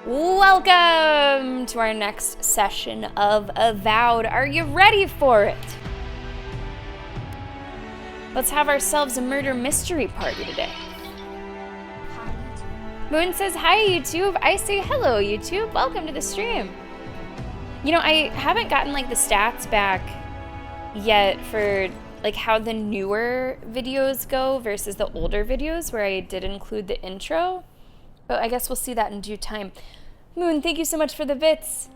Welcome to our next session of Avowed. Are you ready for it? Let's have ourselves a murder mystery party today. Moon says, hi YouTube. I say hello YouTube. Welcome to the stream. You know, I haven't gotten like the stats back yet for like how the newer videos go versus the older videos where I did include the intro. But I guess we'll see that in due time. Moon, thank you so much for the bits.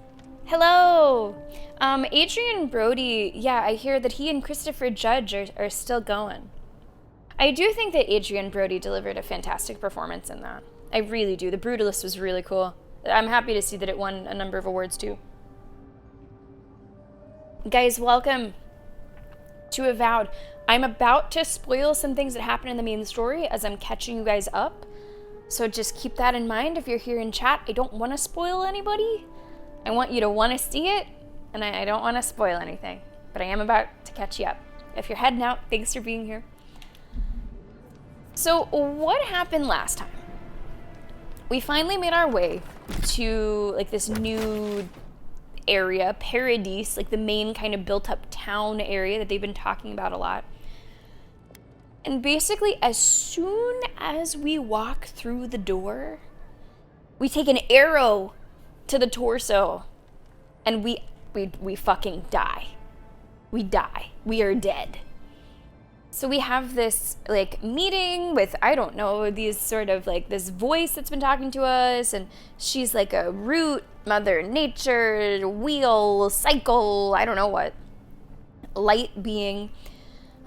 Hello. Adrian Brody, yeah, I hear that he and Christopher Judge are still going. I do think that Adrian Brody delivered a fantastic performance in that. I really do. The Brutalist was really cool. I'm happy to see that it won a number of awards too. Guys, welcome to Avowed. I'm about to spoil some things that happen in the main story as I'm catching you guys up. So just keep that in mind if you're here in chat. I don't want to spoil anybody. I want you to want to see it, and I don't want to spoil anything. But I am about to catch you up. If you're heading out, thanks for being here. So what happened last time? We finally made our way to like this new area, Paradise, like the main kind of built up town area that they've been talking about a lot. And basically, as soon as we walk through the door, we take an arrow to the torso, and we fucking die. We die. We are dead. So we have this, like, meeting with, I don't know, these sort of, like, this voice that's been talking to us, and she's like a root, Mother Nature, wheel, cycle, I don't know what, light being.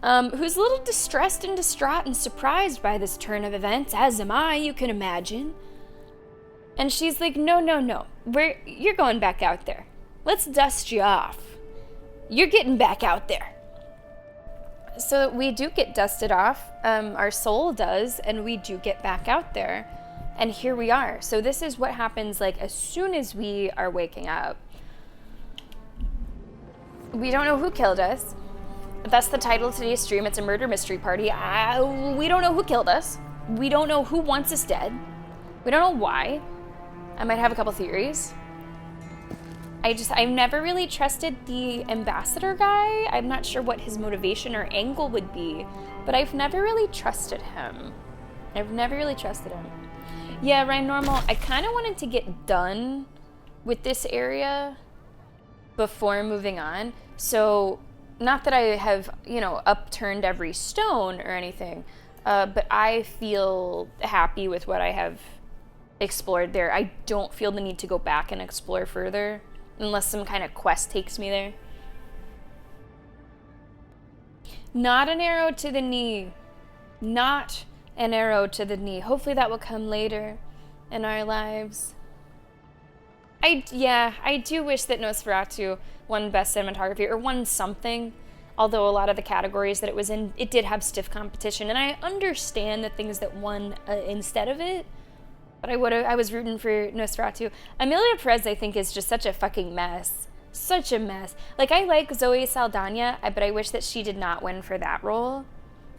Who's a little distressed and distraught and surprised by this turn of events, as am I, you can imagine. And she's like, no, you're going back out there. Let's dust you off. You're getting back out there. So we do get dusted off, our soul does, and we do get back out there. And here we are. So this is what happens, like, as soon as we are waking up. We don't know who killed us. That's the title of today's stream. It's a murder mystery party. We don't know who killed us. We don't know who wants us dead. We don't know why. I might have a couple theories. I've never really trusted the ambassador guy. I'm not sure what his motivation or angle would be, but I've never really trusted him. Yeah, Ryan Normal, I kind of wanted to get done with this area before moving on. So, not that I have, upturned every stone or anything, but I feel happy with what I have explored there. I don't feel the need to go back and explore further, unless some kind of quest takes me there. Not an arrow to the knee. Not an arrow to the knee. Hopefully that will come later in our lives. I do wish that Nosferatu won Best Cinematography, or won something, although a lot of the categories that it was in, it did have stiff competition, and I understand the things that won instead of it, but I was rooting for Nosferatu. Emilia Perez, I think, is just such a fucking mess. Such a mess. Like, I like Zoe Saldana, but I wish that she did not win for that role,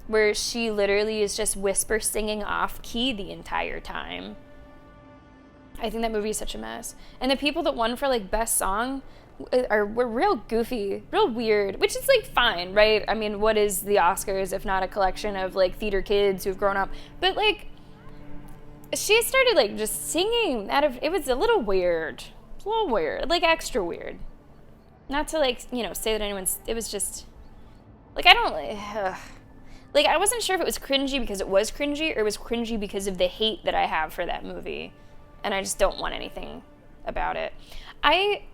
where she literally is just whisper singing off key the entire time. I think that movie is such a mess. And the people that won for, like, best song were real goofy, real weird, which is, like, fine, right? I mean, what is the Oscars if not a collection of, like, theater kids who've grown up? But, like, she started, like, just singing it was a little weird. It's a little weird, like, extra weird. Not to, like, say that it was just, like, I don't, like, I wasn't sure if it was cringy because it was cringy, or it was cringy because of the hate that I have for that movie. And I just don't want anything about it. I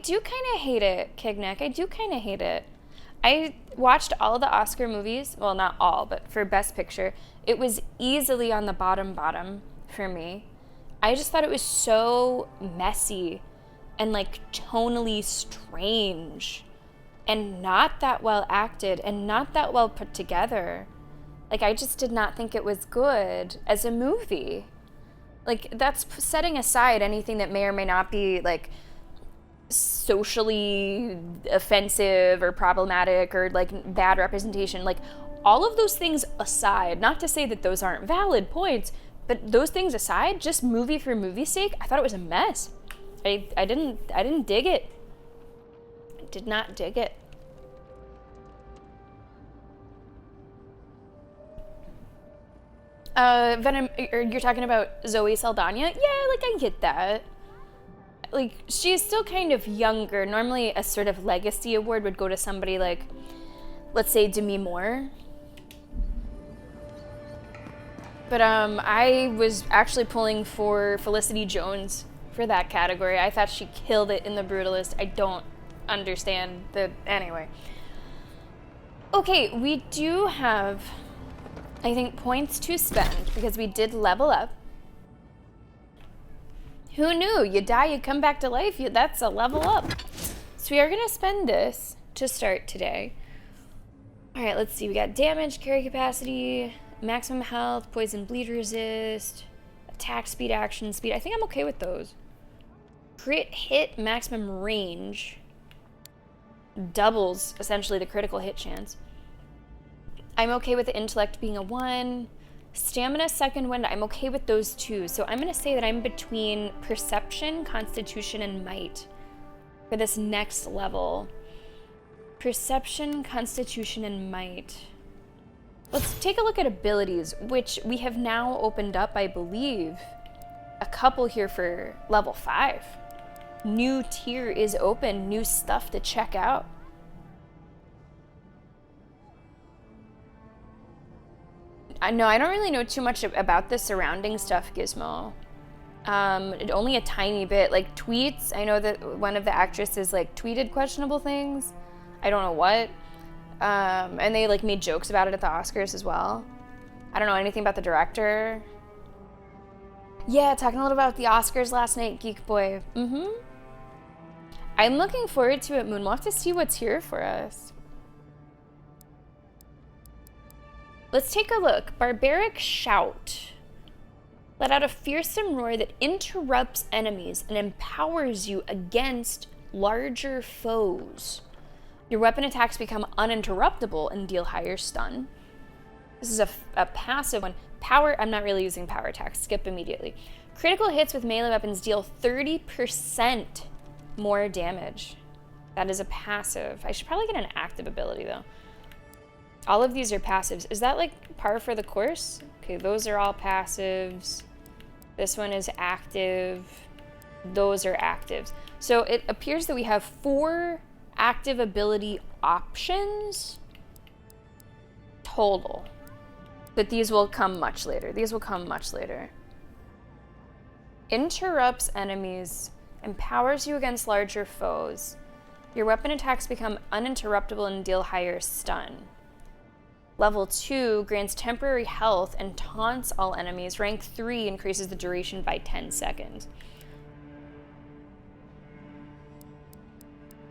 do kind of hate it, Kignek. I do kind of hate it. I watched all the Oscar movies. Well, not all, but for Best Picture. It was easily on the bottom for me. I just thought it was so messy and, like, tonally strange and not that well acted and not that well put together. Like, I just did not think it was good as a movie. Like, that's setting aside anything that may or may not be, like, socially offensive or problematic or, like, bad representation. Like, all of those things aside, not to say that those aren't valid points, But those things aside, just movie for movie's sake, I thought it was a mess. I didn't dig it. I did not dig it. Venom, you're talking about Zoe Saldana? Yeah, like, I get that. Like, she's still kind of younger. Normally, a sort of legacy award would go to somebody like, let's say, Demi Moore. But, I was actually pulling for Felicity Jones for that category. I thought she killed it in The Brutalist. I don't understand the... Anyway. Okay, we do have... I think points to spend because we did level up. Who knew? You die, you come back to life. That's a level up. So we are going to spend this to start today. All right, let's see. We got damage, carry capacity, maximum health, poison, bleed resist, attack speed, action speed. I think I'm okay with those. Crit hit, maximum range. Doubles, essentially, the critical hit chance. I'm okay with the intellect being a 1. Stamina, second wind, I'm okay with those two. So I'm going to say that I'm between perception, constitution, and might for this next level. Perception, constitution, and might. Let's take a look at abilities, which we have now opened up, I believe, a couple here for level 5. New tier is open, new stuff to check out. I don't really know too much about the surrounding stuff, Gizmo. Only a tiny bit. Like, tweets, I know that one of the actresses, like, tweeted questionable things. I don't know what. And they, like, made jokes about it at the Oscars as well. I don't know anything about the director. Yeah, talking a little about the Oscars last night, Geek Boy. I'm looking forward to it, Moon. We'll have to see what's here for us. Let's take a look. Barbaric Shout. Let out a fearsome roar that interrupts enemies and empowers you against larger foes. Your weapon attacks become uninterruptible and deal higher stun. This is a passive one. Power, I'm not really using power attacks. Skip immediately. Critical hits with melee weapons deal 30% more damage. That is a passive. I should probably get an active ability, though. All of these are passives. Is that like par for the course? Okay, those are all passives. This one is active. Those are actives. So it appears that we have 4 active ability options total. But these will come much later. Interrupts enemies. Empowers you against larger foes. Your weapon attacks become uninterruptible and deal higher stun. Level 2 grants temporary health and taunts all enemies. Rank 3 increases the duration by 10 seconds.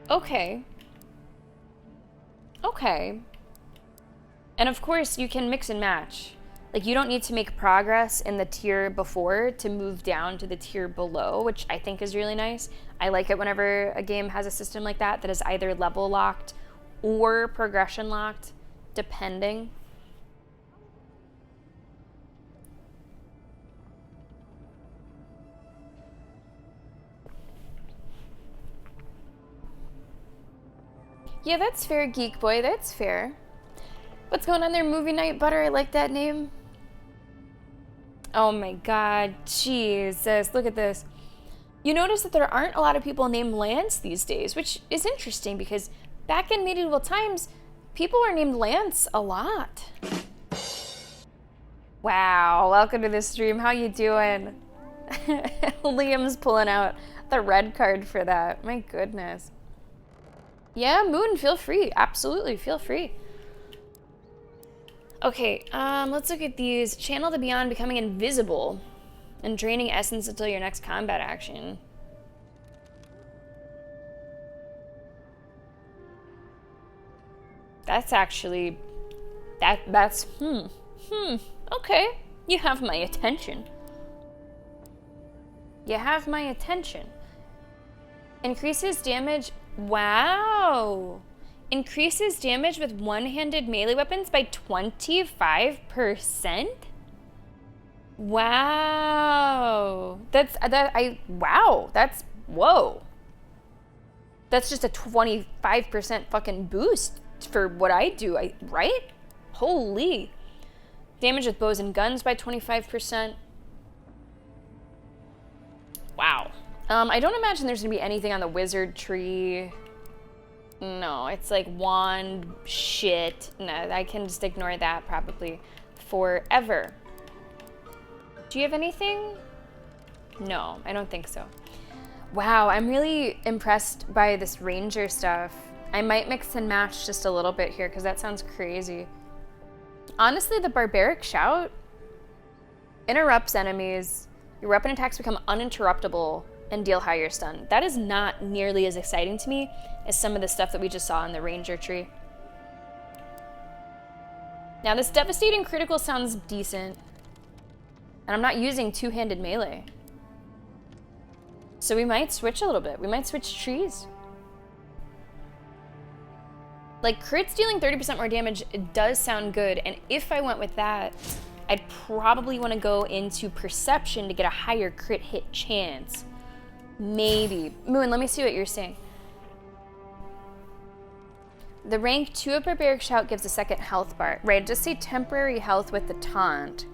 Okay. And of course, you can mix and match. Like, you don't need to make progress in the tier before to move down to the tier below, which I think is really nice. I like it whenever a game has a system like that is either level locked or progression locked. Depending. Yeah, that's fair, Geek Boy. That's fair. What's going on there, Movie Night Butter? I like that name. Oh my god. Jesus. Look at this. You notice that there aren't a lot of people named Lance these days, which is interesting because back in medieval times, people were named Lance a lot. Wow, welcome to the stream. How you doing? Liam's pulling out the red card for that. My goodness. Yeah, Moon, feel free. Absolutely, feel free. Okay, let's look at these. Channel the Beyond, becoming invisible and draining essence until your next combat action. That's actually, that's, okay. You have my attention. Increases damage, wow. Increases damage with one-handed melee weapons by 25%? Wow. Whoa. That's just a 25% fucking boost for what I do, right? Holy. Damage with bows and guns by 25%. Wow. I don't imagine there's gonna be anything on the wizard tree. No, it's like wand shit. No, I can just ignore that probably forever. Do you have anything? No, I don't think so. Wow, I'm really impressed by this ranger stuff. I might mix and match just a little bit here because that sounds crazy. Honestly, the barbaric shout interrupts enemies. Your weapon attacks become uninterruptible and deal higher stun. That is not nearly as exciting to me as some of the stuff that we just saw in the ranger tree. Now this devastating critical sounds decent. And I'm not using two-handed melee. So we might switch a little bit. We might switch trees. Like, crits dealing 30% more damage, it does sound good. And if I went with that, I'd probably want to go into perception to get a higher crit hit chance. Maybe. Moon, let me see what you're saying. The rank 2 of Barbaric Shout gives a second health bar. Right, just say temporary health with the taunt.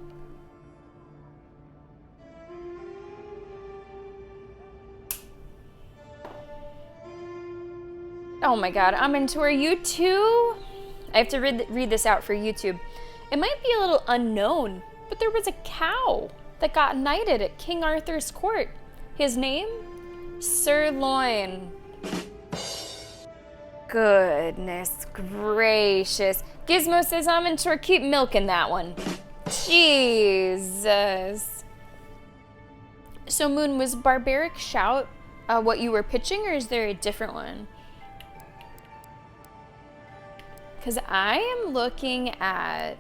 Oh my god, I'm into her. You too? I have to read this out for YouTube. It might be a little unknown, but there was a cow that got knighted at King Arthur's court. His name? Sirloin. Goodness gracious. Gizmo says I'm in short. Keep milking that one. Jesus. So Moon, was Barbaric Shout what you were pitching, or is there a different one? Because I am looking at...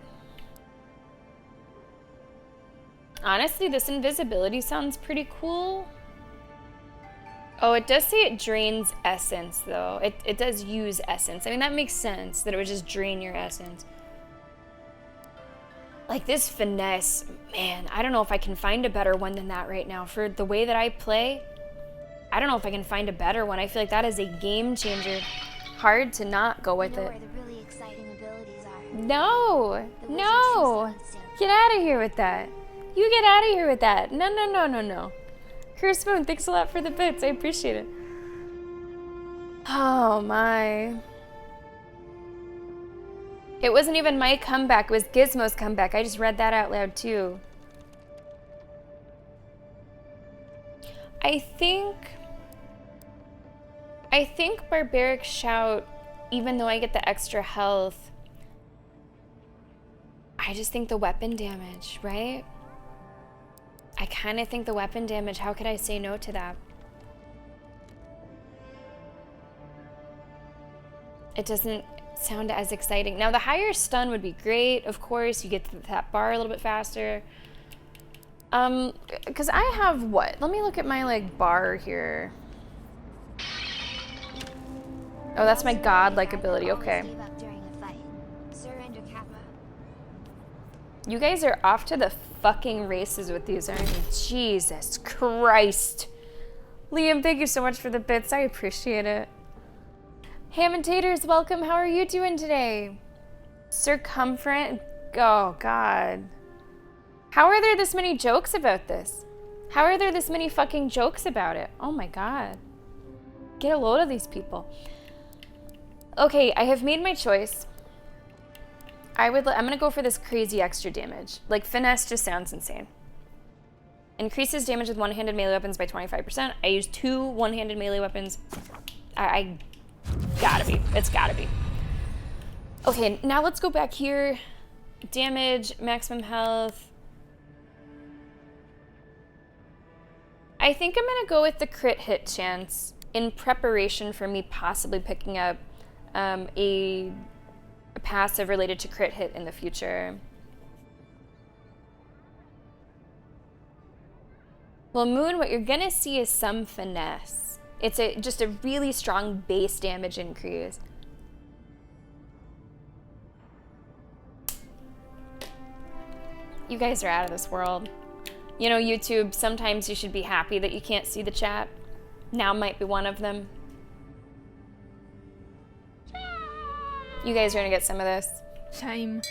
Honestly, this invisibility sounds pretty cool. Oh, it does say it drains essence, though. It does use essence. I mean, that makes sense, that it would just drain your essence. Like, this finesse, man, I don't know if I can find a better one than that right now. For the way that I play, I don't know if I can find a better one. I feel like that is a game changer. Hard to not go with it. No, no, get out of here with that. You get out of here with that. No, no, no, no, no. Curse Moon, thanks a lot for the bits. I appreciate it. Oh my. It wasn't even my comeback. It was Gizmo's comeback. I just read that out loud too. I think Barbaric Shout, even though I get the extra health, I just think the weapon damage, right? I kind of think the weapon damage, how could I say no to that? It doesn't sound as exciting. Now the higher stun would be great, of course, you get to that bar a little bit faster. Because I have what? Let me look at my like bar here. Oh, that's my godlike ability, okay. You guys are off to the fucking races with these, aren't you? Jesus Christ. Liam, thank you so much for the bits. I appreciate it. Ham and Taters, welcome. How are you doing today? Circumferent. Oh, God. How are there this many jokes about this? How are there this many fucking jokes about it? Oh, my God. Get a load of these people. Okay, I have made my choice. I'm gonna go for this crazy extra damage. Like, finesse just sounds insane. Increases damage with one-handed melee weapons by 25%. I use 2 one-handed melee weapons. I gotta be. It's gotta be. Okay, now let's go back here. Damage, maximum health. I think I'm gonna go with the crit hit chance in preparation for me possibly picking up a passive related to crit hit in the future. Well, Moon, what you're gonna see is some finesse. It's just a really strong base damage increase. You guys are out of this world. You know, YouTube, sometimes you should be happy that you can't see the chat. Now might be one of them. You guys are gonna get some of this. Shame.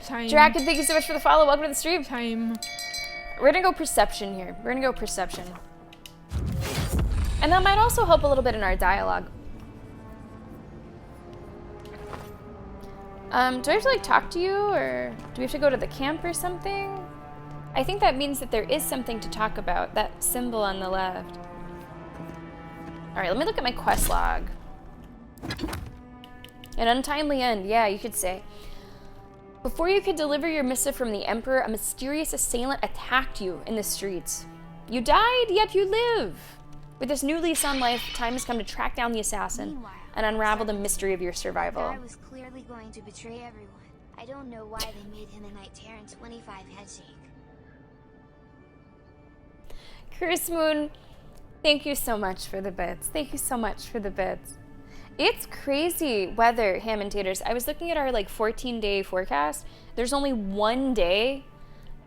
Shame. Draken, thank you so much for the follow. Welcome to the stream. Shame. We're gonna go perception here. We're gonna go perception. And that might also help a little bit in our dialogue. Do I have to like talk to you, or do we have to go to the camp or something? I think that means that there is something to talk about. That symbol on the left. All right, let me look at my quest log. An untimely end, yeah, you could say. Before you could deliver your missive from the Emperor, a mysterious assailant attacked you in the streets. You died, yet you live. With this new lease on life, time has come to track down the assassin and unravel the mystery of your survival. I was clearly going to betray everyone. I don't know why they made him a Knight Terran 25 headshake. Chris Moon, thank you so much for the bits. Thank you so much for the bits. It's crazy weather, ham and taters. I was looking at our like 14-day forecast. There's only one day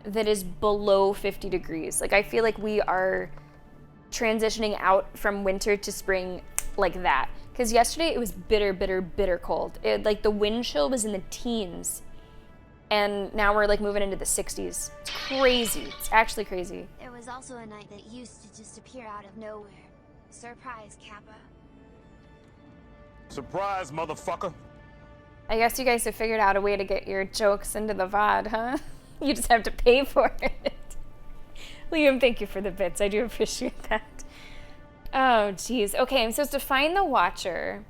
that is below 50 degrees. Like I feel like we are transitioning out from winter to spring like that. Because yesterday it was bitter, bitter, bitter cold. Like the wind chill was in the teens. And now we're like moving into the 60s. It's crazy. It's actually crazy. There was also a knight that used to just appear out of nowhere. Surprise, Kappa. Surprise, motherfucker. I guess you guys have figured out a way to get your jokes into the VOD, huh? You just have to pay for it. Liam, thank you for the bits. I do appreciate that. Oh, geez. Okay, I'm supposed to find the Watcher.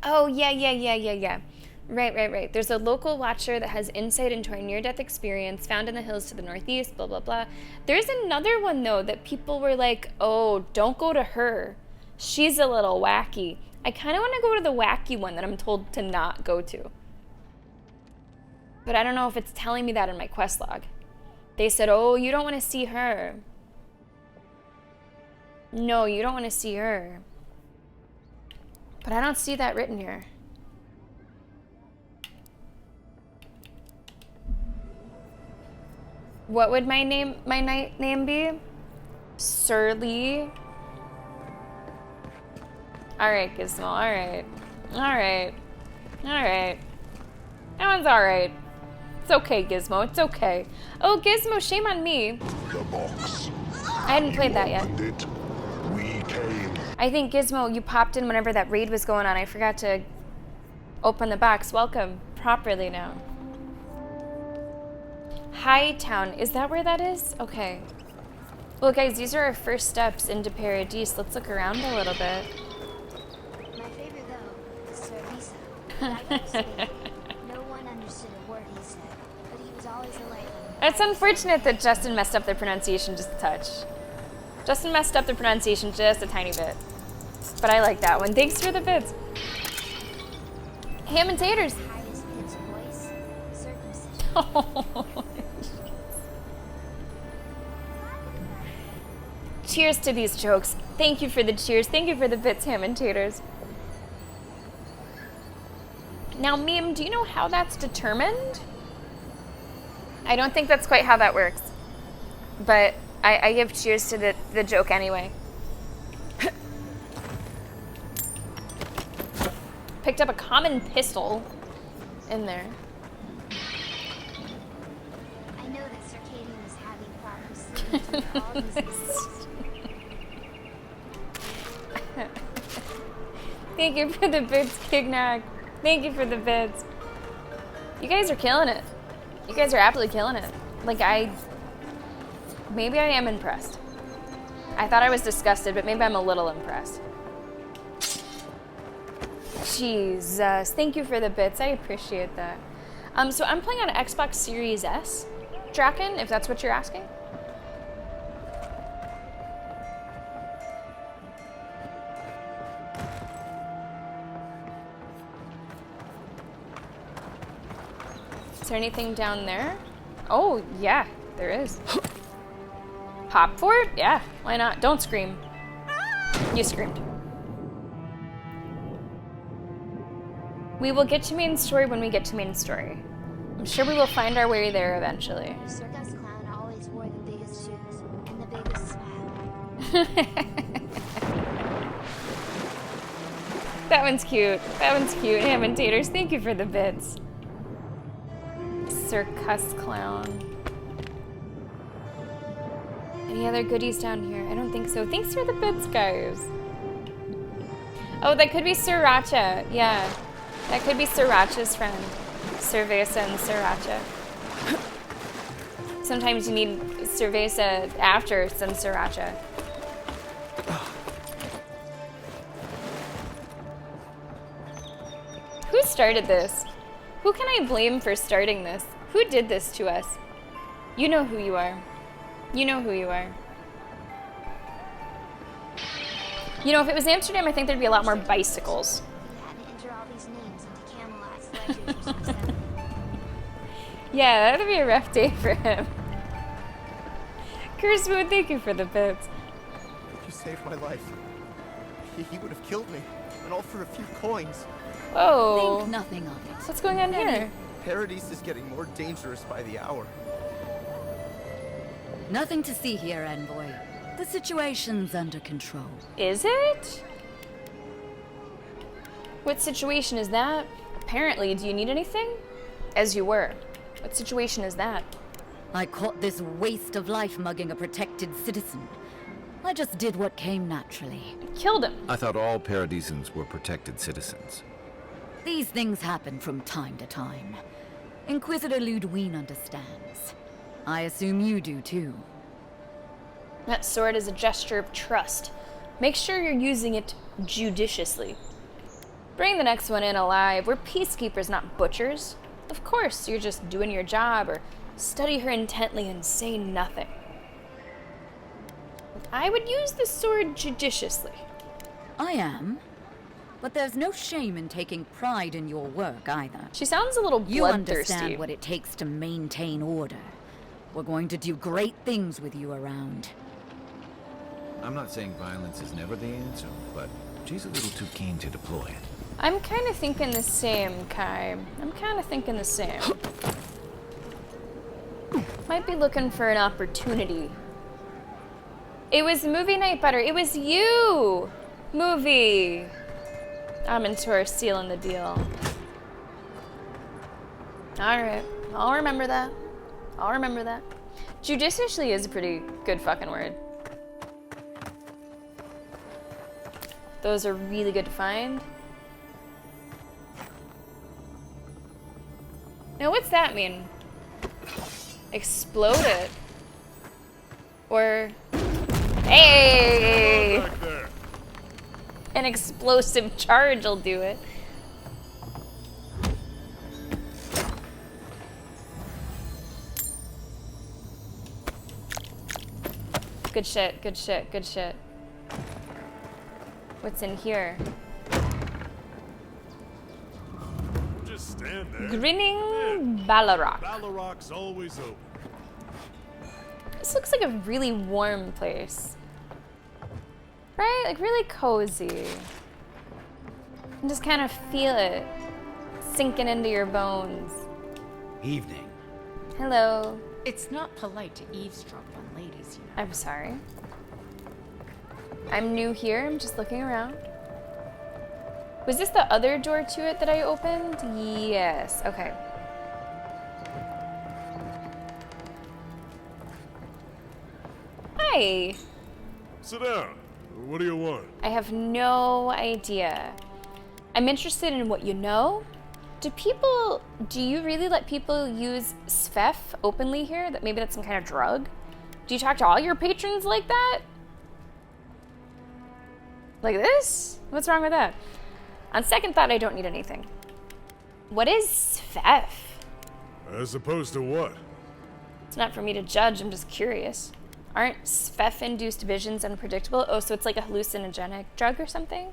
Oh, yeah. Right. There's a local Watcher that has insight into our near-death experience found in the hills to the northeast, blah, blah, blah. There's another one, though, that people were like, oh, don't go to her. She's a little wacky. I kind of want to go to the wacky one that I'm told to not go to. But I don't know if it's telling me that in my quest log. They said, oh, you don't want to see her. No, you don't want to see her. But I don't see that written here. What would my knight name be? Surly. Alright, Gizmo, alright. That one's alright. It's okay, Gizmo, it's okay. Oh, Gizmo, shame on me. The box. I hadn't played that yet. It. We came. I think, Gizmo, you popped in whenever that raid was going on. I forgot to open the box. Welcome properly now. Hightown, is that where that is? Okay. Well, guys, these are our first steps into Paradise. Let's look around a little bit. My favorite, though, is Servisa. That was good. No one understood a word he said, but he was always a light. It's unfortunate that Justin messed up the pronunciation just a touch. Justin messed up the pronunciation just a tiny bit. But I like that one. Thanks for the bits. Ham and taters. Highest pitched voice, circumcision. Oh. Cheers to these jokes. Thank you for the cheers. Thank you for the bits, ham and taters. Now, Meme, do you know how that's determined? I don't think that's quite how that works. But I give cheers to the joke anyway. Picked up a common pistol in there. I know that Circadian is having problems sleeping all these nights. Thank you for the bits, Kignac. Thank you for the bits. You guys are killing it. You guys are absolutely killing it. Like, maybe I am impressed. I thought I was disgusted, but maybe I'm a little impressed. Jesus. Thank you for the bits. I appreciate that. So I'm playing on an Xbox Series S, Draken, if that's what you're asking. Is there anything down there? Oh, yeah, there is. Hop for it? Yeah, why not? Don't scream. You screamed. We will get to main story when we get to main story. I'm sure we will find our way there eventually. The circus clown always That one's cute. That one's cute. Ham and taters, thank you for the bits. Circus clown. Any other goodies down here? I don't think so. Thanks for the bits, guys. Oh, that could be Sriracha. Yeah. That could be Sriracha's friend. Cerveza and Sriracha. Sometimes you need cerveza after some Sriracha. Who started this? Who can I blame for starting this? Who did this to us? You know who you are. You know who you are. You know, if it was Amsterdam, I think there'd be a lot more bicycles. We had to enter all these names into Camelot's ledgers or something. Yeah, that'd be a rough day for him. Kurzwood, thank you for the bits. You saved my life. He would have killed me, and all for a few coins. Whoa. Think nothing of it. What's going on here? Paradise is getting more dangerous by the hour. Nothing to see here, envoy. The situation's under control. Is it? What situation is that? Apparently, do you need anything? As you were. What situation is that? I caught this waste of life mugging a protected citizen. I just did what came naturally. Killed him. I thought all Paradisans were protected citizens. These things happen from time to time. Inquisitor Ludwine understands. I assume you do too. That sword is a gesture of trust. Make sure you're using it judiciously. Bring the next one in alive. We're peacekeepers, not butchers. Of course, you're just doing your job, or study her intently and say nothing. I would use the sword judiciously. I am. But there's no shame in taking pride in your work either. She sounds a little You bloodthirsty. understand what it takes to maintain order. We're going to do great things with you around. I'm not saying violence is never the answer, but she's a little too keen to deploy it. I'm kind of thinking the same, Kai. I'm kind of thinking the same. Might be looking for an opportunity. It was movie night, Butter. It was you! Movie! Amintor sealing the deal. Alright. I'll remember that. I'll remember that. Judiciously is a pretty good fucking word. Those are really good to find. Now, what's that mean? Explode it. Or... Hey! Back there. An explosive charge will do it. Good shit, good shit, good shit. What's in here? Just stand there. Grinning Ballarok. Ballarok's always open. This looks like a really warm place. Right? Like really cozy. And just kind of feel it sinking into your bones. Evening. Hello. It's not polite to eavesdrop on ladies, you know. I'm sorry. I'm new here. I'm just looking around. Was this the other door to it that I opened? Yes. Okay. Hi. Sit down. What do you want? I have no idea. I'm interested in what you know. Do you really let people use Svef openly here? That maybe that's some kind of drug? Do you talk to all your patrons like that? Like this? What's wrong with that? On second thought, I don't need anything. What is Svef? As opposed to what? It's not for me to judge, I'm just curious. Aren't Svef-induced visions unpredictable? Oh, so it's like a hallucinogenic drug or something?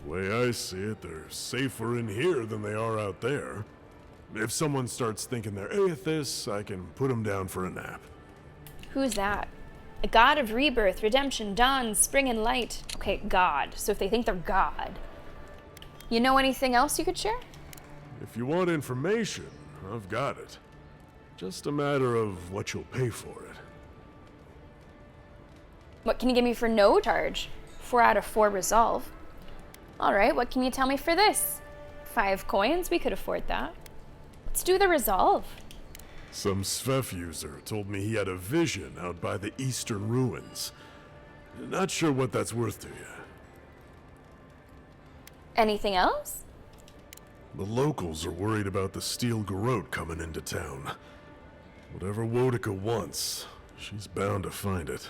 The way I see it, they're safer in here than they are out there. If someone starts thinking they're atheists, I can put them down for a nap. Who's that? A god of rebirth, redemption, dawn, spring, and light. Okay, God. So if they think they're God. You know anything else you could share? If you want information, I've got it. Just a matter of what you'll pay for it. What can you give me for no charge? 4 out of 4 resolve. Alright, what can you tell me for this? 5 coins? We could afford that. Let's do the resolve. Some Svef user told me he had a vision out by the eastern ruins. Not sure what that's worth to you. Anything else? The locals are worried about the steel garrote coming into town. Whatever Wodica wants, she's bound to find it.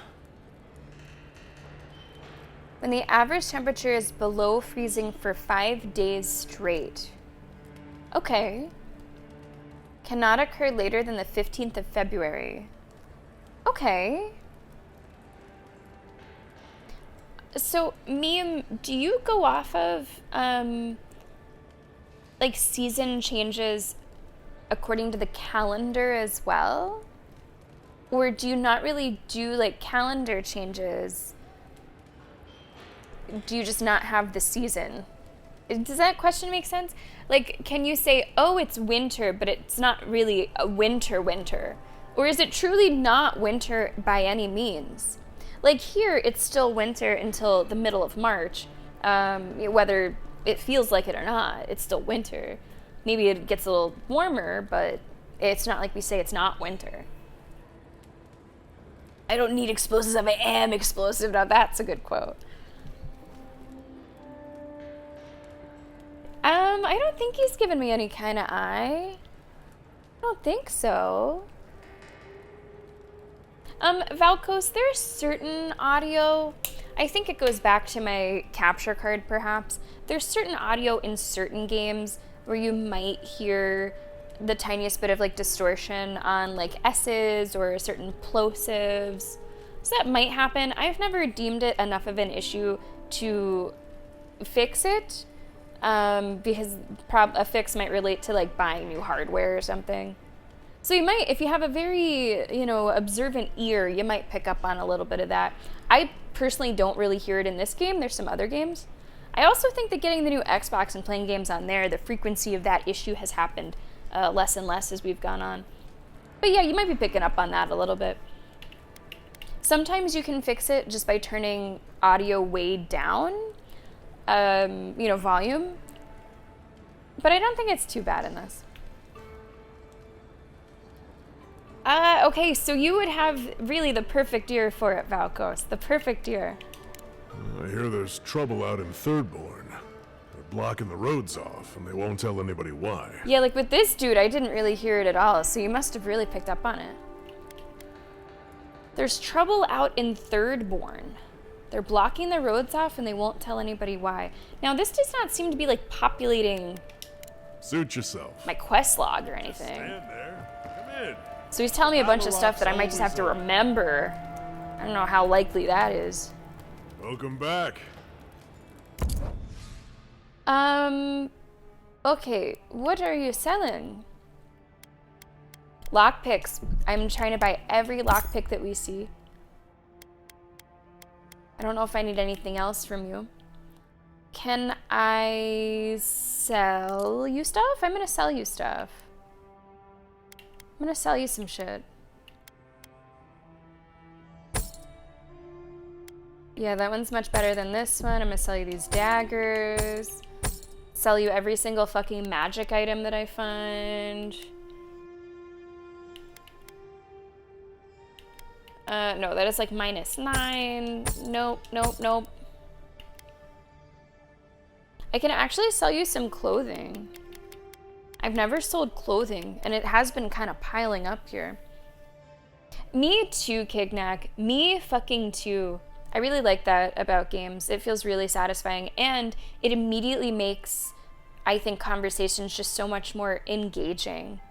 When the average temperature is below freezing for 5 days straight. Okay. Cannot occur later than the 15th of February. Okay. So, Meme, do you go off of, like, season changes according to the calendar as well? Or do you not really do, like, calendar changes? Do you just not have the season? Does that question make sense? Like, can you say, oh, it's winter, but it's not really a winter? Or is it truly not winter by any means? Like here, it's still winter until the middle of March. Whether it feels like it or not, it's still winter. Maybe it gets a little warmer, but it's not like we say it's not winter. I don't need explosives, I am explosive. Now that's a good quote. I don't think he's given me any kind of eye. I don't think so. Valkos, there's certain audio, I think it goes back to my capture card perhaps. There's certain audio in certain games where you might hear the tiniest bit of like distortion on like S's or certain plosives. So that might happen. I've never deemed it enough of an issue to fix it. Because a fix might relate to like buying new hardware or something. So you might, if you have a very, observant ear, you might pick up on a little bit of that. I personally don't really hear it in this game. There's some other games. I also think that getting the new Xbox and playing games on there, the frequency of that issue has happened less and less as we've gone on. But yeah, you might be picking up on that a little bit. Sometimes you can fix it just by turning audio way down. Volume. But I don't think it's too bad in this. Okay, so you would have really the perfect ear for it, Valkos. The perfect ear. I hear there's trouble out in Thirdborn. They're blocking the roads off, and they won't tell anybody why. Yeah, like with this dude, I didn't really hear it at all, so you must have really picked up on it. There's trouble out in Thirdborn. They're blocking the roads off and they won't tell anybody why. Now, this does not seem to be like populating Suit yourself. my quest log or anything. Stand there. Come in. So he's telling me a bunch of stuff that I might just have to remember. I don't know how likely that is. Welcome back. Okay, what are you selling? Lockpicks. I'm trying to buy every lockpick that we see. I don't know if I need anything else from you. Can I sell you stuff? I'm gonna sell you stuff. I'm gonna sell you some shit. Yeah, that one's much better than this one. I'm gonna sell you these daggers. Sell you every single fucking magic item that I find. No, that is like -9. Nope. I can actually sell you some clothing. I've never sold clothing, and it has been kind of piling up here. Me too, Kignac. Me fucking too. I really like that about games. It feels really satisfying, and it immediately makes, I think, conversations just so much more engaging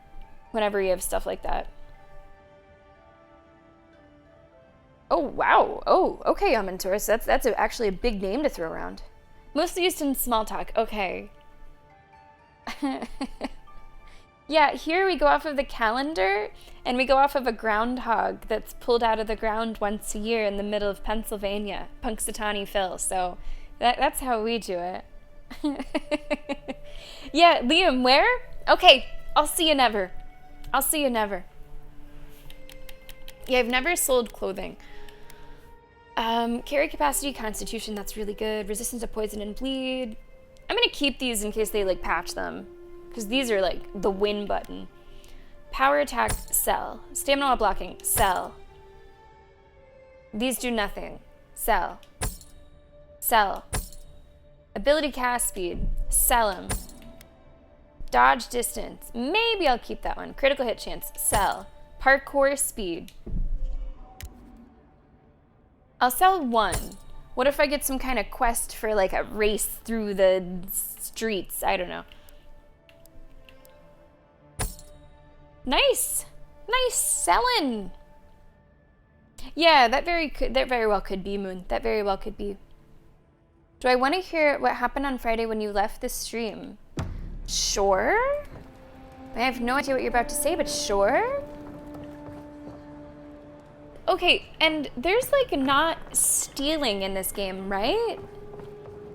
whenever you have stuff like that. Oh, wow. Oh, okay, Amontourus. That's actually a big name to throw around. Mostly used in small talk. Okay. Yeah, here we go off of the calendar, and we go off of a groundhog that's pulled out of the ground once a year in the middle of Pennsylvania, Punxsutawney Phil. So that's how we do it. Yeah, Liam, where? Okay, I'll see you never. I'll see you never. Yeah, I've never sold clothing. Carry capacity, constitution, that's really good. Resistance to poison and bleed. I'm gonna keep these in case they like patch them. Because these are like the win button. Power attack, sell. Stamina while blocking, sell. These do nothing. Sell. Sell. Ability cast speed, sell them. Dodge distance, maybe I'll keep that one. Critical hit chance, sell. Parkour speed. I'll sell one. What if I get some kind of quest for like a race through the streets? I don't know. Nice. Nice selling. Yeah, that very well could be, Moon. That very well could be. Do I want to hear what happened on Friday when you left the stream? Sure. I have no idea what you're about to say, but sure. Okay, and there's like not stealing in this game, right?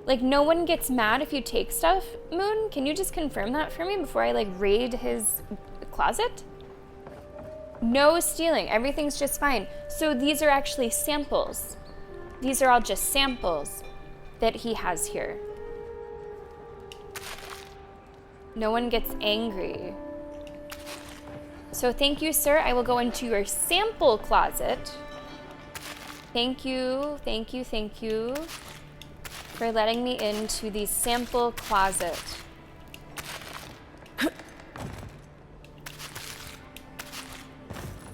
Like no one gets mad if you take stuff, Moon? Can you just confirm that for me before I like raid his closet? No stealing, everything's just fine. So these are actually samples. These are all just samples that he has here. No one gets angry. So thank you, sir. I will go into your sample closet. Thank you, thank you, thank you for letting me into the sample closet.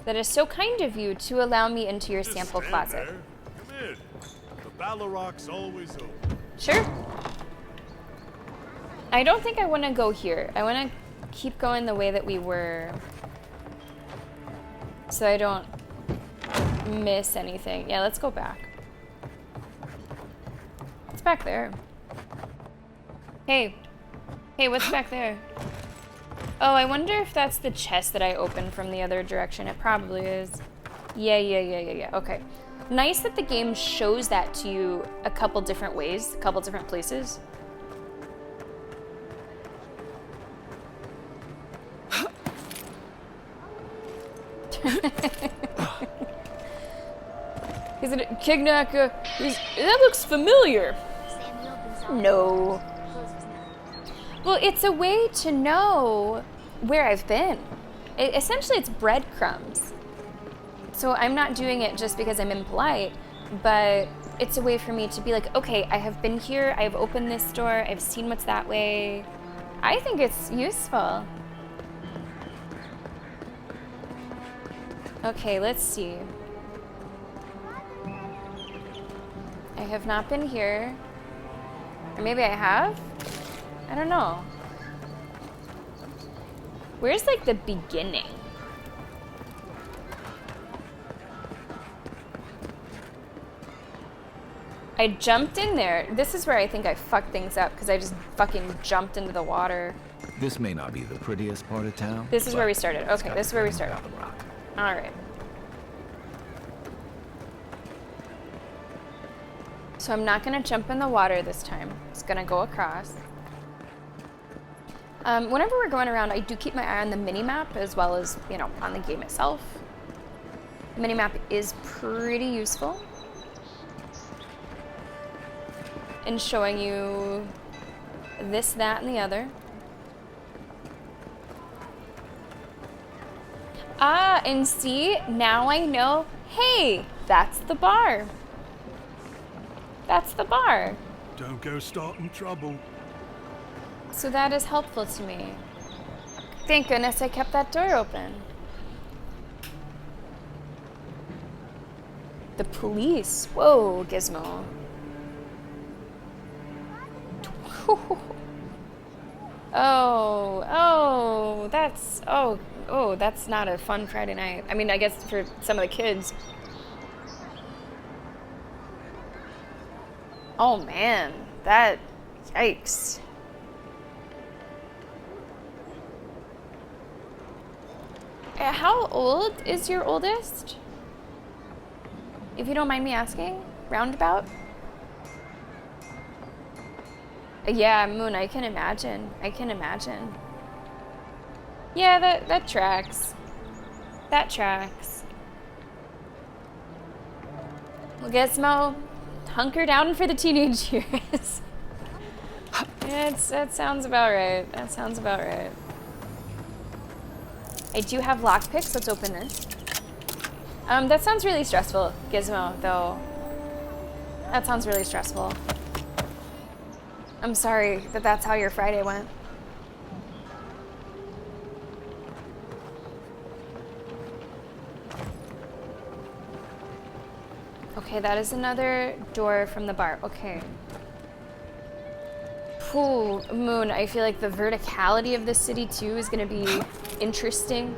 That is so kind of you to allow me into your Just sample stand closet. there. Come in. The Balrog's always open. Sure. I don't think I want to go here. I want to keep going the way that we were, so I don't miss anything. Yeah, let's go back. What's back there? Hey. Hey, what's back there? Oh, I wonder if that's the chest that I opened from the other direction. It probably is. Yeah. Okay. Nice that the game shows that to you a couple different ways, a couple different places. Is it Kignak? That looks familiar. Sammy opens all No. doors, closes none. Well, it's a way to know where I've been. Essentially, it's breadcrumbs. So I'm not doing it just because I'm impolite, but it's a way for me to be like, okay, I have been here, I've opened this door, I've seen what's that way. I think it's useful. Okay, let's see. I have not been here. Or maybe I have? I don't know. Where's like the beginning? I jumped in there. This is where I think I fucked things up because I just fucking jumped into the water. This may not be the prettiest part of town. This is but where we started. it's Okay, got this is where we the started. rock. All right. So I'm not gonna jump in the water this time. It's gonna go across. Whenever we're going around, I do keep my eye on the mini-map as well as, you know, on the game itself. The mini-map is pretty useful in showing you this, that, and the other. Ah, and see, now I know, hey, that's the bar. That's the bar. Don't go starting trouble. So that is helpful to me. Thank goodness I kept that door open. The police. Whoa, Gizmo. That's not a fun Friday night. I mean, I guess for some of the kids. Oh man, yikes. How old is your oldest? If you don't mind me asking, roundabout? Yeah, Moon, I can imagine. Yeah, that tracks. That tracks. Well, Gizmo, hunker down for the teenage years. Yeah, that sounds about right. That sounds about right. I do have lockpicks. Let's open this. That sounds really stressful, Gizmo, though. That sounds really stressful. I'm sorry that that's how your Friday went. Okay, that is another door from the bar. Okay. Ooh, Moon, I feel like the verticality of this city, too, is going to be interesting.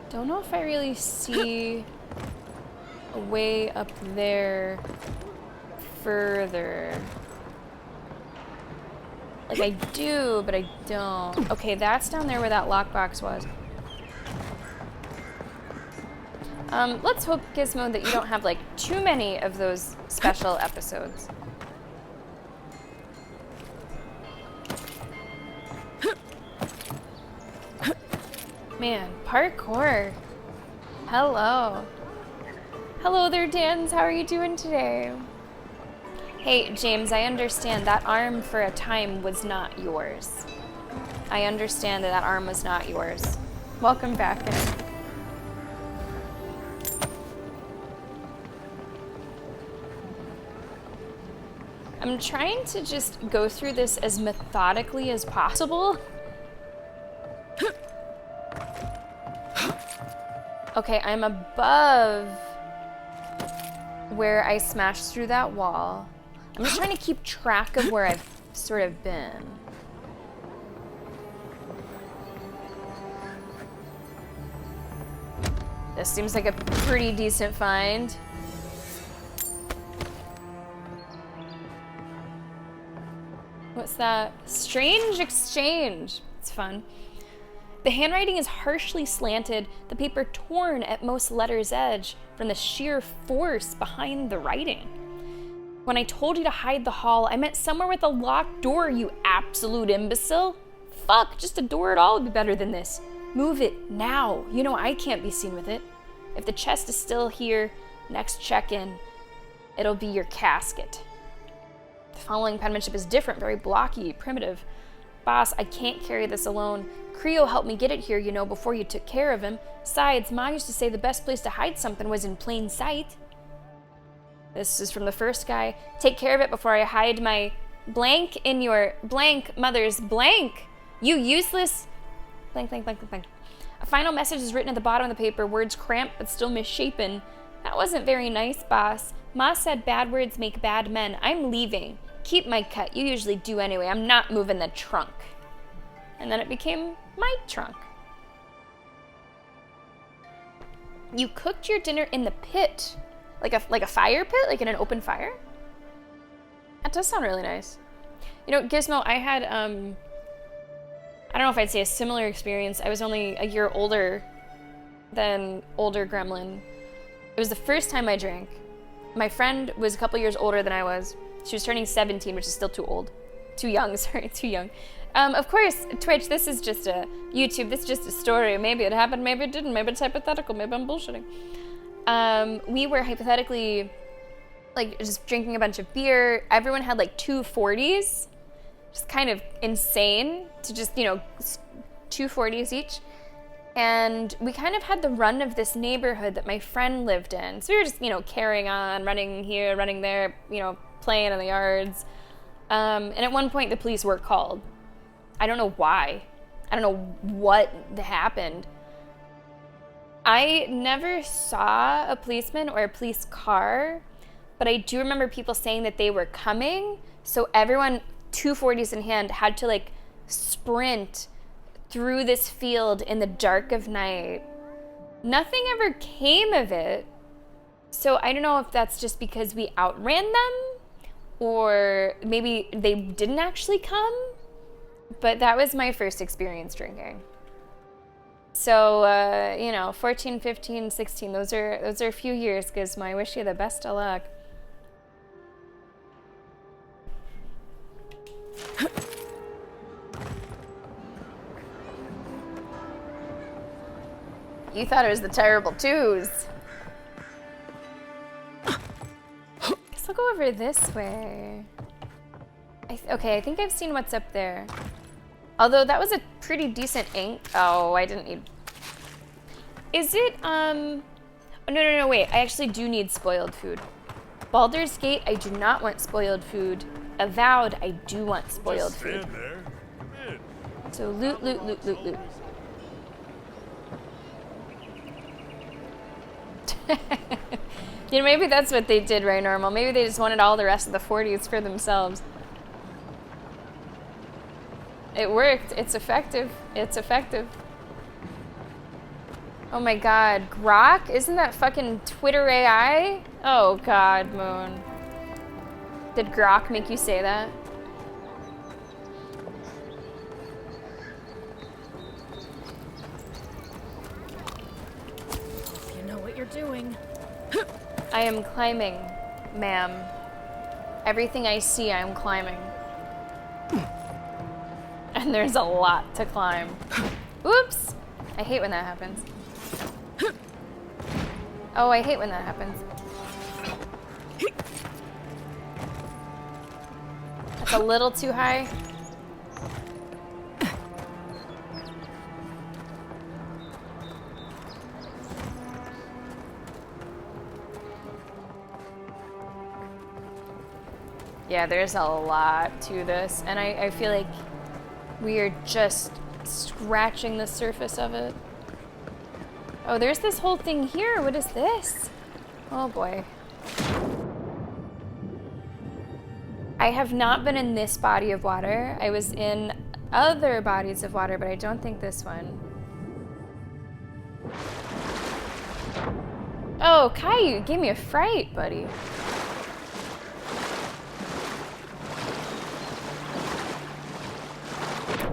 Don't know if I really see a way up there further. Like, I do, but I don't. Okay, that's down there where that lockbox was. Let's hope, Gizmo, that you don't have, like, too many of those special episodes. Man, parkour. Hello. Hello there, Dans. How are you doing today? Hey, James, I understand that arm for a time was not yours. I understand that that arm was not yours. Welcome back. I'm trying to just go through this as methodically as possible. Okay, I'm above where I smashed through that wall. I'm just trying to keep track of where I've sort of been. This seems like a pretty decent find. What's that? Strange exchange. It's fun. The handwriting is harshly slanted, the paper torn at most letter's edge from the sheer force behind the writing. When I told you to hide the hall, I meant somewhere with a locked door, you absolute imbecile. Fuck, just a door at all would be better than this. Move it, now. You know I can't be seen with it. If the chest is still here, next check-in, it'll be your casket. The following penmanship is different, very blocky, primitive. Boss, I can't carry this alone. Creo helped me get it here, you know, before you took care of him. Besides, Ma used to say the best place to hide something was in plain sight. This is from the first guy. Take care of it before I hide my blank in your blank mother's blank. You useless blank, blank, blank, blank. A final message is written at the bottom of the paper, words cramped but still misshapen. That wasn't very nice, boss. Ma said bad words make bad men. I'm leaving. Keep my cut. You usually do anyway. I'm not moving the trunk. And then it became my trunk. You cooked your dinner in the pit. Like a fire pit? Like in an open fire? That does sound really nice. You know, Gizmo, I had, I don't know if I'd say a similar experience. I was only a year older than older Gremlin. It was the first time I drank. My friend was a couple years older than I was. She was turning 17, which is still too old. Too young, sorry, too young. Of course, Twitch, this is just a YouTube, this is just a story. Maybe it happened, maybe it didn't, maybe it's hypothetical, maybe I'm bullshitting. We were hypothetically, like, just drinking a bunch of beer. Everyone had, like, 2 40s. Just kind of insane to just, you know, 2 40s each. And we kind of had the run of this neighborhood that my friend lived in. So we were just, you know, carrying on, running here, running there, you know, playing in the yards. And at one point, the police were called. I don't know why. I don't know what happened. I never saw a policeman or a police car, but I do remember people saying that they were coming. So everyone, 2 40s in hand, had to, like, sprint through this field in the dark of night. Nothing ever came of it. So I don't know if that's just because we outran them, or maybe they didn't actually come. But that was my first experience drinking. So, you know, 14, 15, 16, those are a few years, Gizmo. I wish you the best of luck. You thought it was the terrible twos. Guess I'll go over this way. Okay, I think I've seen what's up there. Although that was a pretty decent ink. Oh, I didn't need... Is it, oh, no, wait. I actually do need spoiled food. Baldur's Gate, I do not want spoiled food. Avowed, I do want spoiled food. Stand there. Come in. So loot, loot, loot, loot, loot. You know, maybe that's what they did, right, Normal? Maybe they just wanted all the rest of the 40s for themselves. It worked. It's effective. It's effective. Oh my god. Grok? Isn't that fucking Twitter AI? Oh god, Moon. Did Grok make you say that? You know what you're doing. I am climbing, ma'am. Everything I see, I'm climbing. And there's a lot to climb. Oops! I hate when that happens. Oh, I hate when that happens. That's a little too high. Yeah, there's a lot to this, and I feel like we are just scratching the surface of it. Oh, there's this whole thing here. What is this? Oh boy. I have not been in this body of water. I was in other bodies of water, but I don't think this one. Oh, Kai, you gave me a fright, buddy.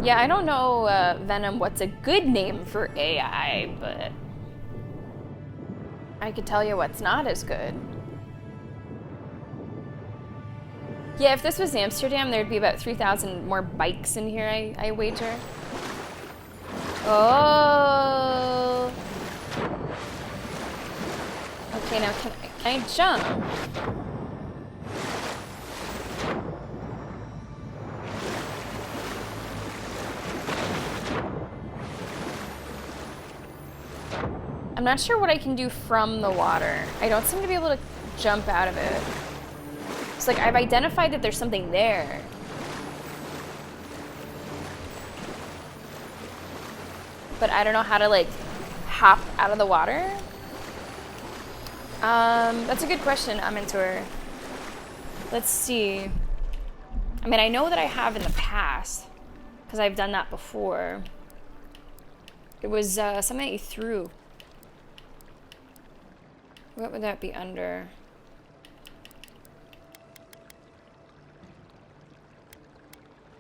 Yeah, I don't know, Venom, what's a good name for AI, but I could tell you what's not as good. Yeah, if this was Amsterdam, there'd be about 3,000 more bikes in here, I wager. Oh. Okay, now can I jump? I'm not sure what I can do from the water. I don't seem to be able to jump out of it. It's like I've identified that there's something there. But I don't know how to like hop out of the water. That's a good question, Amintor. Let's see. I mean, I know that I have in the past because I've done that before. It was something that you threw. What would that be under?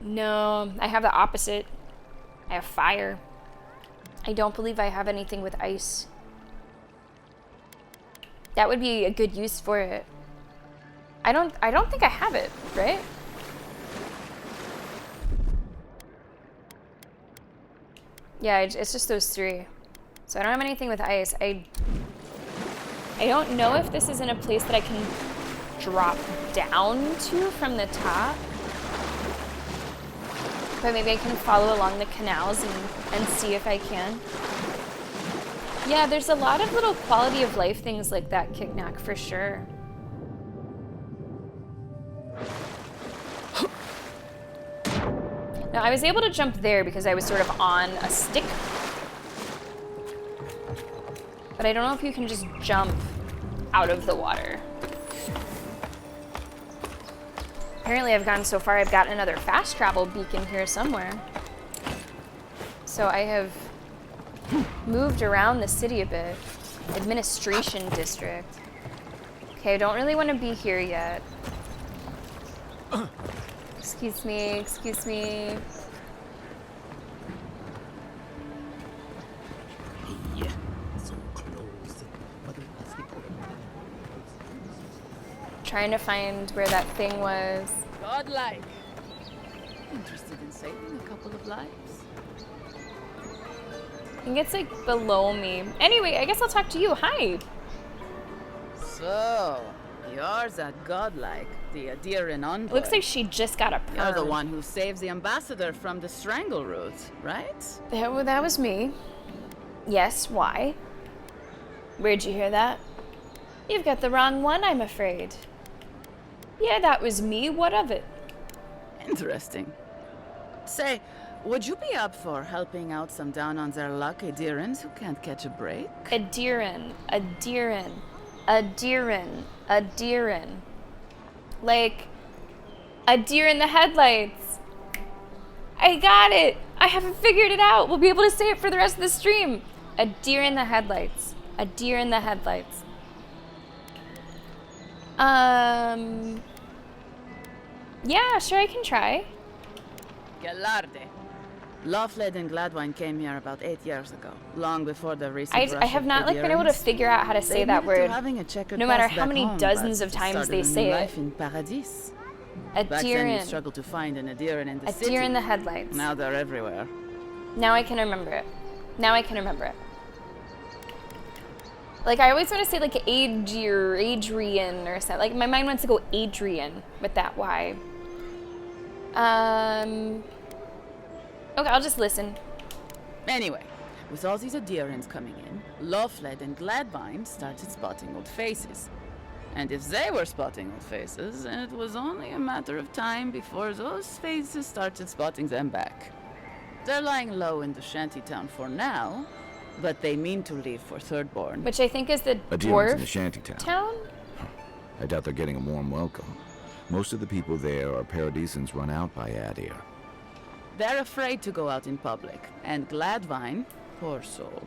No, I have the opposite. I have fire. I don't believe I have anything with ice. That would be a good use for it. I don't think I have it, right? Yeah, it's just those three. So I don't have anything with ice. I don't know if this is in a place that I can drop down to from the top. But maybe I can follow along the canals and see if I can. Yeah, there's a lot of little quality of life things like that, Kicknack, for sure. Now, I was able to jump there because I was sort of on a stick. But I don't know if you can just jump out of the water. Apparently I've gotten so far, I've got another fast travel beacon here somewhere. So I have moved around the city a bit. Administration district. Okay, I don't really want to be here yet. Excuse me, excuse me. Trying to find where that thing was. Godlike. Interested in saving a couple of lives? I think it's like below me. Anyway, I guess I'll talk to you. Hi. So, you're that godlike, the Adiran envoy. Looks like she just got a You're the perm. one who saves the ambassador from the strangle root, right? That was me. Yes, why? Where'd you hear that? You've got the wrong one, I'm afraid. Yeah, that was me. What of it? Interesting. Say, would you be up for helping out some down on their luck Adirans who can't catch a break? Adiran. Like, a deer in the headlights. I got it. I haven't figured it out. We'll be able to say it for the rest of the stream. A deer in the headlights. A deer in the headlights. Yeah, sure, I can try. Galarde. Lawfled and Gladwine came here about 8 years ago, long before the recent I rush have of not been able to Adirans. figure out how to say They that admitted to word. having a checkered No matter past how back many home, dozens but of times started they a new say it. life in Paradis. A Back deer then you in. struggled to find an Adiran in the A city. deer in the headlights. Now they're everywhere. Now I can remember it. Like, I always want to say, like, Adrian or something. Like, my mind wants to go Adrian with that Y. Okay, I'll just listen. Anyway, with all these Adirans coming in, Lawfled and Gladvine started spotting old faces. And if they were spotting old faces, it was only a matter of time before those faces started spotting them back. They're lying low in the shantytown for now, but they mean to leave for Thirdborn. Which I think is the Adirans in the dwarf shantytown. town? I doubt they're getting a warm welcome. Most of the people there are Paradisans run out by Adir. They're afraid to go out in public, and Gladvine, poor soul,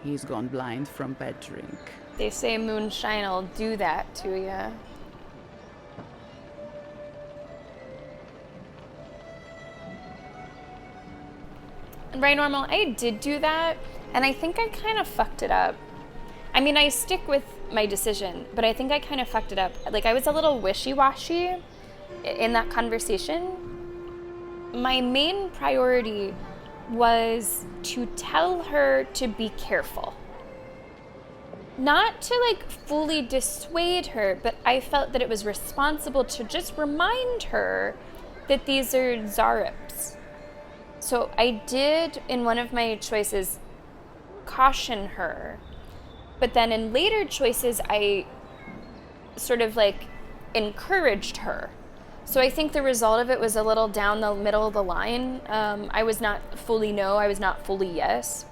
he's gone blind from bad drink. They say moonshine'll do that to ya. Right, Normal, I did do that, and I think I kind of fucked it up. I mean, I stick with my decision, but I think I kind of fucked it up. Like, I was a little wishy-washy in that conversation. My main priority was to tell her to be careful. Not to, like, fully dissuade her, but I felt that it was responsible to just remind her that these are Zarips. So I did, in one of my choices, caution her. But then in later choices, I sort of, like, encouraged her. So I think the result of it was a little down the middle of the line. I was not fully no, I was not fully yes.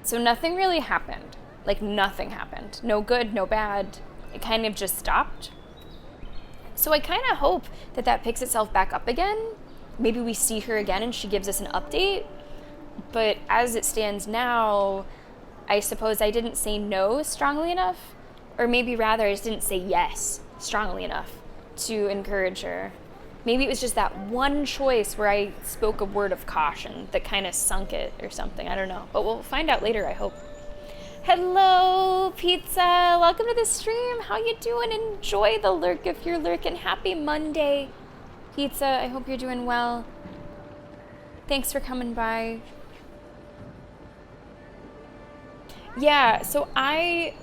So nothing really happened. Like, nothing happened. No good, no bad. It kind of just stopped. So I kind of hope that that picks itself back up again. Maybe we see her again and she gives us an update. But as it stands now, I suppose I didn't say no strongly enough. Or maybe rather, I just didn't say yes strongly enough to encourage her. Maybe it was just that one choice where I spoke a word of caution that kind of sunk it or something. I don't know. But we'll find out later, I hope. Hello, Pizza. Welcome to the stream. How you doing? Enjoy the lurk if you're lurking. Happy Monday, Pizza. I hope you're doing well. Thanks for coming by. Yeah, so I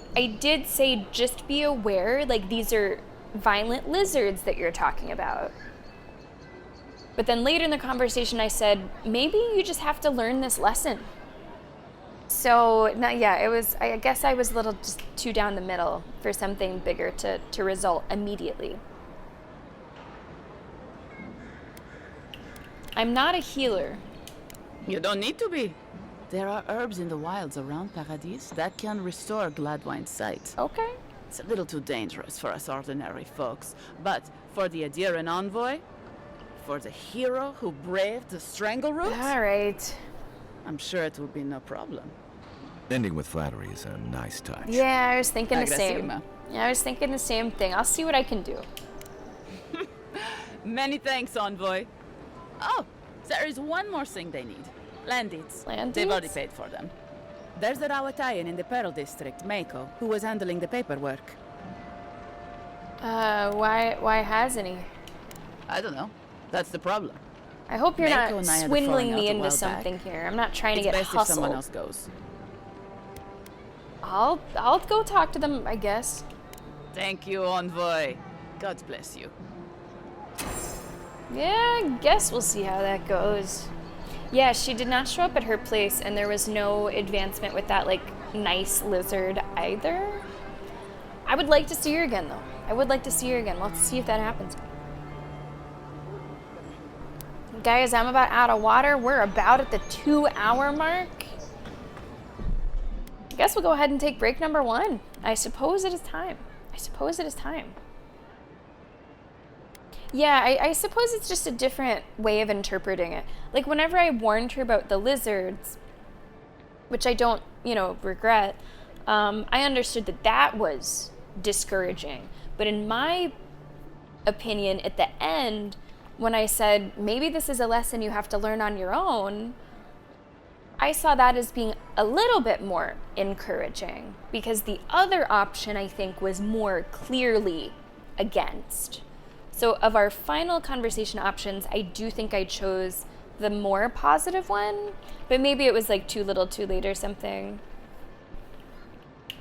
did say just be aware, like these are violent lizards that you're talking about. But then later in the conversation I said, maybe you just have to learn this lesson. So, yeah, it was, I guess I was a little just too down the middle for something bigger to result immediately. I'm not a healer. You don't need to be. There are herbs in the wilds around Paradis that can restore Gladwine's sight. Okay. It's a little too dangerous for us ordinary folks, but for the Adiran envoy, for the hero who braved the strangle root, All right. I'm sure it will be no problem. Ending with flattery is a nice touch. Yeah, I was thinking the same. Agressima. Yeah, I was thinking the same thing. I'll see what I can do. Many thanks, envoy. Oh, there is one more thing they need. Land deeds. Land They've already deeds? paid for them. There's a Rawatayan in the Pearl District, Mako, who was handling the paperwork. Why hasn't he? I don't know. That's the problem. I hope you're Mako not and I had a swindling falling me out a into while something here. I'm not trying It's to get best if someone hustled. else goes. I'll go talk to them, I guess. Thank you, envoy. God bless you. Yeah, I guess we'll see how that goes. Yeah, she did not show up at her place, and there was no advancement with that, like, nice lizard either. I would like to see her again, though. I would like to see her again. Let's see if that happens. Guys, I'm about out of water. We're about at the 2-hour mark. I guess we'll go ahead and take break number 1. I suppose it is time. Yeah, I suppose it's just a different way of interpreting it. Like, whenever I warned her about the lizards, which I don't, regret, I understood that that was discouraging. But in my opinion, at the end, when I said, maybe this is a lesson you have to learn on your own, I saw that as being a little bit more encouraging, because the other option, I think, was more clearly against. So of our final conversation options, I do think I chose the more positive one, but maybe it was like too little too late or something.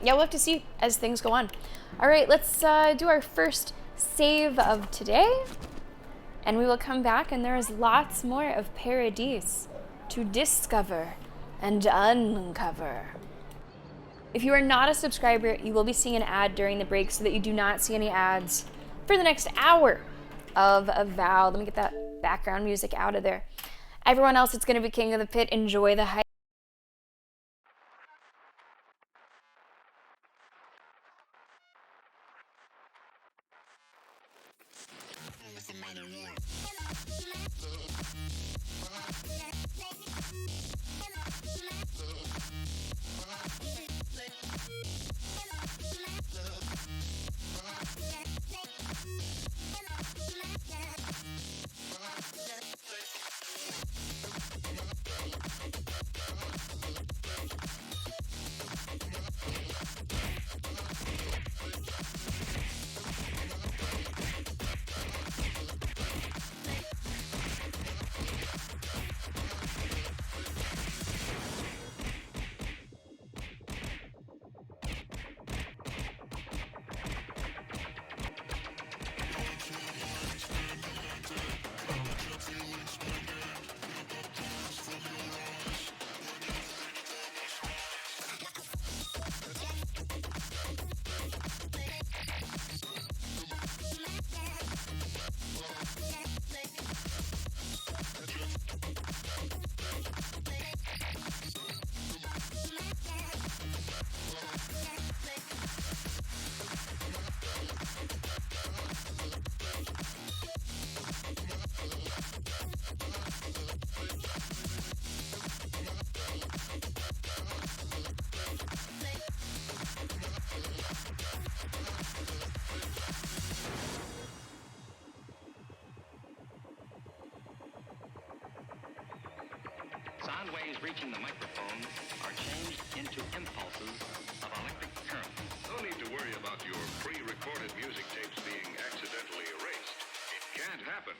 Yeah, we'll have to see as things go on. All right, let's do our first save of today, and we will come back, and there is lots more of Paradise to discover and uncover. If you are not a subscriber, you will be seeing an ad during the break so that you do not see any ads for the next hour of Avowed. Let me get that background music out of there. Everyone else, it's going to be King of the Pit. Enjoy the hype. Sound waves reaching the microphone are changed into impulses of electric current. No need to worry about your pre-recorded music tapes being accidentally erased. It can't happen.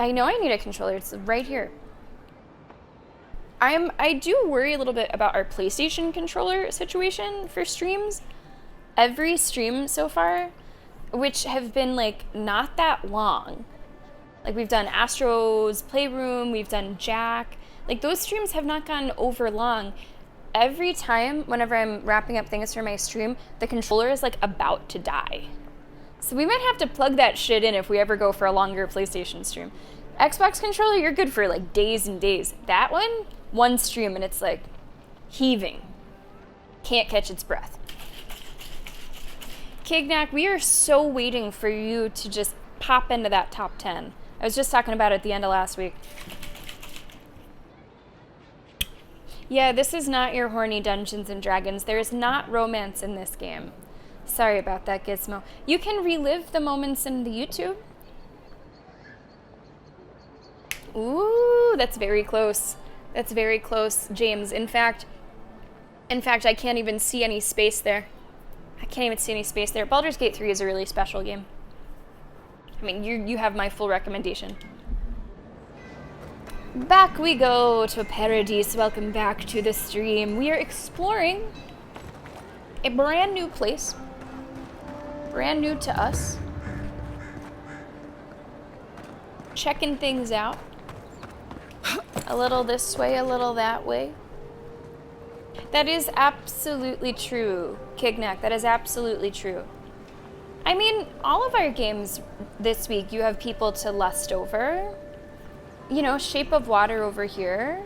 I know I need a controller. It's right here. I do worry a little bit about our PlayStation controller situation for streams. Every stream so far, which have been like not that long. Like we've done Astro's Playroom, we've done Jack. Like those streams have not gone over long. Every time, whenever I'm wrapping up things for my stream, the controller is like about to die. So we might have to plug that shit in if we ever go for a longer PlayStation stream. Xbox controller, you're good for like days and days. That one stream and it's like heaving. Can't catch its breath. Kignac, we are so waiting for you to just pop into that top 10. I was just talking about it at the end of last week. Yeah, this is not your horny Dungeons and Dragons. There is not romance in this game. Sorry about that, Gizmo. You can relive the moments in the YouTube. Ooh, that's very close. That's very close, James. In fact, I can't even see any space there. I can't even see any space there. Baldur's Gate 3 is a really special game. I mean, you have my full recommendation. Back we go to Paradise. Welcome back to the stream. We are exploring a brand new place. Brand new to us. Checking things out. A little this way, a little that way. That is absolutely true, Kignac. That is absolutely true. I mean, all of our games this week, you have people to lust over. You know, Shape of Water over here.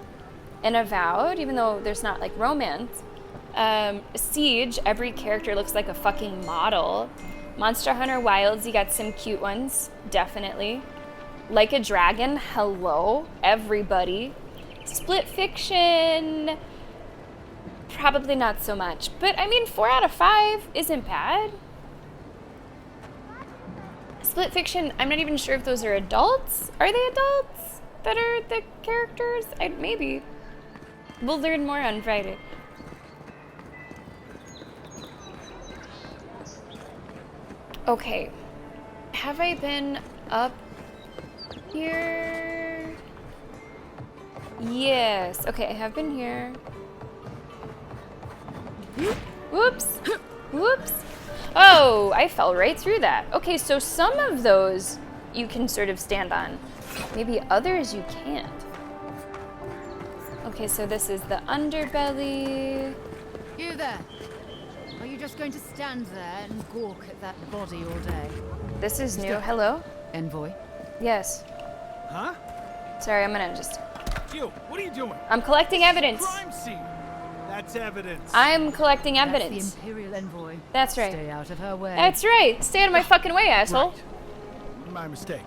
And Avowed, even though there's not, like, romance. Siege, every character looks like a fucking model. Monster Hunter Wilds, you got some cute ones. Definitely. Like a Dragon, hello, everybody. Split Fiction, probably not so much. But, I mean, 4 out of 5 isn't bad. Split Fiction, I'm not even sure if those are adults. Are they adults that are the characters? Maybe. We'll learn more on Friday. Okay. Have I been up here? Yes. Okay, I have been here. Whoops. Whoops. Oh, I fell right through that. Okay, so some of those you can sort of stand on. Maybe others you can't. Okay, so this is the underbelly. You there. Are you just going to stand there and gawk at that body all day? This is new. Hello? Envoy? Yes. Huh? Sorry, I'm gonna just... You, what are you doing? I'm collecting evidence. Crime scene. That's evidence. I'm collecting evidence. That's the Imperial Envoy. That's right. Stay out of her way. That's right. Stay out of my fucking way, asshole. Right. My mistake.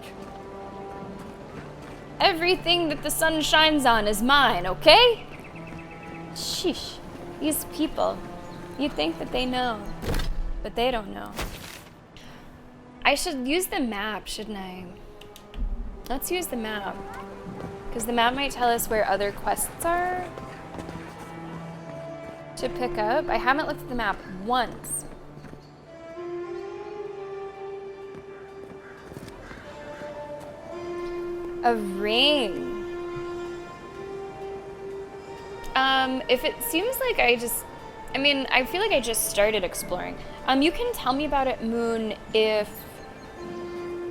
Everything that the sun shines on is mine, okay? Sheesh. These people. You think that they know, but they don't know. I should use the map, shouldn't I? Let's use the map. Because the map might tell us where other quests are to pick up. I haven't looked at the map once. A ring. If it seems like I feel like I just started exploring. You can tell me about it, Moon, if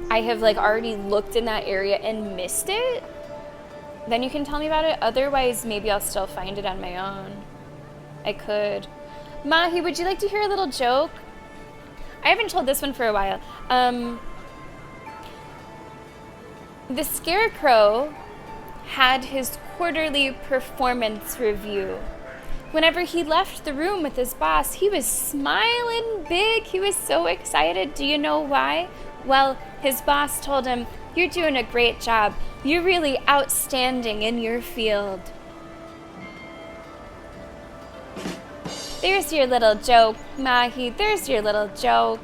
I have like already looked in that area and missed it. Then you can tell me about it. Otherwise, maybe I'll still find it on my own. I could. Mahi, would you like to hear a little joke? I haven't told this one for a while. The Scarecrow had his quarterly performance review. Whenever he left the room with his boss, he was smiling big. He was so excited. Do you know why? Well, his boss told him, "You're doing a great job. You're really outstanding in your field." There's your little joke, Mahi. There's your little joke.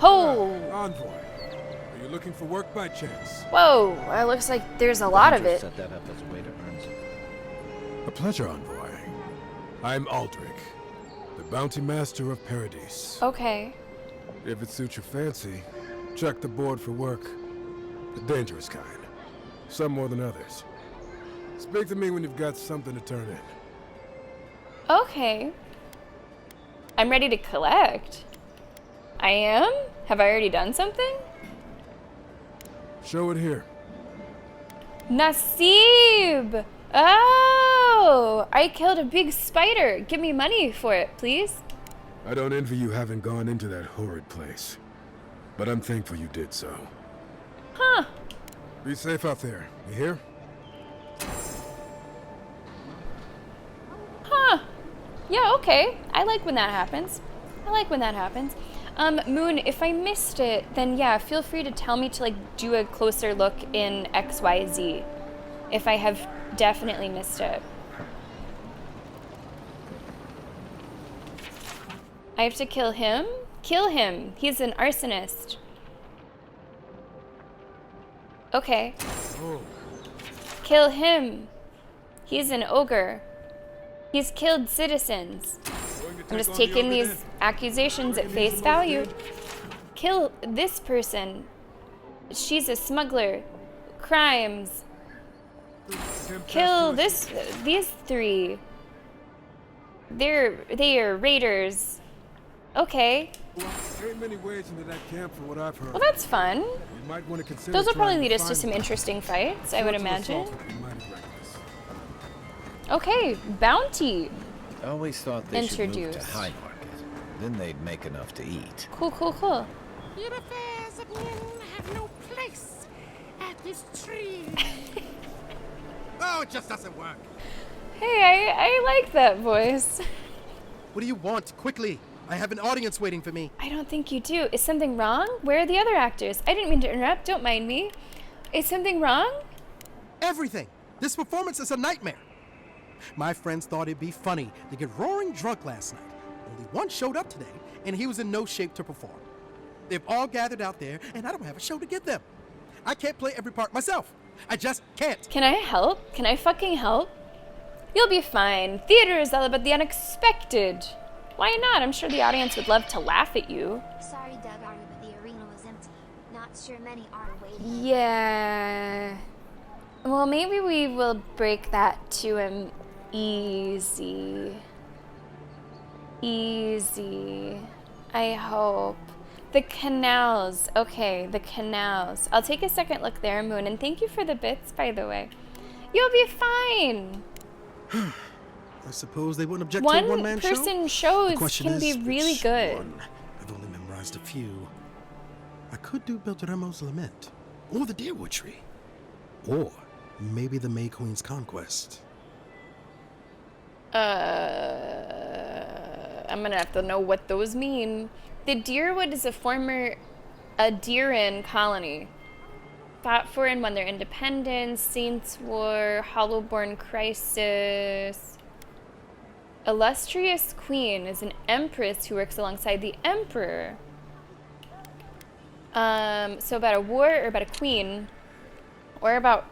Ho! Envoy, are you looking for work by chance? Whoa, it looks like there's a lot of it. Set that up as a way to earn some. A pleasure, Envoy. I'm Aldrich, the bounty master of Paradise. Okay. If it suits your fancy, check the board for work. The dangerous kind. Some more than others. Speak to me when you've got something to turn in. Okay. I'm ready to collect. I am? Have I already done something? Show it here. Nasib! Oh! I killed a big spider. Give me money for it, please. I don't envy you having gone into that horrid place. But I'm thankful you did so. Huh. Be safe out there. You hear? Huh. Yeah, okay. I like when that happens. Moon, if I missed it, then yeah, feel free to tell me to like do a closer look in XYZ. If I have definitely missed it. I have to kill him? Kill him. He's an arsonist. Okay. Kill him. He's an ogre. He's killed citizens. I'm just taking these accusations at face value. Kill this person. She's a smuggler. Crimes. Kill these three. They are raiders. Okay. There ain't many ways into that camp for what I've heard. Well, that's fun. You might want to consider Those will probably trying lead to us to find some them. interesting fights, I would imagine. Assault would be mighty reckless. Okay, bounty. I always thought they should move to Introduced. High Market. Then they'd make enough to eat. Cool. Your affairs of men have no place at this tree. Oh, it just doesn't work. Hey, I like that voice. What do you want? Quickly. I have an audience waiting for me. I don't think you do. Is something wrong? Where are the other actors? I didn't mean to interrupt. Don't mind me. Is something wrong? Everything. This performance is a nightmare. My friends thought it'd be funny to get roaring drunk last night. Only one showed up today, and he was in no shape to perform. They've all gathered out there, and I don't have a show to give them. I can't play every part myself. I just can't. Can I help? Can I fucking help? You'll be fine. Theater is all about the unexpected. Why not? I'm sure the audience would love to laugh at you. Sorry, Doug, but the arena was empty. Not sure many are waiting. Yeah. Well, maybe we will break that to him easy. Easy. I hope. The canals. Okay, the canals. I'll take a second look there, Moon, and thank you for the bits, by the way. You'll be fine. I suppose they wouldn't object to a one-man show? One-person shows The question can is, be really which good. one? I've only memorized a few. I could do Beltramo's Lament, or the Deerwood Tree, or maybe the May Queen's Conquest. I'm gonna have to know what those mean. The Deerwood is a former Adirran colony. Fought for and won their independence, Saints War, Hollowborn Crisis. Illustrious Queen is an empress who works alongside the emperor. So about a war or about a queen, or about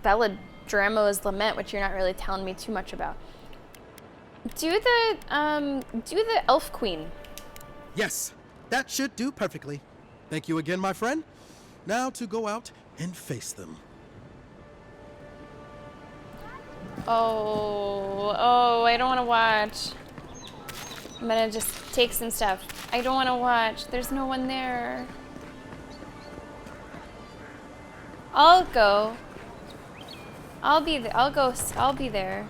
Belladramo's Lament, which you're not really telling me too much about. Do the elf queen. Yes, that should do perfectly. Thank you again, my friend. Now to go out and face them. Oh, I don't want to watch. I'm gonna just take some stuff. I don't want to watch. There's no one there. I'll go. I'll be there. I'll be there.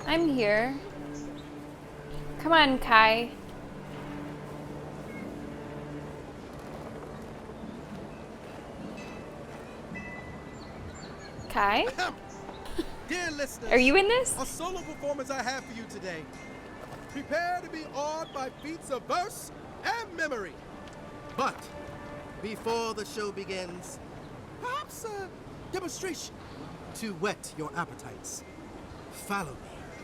I'm here. Come on, Kai. Kai? Dear listeners, Are you in this? A solo performance I have for you today. Prepare to be awed by feats of verse and memory. But before the show begins, perhaps a demonstration to whet your appetites. Follow me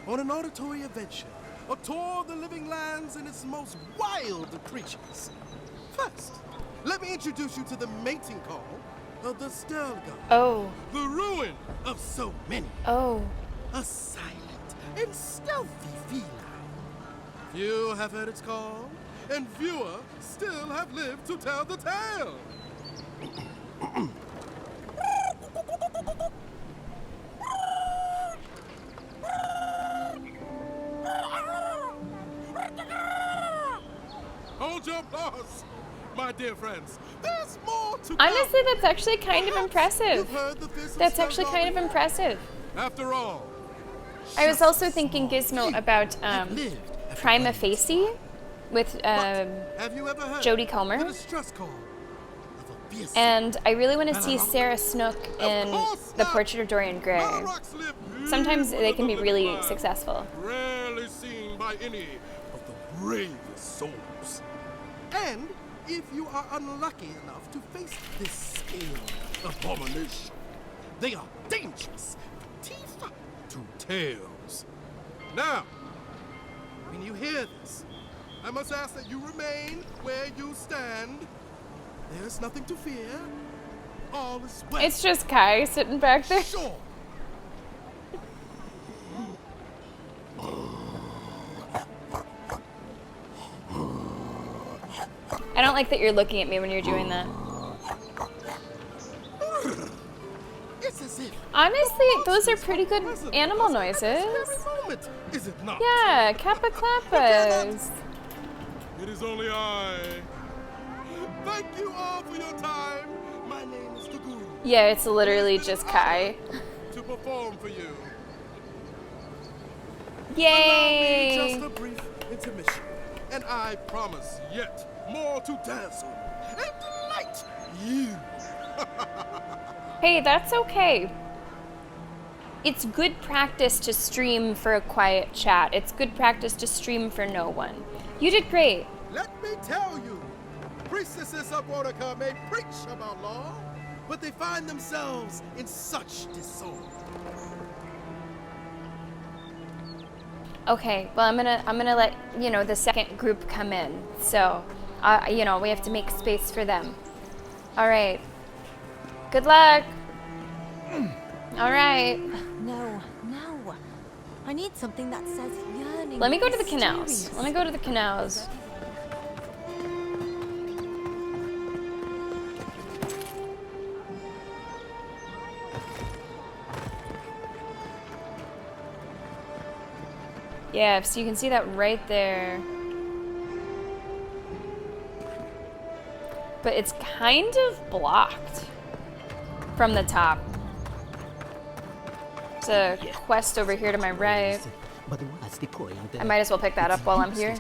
on an auditory adventure, a tour of the living lands and its most wild of creatures. First, let me introduce you to the mating call of the Stelga. Oh. The ruin of so many. Oh. A silent and stealthy feline. Few have heard its call, and fewer still have lived to tell the tale. Hold your applause, my dear friends. There's more to Honestly, come. that's actually kind of impressive. You've heard the fizzle That's sound actually kind of already? impressive. After all, I was also thinking, Gizmo, about Prima Facie with have you ever heard Jodie the Comer. distress call of a fierce And I really want to see Sarah Snook in The Portrait of Dorian Gray. Sometimes they can be really successful. Rarely seen by any of the bravest souls. And if you are unlucky enough to face this scale abomination, they are dangerous from teeth to tails. Now, when you hear this, I must ask that you remain where you stand. There's nothing to fear. All is well. It's just Kai sitting back there. Sure. I don't like that you're looking at me when you're doing that. It's as if Honestly, those are pretty good animal noises. moment, is it not? Yeah, Kappa Klappas. It is only I. Thank you all for your time. My name is Taguru. Yeah, it's literally just Kai. To perform for you. Yay! Allow me just a brief intermission, and I promise yet more to dazzle and delight you. Hey, that's okay. It's good practice to stream for a quiet chat. It's good practice to stream for no one. You did great. Let me tell you, priestesses of Watercar may preach about law, but they find themselves in such disorder. Okay, well I'm gonna let the second group come in. So, we have to make space for them. All right. Good luck. All right. No. I need something that says yearning. Let me go to the canals. Let me go to the canals. Yeah, so you can see that right there. But it's kind of blocked from the top. There's a quest over here to my right. But what's the point? I might as well pick that up while I'm here.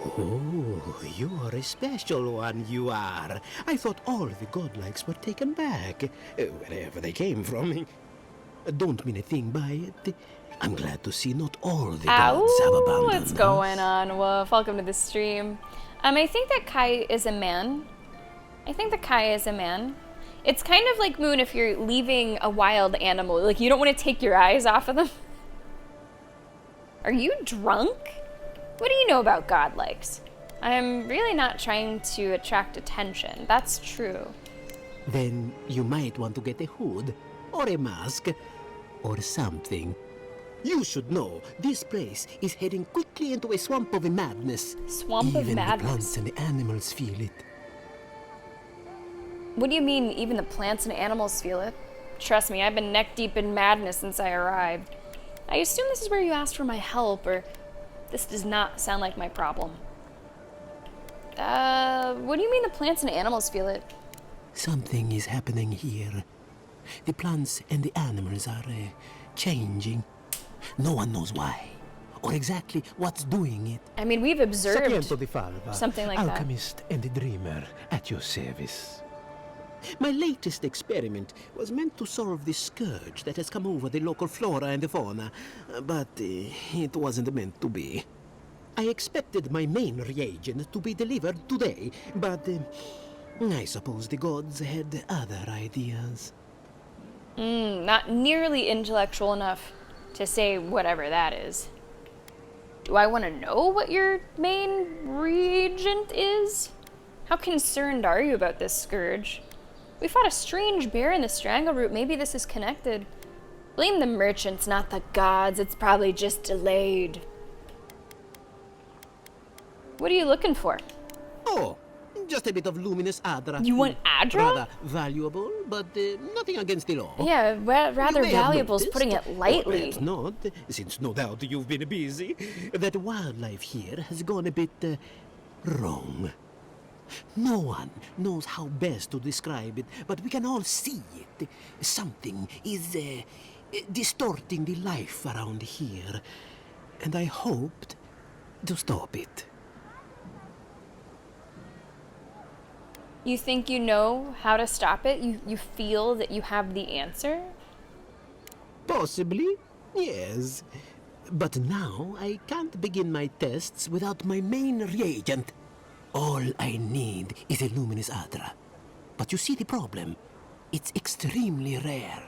Oh, you are a special one, you are. I thought all the godlikes were taken back, wherever they came from. Don't mean a thing by it. I'm glad to see not all the gods have abandoned What's going on, Wolf? Welcome to the stream. I think that Kai is a man. It's kind of like Moon if you're leaving a wild animal. Like, you don't want to take your eyes off of them. Are you drunk? What do you know about godlikes? I'm really not trying to attract attention. That's true. Then you might want to get a hood, or a mask, or something. You should know, this place is heading quickly into a swamp of madness. Swamp of madness. Even the madness. plants and the animals feel it. What do you mean, even the plants and animals feel it? Trust me, I've been neck deep in madness since I arrived. I assume this is where you asked for my help, or this does not sound like my problem. What do you mean the plants and animals feel it? Something is happening here. The plants and the animals are changing. No one knows why, or exactly what's doing it. I mean, we've observed Sapiento di Falva, something like alchemist and a dreamer at your service. My latest experiment was meant to solve the scourge that has come over the local flora and the fauna, but it wasn't meant to be. I expected my main reagent to be delivered today, but I suppose the gods had other ideas. Not nearly intellectual enough to say whatever that is. Do I want to know what your main reagent is? How concerned are you about this scourge? We fought a strange bear in the strangle route. Maybe this is connected. Blame the merchants, not the gods. It's probably just delayed. What are you looking for? Oh, Just a bit of luminous Adra. You want Adra? Rather valuable, but nothing against the law. Yeah, rather You may have valuable is noticed, putting it or lightly. perhaps not, since no doubt you've been busy, that wildlife here has gone a bit wrong. No one knows how best to describe it, but we can all see it. Something is distorting the life around here, and I hoped to stop it. You think you know how to stop it? You feel that you have the answer? Possibly, yes. But now I can't begin my tests without my main reagent. All I need is a luminous Adra. But you see the problem? It's extremely rare.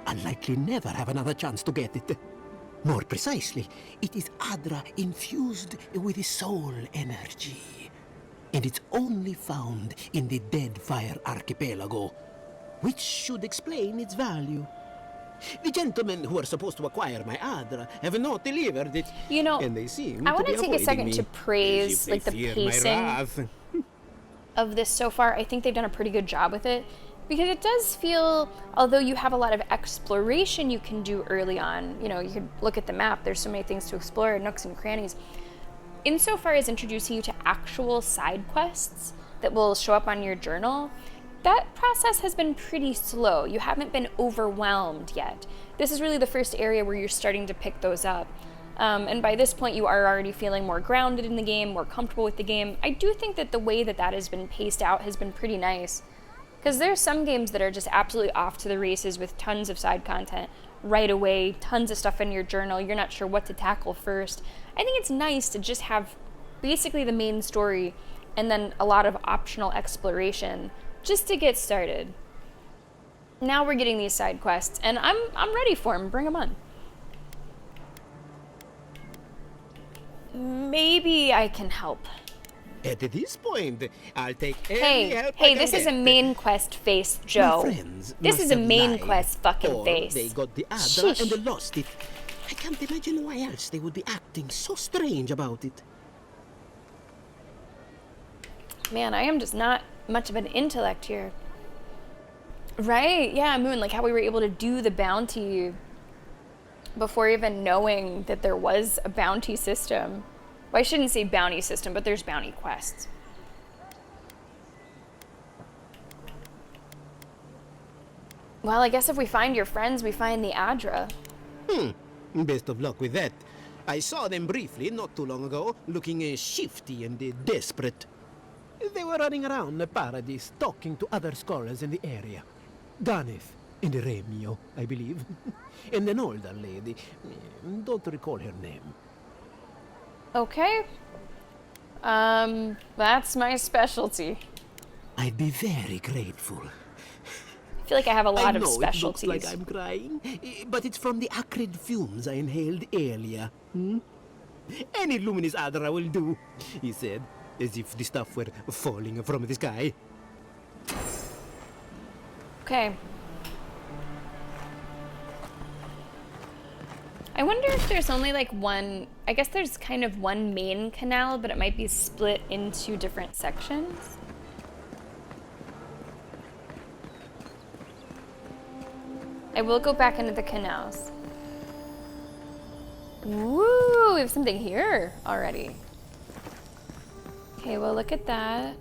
I'll likely never have another chance to get it. More precisely, it is Adra infused with the soul energy. And it's only found in the Deadfire Archipelago, which should explain its value. The gentlemen who are supposed to acquire my Adra have not delivered it. You know, and they seem I want to to be take a second avoiding to me, praise as if like the they fear my pacing wrath. of this so far. I think they've done a pretty good job with it, because it does feel, although you have a lot of exploration you can do early on, you know, you could look at the map, there's so many things to explore, nooks and crannies. Insofar as introducing you to actual side quests that will show up on your journal, that process has been pretty slow. You haven't been overwhelmed yet. This is really the first area where you're starting to pick those up. And by this point, you are already feeling more grounded in the game, more comfortable with the game. I do think that the way that that has been paced out has been pretty nice. Because there's some games that are just absolutely off to the races with tons of side content right away, tons of stuff in your journal, you're not sure what to tackle first. I think it's nice to just have basically the main story and then a lot of optional exploration just to get started. Now we're getting these side quests, and I'm ready for them. Bring them on. Maybe I can help. At this point, I'll take any help I Hey, can this is a get. main quest face, Joe. My friends This must is a have main lied, quest fucking or face. they got the Adra Sheesh. and they lost it. I can't imagine why else they would be acting so strange about it. Man, I am just not much of an intellect here. Right, yeah, Moon, like how we were able to do the bounty before even knowing that there was a bounty system. Well, I shouldn't say bounty system, but there's bounty quests. Well, I guess if we find your friends, we find the Adra. Best of luck with that. I saw them briefly not too long ago, looking shifty and desperate. They were running around the paradise, talking to other scholars in the area. Ganeth and Remio, I believe. And an older lady. Don't recall her name. Okay. That's my specialty. I'd be very grateful. I feel like I have a lot I of know specialties. it looks like I'm crying, but it's from the acrid fumes I inhaled earlier. Any luminous Adra will do, he said, as if the stuff were falling from the sky. Okay. I wonder if there's only like one, I guess there's kind of one main canal, but it might be split into different sections. I will go back into the canals. Woo, we have something here already. Okay, well look at that.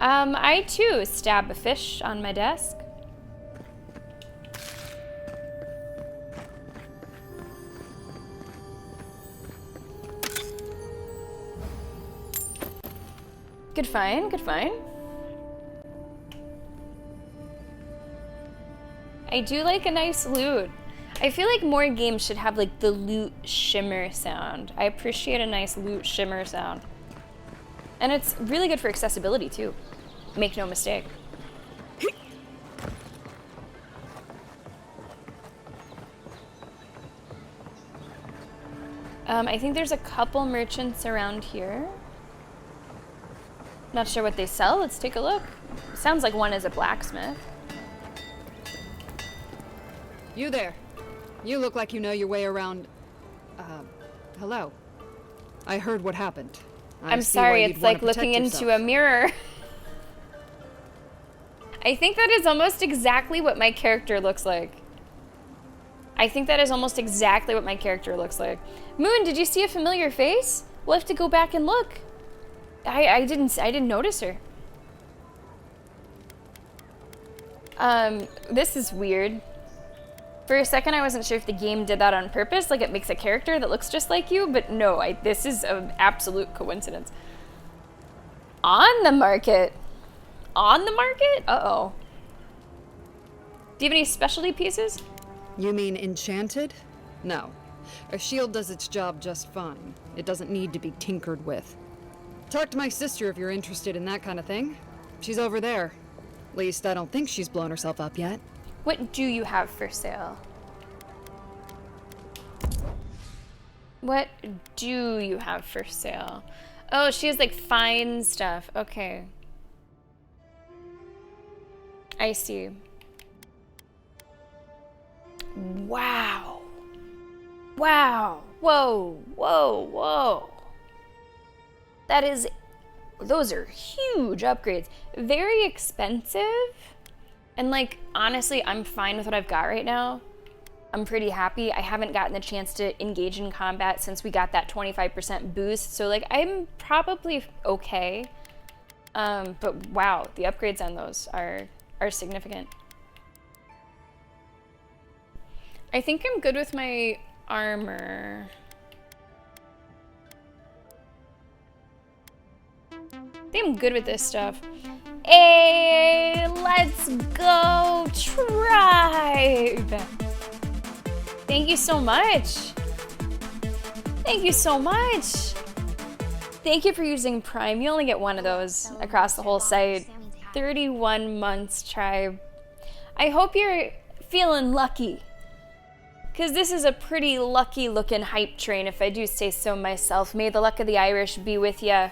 I too stab a fish on my desk. Good find, good find. I do like a nice loot. I feel like more games should have like the loot shimmer sound. I appreciate a nice loot shimmer sound. And it's really good for accessibility too. Make no mistake. I think there's a couple merchants around here. Not sure what they sell. Let's take a look. Sounds like one is a blacksmith. You there. You look like you know your way around. Hello. I heard what happened. I'm sorry, it's like looking into a mirror. I think that is almost exactly what my character looks like. I think that is almost exactly what my character looks like. Moon, did you see a familiar face? We'll have to go back and look. I didn't notice her. This is weird. For a second, I wasn't sure if the game did that on purpose, like it makes a character that looks just like you, but no, this is an absolute coincidence. On the market? On the market? Uh-oh. Do you have any specialty pieces? You mean enchanted? No. A shield does its job just fine. It doesn't need to be tinkered with. Talk to my sister if you're interested in that kind of thing. She's over there. At least I don't think she's blown herself up yet. What do you have for sale? What do you have for sale? Oh, she has like fine stuff. Okay. I see. Wow. Wow. Whoa, whoa, whoa. That is, those are huge upgrades. Very expensive. And like, honestly, I'm fine with what I've got right now. I'm pretty happy. I haven't gotten the chance to engage in combat since we got that 25% boost. So like, I'm probably okay. But wow, the upgrades on those are significant. I think I'm good with my armor. I think I'm good with this stuff. Hey, let's go, tribe! Thank you so much. Thank you so much. Thank you for using Prime. You only get one of those across the whole site. 31 months, tribe. I hope you're feeling lucky. Because this is a pretty lucky looking hype train, if I do say so myself. May the luck of the Irish be with you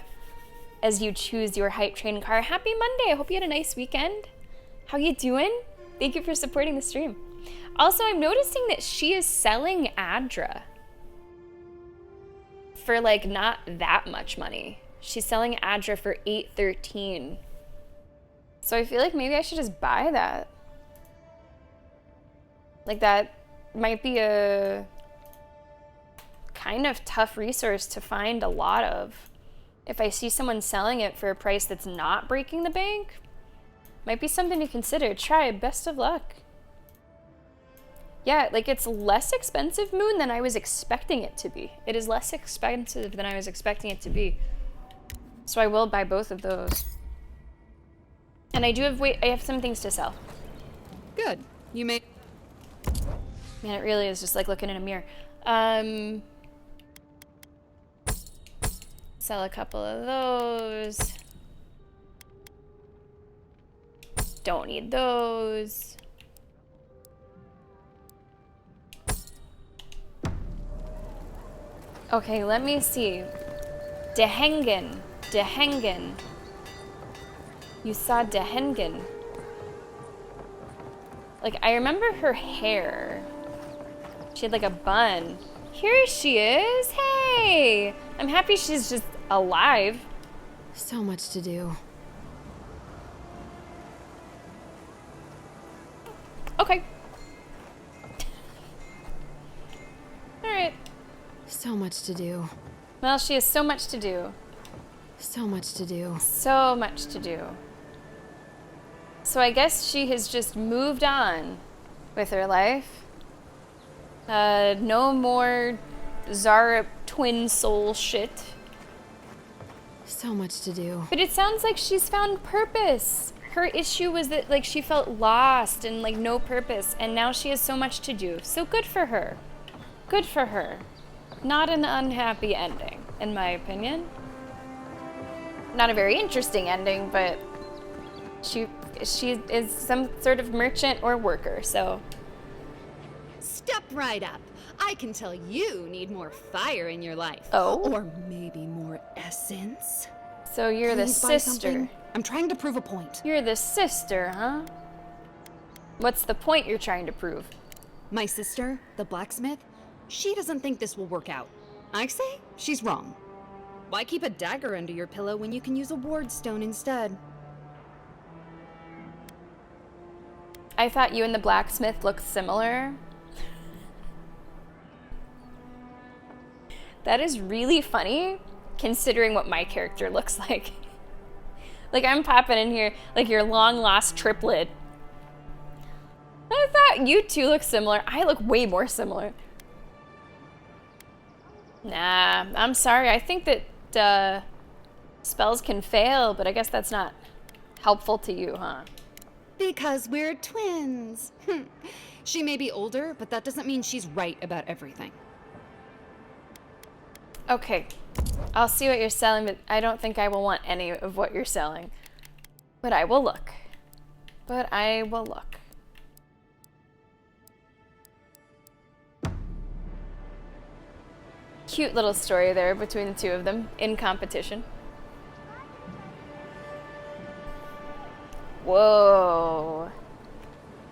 as you choose your hype train car. Happy Monday. I hope you had a nice weekend. How you doing? Thank you for supporting the stream. Also, I'm noticing that she is selling Adra for like not that much money. She's selling Adra for $8.13. So I feel like maybe I should just buy that. Like that might be a kind of tough resource to find a lot of. If I see someone selling it for a price that's not breaking the bank, might be something to consider. Try. Best of luck. Yeah, like it's less expensive, Moon, than I was expecting it to be. It is less expensive than I was expecting it to be. So I will buy both of those. And I do have, I have some things to sell. Good. You may... Man, it really is just like looking in a mirror. Sell a couple of those. Don't need those. Okay, let me see. Dehengen. Dehengen. You saw Dehengen. Like, I remember her hair. She had like a bun. Here she is. Hey! I'm happy she's just alive. So much to do. Okay. Alright. So much to do. Well, she has so much to do. So much to do. So much to do. So I guess she has just moved on with her life. No more Zara twin soul shit. So much to do. But it sounds like she's found purpose. Her issue was that like she felt lost and like no purpose, and now she has so much to do. So good for her. Good for her. Not an unhappy ending, in my opinion. Not a very interesting ending, but she is some sort of merchant or worker, so. Step right up. I can tell you need more fire in your life. Oh? Or maybe more essence. So you're the Please buy sister. something? I'm trying to prove a point. You're the sister, huh? What's the point you're trying to prove? My sister, the blacksmith, she doesn't think this will work out. I say she's wrong. Why keep a dagger under your pillow when you can use a ward stone instead? I thought you and the blacksmith looked similar. That is really funny, considering what my character looks like. Like, I'm popping in here like your long-lost triplet. I thought you two look similar. I look way more similar. Nah, I'm sorry. I think that spells can fail, but I guess that's not helpful to you, huh? Because we're twins. She may be older, but that doesn't mean she's right about everything. Okay, I'll see what you're selling, but I don't think I will want any of what you're selling. But I will look. But I will look. Cute little story there between the two of them in competition. Whoa.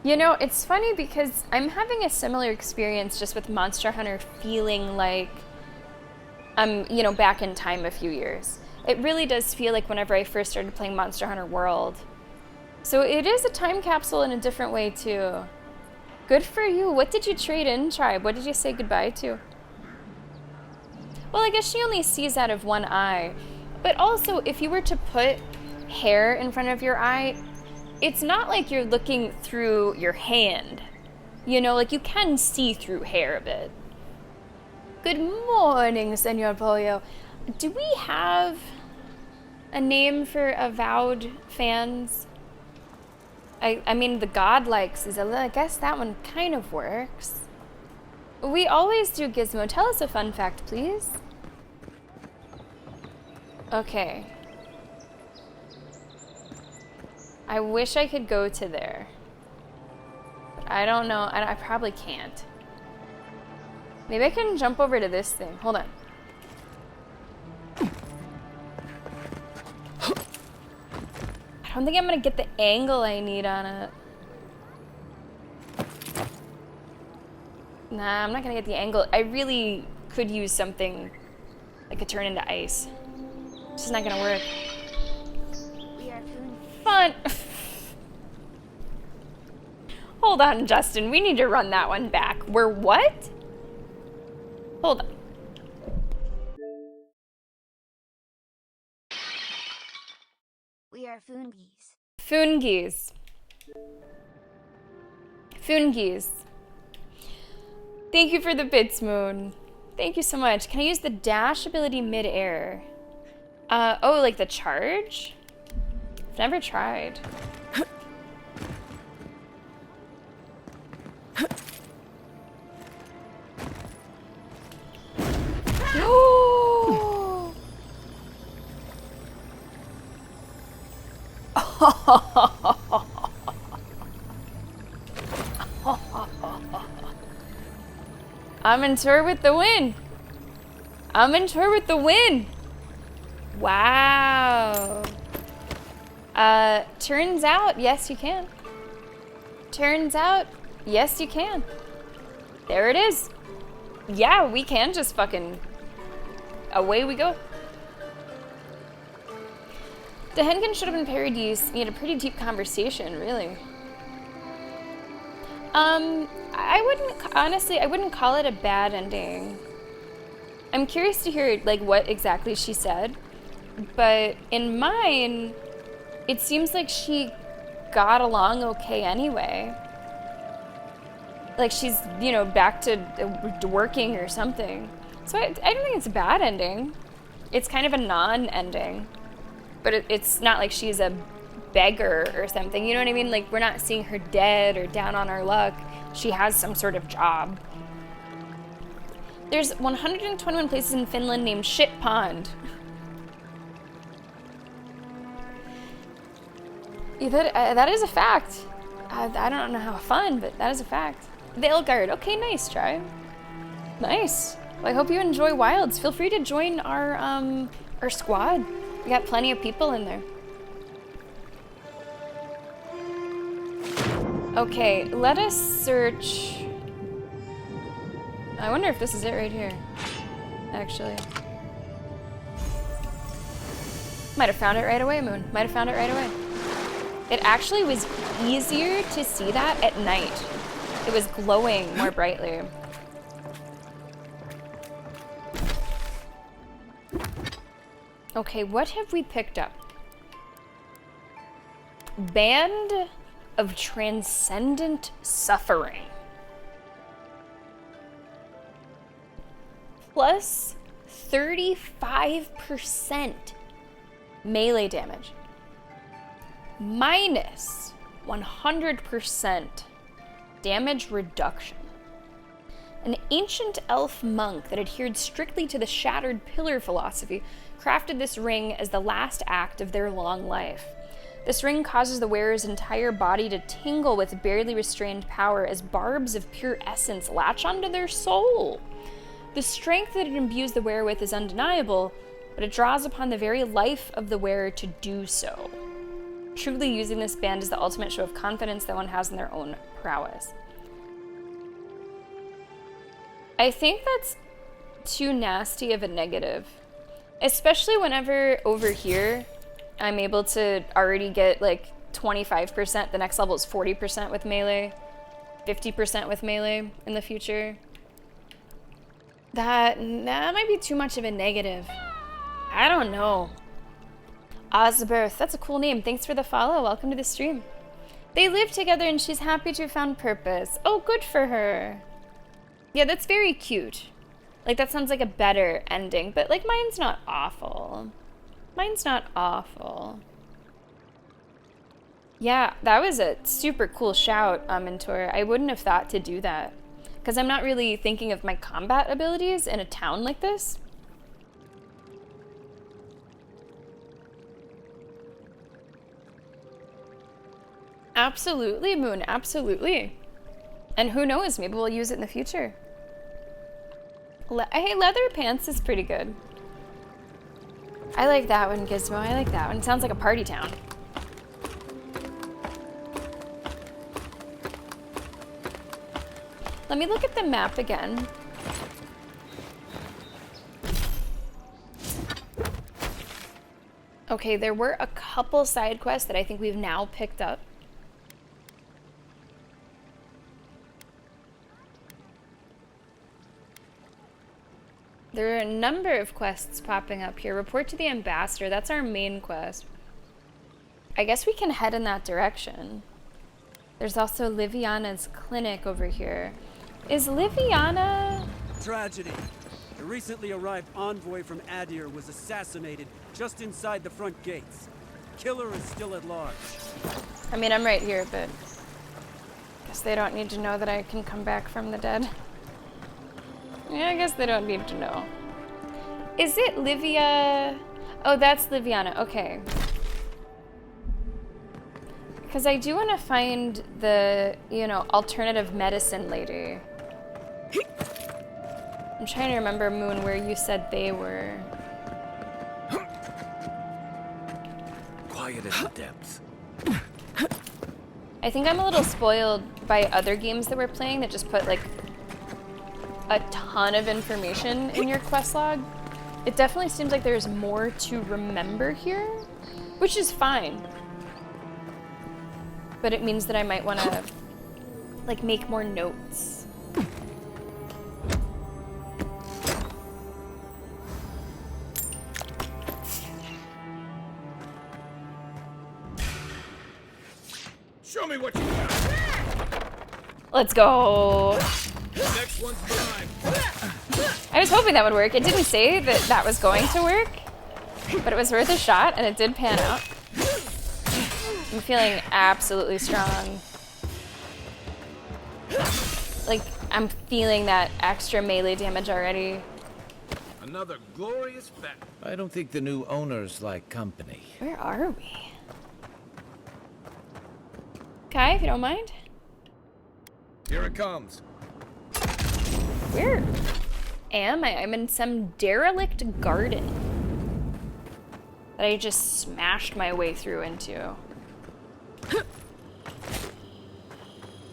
You know, it's funny because I'm having a similar experience just with Monster Hunter, feeling like I'm, you know, back in time a few years. It really does feel like whenever I first started playing Monster Hunter World. So it is a time capsule in a different way too. Good for you. What did you trade in, Tribe? What did you say goodbye to? Well, I guess she only sees out of one eye. But also, if you were to put hair in front of your eye, it's not like you're looking through your hand. You know, like you can see through hair a bit. Good morning, Senor Pollo. Do we have a name for Avowed fans? I mean, the Godlikes is I guess that one kind of works. We always do, Gizmo. Tell us a fun fact, please. Okay. I wish I could go to there. But I don't know. I probably can't. Maybe I can jump over to this thing. Hold on. I don't think I'm gonna get the angle I need on it. Nah, I'm not gonna get the angle. I really could use something that could turn into ice. It's just not gonna work. We are Fun! Hold on, Justin. We need to run that one back. We're what? Hold on. We are Foongies. Foongies. Foongies. Thank you for the bits, Moon. Thank you so much. Can I use the dash ability mid-air? Oh, like the charge? I've never tried. I'm in tour with the win. I'm in tour with the win. Wow. Turns out, yes, you can. Turns out, yes, you can. There it is. Yeah, we can just fucking... Away we go. The Henkin should have been parried. You had a pretty deep conversation, really. I wouldn't, honestly, I wouldn't call it a bad ending. I'm curious to hear, like, what exactly she said. But in mine, it seems like she got along okay anyway. Like she's, you know, back to working or something. So I don't think it's a bad ending. It's kind of a non-ending. But it's not like she's a beggar or something. You know what I mean? Like, we're not seeing her dead or down on her luck. She has some sort of job. There's 121 places in Finland named Shit Pond. Yeah, that is a fact. I don't know how fun, but that is a fact. Veilguard. Okay, nice, Tribe. Nice. Well, I hope you enjoy Wilds. Feel free to join our squad. We got plenty of people in there. Okay, let us search. I wonder if this is it right here, actually. Might have found it right away, Moon. Might have found it right away. It actually was easier to see that at night. It was glowing more brightly. Okay, what have we picked up? Band of Transcendent Suffering. Plus 35% melee damage. Minus 100% damage reduction. An ancient elf monk that adhered strictly to the Shattered Pillar philosophy crafted this ring as the last act of their long life. This ring causes the wearer's entire body to tingle with barely restrained power as barbs of pure essence latch onto their soul. The strength that it imbues the wearer with is undeniable, but it draws upon the very life of the wearer to do so. Truly using this band is the ultimate show of confidence that one has in their own prowess. I think that's too nasty of a negative. Especially whenever over here, I'm able to already get like 25%. The next level is 40% with melee, 50% with melee in the future. That might be too much of a negative. I don't know. Osberth, that's a cool name. Thanks for the follow. Welcome to the stream. They live together and she's happy to have found purpose. Oh, good for her. Yeah, that's very cute. Like, that sounds like a better ending, but like, mine's not awful. Mine's not awful. Yeah, that was a super cool shout, Mentor. I wouldn't have thought to do that. Because I'm not really thinking of my combat abilities in a town like this. Absolutely, Moon, absolutely. And who knows, maybe we'll use it in the future. Hey, leather pants is pretty good. I like that one, Gizmo. I like that one. It sounds like a party town. Let me look at the map again. Okay, there were a couple side quests that I think we've now picked up. There are a number of quests popping up here. Report to the ambassador. That's our main quest. I guess we can head in that direction. There's also Liviana's clinic over here. Is Liviana... Tragedy. The recently arrived envoy from Adir was assassinated just inside the front gates. Killer is still at large. I mean, I'm right here, but... guess they don't need to know that I can come back from the dead. Yeah, I guess they don't need to know. Is it Livia? Oh, that's Liviana. Okay. Because I do want to find the, alternative medicine lady. I'm trying to remember, Moon, where you said they were. Quiet in the depths. I think I'm a little spoiled by other games that we're playing that just put, like, a ton of information in your quest log. It definitely seems like there's more to remember here, which is fine. But it means that I might want to, like, make more notes. Show me what you got. Let's go. Next one's mine. I was hoping that would work. It didn't say that that was going to work, but it was worth a shot, and it did pan out. I'm feeling absolutely strong. Like, I'm feeling that extra melee damage already. Another glorious fact. I don't think the new owners like company. Where are we? Kai, if you don't mind. Here it comes. Where am I? I'm in some derelict garden that I just smashed my way through into.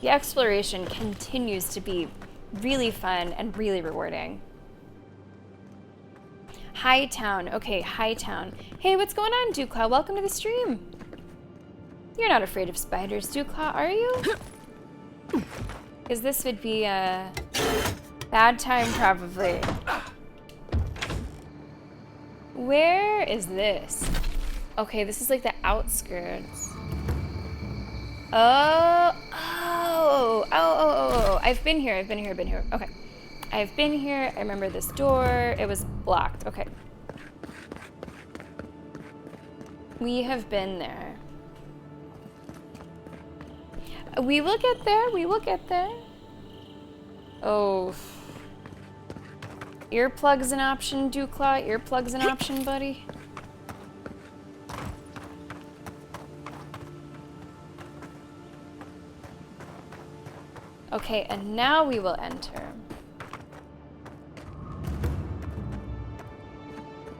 The exploration continues to be really fun and really rewarding. Hightown. Okay, Hightown. Hey, what's going on, Dewclaw? Welcome to the stream. You're not afraid of spiders, Dewclaw, are you? Because this would be a bad time, probably. Where is this? Okay, this is like the outskirts. Oh. I've been here. Okay. I've been here. I remember this door. It was blocked. Okay. We have been there. We will get there. We will get there. Oh. Earplugs an option, Dewclaw? Earplugs an option, buddy? Okay, and now we will enter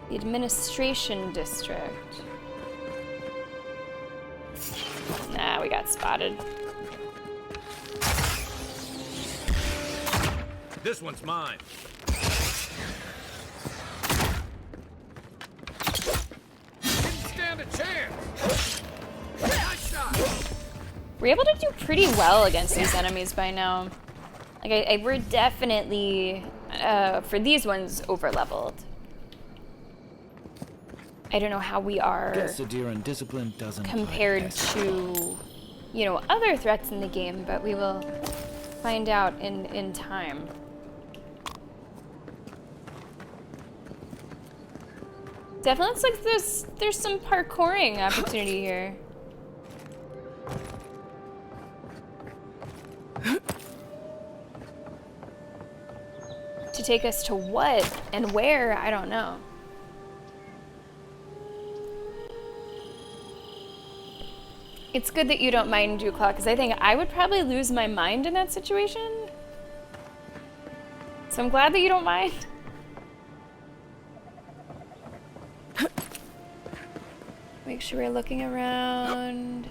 the administration district. Nah, we got spotted. This one's mine. Didn't stand a chance. Nice shot. We're able to do pretty well against these enemies by now. Like, we're definitely, for these ones, over-leveled. I don't know how we are Guess adherent discipline doesn't compared to, you know, other threats in the game, but we will find out in time. Definitely looks like there's some parkouring opportunity here. To take us to what and where, I don't know. It's good that you don't mind, Dewclaw, because I think I would probably lose my mind in that situation. So I'm glad that you don't mind. Make sure we're looking around.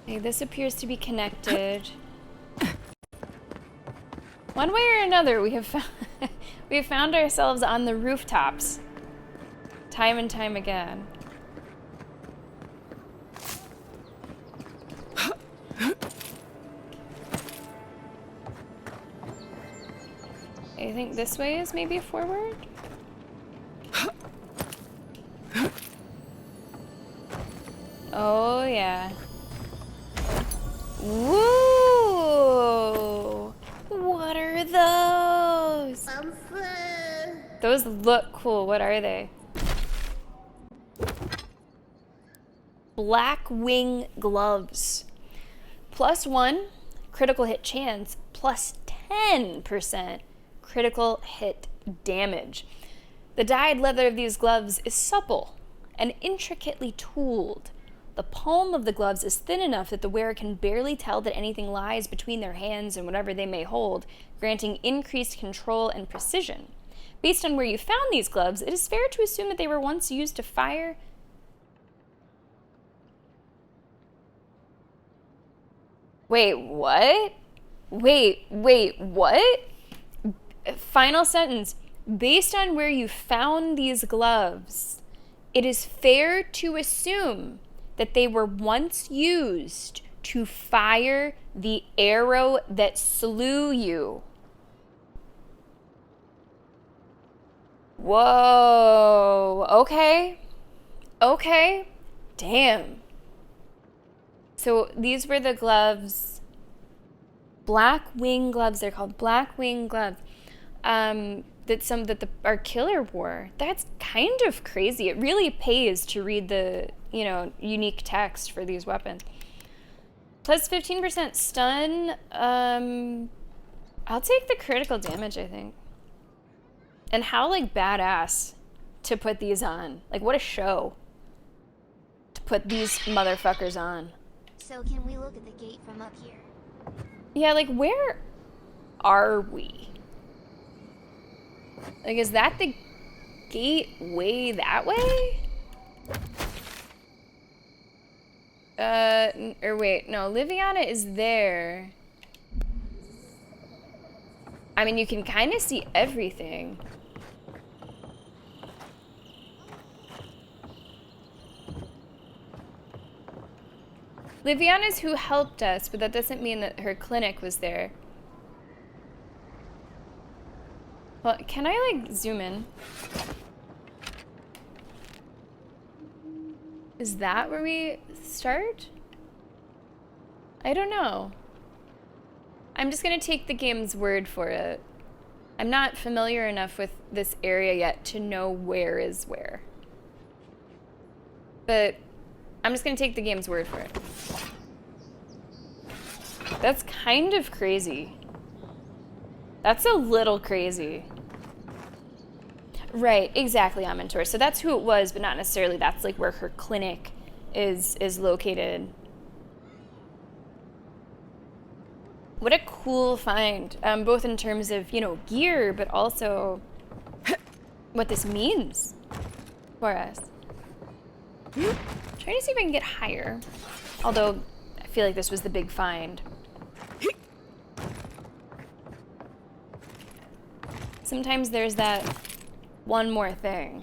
Okay, this appears to be connected. One way or another, we have found ourselves on the rooftops, time and time again. I think this way is maybe forward. Oh yeah. Woo! What are those? Those look cool. What are they? Black wing gloves. +1 critical hit chance, plus 10% critical hit damage. The dyed leather of these gloves is supple and intricately tooled. The palm of the gloves is thin enough that the wearer can barely tell that anything lies between their hands and whatever they may hold, granting increased control and precision. Based on where you found these gloves, it is fair to assume that they were once used to fire. Wait, what? Wait, what? Final sentence. Based on where you found these gloves, it is fair to assume that they were once used to fire the arrow that slew you. Whoa, okay, damn. So these were the gloves, black wing gloves, they're called black wing gloves, that our killer wore. That's kind of crazy. It really pays to read the, you know, unique text for these weapons. Plus 15% stun. I'll take the critical damage, I think. And how, like, badass to put these on. Like, what a show to put these motherfuckers on. So can we look at the gate from up here? Yeah, like, where are we? Like, is that the gate way that way? Or wait, no, Liviana is there. I mean, you can kind of see everything. Liviana's who helped us, but that doesn't mean that her clinic was there. Well, can I, like, zoom in? Is that where we start? I don't know. I'm just gonna take the game's word for it. I'm not familiar enough with this area yet to know where is where. But I'm just gonna take the game's word for it. That's kind of crazy. That's a little crazy. Right, exactly, Amantor. So that's who it was, but not necessarily that's like where her clinic is located. What a cool find, both in terms of, you know, gear, but also what this means for us. Trying to see if I can get higher. Although, I feel like this was the big find. Sometimes there's that one more thing.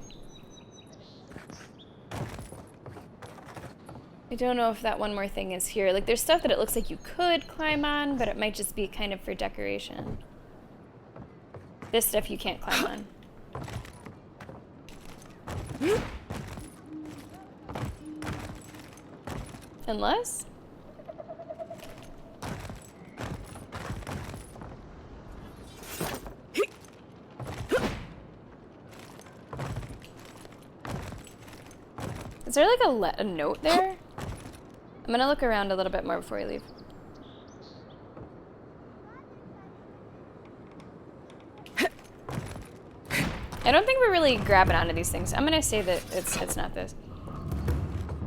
I don't know if that one more thing is here. Like, there's stuff that it looks like you could climb on, but it might just be kind of for decoration. This stuff you can't climb on. Unless? Is there like a note there? I'm gonna look around a little bit more before we leave. I don't think we're really grabbing onto these things. I'm gonna say that it's not this.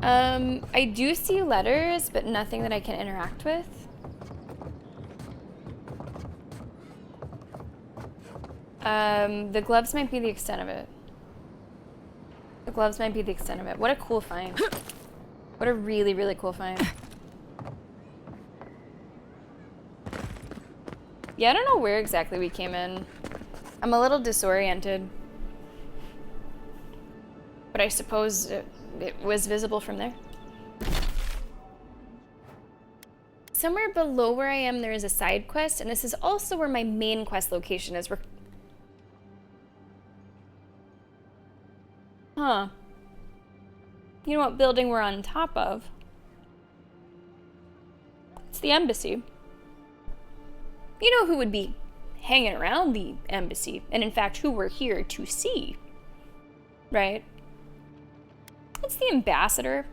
I do see letters, but nothing that I can interact with. The gloves might be the extent of it. The gloves might be the extent of it. What a cool find. What a really, really cool find. Yeah, I don't know where exactly we came in. I'm a little disoriented. But I suppose it was visible from there. Somewhere below where I am, there is a side quest, and this is also where my main quest location is. Huh. You know what building we're on top of? It's the embassy. You know who would be hanging around the embassy, and in fact, who we're here to see, right? It's the ambassador.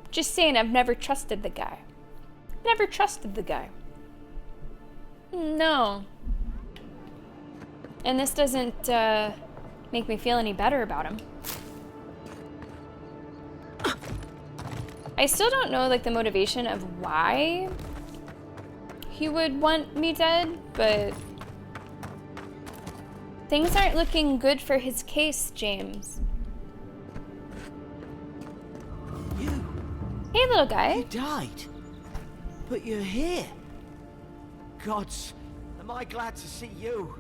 Just saying, I've never trusted the guy. Never trusted the guy. No. And this doesn't make me feel any better about him. I still don't know, like, the motivation of why he would want me dead, but things aren't looking good for his case, James. Hey, little guy. You died. But you're here. Gods, am I glad to see you.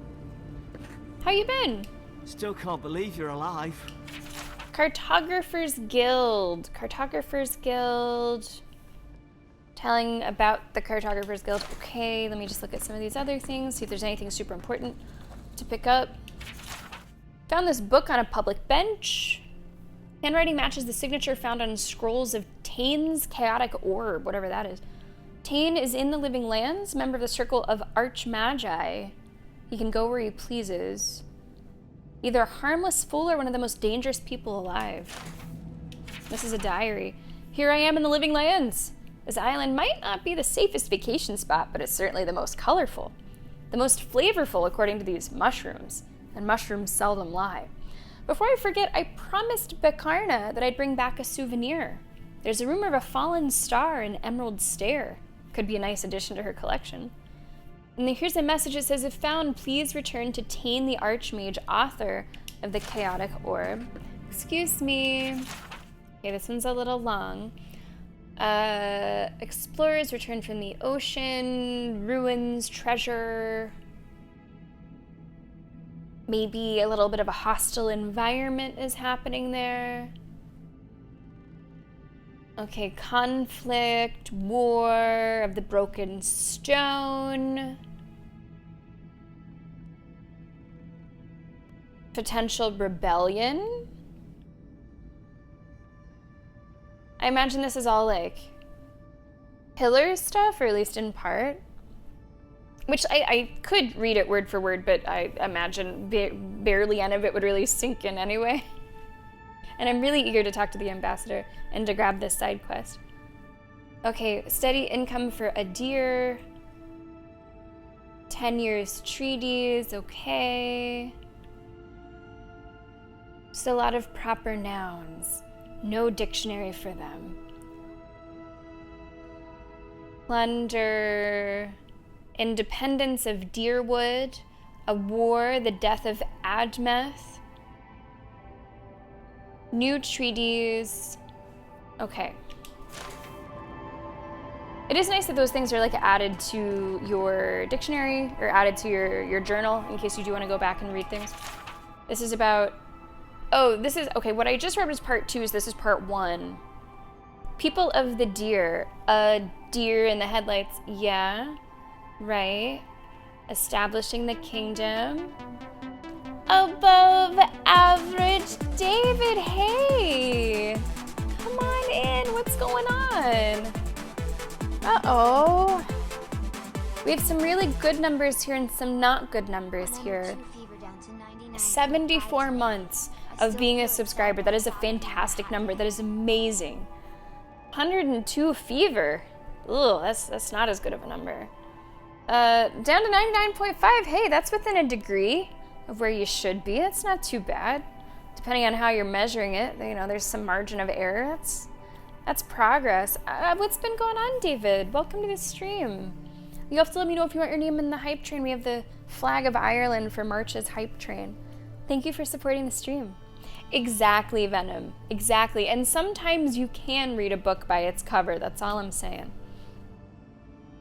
How you been? Still can't believe you're alive. Cartographer's Guild. Cartographer's Guild. Telling about the Cartographer's Guild. Okay, let me just look at some of these other things, see if there's anything super important to pick up. Found this book on a public bench. Handwriting matches the signature found on scrolls of Tane's chaotic orb, whatever that is. Tane is in the Living Lands, member of the Circle of Archmagi. He can go where he pleases. Either a harmless fool or one of the most dangerous people alive. This is a diary. Here I am in the Living Lands. This island might not be the safest vacation spot, but it's certainly the most colorful. The most flavorful, according to these mushrooms. And mushrooms seldom lie. Before I forget, I promised Bekarna that I'd bring back a souvenir. There's a rumor of a fallen star in Emerald Stair. Could be a nice addition to her collection. And then here's a message that says, if found, please return to Tane the Archmage, author of the Chaotic Orb. Excuse me. Okay, this one's a little long. Explorers return from the ocean, ruins, treasure. Maybe a little bit of a hostile environment is happening there. Okay, conflict, war of the broken stone. Potential rebellion. I imagine this is all like pillar stuff, or at least in part. Which I could read it word for word, but I imagine barely any of it would really sink in anyway. And I'm really eager to talk to the ambassador and to grab this side quest. Okay, steady income for a deer. 10 years treaties, okay. Just a lot of proper nouns. No dictionary for them. Plunder. Independence of Deerwood. A war, the death of Admeth. New treaties. Okay. It is nice that those things are like added to your dictionary or added to your journal in case you do want to go back and read things. This is about, oh, this is, okay, what I just read was part 2, so this is part 1. People of the deer. A deer in the headlights. Yeah, right. Establishing the kingdom. Above average David, hey! Come on in, what's going on? Uh-oh. We have some really good numbers here and some not good numbers here. 74 months of being a subscriber. That is a fantastic number. That is amazing. 102 fever. Ugh, that's not as good of a number. Down to 99.5. Hey, that's within a degree of where you should be. That's not too bad. Depending on how you're measuring it, you know, there's some margin of error. That's progress. What's been going on, David? Welcome to the stream. You have to let me know if you want your name in the hype train. We have the flag of Ireland for March's hype train. Thank you for supporting the stream. Exactly, Venom. Exactly. And sometimes you can read a book by its cover. That's all I'm saying.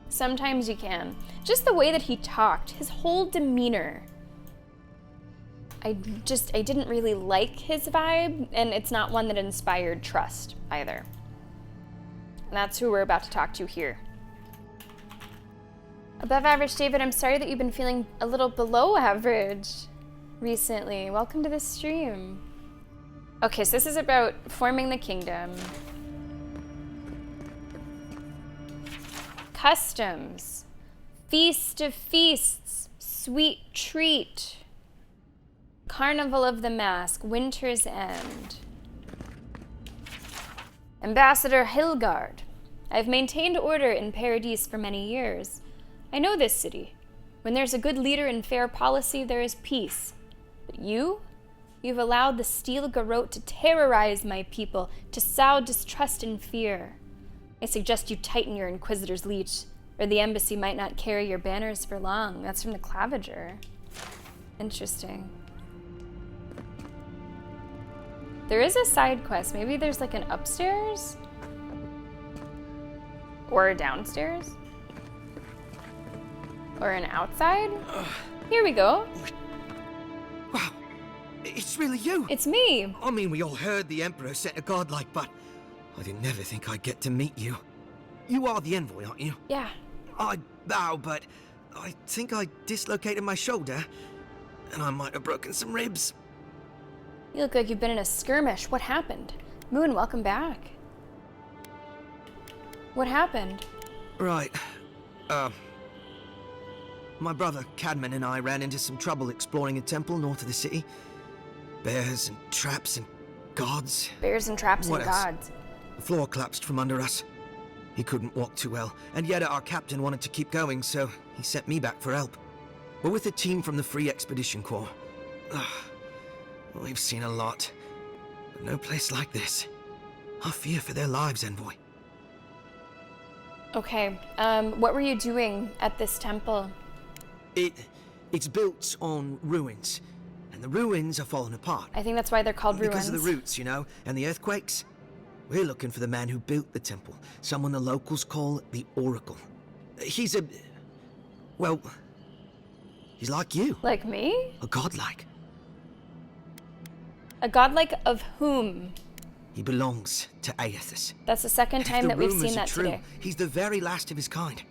Sometimes you can. Just the way that he talked, his whole demeanor. I didn't really like his vibe, and it's not one that inspired trust either. And that's who we're about to talk to here. Above average, David, I'm sorry that you've been feeling a little below average recently. Welcome to the stream. Okay, so this is about forming the kingdom. Customs. Feast of feasts. Sweet treat. Carnival of the Mask. Winter's End. Ambassador Hilgard. I've maintained order in Paradise for many years. I know this city. When there's a good leader and fair policy, there is peace. But you've allowed the Steel Garrote to terrorize my people, to sow distrust and fear. I suggest you tighten your Inquisitor's leash, or the embassy might not carry your banners for long. That's from the Claviger. Interesting. There is a side quest. Maybe there's like an upstairs? Or a downstairs? Or an outside? Here we go. Wow, it's really you. It's me. I mean, we all heard the Emperor sent a godlike, but I didn't never think I'd get to meet you. You are the envoy, aren't you? Yeah. I bow, but I think I dislocated my shoulder, and I might have broken some ribs. You look like you've been in a skirmish. What happened? Moon, welcome back. What happened? Right. My brother Cadman and I ran into some trouble exploring a temple north of the city. Bears and traps and gods. Bears and traps What and else? gods. The floor collapsed from under us. He couldn't walk too well, and yet our captain wanted to keep going, so he sent me back for help. We're with a team from the Free Expedition Corps. We've seen a lot, but no place like this. I fear for their lives, Envoy. Okay, what were you doing at this temple? It's built on ruins, and the ruins are falling apart. I think that's why they're called ruins. Because of the roots, you know, and the earthquakes. We're looking for the man who built the temple, someone the locals call the Oracle. He's well, he's like you. Like me? A godlike. A godlike of whom? He belongs to Aethys. That's the second time that we've seen If the that rumors are true, today. he's the very last of his kind.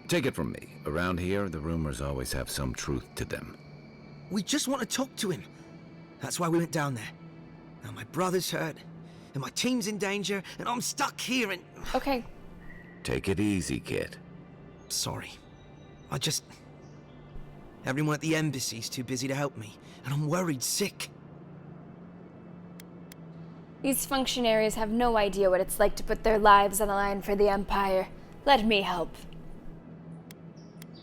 Take it from me. Around here, the rumors always have some truth to them. We just want to talk to him. That's why we went down there. Now my brother's hurt, and my team's in danger, and I'm stuck here and... Okay. Take it easy, kid. Sorry. Everyone at the embassy's too busy to help me, and I'm worried sick. These functionaries have no idea what it's like to put their lives on the line for the Empire. Let me help.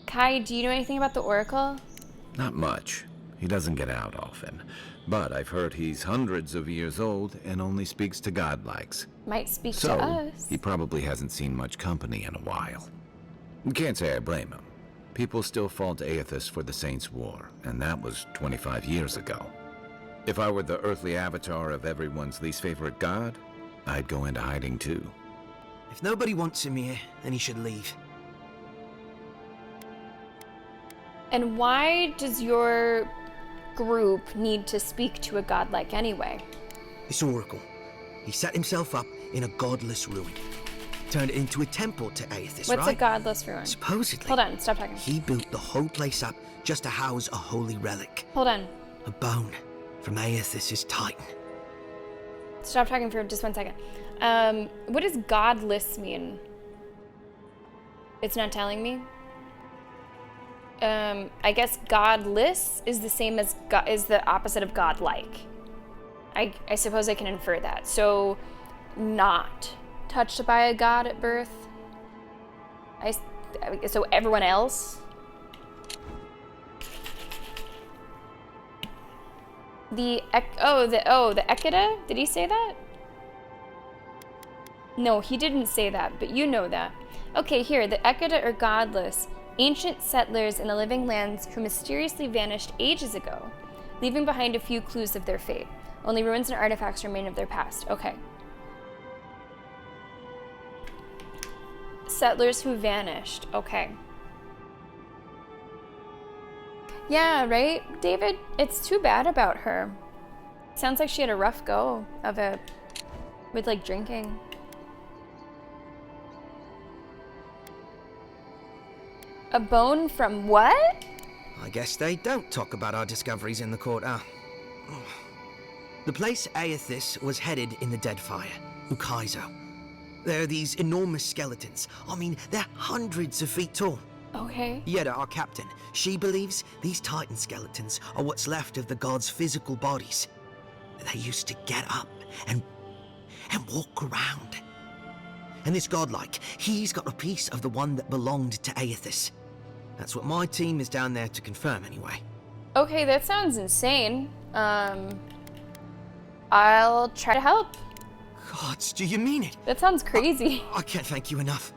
Kai, do you know anything about the Oracle? Not much. He doesn't get out often. But I've heard he's hundreds of years old and only speaks to godlikes. Might speak to So, us. he probably hasn't seen much company in a while. Can't say I blame him. People still fault Aethys for the Saints' War, and that was 25 years ago. If I were the earthly avatar of everyone's least favorite god, I'd go into hiding too. If nobody wants him here, then he should leave. And why does your group need to speak to a godlike anyway? This Oracle, he set himself up in a godless ruin. Turned it into a temple to Aethys, right? What's a godless ruin? Supposedly. Hold on, stop talking. He built the whole place up just to house a holy relic. Hold on. A bone from Aethys' Titan. Stop talking for just 1 second. What does godless mean? It's not telling me. I guess godless is the same as is the opposite of godlike. I suppose I can infer that. So, not touched by a god at birth. So everyone else. The Ekida? Did he say that? No, he didn't say that, but you know that. Okay, here, the Ekida are godless, ancient settlers in the living lands who mysteriously vanished ages ago, leaving behind a few clues of their fate. Only ruins and artifacts remain of their past. Okay. Settlers who vanished. Okay. Yeah, right, David? It's too bad about her. Sounds like she had a rough go of it with, like, drinking. A bone from what? I guess they don't talk about our discoveries in the court, huh? The place Aethys was headed in the Deadfire, Ukaizo. There are these enormous skeletons. I mean, they're hundreds of feet tall. Okay. Yeda, our captain, she believes these Titan skeletons are what's left of the gods' physical bodies. They used to get up and walk around. And this godlike, he's got a piece of the one that belonged to Aethys. That's what my team is down there to confirm, anyway. Okay, that sounds insane. I'll try to help. Gods, do you mean it? That sounds crazy. I can't thank you enough.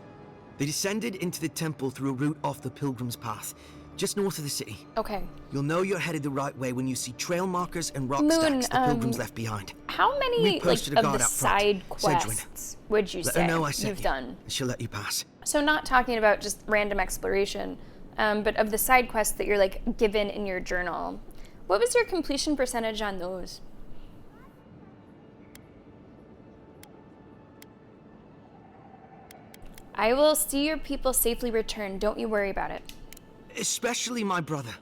They descended into the temple through a route off the Pilgrim's Path, just north of the city. Okay. You'll know you're headed the right way when you see trail markers and rock Moon, stacks the Pilgrims left behind. How many like, posted a of guard the out front. side Sedgwin. quests would you Let say her know I sent you've you, done? and she'll let you pass. So not talking about just random exploration, but of the side quests that you're like given in your journal. What was your completion percentage on those? I will see your people safely return. Don't you worry about it. Especially my brother,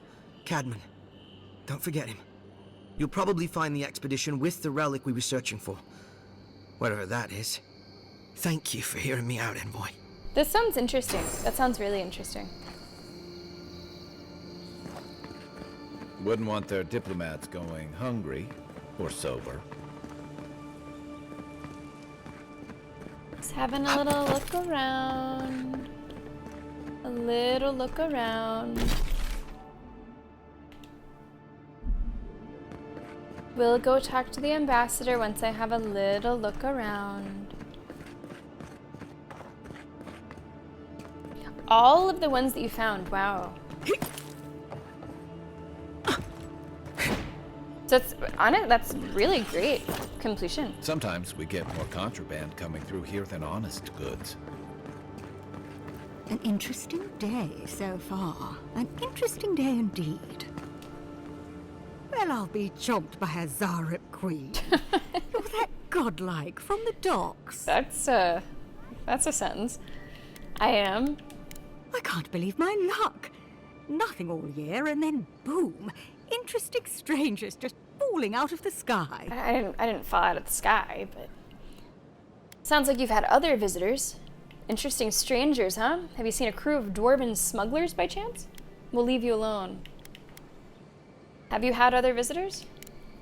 Cadman. Don't forget him. You'll probably find the expedition with the relic we were searching for. Whatever that is. Thank you for hearing me out, Envoy. This sounds interesting. That sounds really interesting. Wouldn't want their diplomats going hungry or sober. Just having a little look around. A little look around. We'll go talk to the ambassador once I have a little look around. All of the ones that you found, wow. So that's really great completion. Sometimes we get more contraband coming through here than honest goods. An interesting day so far. An interesting day indeed. Well, I'll be chomped by a Zarep queen. You're that godlike from the docks? That's a sentence. I am. I can't believe my luck. Nothing all year, and then boom, interesting strangers just falling out of the sky. I didn't fall out of the sky, but sounds like you've had other visitors. Interesting strangers, huh? Have you seen a crew of dwarven smugglers by chance? We'll leave you alone. Have you had other visitors?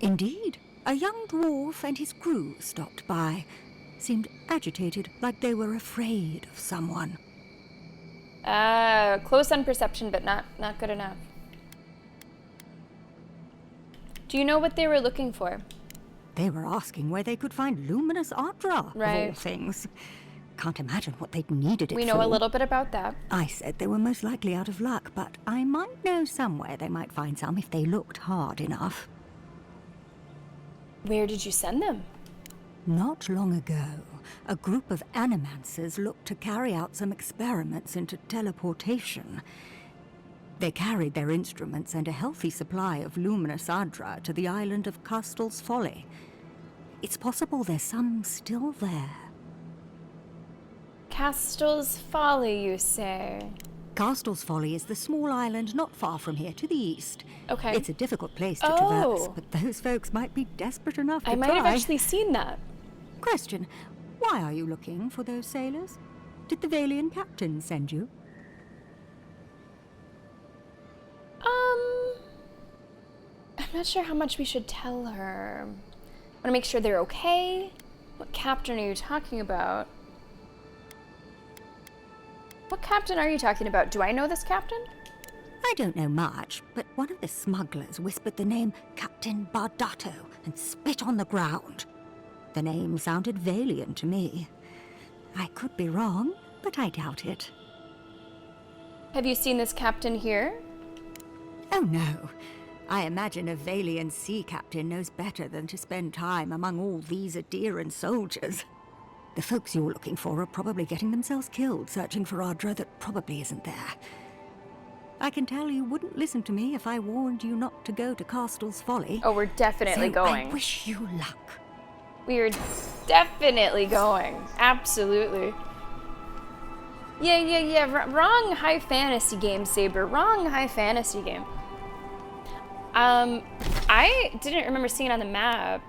Indeed. A young dwarf and his crew stopped by. Seemed agitated, like they were afraid of someone. Close on perception, but not good enough. Do you know what they were looking for? They were asking where they could find luminous Ardra, Right. of all things. Can't imagine what they'd needed it for. We know a little bit about that. I said they were most likely out of luck, but I might know somewhere they might find some if they looked hard enough. Where did you send them? Not long ago, a group of animancers looked to carry out some experiments into teleportation. They carried their instruments and a healthy supply of luminous Ardra to the island of Castel's Folly. It's possible there's some still there. Castel's Folly, you say? Castel's Folly is the small island not far from here to the east. Okay. It's a difficult place to traverse, Oh. but those folks might be desperate enough to I might have try. actually seen that. Question, why are you looking for those sailors? Did the Valian captain send you? I'm not sure how much we should tell her. I want to make sure they're okay. What captain are you talking about? What captain are you talking about? Do I know this captain? I don't know much, but one of the smugglers whispered the name Captain Bardato and spit on the ground. The name sounded Valian to me. I could be wrong, but I doubt it. Have you seen this captain here? Oh no. I imagine a Valian sea captain knows better than to spend time among all these Adiran soldiers. The folks you're looking for are probably getting themselves killed searching for Ardra that probably isn't there. I can tell you wouldn't listen to me if I warned you not to go to Castel's Folly. Oh, we're definitely So going. I wish you luck. We are definitely going. Absolutely. Yeah. Wrong high fantasy game, Saber. Wrong high fantasy game. I didn't remember seeing it on the map,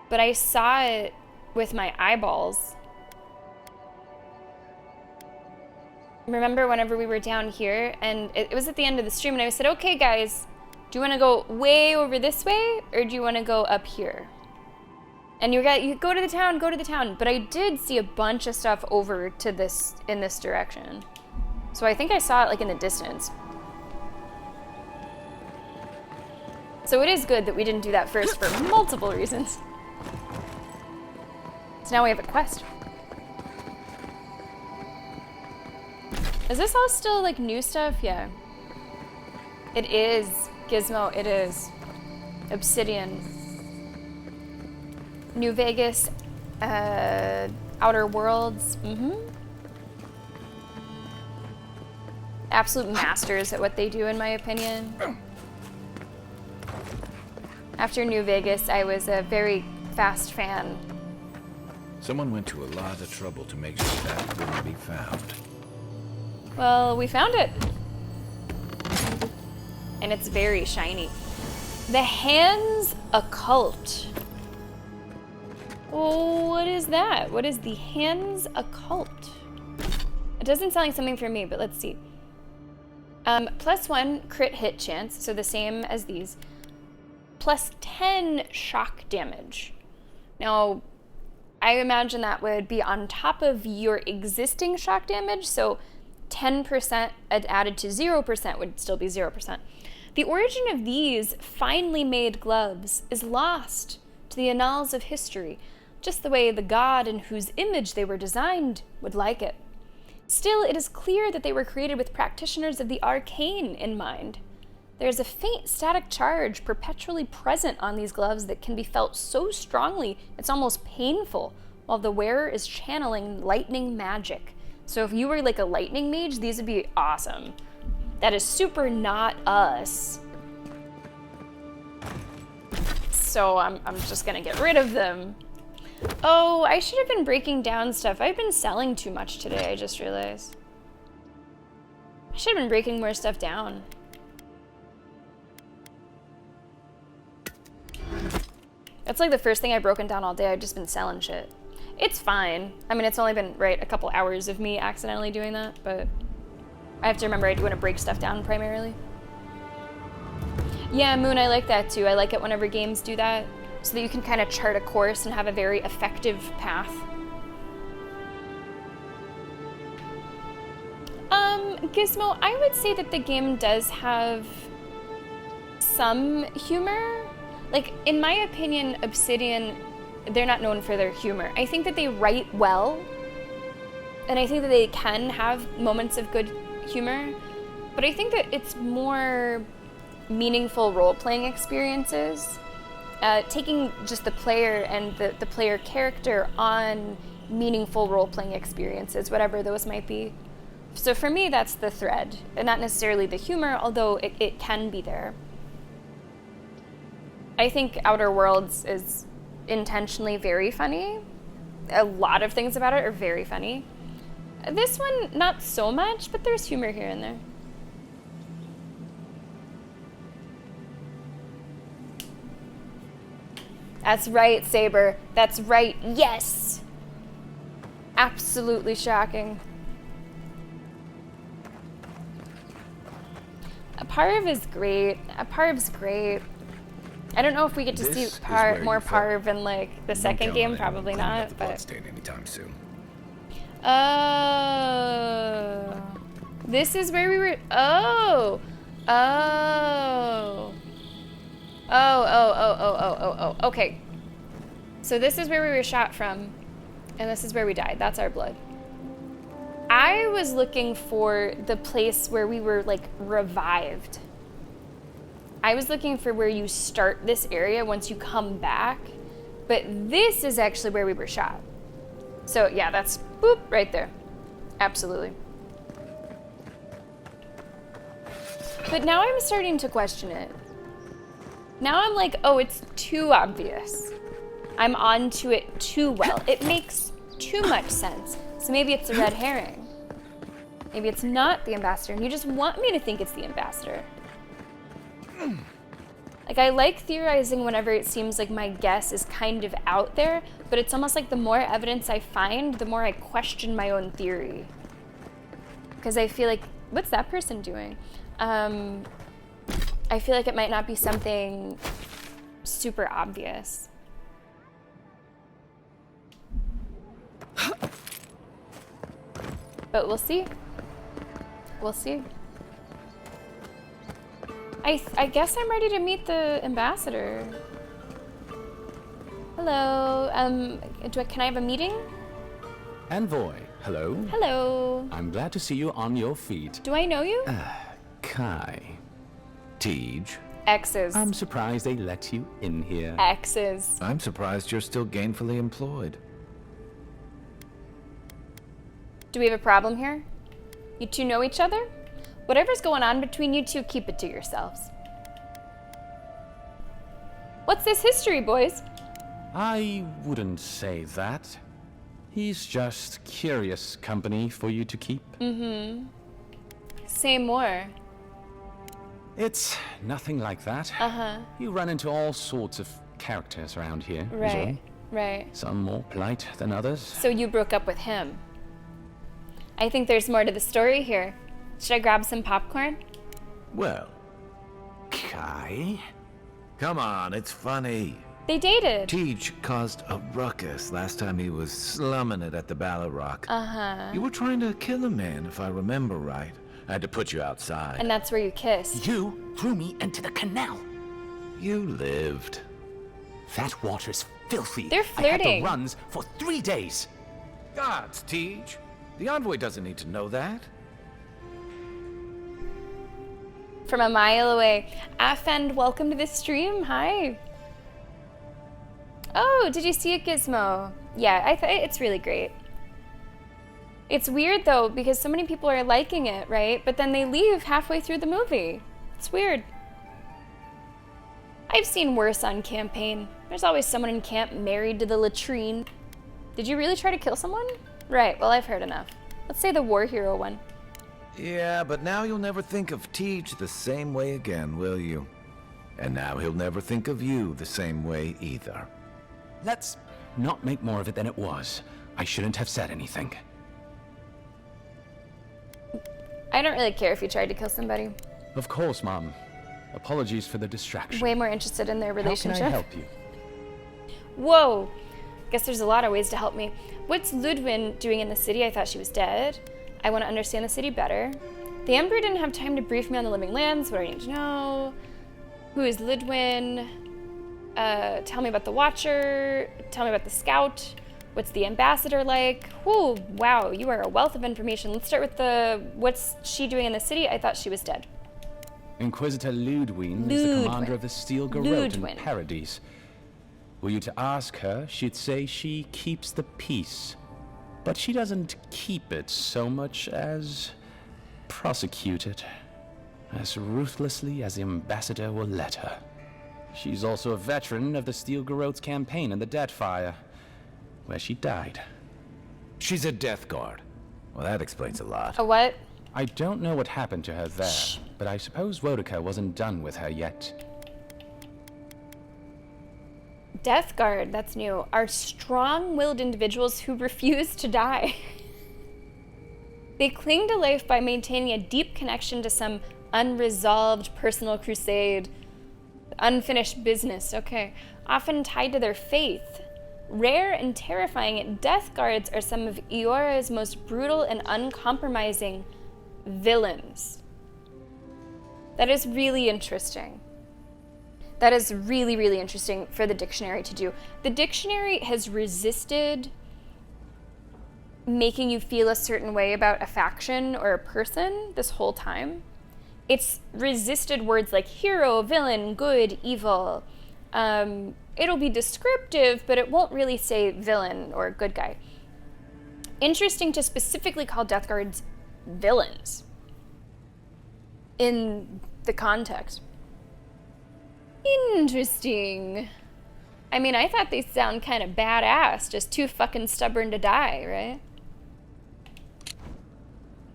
but I saw it with my eyeballs. Remember whenever we were down here, and it was at the end of the stream, and I said, okay guys, do you want to go way over this way, or do you want to go up here? And you go to the town, but I did see a bunch of stuff over to this, in this direction. So I think I saw it like in the distance. So it is good that we didn't do that first for multiple reasons. So now we have a quest. Is this all still like new stuff? Yeah. It is. Gizmo, it is. Obsidian. New Vegas. Outer Worlds. Absolute masters at what they do, in my opinion. After New Vegas, I was a very fast fan. Someone went to a lot of trouble to make sure that wouldn't be found. Well, we found it. And it's very shiny. The Hands Occult. Oh, what is that? What is the Hands Occult? It doesn't sound like something for me, but let's see. +1 crit hit chance, so the same as these. +10 shock damage. Now, I imagine that would be on top of your existing shock damage, so 10% added to 0% would still be 0%. The origin of these finely made gloves is lost to the annals of history, just the way the god in whose image they were designed would like it. Still, it is clear that they were created with practitioners of the arcane in mind. There is a faint static charge perpetually present on these gloves that can be felt so strongly it's almost painful, while the wearer is channeling lightning magic. So if you were like a lightning mage, these would be awesome. That is super not us. So I'm just gonna get rid of them. Oh, I should have been breaking down stuff. I've been selling too much today, I just realized. I should have been breaking more stuff down. That's like the first thing I've broken down all day. I've just been selling shit. It's fine. I mean, it's only been, right, a couple hours of me accidentally doing that, but I have to remember I do want to break stuff down primarily. Yeah, Moon, I like that too. I like it whenever games do that, so that you can kind of chart a course and have a very effective path. Gizmo, I would say that the game does have some humor. Like, in my opinion, Obsidian, they're not known for their humor. I think that they write well, and I think that they can have moments of good humor, but I think that it's more meaningful role-playing experiences, taking just the player and the player character on meaningful role-playing experiences, whatever those might be. So for me, that's the thread, and not necessarily the humor, although it can be there. I think Outer Worlds is intentionally very funny. A lot of things about it are very funny. This one, not so much, but there's humor here and there. That's right, Saber. That's right. Yes! Absolutely shocking. Parv is great. Parv's great. I don't know if we get to see more Parv in like the second game. Probably not. But anytime soon. Oh, this is where we were. Oh. Okay. So this is where we were shot from, and this is where we died. That's our blood. I was looking for the place where we were like revived. I was looking for where you start this area once you come back, but this is actually where we were shot. So yeah, that's boop right there. Absolutely. But now I'm starting to question it. Now I'm like, oh, it's too obvious. I'm onto it too well. It makes too much sense. So maybe it's a red herring. Maybe it's not the ambassador, and you just want me to think it's the ambassador. Like, I like theorizing whenever it seems like my guess is kind of out there, but it's almost like the more evidence I find, the more I question my own theory. Because I feel like, what's that person doing? I feel like it might not be something super obvious. But we'll see. We'll see. I guess I'm ready to meet the ambassador. Hello. Can I have a meeting? Envoy, hello. Hello. I'm glad to see you on your feet. Do I know you? Kai. Tej. X's. I'm surprised they let you in here. X's. I'm surprised you're still gainfully employed. Do we have a problem here? You two know each other? Whatever's going on between you two, keep it to yourselves. What's this history, boys? I wouldn't say that. He's just curious company for you to keep. Mm-hmm. Say more. It's nothing like that. Uh-huh. You run into all sorts of characters around here. is all. Right, right. Some more polite than others. So you broke up with him. I think there's more to the story here. Should I grab some popcorn? Well, Kai? Come on, it's funny. They dated. Tej caused a ruckus last time he was slumming it at the Ballarrock. Uh-huh. You were trying to kill a man, if I remember right. I had to put you outside. And that's where you kissed. You threw me into the canal. You lived. That water's filthy. They're I had flirting. the runs for 3 days. Gods, Tej. The envoy doesn't need to know that. From a mile away. Afend, welcome to the stream. Hi. Oh, did you see it, Gizmo? Yeah, it's really great. It's weird, though, because so many people are liking it, right? But then they leave halfway through the movie. It's weird. I've seen worse on campaign. There's always someone in camp married to the latrine. Did you really try to kill someone? Right, well, I've heard enough. Let's say the war hero one. Yeah, but now you'll never think of Teach the same way again, will you? And now he'll never think of you the same way either. Let's not make more of it than it was. I shouldn't have said anything. I don't really care if you tried to kill somebody. Of course, Mom. Apologies for the distraction. Way more interested in their relationship. How can I help you? Whoa! Guess there's a lot of ways to help me. What's Ludwin doing in the city? I thought she was dead. I want to understand the city better. The Emperor didn't have time to brief me on the living lands. What do I need to know? Who is Ludwin? Tell me about the Watcher. Tell me about the Scout. What's the Ambassador like? Whew, wow, you are a wealth of information. Let's start with the, what's she doing in the city? I thought she was dead. Inquisitor Ludwin is the commander of the Steel Garrote in Paradise. Were you to ask her, she'd say she keeps the peace. But she doesn't keep it so much as prosecute it. As ruthlessly as the Ambassador will let her. She's also a veteran of the Steel Garrote's campaign in the Deathfire, where she died. She's a Death Guard. Well, that explains a lot. A what? I don't know what happened to her there, but I suppose Wodica wasn't done with her yet. Death Guard, that's new, are strong-willed individuals who refuse to die. They cling to life by maintaining a deep connection to some unresolved personal crusade. Unfinished business, okay. Often tied to their faith. Rare and terrifying, Death Guards are some of Iora's most brutal and uncompromising villains. That is really interesting. That is really, really interesting for the dictionary to do. The dictionary has resisted making you feel a certain way about a faction or a person this whole time. It's resisted words like hero, villain, good, evil. It'll be descriptive, but it won't really say villain or good guy. Interesting to specifically call Death Guards villains in the context. Interesting. I mean, I thought they sound kind of badass, just too fucking stubborn to die, right?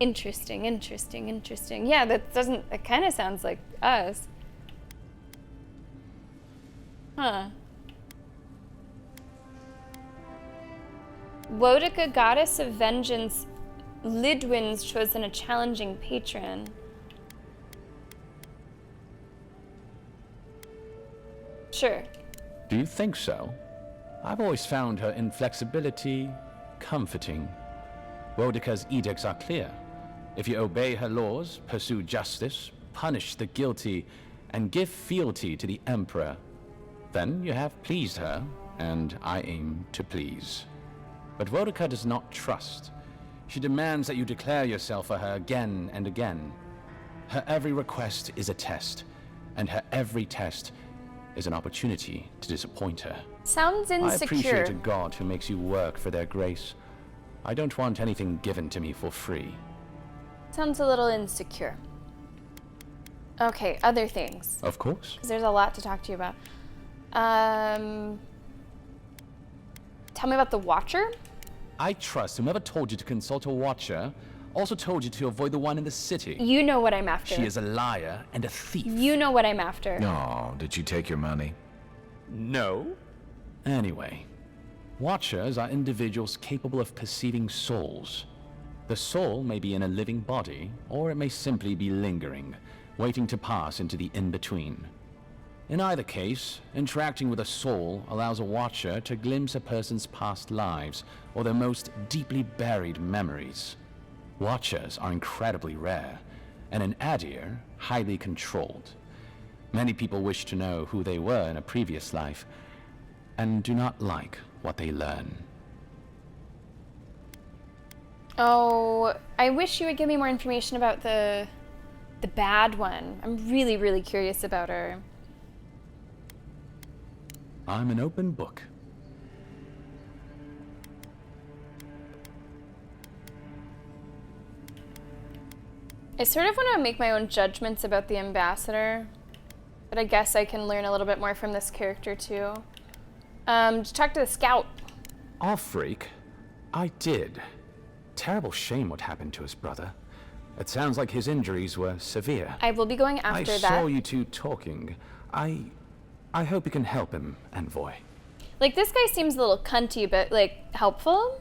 Interesting, interesting, interesting. Yeah, that kind of sounds like us. Huh. Wodica, goddess of vengeance, Lidwin's chosen a challenging patron. Sure. Do you think so? I've always found her inflexibility comforting. Wodica's edicts are clear. If you obey her laws, pursue justice, punish the guilty, and give fealty to the Emperor, then you have pleased her, and I aim to please. But Wodica does not trust. She demands that you declare yourself for her again and again. Her every request is a test, and her every test is an opportunity to disappoint her. Sounds insecure. I appreciate a god who makes you work for their grace. I don't want anything given to me for free. Sounds a little insecure. Okay, other things. Of course. Because there's a lot to talk to you about. Tell me about the Watcher. I trust whomever told you to consult a Watcher also told you to avoid the one in the city. You know what I'm after. She is a liar and a thief. You know what I'm after. No, did she take your money? No. Anyway, Watchers are individuals capable of perceiving souls. The soul may be in a living body, or it may simply be lingering, waiting to pass into the in-between. In either case, interacting with a soul allows a Watcher to glimpse a person's past lives or their most deeply buried memories. Watchers are incredibly rare, and in Adir, highly controlled. Many people wish to know who they were in a previous life, and do not like what they learn. Oh, I wish you would give me more information about the bad one. I'm really, really curious about her. I'm an open book. I sort of want to make my own judgments about the Ambassador, but I guess I can learn a little bit more from this character too. Talk to the scout. Off freak? I did. Terrible shame what happened to his brother. It sounds like his injuries were severe. I will be going after that. I saw you two talking. I hope you can help him, Envoy. Like, this guy seems a little cunty, but, like, helpful?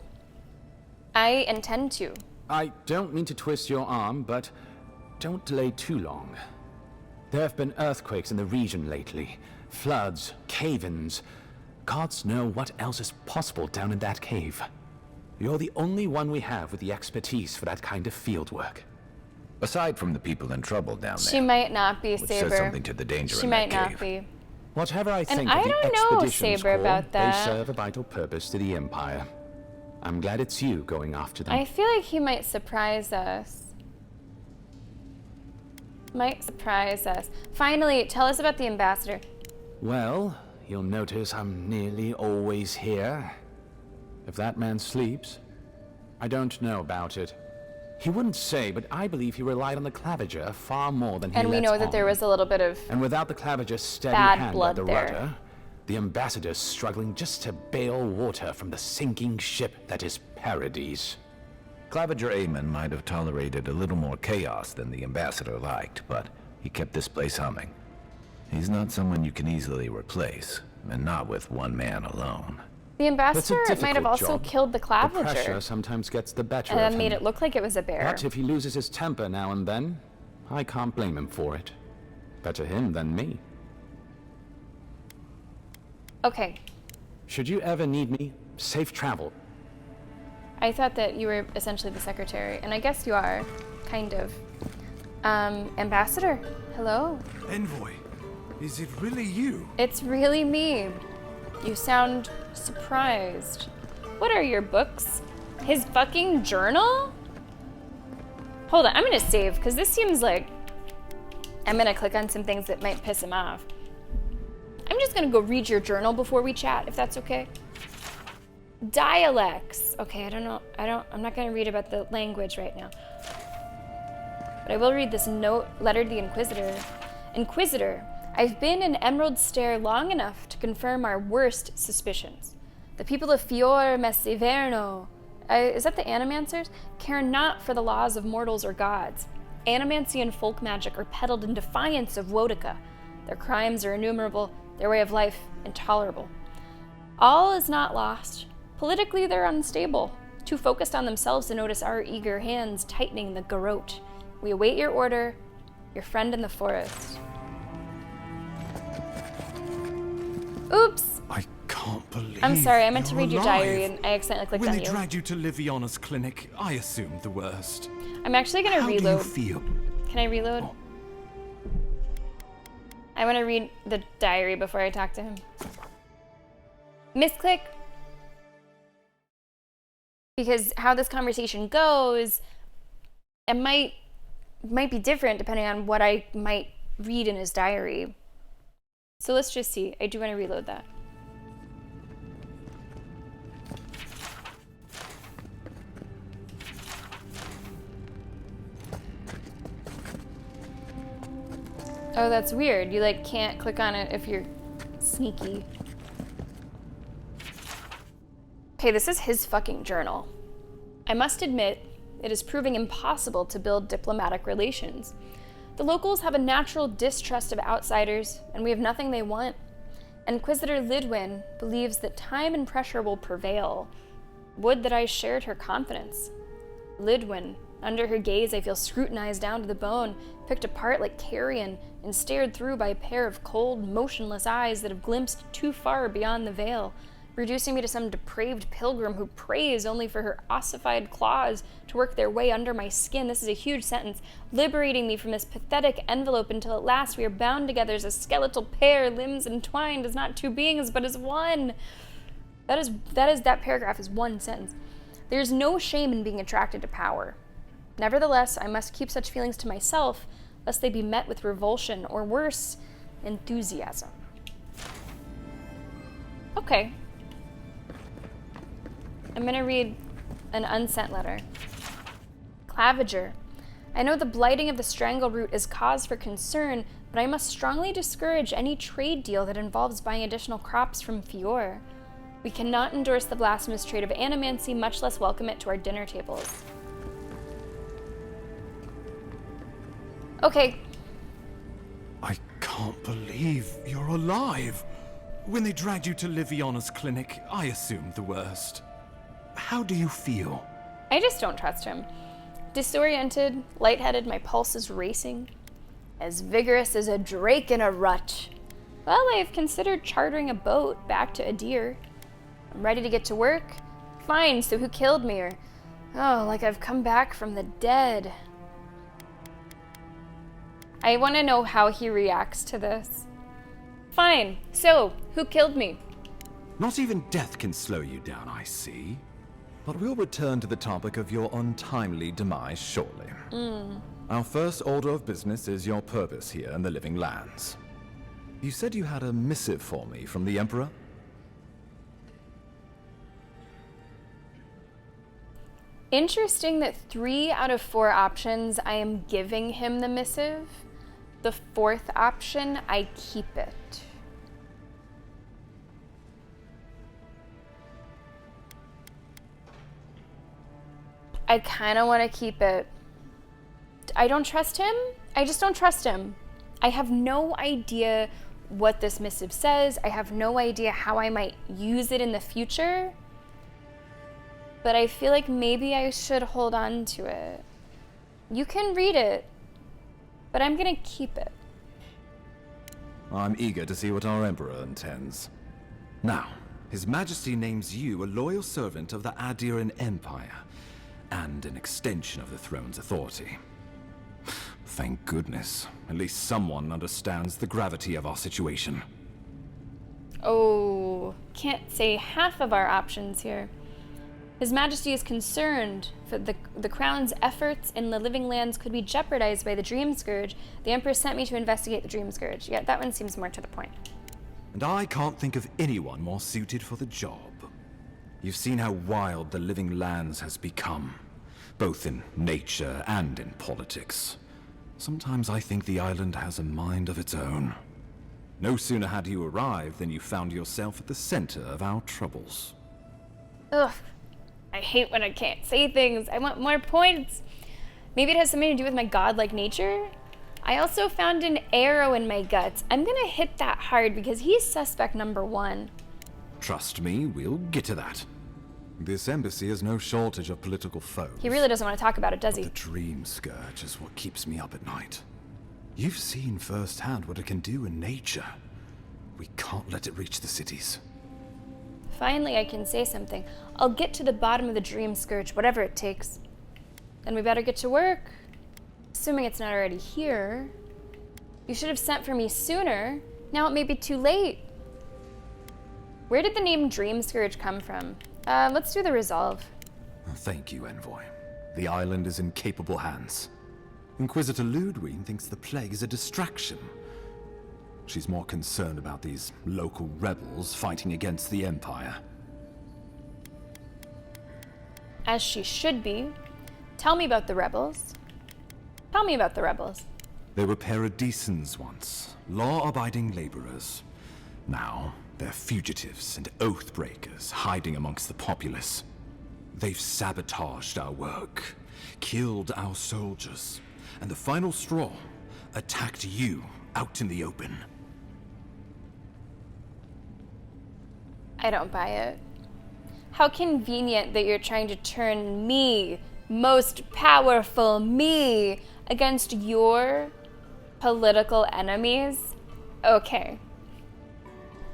I intend to. I don't mean to twist your arm, but don't delay too long. There have been earthquakes in the region lately. Floods, cave-ins. Gods know what else is possible down in that cave. You're the only one we have with the expertise for that kind of field work. Aside from the people in trouble down there. She might not be, which Saber. says something to the danger She in might that not cave. be. Whatever I think I of the don't know, Expeditions Saber, Corps, about that. they serve a vital purpose to the Empire. I'm glad it's you going after them. I feel like he might surprise us. Might surprise us. Finally, tell us about the ambassador. Well, you'll notice I'm nearly always here. If that man sleeps, I don't know about it. He wouldn't say, but I believe he relied on the Claviger far more than he And we lets know that on. there was a little bit of And without the Claviger's steady bad hand blood at the there. rudder, the ambassador's struggling just to bail water from the sinking ship that is Paradise. Claviger Amon might have tolerated a little more chaos than the ambassador liked, but he kept this place humming. He's not someone you can easily replace, and not with one man alone. The ambassador That's a might have also difficult job. killed the The pressure Claviger. sometimes gets the better And of then him. made it look like it was a bear. But if he loses his temper now and then, I can't blame him for it. Better him than me. Okay. Should you ever need me, safe travel. I thought that you were essentially the secretary, and I guess you are, kind of. Ambassador, hello? Envoy, is it really you? It's really me. You sound surprised. What are your books? His fucking journal? Hold on, I'm gonna save, because this seems like I'm gonna click on some things that might piss him off. I'm just gonna go read your journal before we chat, if that's okay. Dialects. Okay, I don't know. I'm not gonna read about the language right now. But I will read this note, letter to the Inquisitor. Inquisitor, I've been in Emerald Stair long enough to confirm our worst suspicions. The people of Fior Messiverno, is that the Animancers? Care not for the laws of mortals or gods. Animancy and folk magic are peddled in defiance of Wodica. Their crimes are innumerable, their way of life intolerable. All is not lost. Politically, they're unstable, too focused on themselves to notice our eager hands tightening the garrote. We await your order, your friend in the forest. Oops! I can't believe I'm sorry, I meant to you're read your alive. diary and I accidentally clicked When on they you. dragged you to Liviana's clinic, I assumed the worst. I'm actually gonna How reload. do you feel? Can I reload? I want to read the diary before I talk to him. Misclick. Because how this conversation goes, it might be different depending on what I might read in his diary. So let's just see. I do want to reload that. Oh, that's weird. You like can't click on it if you're sneaky. Okay, this is his fucking journal. I must admit, it is proving impossible to build diplomatic relations. The locals have a natural distrust of outsiders, and we have nothing they want. Inquisitor Lidwin believes that time and pressure will prevail. Would that I shared her confidence. Lidwin, under her gaze I feel scrutinized down to the bone, picked apart like carrion, and stared through by a pair of cold, motionless eyes that have glimpsed too far beyond the veil, reducing me to some depraved pilgrim who prays only for her ossified claws to work their way under my skin. This is a huge sentence, liberating me from this pathetic envelope until at last we are bound together as a skeletal pair, limbs entwined as not two beings, but as one. That paragraph is one sentence. There's no shame in being attracted to power. Nevertheless, I must keep such feelings to myself, lest they be met with revulsion, or worse, enthusiasm. Okay. I'm gonna read an unsent letter. Claviger, I know the blighting of the Strangleroot is cause for concern, but I must strongly discourage any trade deal that involves buying additional crops from Fior. We cannot endorse the blasphemous trade of animancy, much less welcome it to our dinner tables. Okay. I can't believe you're alive. When they dragged you to Liviana's clinic, I assumed the worst. How do you feel? I just don't trust him. Disoriented, lightheaded, my pulse is racing. As vigorous as a drake in a rut. Well, I have considered chartering a boat back to Adir. I'm ready to get to work. Fine, so who killed me? Or, oh, like I've come back from the dead. I want to know how he reacts to this. Fine, so who killed me? Not even death can slow you down, I see. But we'll return to the topic of your untimely demise shortly. Our first order of business is your purpose here in the Living Lands. You said you had a missive for me from the Emperor? Interesting that 3 out of 4 options I am giving him the missive. The 4th option, I keep it. I kind of want to keep it. I don't trust him. I just don't trust him. I have no idea what this missive says. I have no idea how I might use it in the future. But I feel like maybe I should hold on to it. You can read it, but I'm gonna keep it. I'm eager to see what our Emperor intends. Now, His Majesty names you a loyal servant of the Adiran Empire, and an extension of the throne's authority. Thank goodness. At least someone understands the gravity of our situation. Oh, can't say half of our options here. His Majesty is concerned for the Crown's efforts in the Living Lands could be jeopardized by the Dream Scourge. The Emperor sent me to investigate the Dream Scourge. Yeah, that one seems more to the point. And I can't think of anyone more suited for the job. You've seen how wild the Living Lands has become, both in nature and in politics. Sometimes I think the island has a mind of its own. No sooner had you arrived than you found yourself at the center of our troubles. Ugh. I hate when I can't say things. I want more points. Maybe it has something to do with my godlike nature? I also found an arrow in my guts. I'm gonna hit that hard because he's suspect number 1. Trust me, we'll get to that. This embassy has no shortage of political foes. He really doesn't want to talk about it, does he? The Dream Scourge is what keeps me up at night. You've seen firsthand what it can do in nature. We can't let it reach the cities. Finally, I can say something. I'll get to the bottom of the Dream Scourge, whatever it takes. Then we better get to work. Assuming it's not already here. You should have sent for me sooner. Now it may be too late. Where did the name Dream Scourge come from? Let's do the resolve. Thank you, Envoy. The island is in capable hands. Inquisitor Ludwig thinks the plague is a distraction. She's more concerned about these local rebels fighting against the Empire. As she should be. Tell me about the rebels. Tell me about the rebels. They were paradisans once, law-abiding laborers. Now, they're fugitives and oath-breakers hiding amongst the populace. They've sabotaged our work, killed our soldiers, and the final straw, attacked you out in the open. I don't buy it. How convenient that you're trying to turn me, most powerful me, against your political enemies. Okay.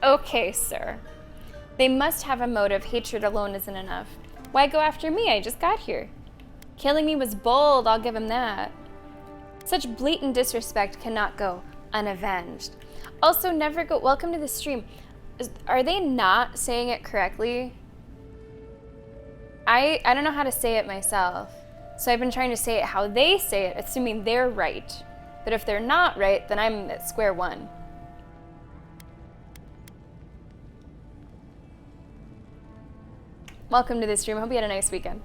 Okay, sir. They must have a motive. Hatred alone isn't enough. Why go after me? I just got here. Killing me was bold, I'll give him that. Such blatant disrespect cannot go unavenged. Also, never go. Welcome to the stream. Are they not saying it correctly? I don't know how to say it myself. So I've been trying to say it how they say it, assuming they're right. But if they're not right, then I'm at square one. Welcome to the stream. Hope you had a nice weekend.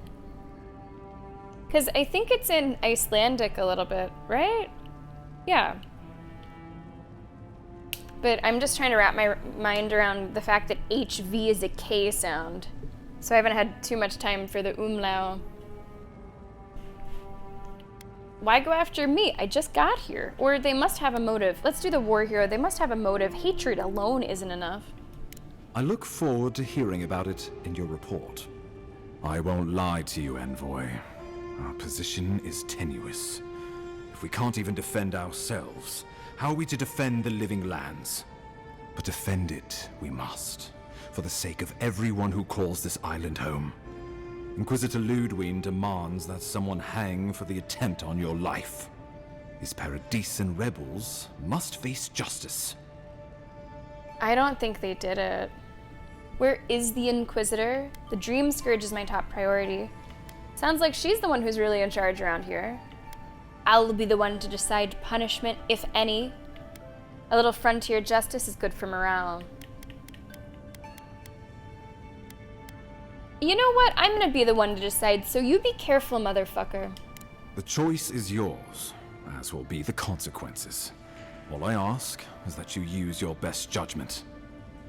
Because I think it's in Icelandic a little bit, right? Yeah. But I'm just trying to wrap my mind around the fact that HV is a K sound. So I haven't had too much time for the umlaut. Why go after me? I just got here. Or they must have a motive. Let's do the war hero. They must have a motive. Hatred alone isn't enough. I look forward to hearing about it in your report. I won't lie to you, Envoy. Our position is tenuous. If we can't even defend ourselves, how are we to defend the living lands? But defend it we must, for the sake of everyone who calls this island home. Inquisitor Ludwig demands that someone hang for the attempt on your life. These Paradisian rebels must face justice. I don't think they did it. Where is the Inquisitor? The Dream Scourge is my top priority. Sounds like she's the one who's really in charge around here. I'll be the one to decide punishment, if any. A little frontier justice is good for morale. You know what? I'm gonna be the one to decide, so you be careful, motherfucker. The choice is yours, as will be the consequences. All I ask is that you use your best judgment.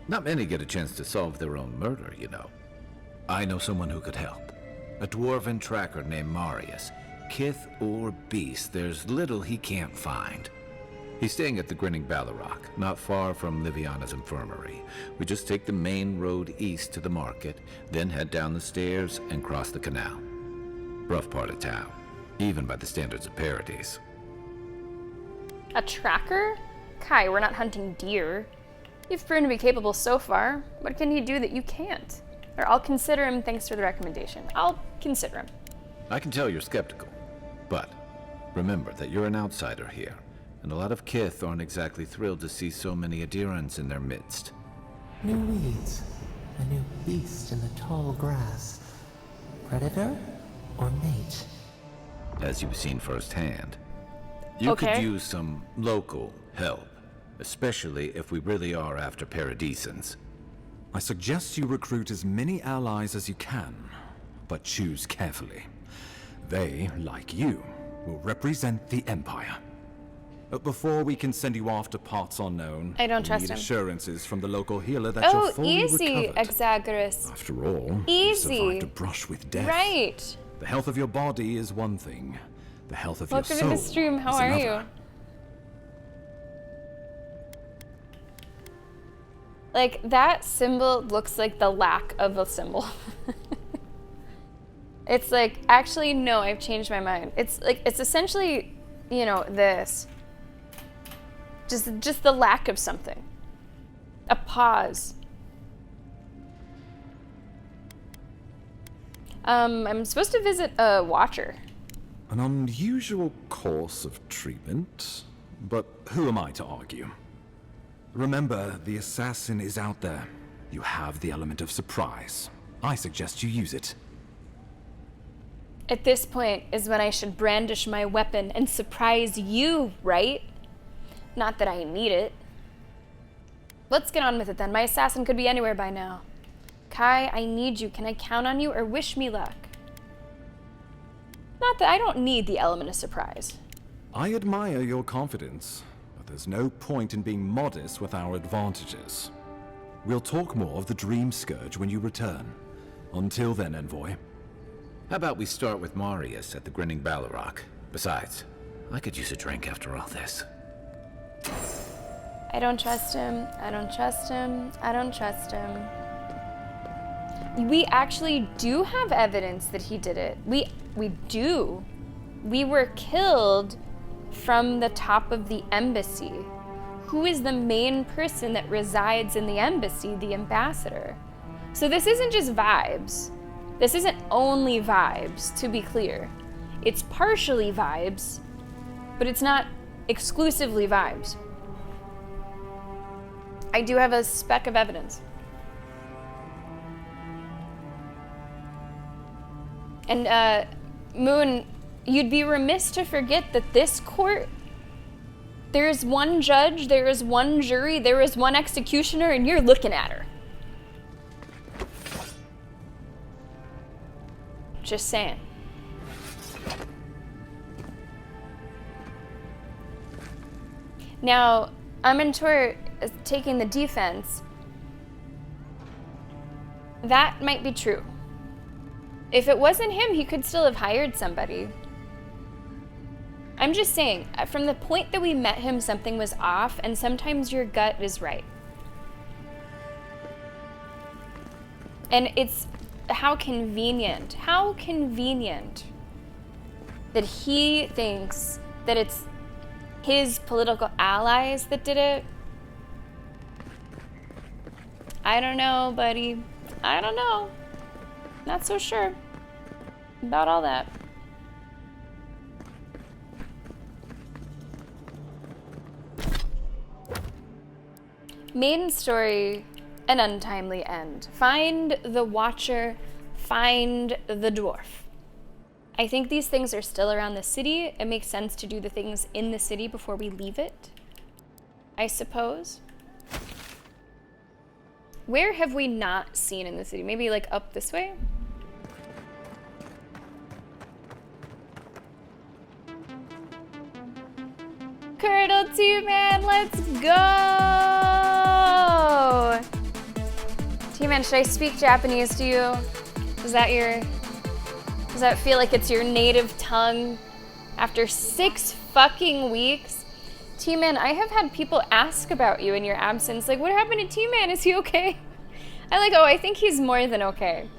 Not many get a chance to solve their own murder, you know. I know someone who could help. A dwarven tracker named Marius. Kith or beast, there's little he can't find. He's staying at the Grinning Ballarrock, not far from Liviana's infirmary. We just take the main road east to the market, then head down the stairs and cross the canal. Rough part of town, even by the standards of Paradise. A tracker? Kai, we're not hunting deer. You've proven to be capable so far. What can he do that you can't? Or I'll consider him, thanks for the recommendation. I'll consider him. I can tell you're skeptical, but remember that you're an outsider here, and a lot of Kith aren't exactly thrilled to see so many adherents in their midst. New weeds, a new beast in the tall grass. Predator or mate? As you've seen firsthand. You could use some local help, especially if we really are after Paradisans. I suggest you recruit as many allies as you can, but choose carefully. They, like you, will represent the Empire. But before we can send you off to parts unknown, I don't we trust need him. assurances from the local healer that you're fully easy, recovered. Exagerous. After all, Easy. you survived a brush with death. Right. The health of your body is one thing. The health of Welcome your to soul the stream. How is are another. you? Like, that symbol looks like the lack of a symbol. It's like, actually, no, I've changed my mind. It's like, it's essentially, you know, this. Just the lack of something. A pause. I'm supposed to visit a watcher. An unusual course of treatment, but who am I to argue? Remember, the assassin is out there. You have the element of surprise. I suggest you use it. At this point is when I should brandish my weapon and surprise you, right? Not that I need it. Let's get on with it then. My assassin could be anywhere by now. Kai, I need you. Can I count on you or wish me luck? Not that I don't need the element of surprise. I admire your confidence, but there's no point in being modest with our advantages. We'll talk more of the Dream Scourge when you return. Until then, Envoy. How about we start with Marius at the Grinning Ballarrock? Besides, I could use a drink after all this. I don't trust him. I don't trust him. I don't trust him. We actually do have evidence that he did it. We do. We were killed from the top of the embassy. Who is the main person that resides in the embassy? The ambassador. So this isn't just vibes. This isn't only vibes, to be clear. It's partially vibes, but it's not exclusively vibes. I do have a speck of evidence. And, Moon, you'd be remiss to forget that this court, there is one judge, there is one jury, there is one executioner, and you're looking at her. Just saying. Now, Amentor, taking the defense, that might be true. If it wasn't him, he could still have hired somebody. I'm just saying, from the point that we met him, something was off, and sometimes your gut is right. And it's how convenient that he thinks that it's his political allies that did it. I don't know, buddy. I don't know. Not so sure about all that. Main story, an untimely end. Find the Watcher, find the dwarf. I think these things are still around the city. It makes sense to do the things in the city before we leave it, I suppose. Where have we not seen in the city? Maybe like up this way? Curdle 2, man, let's go! T-Man, should I speak Japanese to you? Does that feel like it's your native tongue after 6 fucking weeks? T-Man, I have had people ask about you in your absence. Like, what happened to T-Man? Is he okay? I'm like, oh, I think he's more than okay.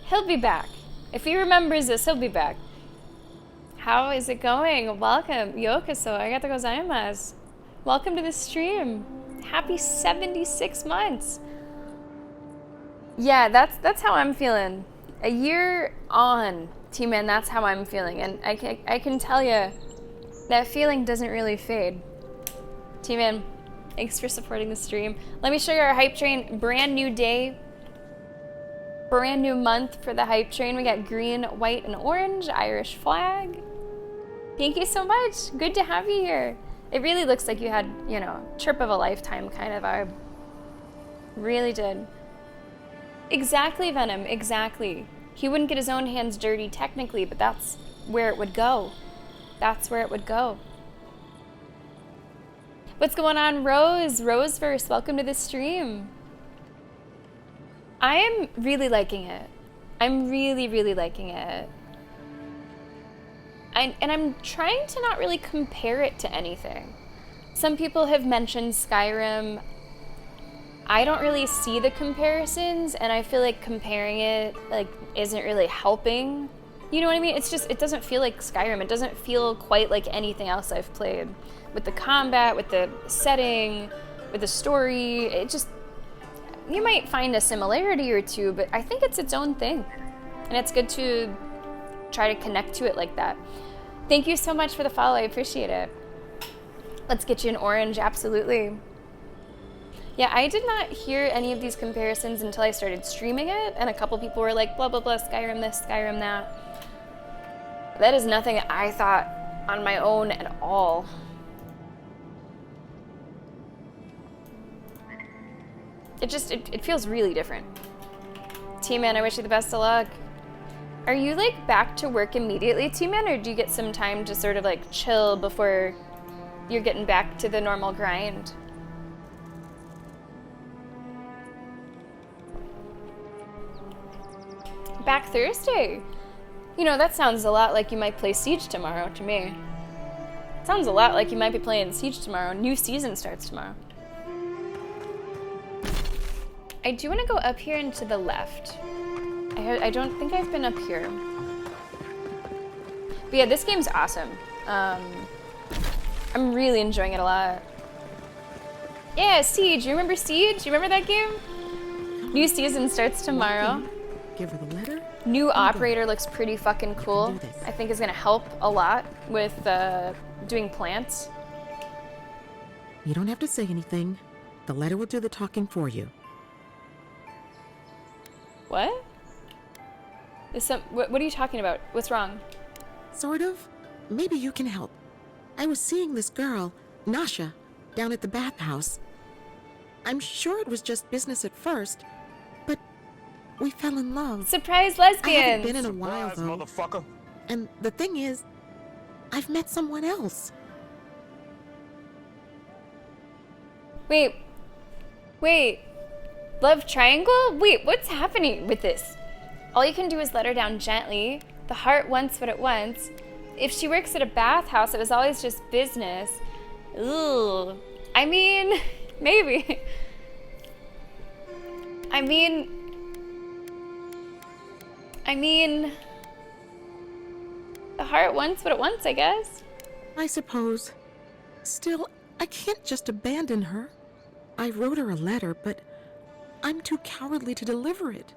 He'll be back. If he remembers this, he'll be back. How is it going? Welcome. Yokoso. Arigatou gozaimasu. Welcome to the stream. Happy 76 months. Yeah, that's how I'm feeling. A year on, T-Man, that's how I'm feeling. And I can tell you, that feeling doesn't really fade. T-Man, thanks for supporting the stream. Let me show you our hype train. Brand new day. Brand new month for the hype train. We got green, white, and orange. Irish flag. Thank you so much. Good to have you here. It really looks like you had, you know, trip of a lifetime kind of vibe. Really did. Exactly, Venom. Exactly. He wouldn't get his own hands dirty technically, but that's where it would go. That's where it would go. What's going on, Rose? Roseverse, welcome to the stream. I am really liking it. I'm really, really liking it. And I'm trying to not really compare it to anything. Some people have mentioned Skyrim. I don't really see the comparisons, and I feel like comparing it like isn't really helping. You know what I mean? It's just, it doesn't feel like Skyrim. It doesn't feel quite like anything else I've played. With the combat, with the setting, with the story, it just, you might find a similarity or two, but I think it's its own thing. And it's good to try to connect to it like that. Thank you so much for the follow, I appreciate it. Let's get you an orange, absolutely. Yeah, I did not hear any of these comparisons until I started streaming it, and a couple people were like, blah, blah, blah, Skyrim this, Skyrim that. That is nothing I thought on my own at all. It feels really different. T-Man, I wish you the best of luck. Are you like back to work immediately, T-Man, or do you get some time to sort of like chill before you're getting back to the normal grind? Back Thursday. You know, that sounds a lot like you might play Siege tomorrow to me. Sounds a lot like you might be playing Siege tomorrow. New season starts tomorrow. I do want to go up here and to the left. I don't think I've been up here. But yeah, this game's awesome. I'm really enjoying it a lot. Yeah, Siege. You remember Siege? You remember that game? New season starts tomorrow. Give her the letter. New operator looks pretty fucking cool. I think is gonna help a lot with doing plants. You don't have to say anything. The letter will do the talking for you. What? What are you talking about? What's wrong? Sort of. Maybe you can help. I was seeing this girl, Nasha, down at the bathhouse. I'm sure it was just business at first, but we fell in love. Surprise lesbians! I haven't been in a while, though. Motherfucker. And the thing is, I've met someone else. Wait, Wait. Love triangle? Wait, what's happening with this? All you can do is let her down gently. The heart wants what it wants. If she works at a bathhouse, it was always just business. Ooh. I mean, maybe. I mean, the heart wants what it wants, I guess. I suppose. Still, I can't just abandon her. I wrote her a letter, but I'm too cowardly to deliver it.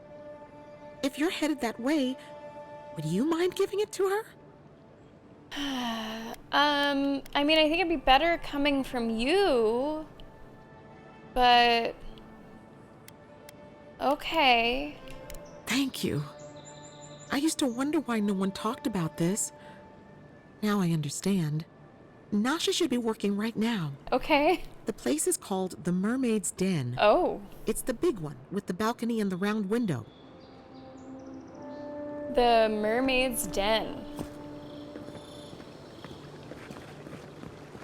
If you're headed that way, would you mind giving it to her? I mean, I think it'd be better coming from you, but okay. Thank you. I used to wonder why no one talked about this. Now I understand. Nasha should be working right now. Okay. The place is called the Mermaid's Den. Oh. It's the big one with the balcony and the round window. The Mermaid's Den.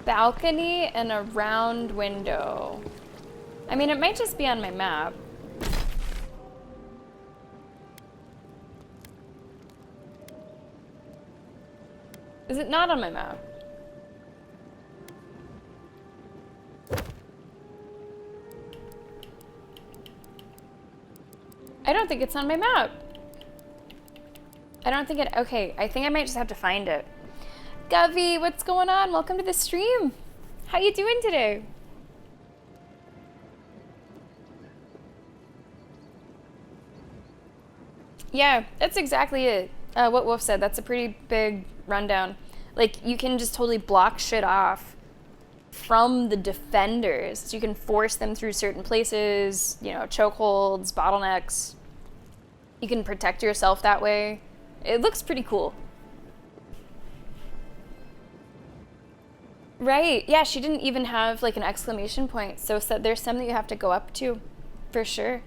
Balcony and a round window. I mean, it might just be on my map. Is it not on my map? I don't think it's on my map. I don't think it, okay, I think I might just have to find it. Govey, what's going on? Welcome to the stream. How you doing today? Yeah, that's exactly it. What Wolf said, that's a pretty big rundown. Like, you can just totally block shit off from the defenders. So you can force them through certain places, you know, chokeholds, bottlenecks. You can protect yourself that way. It looks pretty cool. Right, yeah, she didn't even have like an exclamation point. So there's some that you have to go up to, for sure.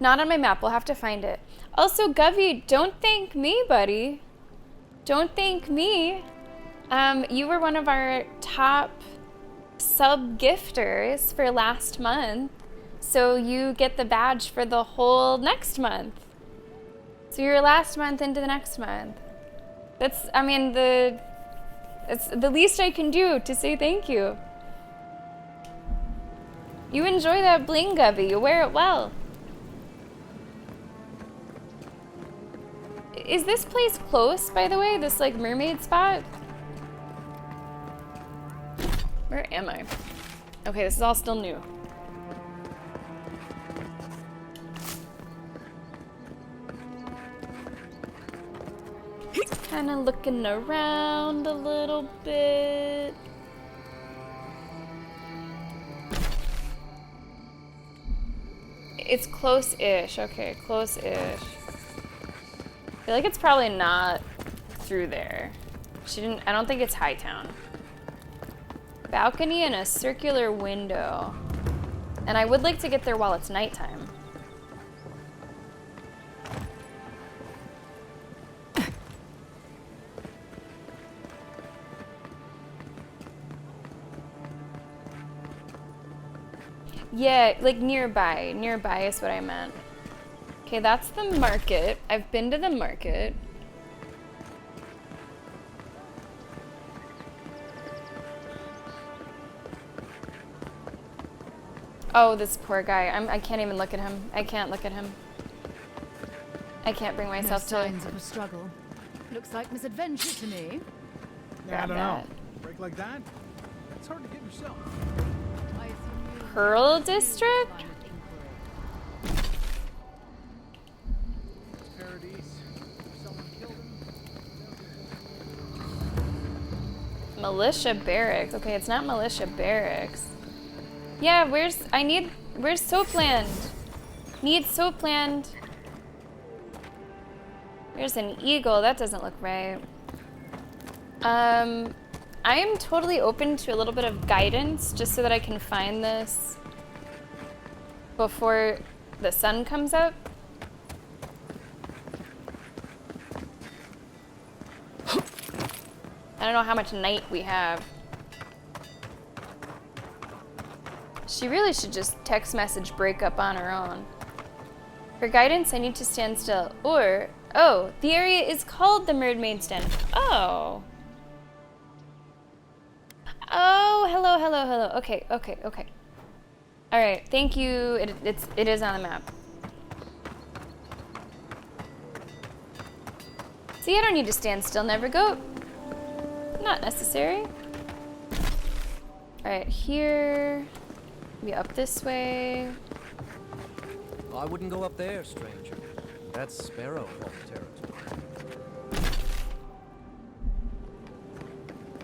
Not on my map, we'll have to find it. Also, Govey, don't thank me, buddy. Don't thank me. You were one of our top sub-gifters for last month. So you get the badge for the whole next month. So you're last month into the next month. That's, I mean, it's the least I can do to say thank you. You enjoy that bling, Govey. You wear it well. Is this place close, by the way? This, like, mermaid spot? Where am I? Okay, this is all still new. Kind of looking around a little bit. It's close-ish. Okay, close-ish. I feel like it's probably not through there. I don't think it's Hightown. Balcony and a circular window. And I would like to get there while it's nighttime. Yeah, like nearby. Nearby is what I meant. Okay, that's the market. I've been to the market. Oh, this poor guy. I can't even look at him. I can't look at him. I can't bring myself to... No signs of a struggle. Looks like misadventure to me. Yeah, I Grab don't that. know. Break like that? It's hard to get yourself. Pearl District? Militia Barracks. Okay, it's not Militia Barracks. Yeah, where's Soapland? Need Soapland. There's an eagle. That doesn't look right. I am totally open to a little bit of guidance just so that I can find this before the sun comes up. I don't know how much night we have. She really should just text message break up on her own. For guidance, I need to stand still. Or, oh, the area is called the Mermaid's Den. Oh. Oh, hello, hello, hello. Okay, okay, okay. All right, thank you. It is on the map. See, I don't need to stand still, never goat. Not necessary. All right, here. Maybe up this way. I wouldn't go up there, stranger. That's Sparrow Hawk territory.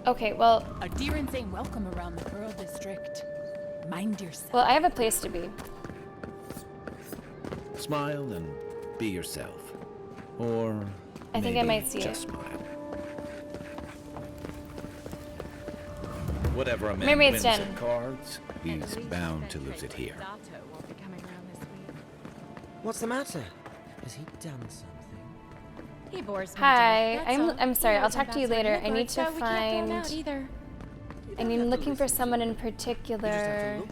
Okay, well. Adherents ain't welcome around the Pearl District. Mind yourself. Well, I have a place to be. Smile and be yourself. Or I think I might see just it. Smile. Whatever a man Mermaid's wins Den. at cards, he's bound to lose it here. What's the matter? Has he done something? He bores me. Hi, to death, I'm sorry. He I'll knows talk to you about later. some I need to so we can't throw him out find. either. I'm looking for someone in particular.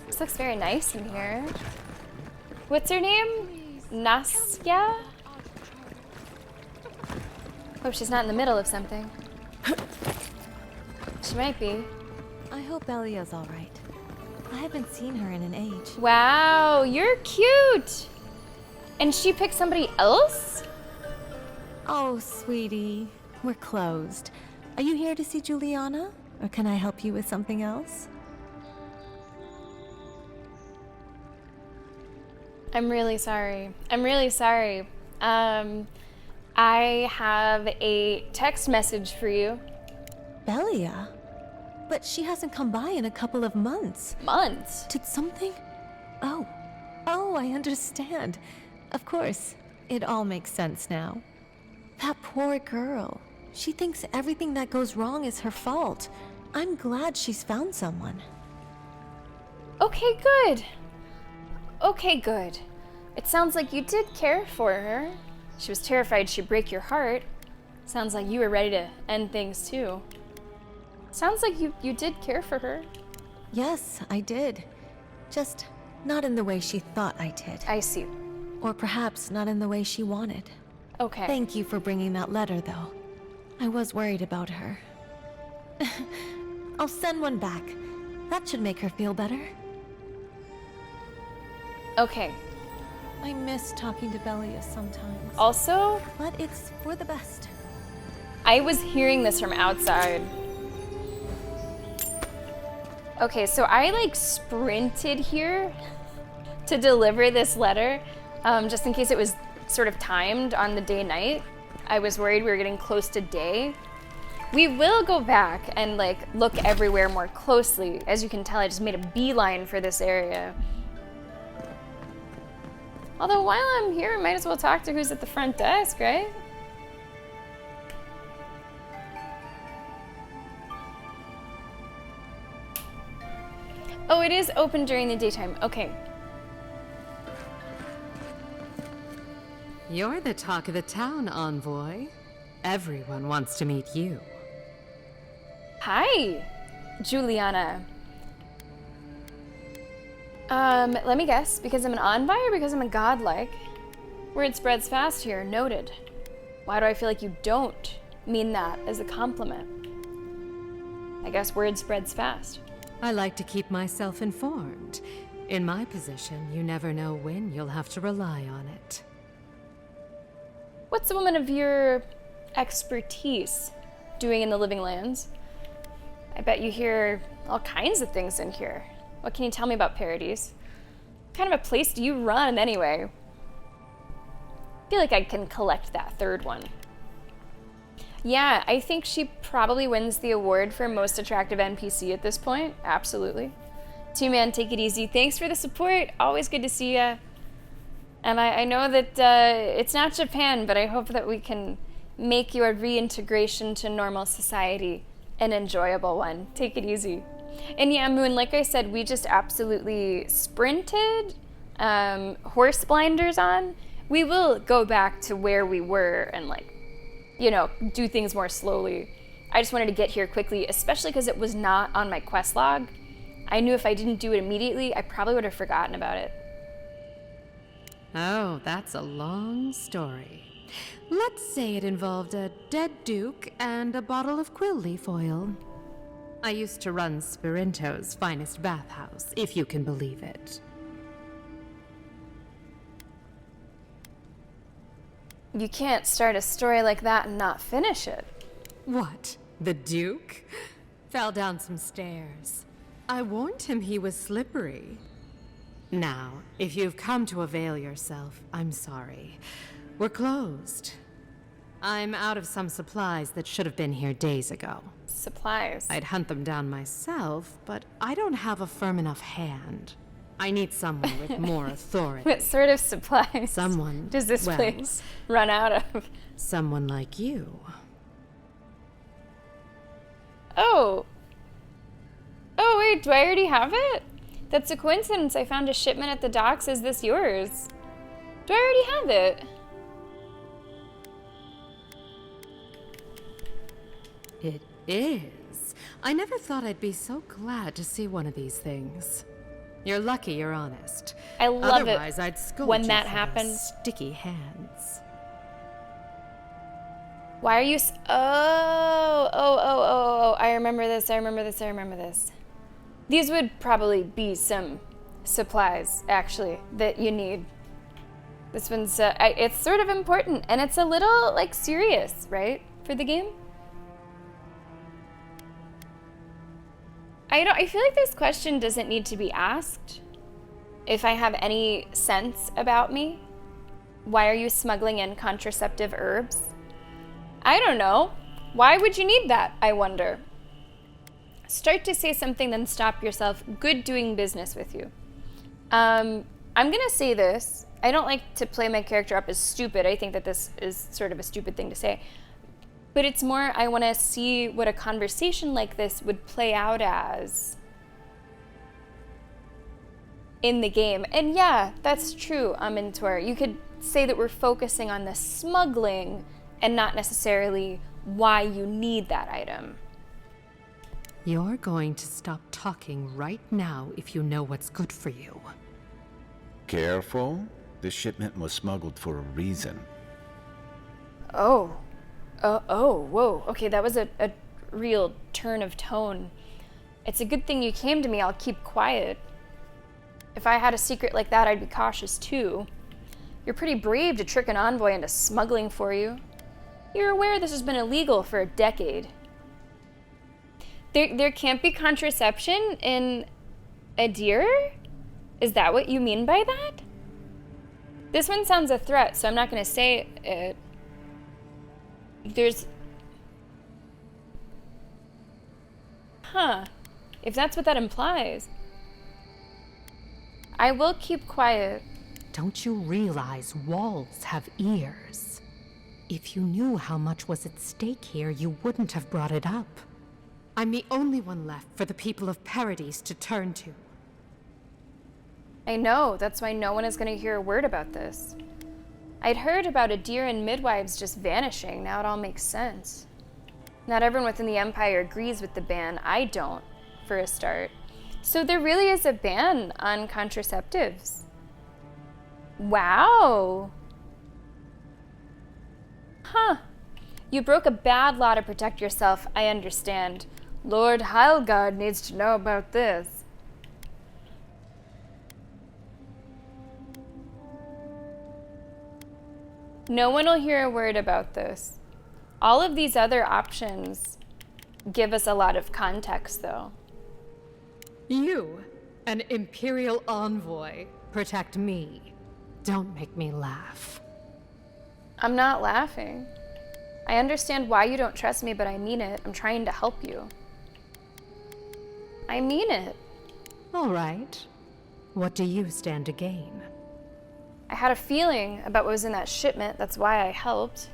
This looks very nice in here. What's her name? Nasya? Hope she's not in the middle of something. She might be. I hope Elia's all right. I haven't seen her in an age. Wow, you're cute! And she picked somebody else? Oh, sweetie. We're closed. Are you here to see Juliana? Or can I help you with something else? I'm really sorry. I'm really sorry. I have a text message for you. Belia? But she hasn't come by in a couple of months. Months? Did something? Oh, I understand. Of course, it all makes sense now. That poor girl. She thinks everything that goes wrong is her fault. I'm glad she's found someone. Okay, good. Okay, good. It sounds like you did care for her. She was terrified she'd break your heart. Sounds like you were ready to end things too. Sounds like you did care for her. Yes, I did. Just not in the way she thought I did. I see. Or perhaps not in the way she wanted. Okay. Thank you for bringing that letter, though. I was worried about her. I'll send one back. That should make her feel better. Okay. I miss talking to Belia sometimes. Also, but it's for the best. I was hearing this from outside. Okay, so I like sprinted here to deliver this letter, just in case it was sort of timed on the day-night. I was worried we were getting close to day. We will go back and like look everywhere more closely. As you can tell, I just made a beeline for this area. Although while I'm here, I might as well talk to who's at the front desk, right? Oh, it is open during the daytime. Okay. You're the talk of the town, Envoy. Everyone wants to meet you. Hi, Juliana. Let me guess. Because I'm an envoy or because I'm a godlike? Word spreads fast here. Noted. Why do I feel like you don't mean that as a compliment? I guess word spreads fast. I like to keep myself informed. In my position, you never know when you'll have to rely on it. What's a woman of your expertise doing in the Living Lands? I bet you hear all kinds of things in here. What can you tell me about Paradise? What kind of a place do you run anyway? I feel like I can collect that third one. Yeah, I think she probably wins the award for most attractive NPC at this point. Absolutely. Two-man, take it easy. Thanks for the support. Always good to see ya. And I know that it's not Japan, but I hope that we can make your reintegration to normal society an enjoyable one. Take it easy. And yeah, Moon, like I said, we just absolutely sprinted, horse blinders on. We will go back to where we were and like, you know, do things more slowly. I just wanted to get here quickly, especially because it was not on my quest log. I knew if I didn't do it immediately, I probably would have forgotten about it. Oh, that's a long story. Let's say it involved a dead duke and a bottle of quill leaf oil. I used to run Spirinto's finest bathhouse, if you can believe it. You can't start a story like that and not finish it. What? The duke? Fell down some stairs. I warned him he was slippery. Now, if you've come to avail yourself, I'm sorry. We're closed. I'm out of some supplies that should have been here days ago. Supplies? I'd hunt them down myself, but I don't have a firm enough hand. I need someone with more authority. What sort of supplies Someone does this well, place run out of? Someone like you. Oh. Oh, wait, do I already have it? That's a coincidence. I found a shipment at the docks. Is this yours? Do I already have it? It is. I never thought I'd be so glad to see one of these things. You're lucky you're honest. I love Otherwise, it I'd scold when you that for happens. those sticky hands. Why are you oh, I remember this, I remember this, I remember this. These would probably be some supplies, actually, that you need. This one's, it's sort of important, and it's a little, like, serious, right, for the game? I feel like this question doesn't need to be asked. If I have any sense about me, why are you smuggling in contraceptive herbs? I don't know. Why would you need that, I wonder? Start to say something, then stop yourself. Good doing business with you. I'm gonna say this. I don't like to play my character up as stupid. I think that this is sort of a stupid thing to say. But it's more, I want to see what a conversation like this would play out as in the game. And yeah, that's true, Amintor. You could say that we're focusing on the smuggling and not necessarily why you need that item. You're going to stop talking right now if you know what's good for you. Careful. This shipment was smuggled for a reason. Oh, whoa. Okay, that was a real turn of tone. It's a good thing you came to me. I'll keep quiet. If I had a secret like that, I'd be cautious too. You're pretty brave to trick an envoy into smuggling for you. You're aware this has been illegal for a decade. There can't be contraception in a deer? Is that what you mean by that? This one sounds a threat, so I'm not going to say it. If that's what that implies. I will keep quiet. Don't you realize walls have ears? If you knew how much was at stake here, you wouldn't have brought it up. I'm the only one left for the people of Paradise to turn to. I know, that's why no one is going to hear a word about this. I'd heard about Adir and midwives just vanishing. Now it all makes sense. Not everyone within the Empire agrees with the ban. I don't, for a start. So there really is a ban on contraceptives. Wow. You broke a bad law to protect yourself, I understand. Lord Heilgard needs to know about this. No one will hear a word about this. All of these other options give us a lot of context, though. You, an Imperial envoy, protect me. Don't make me laugh. I'm not laughing. I understand why you don't trust me, but I mean it. I'm trying to help you. I mean it. All right. What do you stand to gain? I had a feeling about what was in that shipment. That's why I helped.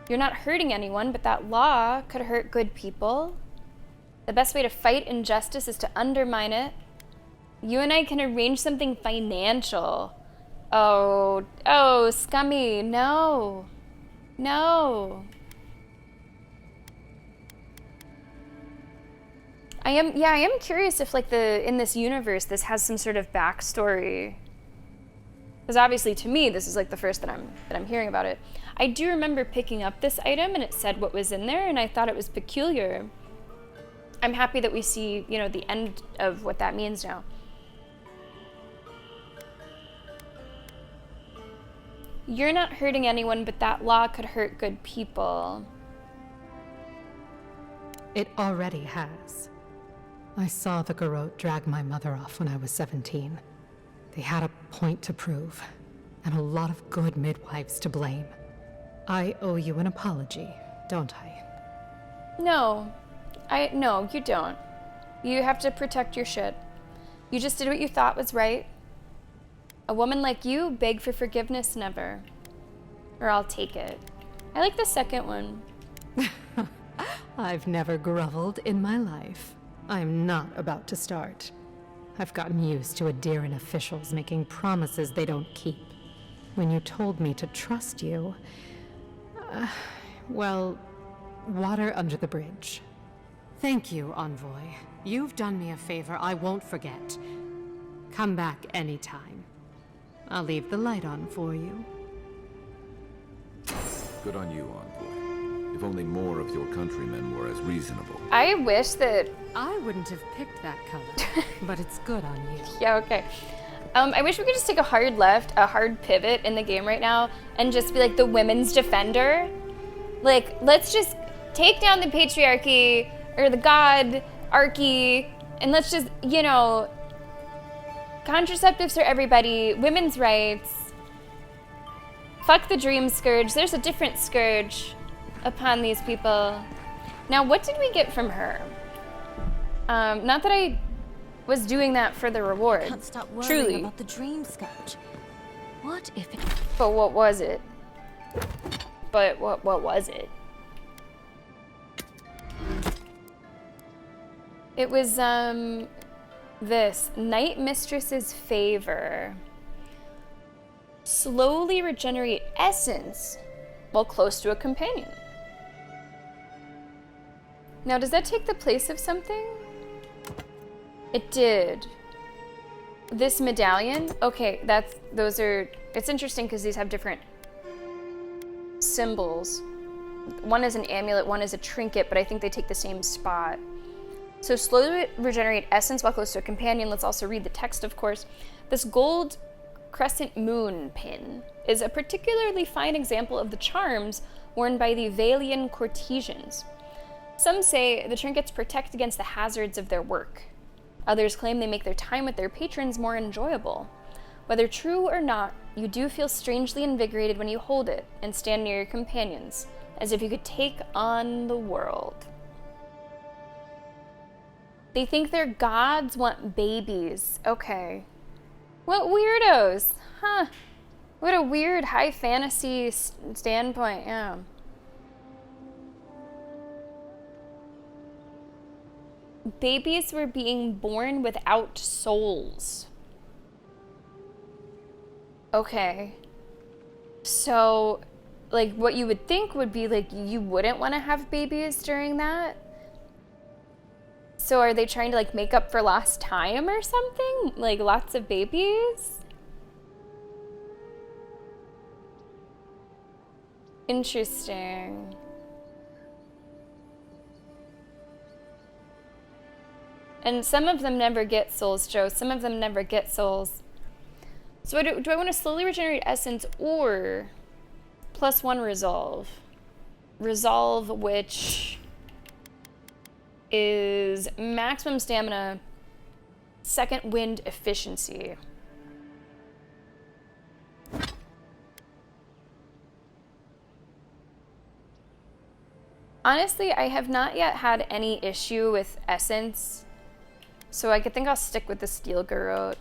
You're not hurting anyone, but that law could hurt good people. The best way to fight injustice is to undermine it. You and I can arrange something financial. Oh, scummy, no. No. I am curious if like in this universe this has some sort of backstory. Because obviously to me this is like the first that I'm hearing about it. I do remember picking up this item and it said what was in there and I thought it was peculiar. I'm happy that we see, you know, the end of what that means now. You're not hurting anyone, but that law could hurt good people. It already has. I saw the Garrote drag my mother off when I was 17. They had a point to prove, and a lot of good midwives to blame. I owe you an apology, don't I? No, you don't. You have to protect your shit. You just did what you thought was right. A woman like you, beg for forgiveness never. Or I'll take it. I like the second one. I've never groveled in my life. I'm not about to start. I've gotten used to Adiran officials making promises they don't keep. When you told me to trust you... well, water under the bridge. Thank you, Envoy. You've done me a favor I won't forget. Come back anytime. I'll leave the light on for you. Good on you, Envoy. If only more of your countrymen were as reasonable. I wish that... I wouldn't have picked that color, but it's good on you. Yeah, okay. I wish we could just take a hard left, a hard pivot in the game right now, and just be like the women's defender. Like, let's just take down the patriarchy, or the god, archy, and let's just, you know, contraceptives for everybody, women's rights. Fuck the dream scourge. There's a different scourge upon these people. Now, what did we get from her? Not that I was doing that for the reward. Can't stop worrying truly. about the dream scourge. What if it... But what was it? But what was it? It was, this. Night Mistress's Favor. Slowly regenerate essence while close to a companion. Now, does that take the place of something? It did. This medallion? Okay, it's interesting because these have different symbols. One is an amulet, one is a trinket, but I think they take the same spot. So slowly regenerate essence while close to a companion. Let's also read the text, of course. This gold crescent moon pin is a particularly fine example of the charms worn by the Valian courtesans. Some say the trinkets protect against the hazards of their work. Others claim they make their time with their patrons more enjoyable. Whether true or not, you do feel strangely invigorated when you hold it and stand near your companions, as if you could take on the world. They think their gods want babies. Okay. What weirdos. Huh. What a weird high fantasy standpoint, yeah. Babies were being born without souls. Okay. So, like, what you would think would be, like, you wouldn't want to have babies during that? So are they trying to, like, make up for lost time or something? Like, lots of babies? Interesting. And some of them never get souls, Joe. Some of them never get souls. So do I want to slowly regenerate essence or +1 resolve? Resolve, which is maximum stamina, second wind efficiency. Honestly, I have not yet had any issue with essence, so I think I'll stick with the steel garrote.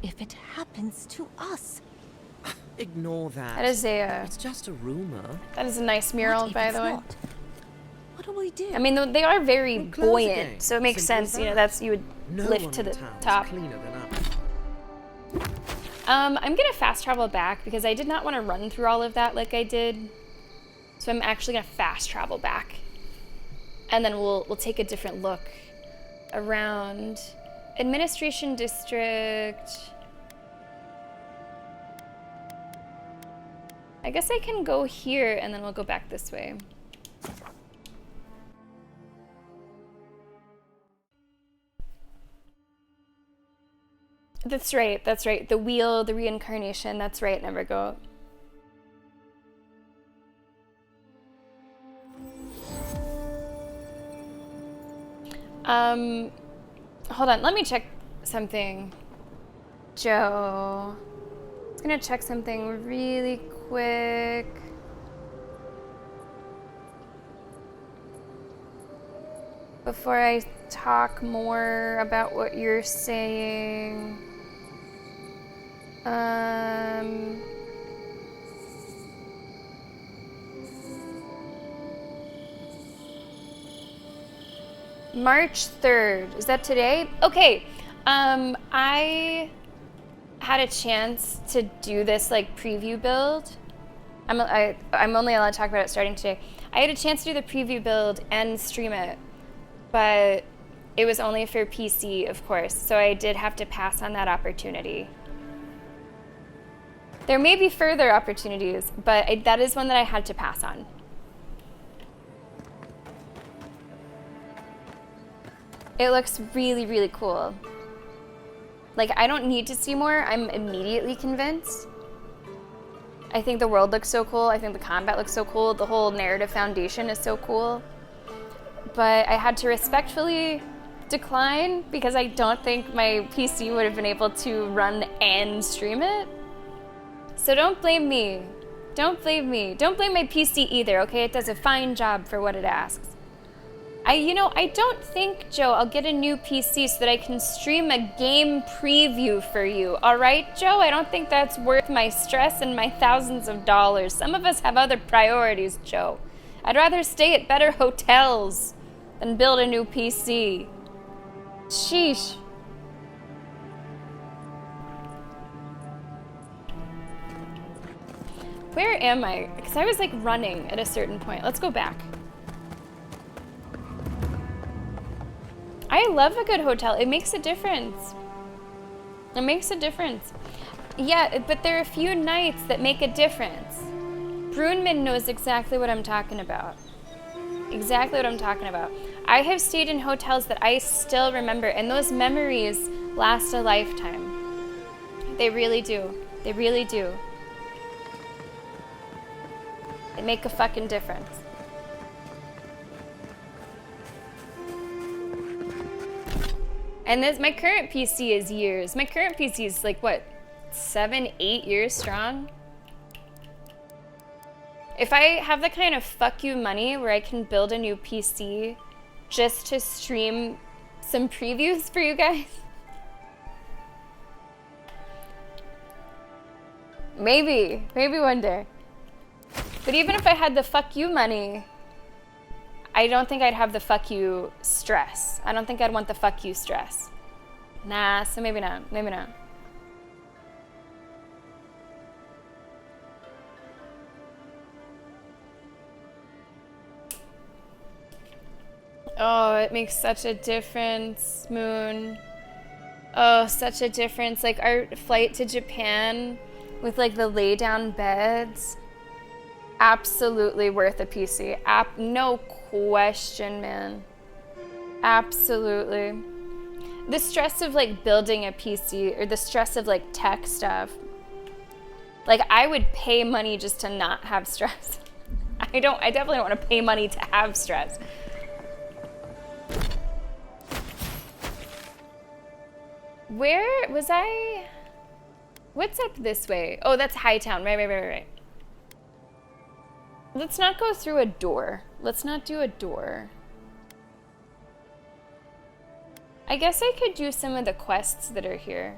If it happens to us. Ignore that. That is It's just a rumor. That is a nice mural, by the way. What do we do? I mean, they are very We'll close buoyant, again. so it makes Simple as sense. You know, that. you would No lift one to in the town is top. cleaner than us. I'm gonna fast travel back because I did not want to run through all of that like I did. So I'm actually gonna fast travel back, and then we'll take a different look around. Administration district. I guess I can go here and then we'll go back this way. That's right, that's right. The wheel, the reincarnation, that's right, never go. Hold on, let me check something. Joe. I was gonna check something really quick. Before I talk more about what you're saying. March 3rd, is that today? Okay, I had a chance to do this like preview build. I'm only allowed to talk about it starting today. I had a chance to do the preview build and stream it, but it was only for PC, of course, so I did have to pass on that opportunity. There may be further opportunities, but that is one that I had to pass on. It looks really, really cool. Like, I don't need to see more. I'm immediately convinced. I think the world looks so cool. I think the combat looks so cool. The whole narrative foundation is so cool. But I had to respectfully decline because I don't think my PC would have been able to run and stream it. So don't blame me. Don't blame me. Don't blame my PC either, okay? It does a fine job for what it asks. I don't think, Joe, I'll get a new PC so that I can stream a game preview for you. All right, Joe? I don't think that's worth my stress and my thousands of dollars. Some of us have other priorities, Joe. I'd rather stay at better hotels than build a new PC. Sheesh. Where am I? Because I was like running at a certain point. Let's go back. I love a good hotel. It makes a difference. It makes a difference. Yeah, but there are a few nights that make a difference. Brunman knows exactly what I'm talking about. Exactly what I'm talking about. I have stayed in hotels that I still remember, and those memories last a lifetime. They really do. They really do. They make a fucking difference. And my current PC is years. My current PC is like, what, 7, 8 years strong? If I have the kind of fuck you money where I can build a new PC just to stream some previews for you guys, maybe one day. But even if I had the fuck you money, I don't think I'd have the fuck you stress. I don't think I'd want the fuck you stress. Nah, so maybe not. Maybe not. Oh, it makes such a difference, Moon. Oh, such a difference. Like our flight to Japan with like the lay down beds. Absolutely worth a PC. No question, man. Absolutely. The stress of like building a PC or the stress of like tech stuff. Like I would pay money just to not have stress. I definitely don't want to pay money to have stress. Where was I? What's up this way? Oh, that's Hightown. Right. Let's not go through a door. Let's not do a door. I guess I could do some of the quests that are here.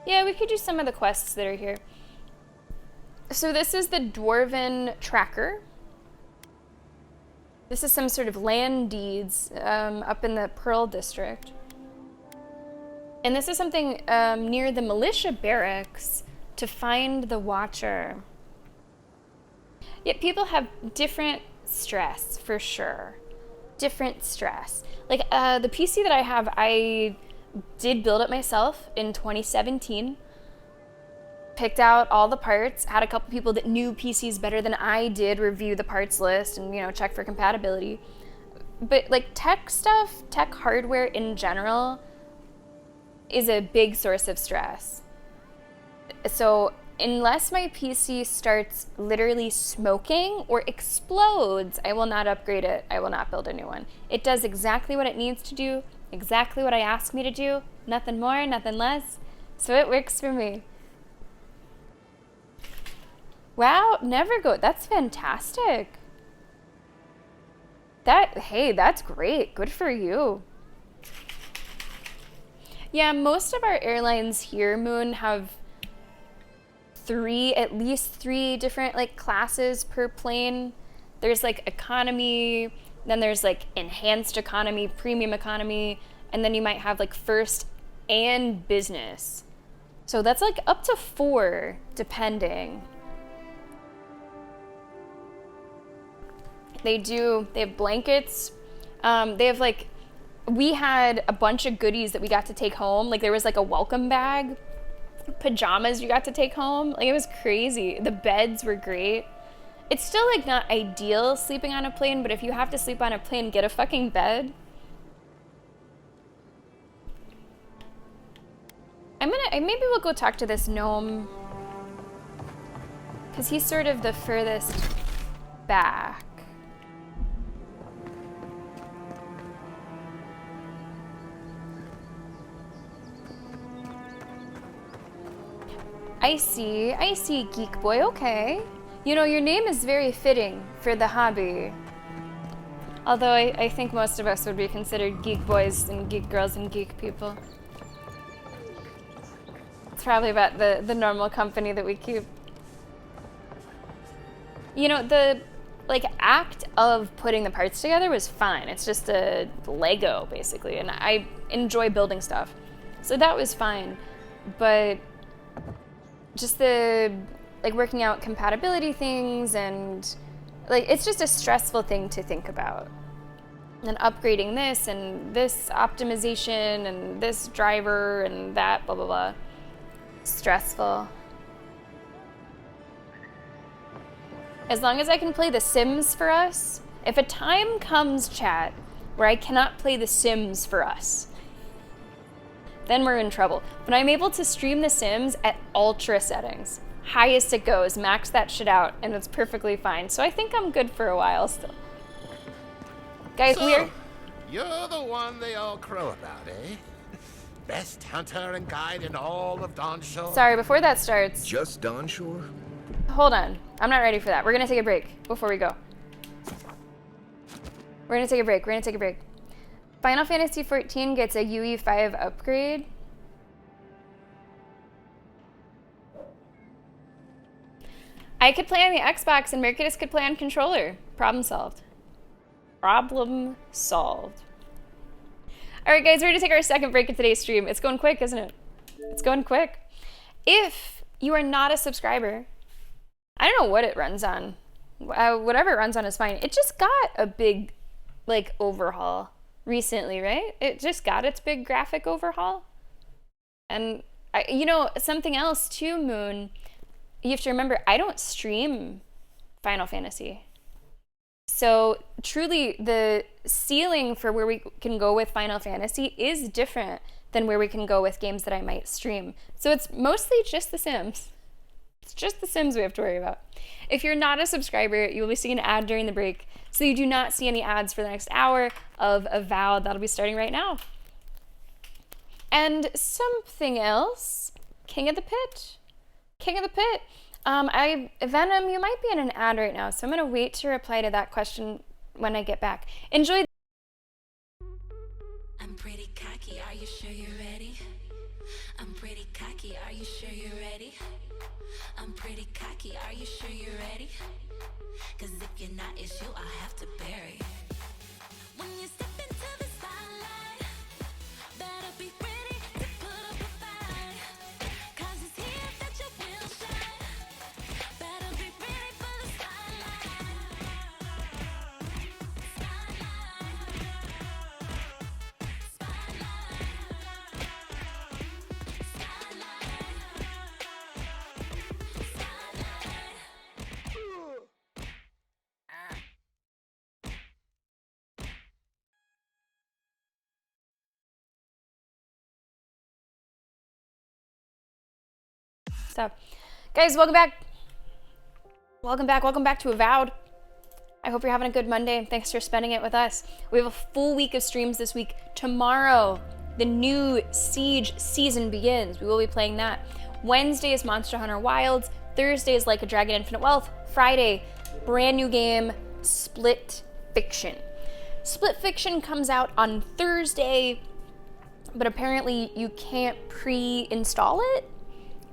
Yeah, we could do some of the quests that are here. So this is the Dwarven Tracker. This is some sort of land deeds up in the Pearl District. And this is something near the militia barracks to find the Watcher. Yeah, people have different stress, for sure. different stress. Like the PC that I have, I did build it myself in 2017. Picked out all the parts, had a couple people that knew PCs better than I did review the parts list and, you know, check for compatibility. But like tech stuff, tech hardware in general is a big source of stress. So unless my PC starts literally smoking or explodes, I will not upgrade it. I will not build a new one. It does exactly what it needs to do, exactly what I ask me to do, nothing more, nothing less. So it works for me. Wow, never go. That's fantastic. Hey, that's great. Good for you. Yeah, most of our airlines here, Moon, have at least three different like classes per plane. There's like economy, then there's like enhanced economy, premium economy, and then you might have like first and business. So that's like up to 4 depending. They have blankets. They have like, we had a bunch of goodies that we got to take home. Like there was like a welcome bag, pajamas you got to take home. Like it was crazy. The beds were great. It's still like not ideal sleeping on a plane, but if you have to sleep on a plane, get a fucking bed. Maybe we'll go talk to this gnome, because he's sort of the furthest back. I see, Geek Boy, okay. You know, your name is very fitting for the hobby. Although I think most of us would be considered geek boys and geek girls and geek people. It's probably about the normal company that we keep. You know, the like act of putting the parts together was fine. It's just a Lego, basically, and I enjoy building stuff. So that was fine. But just the like working out compatibility things and like it's just a stressful thing to think about. And upgrading this and this optimization and this driver and that blah blah blah. Stressful. As long as I can play The Sims for us, if a time comes, chat, where I cannot play The Sims for us, then we're in trouble. But I'm able to stream The Sims at ultra settings. Highest it goes, max that shit out, and it's perfectly fine. So I think I'm good for a while still. Guys, so, you're the one they all crow about, eh? Best hunter and guide in all of Dawnshore? Sorry, before that starts. Just Dawnshore? Hold on. I'm not ready for that. We're gonna take a break before we go. We're gonna take a break. Final Fantasy XIV gets a UE5 upgrade. I could play on the Xbox and Mercadus could play on controller. Problem solved. Problem solved. Alright guys, we're gonna take our second break of today's stream. It's going quick, isn't it? It's going quick. If you are not a subscriber, I don't know what it runs on. Whatever it runs on is fine. It just got a big, like, overhaul recently, right? It just got its big graphic overhaul. And, you know, something else too, Moon, you have to remember, I don't stream Final Fantasy. So, truly, the ceiling for where we can go with Final Fantasy is different than where we can go with games that I might stream. So, it's mostly just The Sims. It's just The Sims we have to worry about. If you're not a subscriber, you will be seeing an ad during the break, so you do not see any ads for the next hour of Avowed. That'll be starting right now. And something else, King of the Pit. Venom, you might be in an ad right now, so I'm gonna wait to reply to that question when I get back. Enjoy. I'm pretty cocky, are you sure you're ready? I'm pretty cocky, are you sure you're ready? I'm pretty cocky, are you sure you're ready? Cause if you're not, it's you I have to bury. When you step into the spotlight, better be ready to put up a fight. Cause it's here that you will shine. Better be ready for the spotlight. So, guys, welcome back. Welcome back to Avowed. I hope you're having a good Monday, and thanks for spending it with us. We have a full week of streams this week. Tomorrow, the new Siege season begins. We will be playing that. Wednesday is Monster Hunter Wilds. Thursday is Like a Dragon Infinite Wealth. Friday, brand new game, Split Fiction. Split Fiction comes out on Thursday, but apparently you can't pre-install it,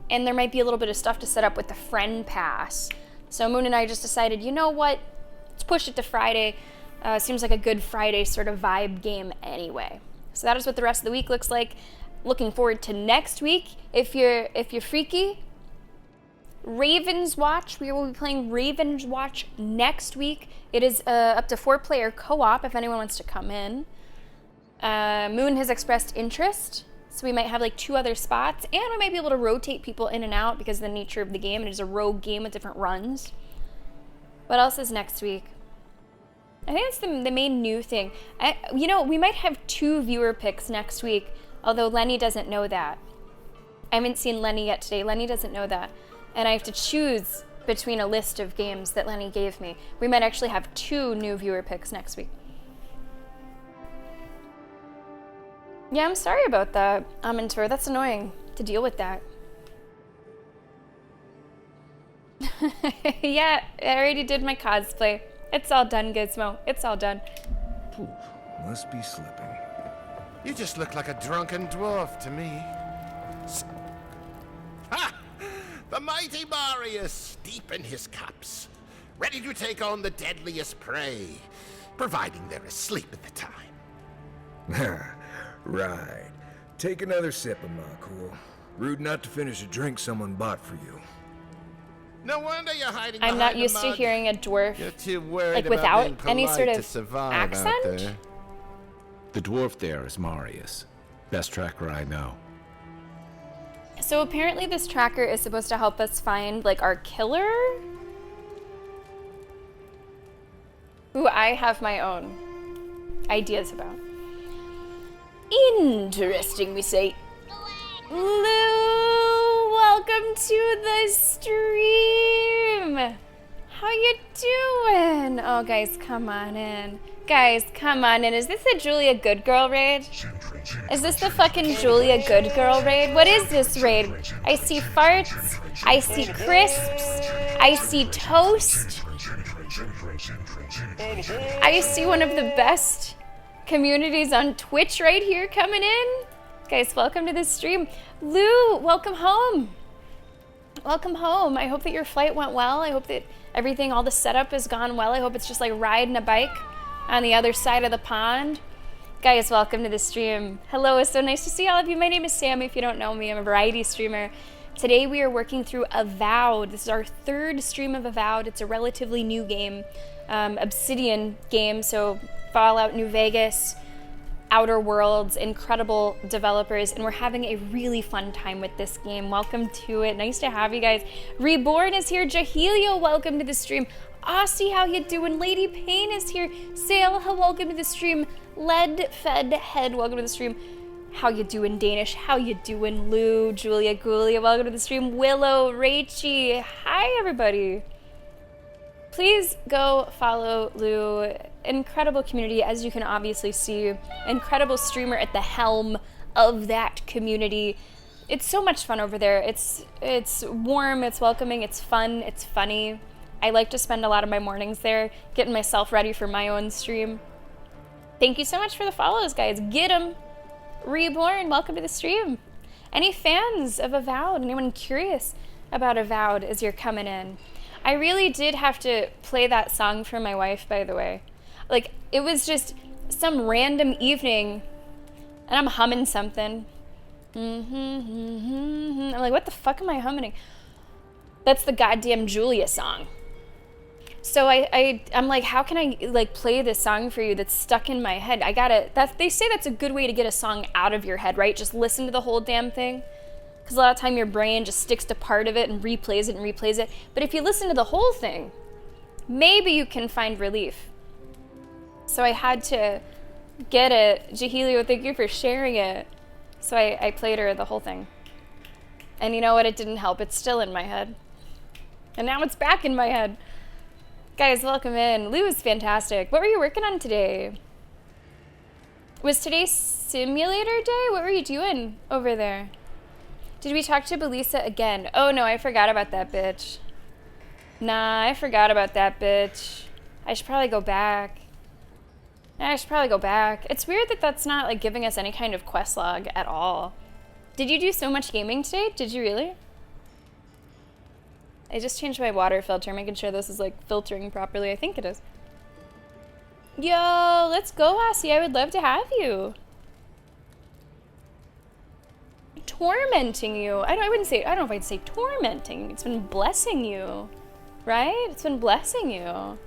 and there might be a little bit of stuff to set up with the friend pass. So Moon and I just decided, you know what? Let's push it to Friday. Seems like a good Friday sort of vibe game anyway. So that is what the rest of the week looks like. Looking forward to next week. If you're freaky, Raven's Watch. We will be playing Raven's Watch next week. It is up to 4-player co-op if anyone wants to come in. Moon has expressed interest, so we might have like 2 other spots, and we might be able to rotate people in and out because of the nature of the game. It is a rogue game with different runs. What else is next week? I think that's the main new thing. You know, we might have 2 viewer picks next week, although Lenny doesn't know that. I haven't seen Lenny yet today. Lenny doesn't know that. And I have to choose between a list of games that Lenny gave me. We might actually have 2 new viewer picks next week. Yeah, I'm sorry about that, Amintor. That's annoying to deal with that. Yeah, I already did my cosplay. It's all done, Gizmo. It's all done. Poof, must be slipping. You just look like a drunken dwarf to me. Ha! The mighty Marius, deep in his cups, ready to take on the deadliest prey, providing they're asleep at the time. Right. Take another sip of my cool. Rude not to finish a drink someone bought for you. No wonder you're hiding I'm not used to hearing a dwarf like without any sort of accent. The dwarf there is Marius. Best tracker I know. So apparently this tracker is supposed to help us find like our killer. Who I have my own ideas about. Interesting, we say. Lou, welcome to the stream. How you doing? Oh, guys, come on in. Guys, come on in. Is this a Julia Good Girl raid? Is this the fucking Julia Good Girl raid? What is this raid? I see farts. I see crisps. I see toast. I see one of the best communities on Twitch right here coming in. Guys, welcome to this stream. Lou, welcome home. Welcome home. I hope that your flight went well. I hope that everything, all the setup has gone well. I hope it's just like riding a bike on the other side of the pond. Guys, welcome to the stream. Hello, it's so nice to see all of you. My name is Sam. If you don't know me, I'm a variety streamer. Today we are working through Avowed. This is our 3rd stream of Avowed. It's a relatively new game, Obsidian game, so Fallout New Vegas, Outer Worlds, incredible developers, and we're having a really fun time with this game. Welcome to it. Nice to have you guys. Reborn is here. Jahilio, welcome to the stream. Aussie, how you doing? Lady Payne is here. Sail, welcome to the stream. Lead Fed Head, welcome to the stream. How you doing, Danish? How you doing, Lou? Julia Gulia, welcome to the stream. Willow, Rachy, hi everybody. Please go follow Lou. Incredible community, as you can obviously see. Incredible streamer at the helm of that community. It's so much fun over there. It's warm, it's welcoming, it's fun, it's funny. I like to spend a lot of my mornings there, getting myself ready for my own stream. Thank you so much for the follows, guys. Get 'em. Reborn, welcome to the stream. Any fans of Avowed? Anyone curious about Avowed as you're coming in? I really did have to play that song for my wife, by the way. Like, it was just some random evening, and I'm humming something. I'm like, what the fuck am I humming? That's the goddamn Julia song. So I'm like, how can I like play this song for you that's stuck in my head? They say that's a good way to get a song out of your head, right? Just listen to the whole damn thing. Because a lot of time your brain just sticks to part of it and replays it and replays it. But if you listen to the whole thing, maybe you can find relief. So I had to get it. Jahilio, thank you for sharing it. So I played her the whole thing. And you know what? It didn't help. It's still in my head. And now it's back in my head. Guys, welcome in. Lou is fantastic. What were you working on today? Was today simulator day? What were you doing over there? Did we talk to Belisa again? Oh no, I forgot about that bitch. Nah, I forgot about that bitch. I should probably go back. It's weird that that's not like giving us any kind of quest log at all. Did you do so much gaming today? Did you really? I just changed my water filter, making sure this is like filtering properly. I think it is. Yo, let's go, Lassie. I would love to have you. Tormenting you. I don't know if I'd say tormenting. It's been blessing you. Right? It's been blessing you.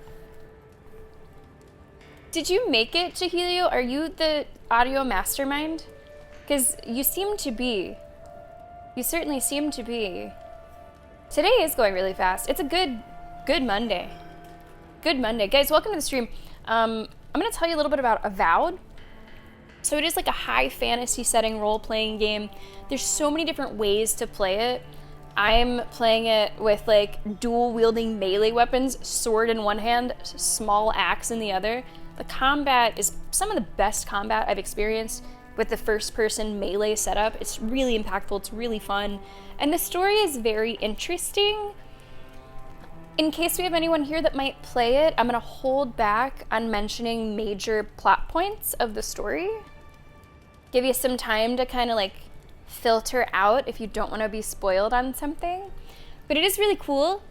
Did you make it, Jahilio? Are you the audio mastermind? Because you seem to be. You certainly seem to be. Today is going really fast. It's a good Monday. Good Monday. Guys, welcome to the stream. I'm going to tell you a little bit about Avowed. So it is like a high fantasy setting role-playing game. There's so many different ways to play it. I'm playing it with like dual-wielding melee weapons, sword in one hand, small axe in the other. The combat is some of the best combat I've experienced with the first-person melee setup. It's really impactful, it's really fun, and the story is very interesting. In case we have anyone here that might play it, I'm going to hold back on mentioning major plot points of the story. Give you some time to kind of like filter out if you don't want to be spoiled on something. But it is really cool.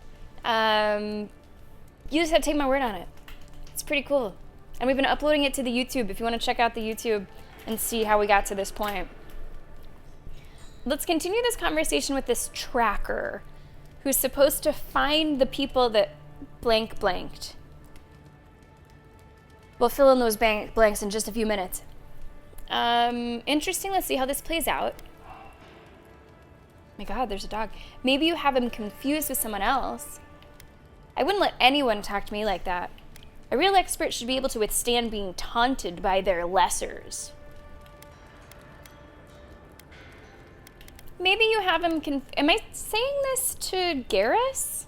You just have to take my word on it. It's pretty cool. And we've been uploading it to the YouTube if you want to check out the YouTube and see how we got to this point. Let's continue this conversation with this tracker who's supposed to find the people that blanked. We'll fill in those blanks in just a few minutes. Interesting. Let's see how this plays out. My God, there's a dog. Maybe you have him confused with someone else. I wouldn't let anyone talk to me like that. A real expert should be able to withstand being taunted by their lessers. Maybe you have him am I saying this to Garrus?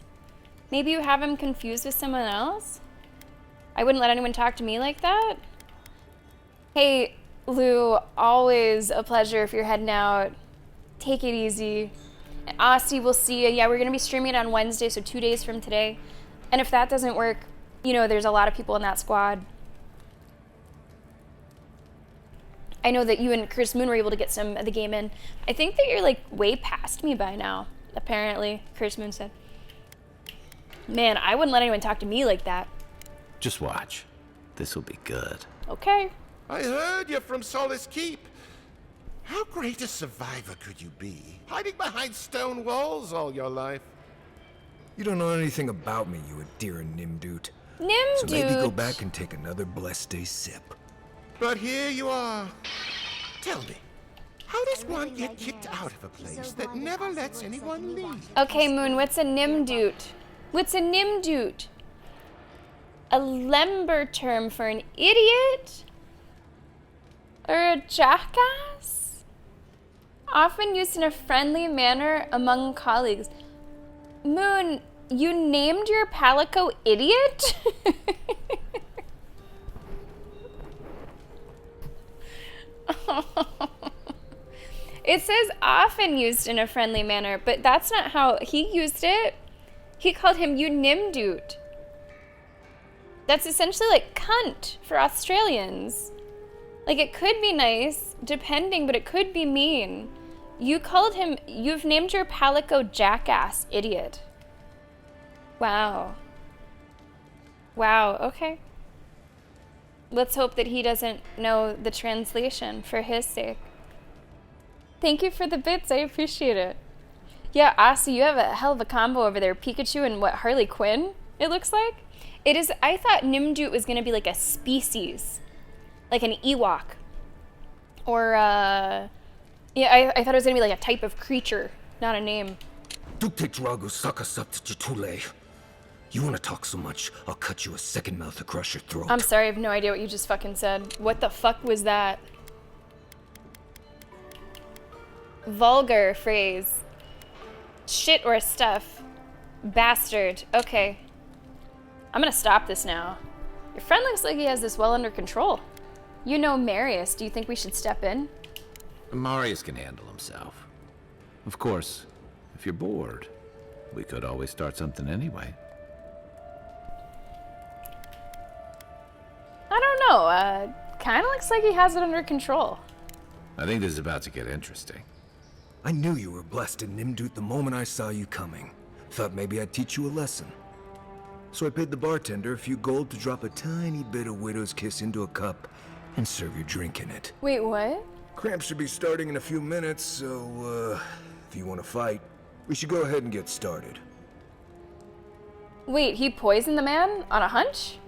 Maybe you have him confused with someone else? I wouldn't let anyone talk to me like that? Hey, Lou, always a pleasure if you're heading out. Take it easy. Aussie, we'll see you. Yeah, we're going to be streaming it on Wednesday, so 2 days from today. And if that doesn't work, you know, there's a lot of people in that squad. I know that you and Chris Moon were able to get some of the game in. I think that you're, like, way past me by now, apparently, Chris Moon said. Man, I wouldn't let anyone talk to me like that. Just watch. This'll be good. Okay. I heard you're from Solace Keep. How great a survivor could you be, hiding behind stone walls all your life? You don't know anything about me, you Adira Nimdoot. Nimdoot! So maybe go back and take another blessed day sip. But here you are. Tell me, how does one get kicked out of a place that never lets anyone leave? Okay, Moon, what's a Nimdoot? What's a Nimdoot? A Lember term for an idiot? Or a jackass? Often used in a friendly manner among colleagues. Moon, you named your Palico idiot? It says often used in a friendly manner, but that's not how he used it. He called him you Nimdoot. That's essentially like cunt for Australians. Like, it could be nice, depending, but it could be mean. You called him, you've named your Palico jackass idiot. Wow. Wow, okay. Let's hope that he doesn't know the translation for his sake. Thank you for the bits, I appreciate it. Yeah, Aussie, you have a hell of a combo over there. Pikachu and what, Harley Quinn, it looks like? It is, I thought Nimdoot was gonna be like a species. Like an Ewok. Or, yeah, I thought it was gonna be like a type of creature, not a name. You wanna talk so much, I'll cut you a second mouth across your throat. I'm sorry, I have no idea what you just fucking said. What the fuck was that? Vulgar phrase. Shit or stuff. Bastard. Okay. I'm gonna stop this now. Your friend looks like he has this well under control. You know Marius. Do you think we should step in? Marius can handle himself. Of course, if you're bored, we could always start something anyway. I don't know. Kind of looks like he has it under control. I think this is about to get interesting. I knew you were blessed in Nimdut the moment I saw you coming. Thought maybe I'd teach you a lesson. So I paid the bartender a few gold to drop a tiny bit of Widow's Kiss into a cup and serve your drink in it. Wait, what? Cramps should be starting in a few minutes, so, if you want to fight, we should go ahead and get started. Wait, he poisoned the man on a hunch?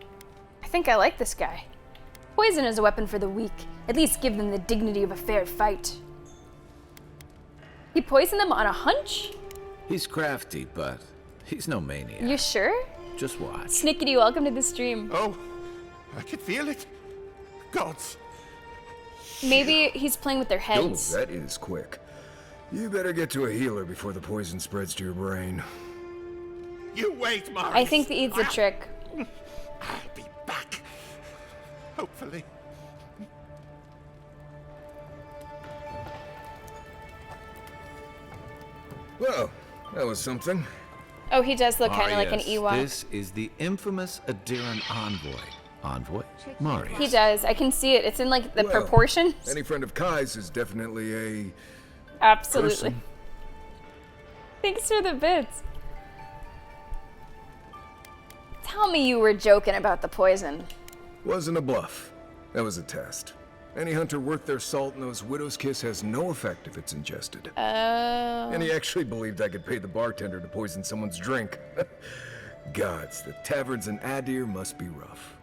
I think I like this guy. Poison is a weapon for the weak. At least give them the dignity of a fair fight. He poisoned them on a hunch? He's crafty, but he's no maniac. You sure? Just watch. Snickety, welcome to the stream. Oh, I can feel it. Gods. Maybe he's playing with their heads. Oh, that is quick. You better get to a healer before the poison spreads to your brain. You wait, Marius. I think it's a trick. I'll be back. Hopefully. Well, that was something. Oh, he does look kind of like an yes. Ewok. This is the infamous Adiran envoy. Envoy? Marius. He does. I can see it. It's in like the Well, proportions. Any friend of Kai's is definitely a... Absolutely. person. Thanks for the bits. Tell me you were joking about the poison. Wasn't a bluff. That was a test. Any hunter worth their salt knows Widow's Kiss has no effect if it's ingested. Oh. And he actually believed I could pay the bartender to poison someone's drink. Gods, the taverns in Adir must be rough.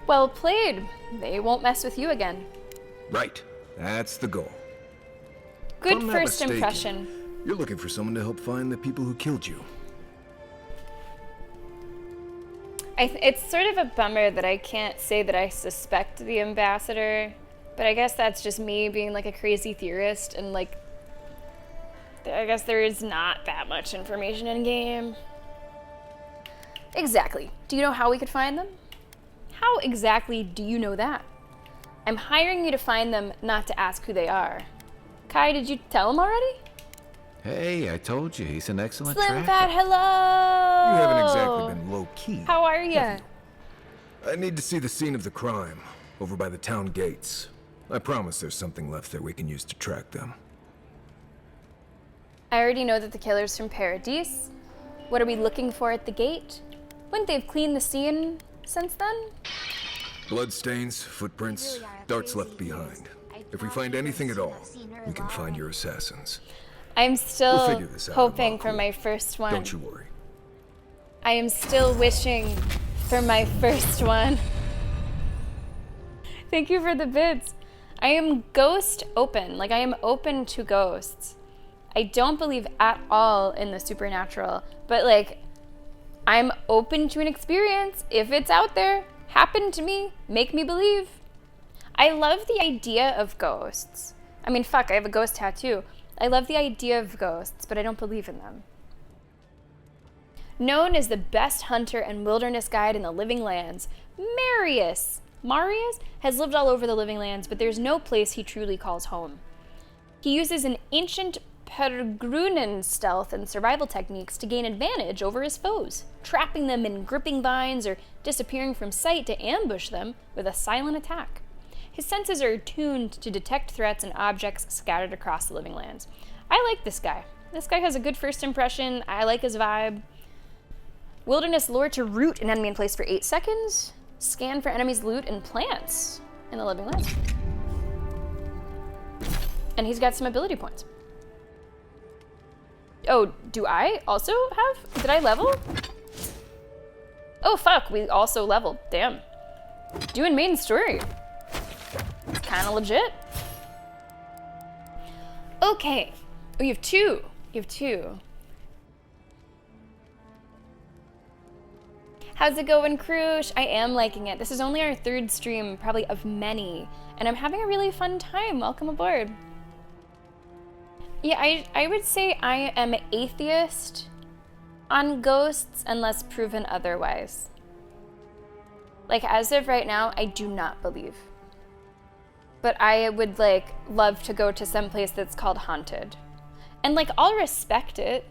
Well played. They won't mess with you again. Right. That's the goal. Good If I'm not first mistaken, impression. You're looking for someone to help find the people who killed you. It's sort of a bummer that I can't say that I suspect the ambassador, but I guess that's just me being like a crazy theorist, and like, I guess there is not that much information in game. Exactly. Do you know how we could find them? How exactly do you know that? I'm hiring you to find them, not to ask who they are. Kai, did you tell him already? Hey, I told you, he's an excellent Slim tracker. Fat, hello! You haven't exactly been low-key. How are ya? I need to see the scene of the crime, over by the town gates. I promise there's something left there we can use to track them. I already know that the killer's from Paradis. What are we looking for at the gate? Wouldn't they have cleaned the scene since then? Bloodstains, footprints, darts left behind. If we find anything at all, we can find your assassins. I'm We'll still figure this out, hoping for my first one. Don't you worry. I am still wishing for my first one. Thank you for the bits. I am ghost open. Like, I am open to ghosts. I don't believe at all in the supernatural, but like, I'm open to an experience. If it's out there, happen to me, make me believe. I love the idea of ghosts. I mean, fuck, I have a ghost tattoo. I love the idea of ghosts, but I don't believe in them. Known as the best hunter and wilderness guide in the living lands, Marius has lived all over the living lands, but there's no place he truly calls home. He uses an ancient Pergrunen stealth and survival techniques to gain advantage over his foes, trapping them in gripping vines or disappearing from sight to ambush them with a silent attack. His senses are tuned to detect threats and objects scattered across the living lands. I like this guy. This guy has a good first impression. I like his vibe. Wilderness lore to root an enemy in place for 8 seconds. Scan for enemies' loot and plants in the living lands. And he's got some ability points. Oh, do I also have? Did I level? Oh fuck, we also leveled. Damn. Doing main story. It's kind of legit. Okay. Oh, you have two. You have two. How's it going, Krush? I am liking it. This is only our 3rd stream, probably of many, and I'm having a really fun time. Welcome aboard. Yeah, I would say I am atheist on ghosts unless proven otherwise. Like, as of right now, I do not believe. But I would, like, love to go to some place that's called haunted. And, like, I'll respect it.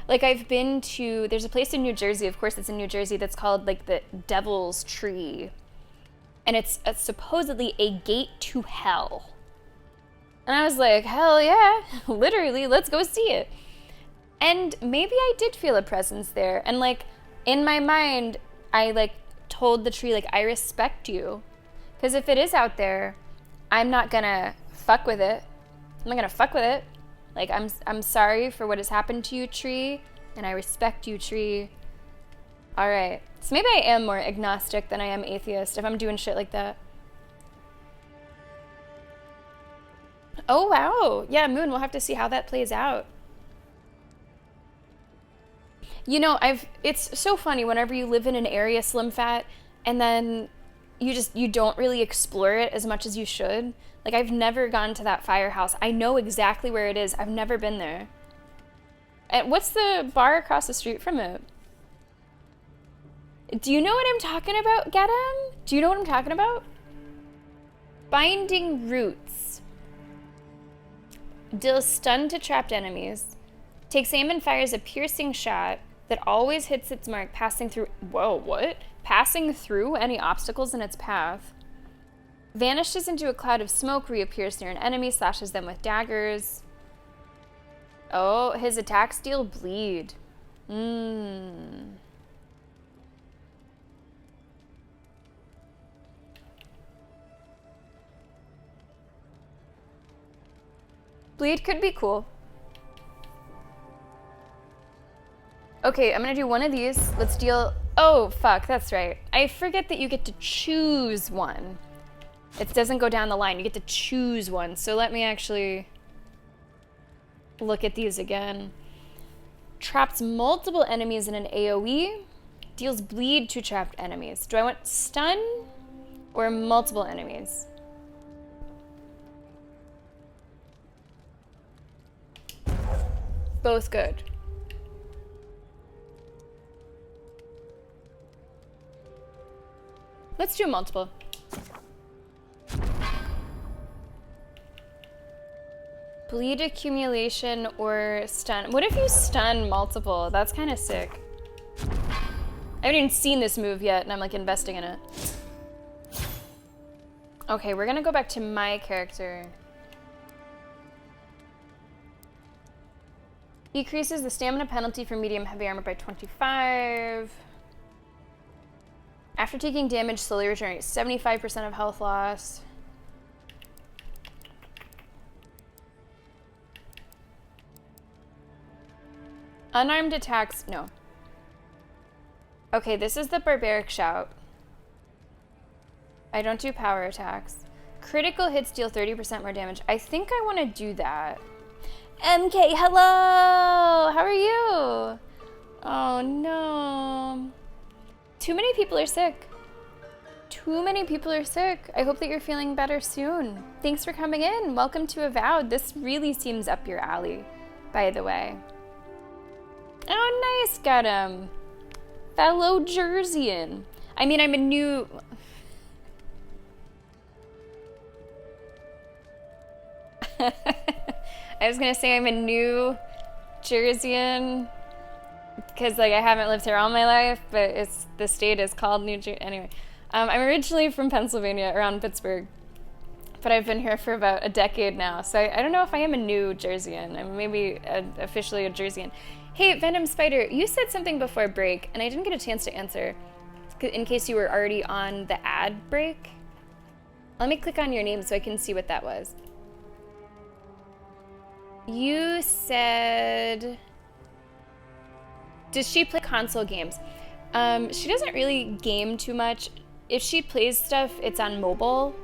Like, I've been to, there's a place in New Jersey, of course it's in New Jersey, that's called, like, the Devil's Tree. And it's supposedly a gate to hell. And I was like, hell yeah, literally, let's go see it. And maybe I did feel a presence there. And, like, in my mind, I, like, told the tree, like, I respect you. Because if it is out there, I'm not gonna fuck with it. I'm not gonna fuck with it. Like, I'm sorry for what has happened to you, tree, and I respect you, tree. All right. So maybe I am more agnostic than I am atheist if I'm doing shit like that. Oh, wow. Yeah, Moon, we'll have to see how that plays out. You know, it's so funny whenever you live in an area, Slim Fat, and then you don't really explore it as much as you should. Like, I've never gone to that firehouse. I know exactly where it is. I've never been there. And what's the bar across the street from it? Do you know what I'm talking about, Gadam? Do you know what I'm talking about? Binding Roots. Deals stun to trapped enemies. Takes aim and fires a piercing shot that always hits its mark, passing through... Whoa, what? Passing through any obstacles in its path. Vanishes into a cloud of smoke, reappears near an enemy, slashes them with daggers. Oh, his attacks deal bleed. Bleed could be cool. Okay, I'm gonna do one of these. Let's deal... Oh, fuck, that's right. I forget that you get to choose one. It doesn't go down the line. You get to choose one. So let me actually look at these again. Traps multiple enemies in an AoE. Deals bleed to trapped enemies. Do I want stun or multiple enemies? Both good. Let's do multiple. Bleed accumulation or stun. What if you stun multiple? That's kind of sick. I haven't even seen this move yet, and I'm like investing in it. Okay, we're gonna go back to my character. Decreases the stamina penalty for medium heavy armor by 25. After taking damage, slowly regenerates 75% of health loss. Unarmed attacks, no. Okay, this is the barbaric shout. I don't do power attacks. Critical hits deal 30% more damage. I think I want to do that. MK, hello! How are you? Oh no. Too many people are sick. Too many people are sick. I hope that you're feeling better soon. Thanks for coming in. Welcome to Avowed. This really seems up your alley, by the way. Oh, nice, got him. Fellow Jerseyan. I mean, I'm a new... I was gonna say I'm a new Jerseyan because, like, I haven't lived here all my life, but the state is called New Jersey. Anyway, I'm originally from Pennsylvania, around Pittsburgh, but I've been here for about a decade now, so I don't know if I am a new Jerseyan. I'm maybe officially a Jerseyan. Hey, Venom Spider, you said something before break, and I didn't get a chance to answer, in case you were already on the ad break. Let me click on your name so I can see what that was. You said... Does she play console games? She doesn't really game too much. If she plays stuff, it's on mobile.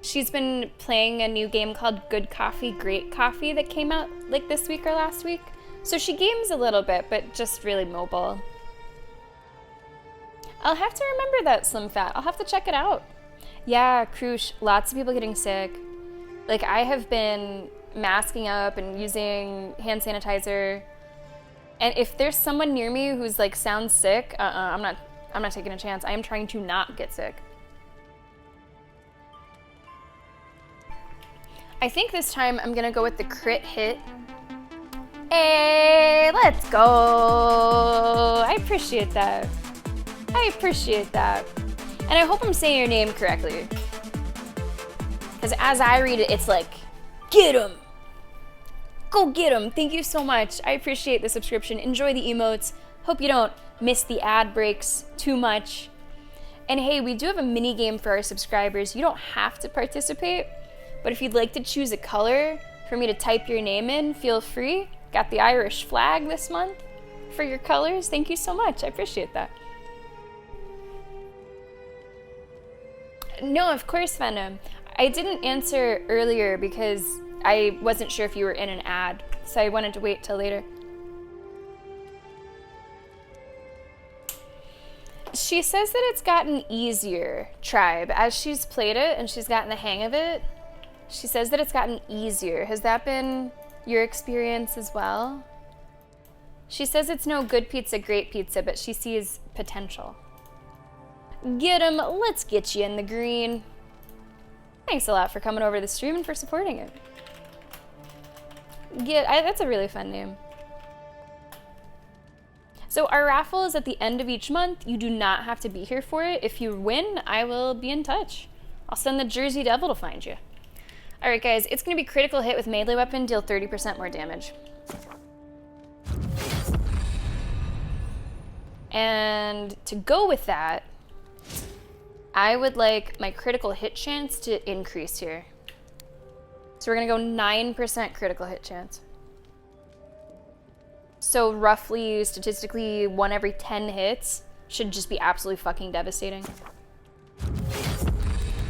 She's been playing a new game called Good Coffee, Great Coffee that came out like this week or last week. So she games a little bit, but just really mobile. I'll have to remember that, Slim Fat. I'll have to check it out. Yeah, Krush, lots of people getting sick. Like, I have been masking up and using hand sanitizer. And if there's someone near me who's like sounds sick, I'm not taking a chance. I am trying to not get sick. I think this time I'm gonna go with the crit hit. Hey, let's go! I appreciate that. I appreciate that. And I hope I'm saying your name correctly. Because as I read it, it's like, get him! Go get him! Thank you so much. I appreciate the subscription. Enjoy the emotes. Hope you don't miss the ad breaks too much. And hey, we do have a mini game for our subscribers. You don't have to participate, but if you'd like to choose a color for me to type your name in, feel free. Got the Irish flag this month for your colors. Thank you so much. I appreciate that. No, of course, Venom. I didn't answer earlier because I wasn't sure if you were in an ad, so I wanted to wait till later. She says that it's gotten easier, Tribe, as she's played it and she's gotten the hang of it. She says that it's gotten easier. Has that been your experience as well? She says it's no good pizza, great pizza, but she sees potential. Get him, let's get you in the green. Thanks a lot for coming over the stream and for supporting it. That's a really fun name. So our raffle is at the end of each month. You do not have to be here for it. If you win, I will be in touch. I'll send the Jersey Devil to find you. All right, guys, it's gonna be critical hit with melee weapon, deal 30% more damage. And to go with that, I would like my critical hit chance to increase here. So we're gonna go 9% critical hit chance. So roughly, statistically, 1 every 10 hits should just be absolutely fucking devastating.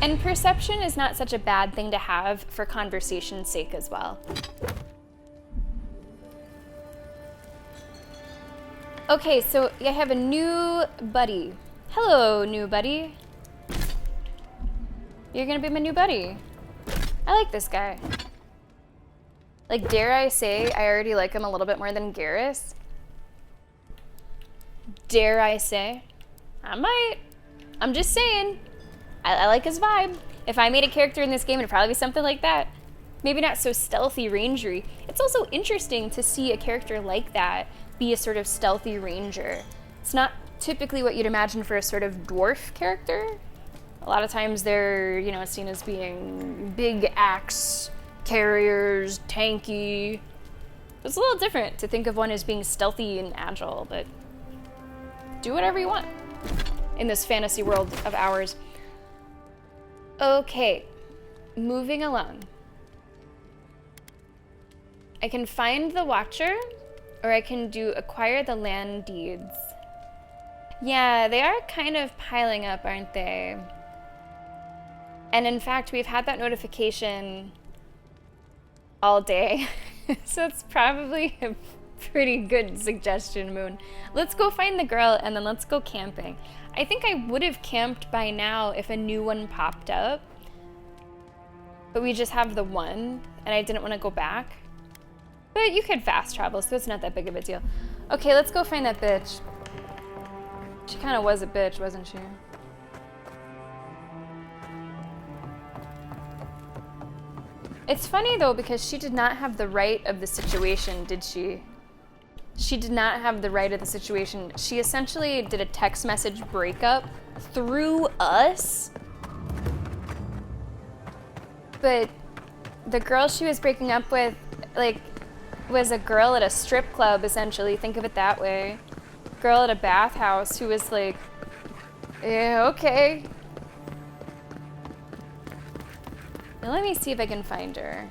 And perception is not such a bad thing to have for conversation's sake as well. Okay, so I have a new buddy. Hello, new buddy. You're gonna be my new buddy. I like this guy. Like, dare I say, I already like him a little bit more than Garrus. Dare I say? I might. I'm just saying. I like his vibe. If I made a character in this game, it'd probably be something like that. Maybe not so stealthy, rangery. It's also interesting to see a character like that be a sort of stealthy ranger. It's not typically what you'd imagine for a sort of dwarf character. A lot of times they're, you know, seen as being big axe carriers, tanky. It's a little different to think of one as being stealthy and agile, but do whatever you want in this fantasy world of ours. Okay, moving along. I can find the Watcher, or I can do acquire the land deeds. Yeah, they are kind of piling up, aren't they? And in fact, we've had that notification all day. So it's probably a pretty good suggestion, Moon. Let's go find the girl and then let's go camping. I think I would have camped by now if a new one popped up. But we just have the one and I didn't want to go back. But you could fast travel, so it's not that big of a deal. Okay, let's go find that bitch. She kind of was a bitch, wasn't she? It's funny though, because she did not have the right of the situation, did she? She did not have the right of the situation. She essentially did a text message breakup through us. But the girl she was breaking up with, like, was a girl at a strip club, essentially. Think of it that way. Girl at a bathhouse who was like, yeah, okay. Now let me see if I can find her.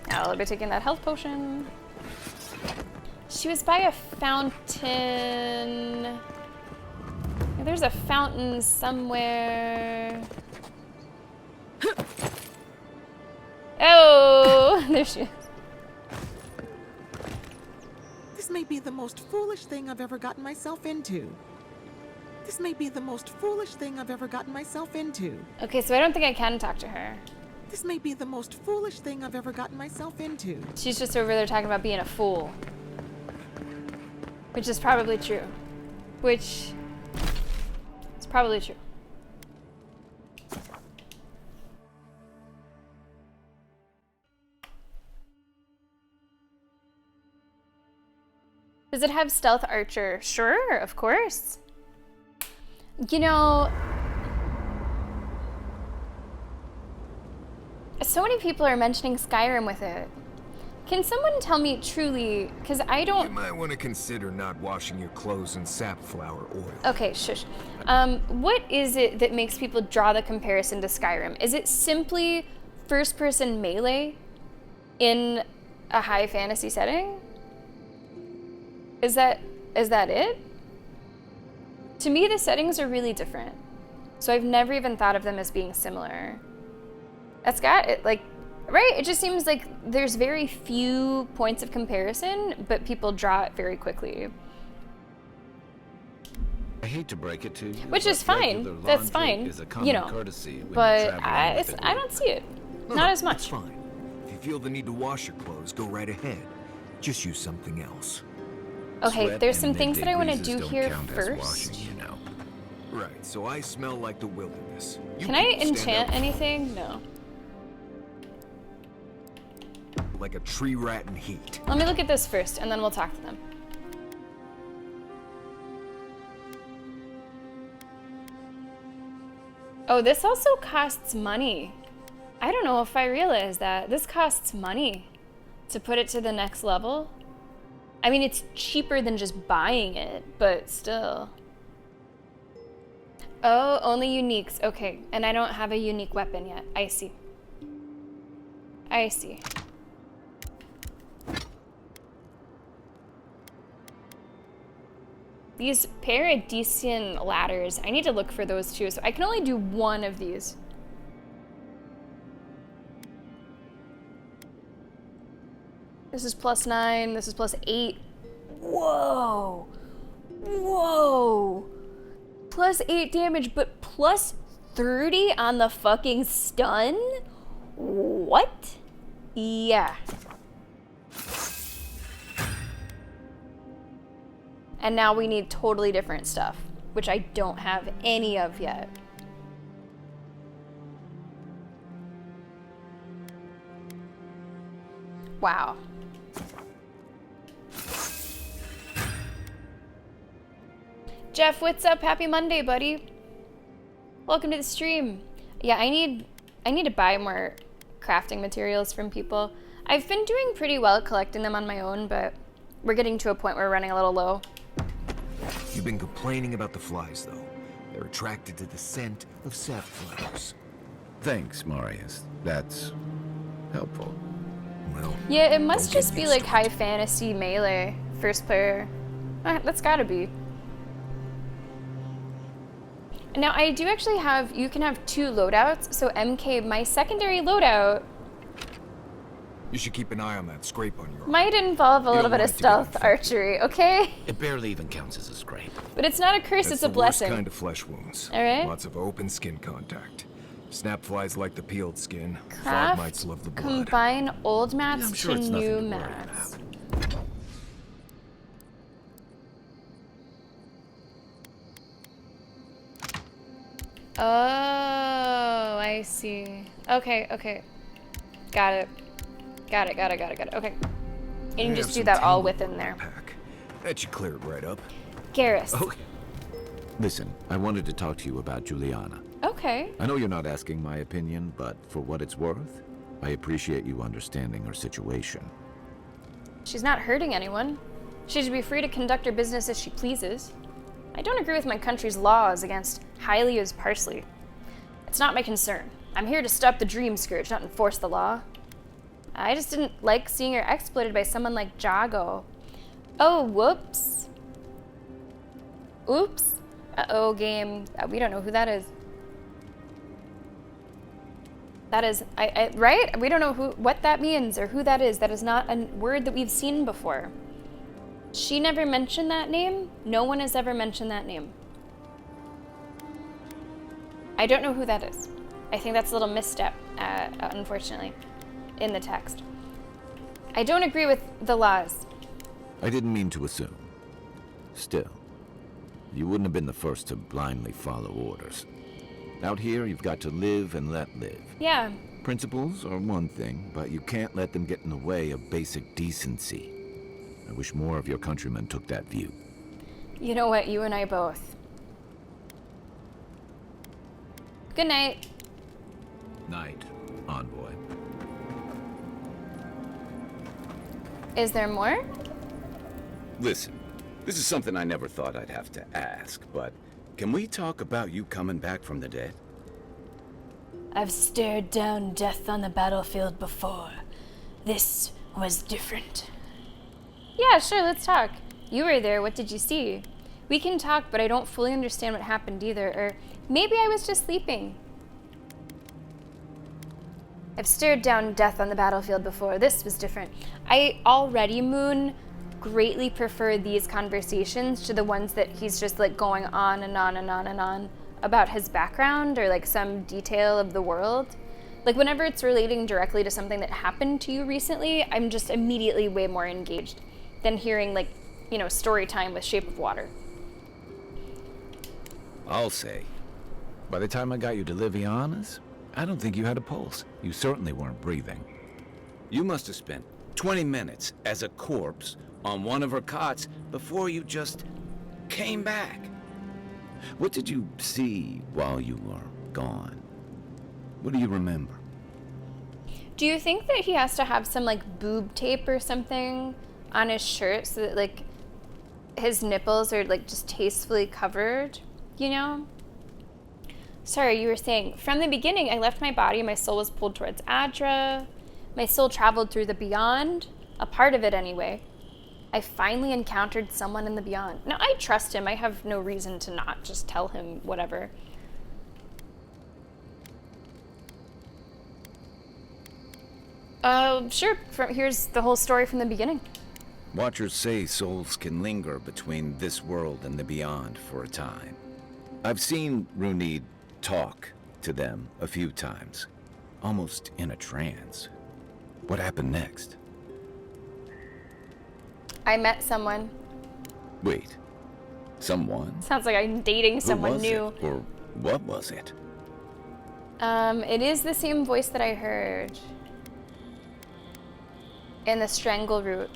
I'll be taking that health potion. She was by a fountain. There's a fountain somewhere. Oh, there she is. This may be the most foolish thing I've ever gotten myself into. This may be the most foolish thing I've ever gotten myself into. Okay, so I don't think I can talk to her. This may be the most foolish thing I've ever gotten myself into. She's just over there talking about being a fool. Which is probably true. Which is probably true. Does it have stealth archer? Sure, of course. You know, so many people are mentioning Skyrim with it. Can someone tell me truly, because I don't... You might want to consider not washing your clothes in safflower oil. Okay, shush. What is it that makes people draw the comparison to Skyrim? Is it simply first-person melee in a high fantasy setting? Is that it? To me, the settings are really different. So I've never even thought of them as being similar. That's got it, like, right? It just seems like there's very few points of comparison, but people draw it very quickly. I hate to break it to you, Which is but fine. regular That's laundry fine. is a common You know, courtesy when but you're traveling with a I group. don't see it. No, Not no, as much. It's fine. If you feel the need to wash your clothes, go right ahead. Just use something else. Okay, Sweat there's and some things that I want to breezes do don't here count as first. washing, you know. Right, so I smell like the wilderness. You Can I people stand enchant up anything? No. like a tree rat in heat. Let me look at this first, and then we'll talk to them. Oh, this also costs money. I don't know if I realized that. This costs money to put it to the next level. I mean, it's cheaper than just buying it, but still. Oh, only uniques. Okay, and I don't have a unique weapon yet. I see. I see. These Paradisian ladders, I need to look for those too, so I can only do one of these. This is +9, this is +8. Whoa! Whoa! +8 damage, but +30 on the fucking stun? What? Yeah. And now we need totally different stuff, which I don't have any of yet. Wow. Jeff, what's up? Happy Monday, buddy. Welcome to the stream. Yeah, I need to buy more crafting materials from people. I've been doing pretty well collecting them on my own, but we're getting to a point where we're running a little low. You've been complaining about the flies, though. They're attracted to the scent of safflowers. Thanks, Marius. That's helpful. Well, Yeah, it must don't get just be used like to high fantasy melee first player. That's gotta be. Now I do actually have, you can have 2 loadouts. So MK, my secondary loadout You should keep an eye on that scrape on your arm. might involve a You little don't bit of want it to get stealth archery, okay? It barely even counts as a scrape. But it's not a curse, That's it's a the worst blessing. kind of flesh wounds. All right. Lots of open skin contact. Snap flies like the peeled skin. Fog Craft, mites love the blood. combine old mats I'm sure to it's nothing new to worry mats. Oh, I see. Okay, okay. Got it. Got it. Okay. And you I just have do some that all tangled within there. pack. That should clear it right up. Garrus. Okay. Listen, I wanted to talk to you about Juliana. Okay. I know you're not asking my opinion, but for what it's worth, I appreciate you understanding her situation. She's not hurting anyone. She should be free to conduct her business as she pleases. I don't agree with my country's laws against Hylia's parsley. It's not my concern. I'm here to stop the dream scourge, not enforce the law. I just didn't like seeing her exploited by someone like Jago. Oh, whoops. Oops. Uh-oh, game. We don't know who that is. That is, right? We don't know what that means or who that is. That is not a word that we've seen before. She never mentioned that name. No one has ever mentioned that name. I don't know who that is. I think that's a little misstep, unfortunately, in the text. I don't agree with the laws. I didn't mean to assume. Still, you wouldn't have been the first to blindly follow orders. Out here, you've got to live and let live. Yeah. Principles are one thing, but you can't let them get in the way of basic decency. I wish more of your countrymen took that view. You know what? You and I both. Good night. Night, envoy. Is there more? Listen, this is something I never thought I'd have to ask, but can we talk about you coming back from the dead? I've stared down death on the battlefield before. This was different. Yeah, sure, let's talk. You were there, what did you see? We can talk, but I don't fully understand what happened either, or maybe I was just sleeping. I've stared down death on the battlefield before. This was different. I already, Moon, greatly prefer these conversations to the ones that he's just like going on and on and on and on about his background or like some detail of the world. Like whenever it's relating directly to something that happened to you recently, I'm just immediately way more engaged than hearing like, you know, story time with Shape of Water. I'll say, by the time I got you to Liviana's, I don't think you had a pulse. You certainly weren't breathing. You must have spent 20 minutes as a corpse on one of her cots before you just came back. What did you see while you were gone? What do you remember? Do you think that he has to have some like boob tape or something on his shirt so that like his nipples are like just tastefully covered, you know? Sorry, you were saying, from the beginning, I left my body, my soul was pulled towards Adra. My soul traveled through the beyond, a part of it anyway. I finally encountered someone in the beyond. Now, I trust him. I have no reason to not just tell him whatever. Sure. Here's the whole story from the beginning. Watchers say souls can linger between this world and the beyond for a time. I've seen Runid talk to them a few times, almost in a trance. What happened next? I met someone. Wait, someone? Sounds like I'm dating someone new. It? Or what was it? It is the same voice that I heard in the strangle route.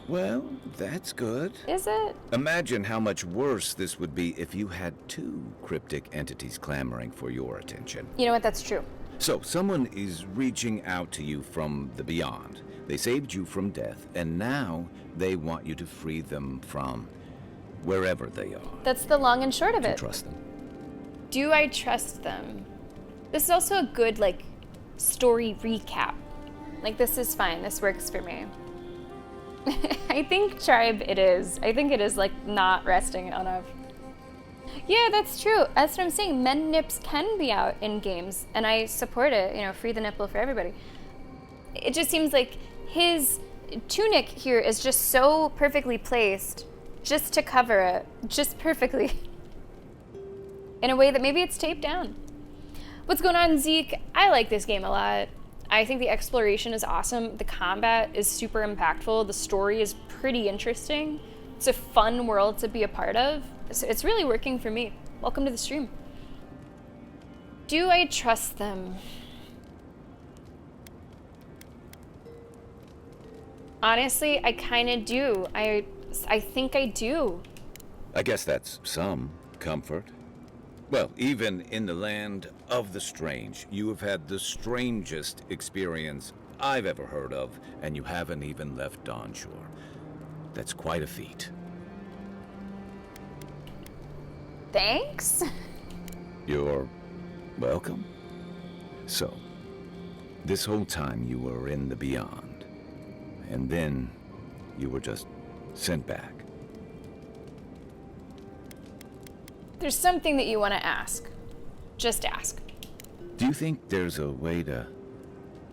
Well, that's good. Is it? Imagine how much worse this would be if you had two cryptic entities clamoring for your attention. You know what? That's true. So, someone is reaching out to you from the beyond. They saved you from death, and now they want you to free them from wherever they are. That's the long and short of Do you it. trust them? Do I trust them? This is also a good, like, story recap. Like, this is fine. This works for me. I think Tribe it is. I think it is, like, not resting enough. Yeah, that's true. That's what I'm saying. Men nips can be out in games, and I support it. You know, free the nipple for everybody. It just seems like his tunic here is just so perfectly placed just to cover it. Just perfectly. In a way that maybe it's taped down. What's going on, Zeke? I like this game a lot. I think the exploration is awesome. The combat is super impactful. The story is pretty interesting. It's a fun world to be a part of. So it's really working for me. Welcome to the stream. Do I trust them? Honestly, I kind of do. I think I do. I guess that's some comfort. Well, even in the land of the strange, you have had the strangest experience I've ever heard of, and you haven't even left Dawnshore. That's quite a feat. Thanks. You're welcome. So, this whole time you were in the beyond, and then you were just sent back. There's something that you want to ask. Just ask. Do you think there's a way to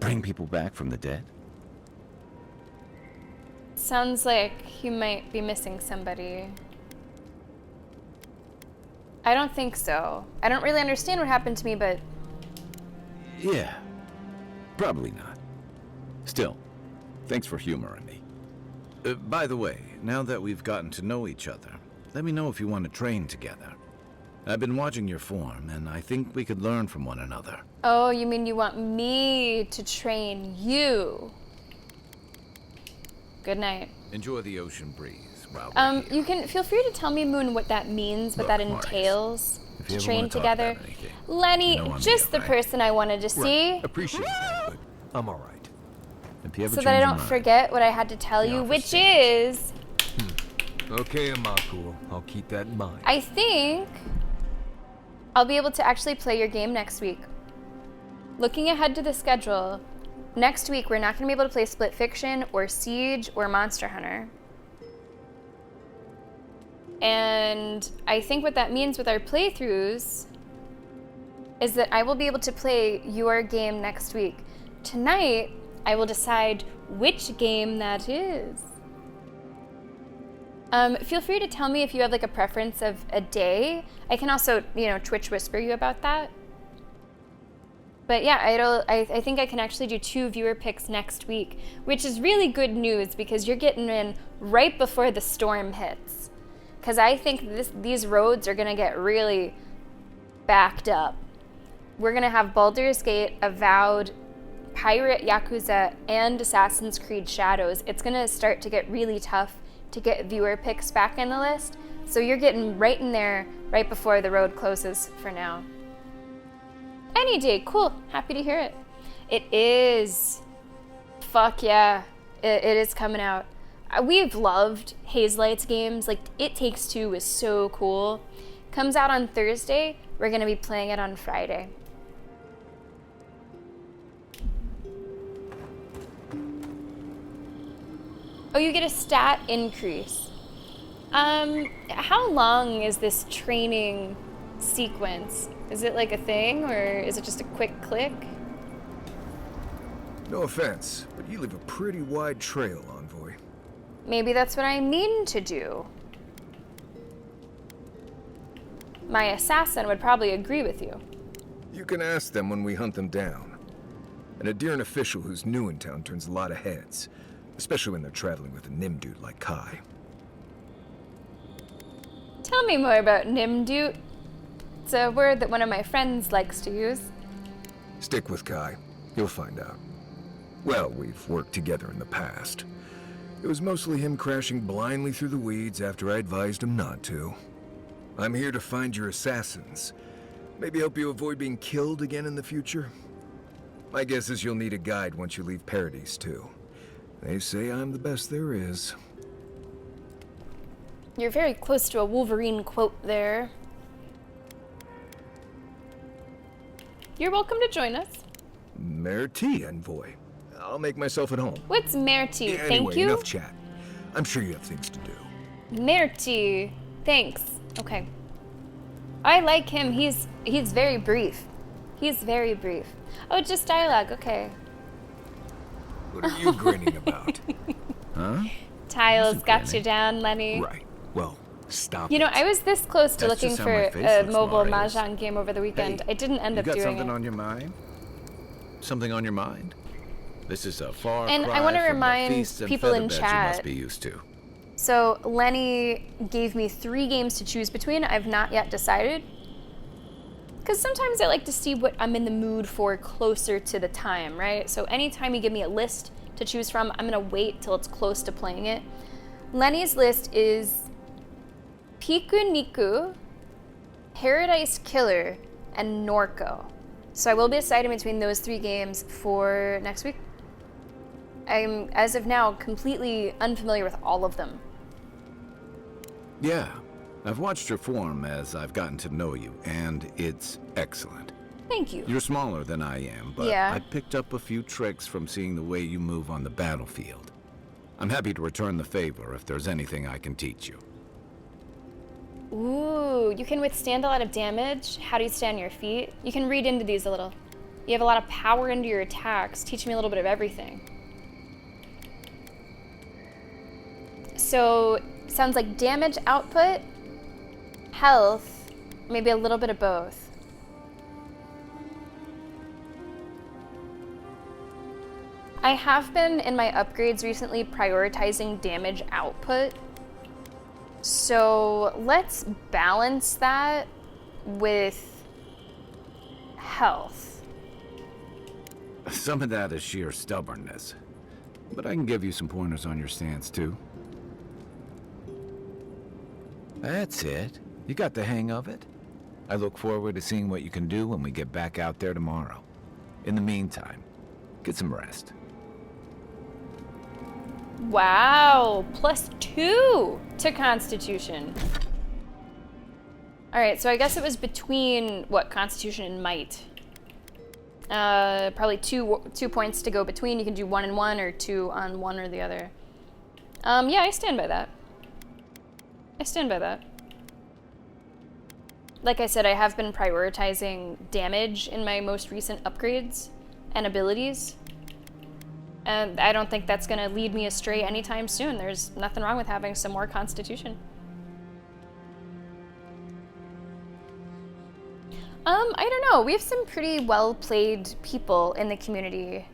bring people back from the dead? Sounds like you might be missing somebody. I don't think so. I don't really understand what happened to me, but... Yeah, probably not. Still, thanks for humoring me. By the way, now that we've gotten to know each other, let me know if you want to train together. I've been watching your form, and I think we could learn from one another. Oh, you mean you want me to train you? Good night. Enjoy the ocean breeze while You can feel free to tell me, Moon, what that means, what that entails if you to ever train wanna talk together. about anything, Lenny, you know I'm just here, the right? person I wanted to see. Appreciate that, but I'm all right. If you ever So change that I your don't mind, forget what I had to tell you, which is, Okay, Amaku, I'll keep that in mind. I think I'll be able to actually play your game next week. Looking ahead to the schedule, next week we're not going to be able to play Split Fiction or Siege or Monster Hunter. And I think what that means with our playthroughs is that I will be able to play your game next week. Tonight, I will decide which game that is. Feel free to tell me if you have like a preference of a day. I can also, Twitch whisper you about that. But yeah, I think I can actually do 2 viewer picks next week, which is really good news because you're getting in right before the storm hits. Because I think these roads are going to get really backed up. We're going to have Baldur's Gate, Avowed, Pirate Yakuza, and Assassin's Creed Shadows. It's going to start to get really tough to get viewer picks back in the list. So you're getting right in there right before the road closes for now. Any day, cool. Happy to hear it. It is. Fuck yeah. It is coming out. We've loved Hazelight's games. Like, It Takes Two is so cool. Comes out on Thursday. We're going to be playing it on Friday. Oh, you get a stat increase. How long is this training sequence? Is it like a thing, or is it just a quick click? No offense, but you leave a pretty wide trail, Envoy. Maybe that's what I mean to do. My assassin would probably agree with you. You can ask them when we hunt them down. An Adirian official who's new in town turns a lot of heads, especially when they're traveling with a Nimdude like Kai. Tell me more about Nimdude. It's a word that one of my friends likes to use. Stick with Kai. You'll find out. Well, we've worked together in the past. It was mostly him crashing blindly through the weeds after I advised him not to. I'm here to find your assassins. Maybe help you avoid being killed again in the future. My guess is you'll need a guide once you leave Paradise, too. They say I'm the best there is. You're very close to a Wolverine quote there. You're welcome to join us. Merci, Envoy. I'll make myself at home. What's Merci? Anyway, Thank you. Enough chat. I'm sure you have things to do. Merci. Thanks. Okay. I like him. He's very brief. He's very brief. Oh, just dialogue. Okay. What are you grinning about? Huh? Tiles got you down, Lenny. Right. Well, stop. You know, I was this close to That's looking just how for my face a looks, mobile Marius. mahjong game over the weekend. Hey, I didn't end you up got doing something it. on your mind? Something on your mind? This is a far And cry I want to from the remind feasts and people in feather beds you must chat. be used to. So Lenny gave me 3 games to choose between. I've not yet decided. Because sometimes I like to see what I'm in the mood for closer to the time, right? So anytime you give me a list to choose from, I'm going to wait till it's close to playing it. Lenny's list is Piku Niku, Paradise Killer, and Norco. So I will be deciding between those 3 games for next week. I'm, as of now, completely unfamiliar with all of them. Yeah, I've watched your form as I've gotten to know you, and it's excellent. Thank you. You're smaller than I am, but Yeah. I picked up a few tricks from seeing the way you move on the battlefield. I'm happy to return the favor if there's anything I can teach you. Ooh, you can withstand a lot of damage. How do you stay on your feet? You can read into these a little. You have a lot of power into your attacks. Teach me a little bit of everything. So, sounds like damage output, health, Maybe a little bit of both. I have been, in my upgrades recently, prioritizing damage output. So let's balance that with health. Some of that is sheer stubbornness. But I can give you some pointers on your stance, too. That's it. You got the hang of it. I look forward to seeing what you can do when we get back out there tomorrow. In the meantime, get some rest. Wow, +2 to Constitution. Alright, so I guess it was between, what, Constitution and Might. Probably two points to go between. You can do 1 and 1 or 2 on one or the other. Yeah, I stand by that. I stand by that. Like I said, I have been prioritizing damage in my most recent upgrades and abilities. And I don't think that's going to lead me astray anytime soon. There's nothing wrong with having some more Constitution. I don't know. We have some pretty well-played people in the community.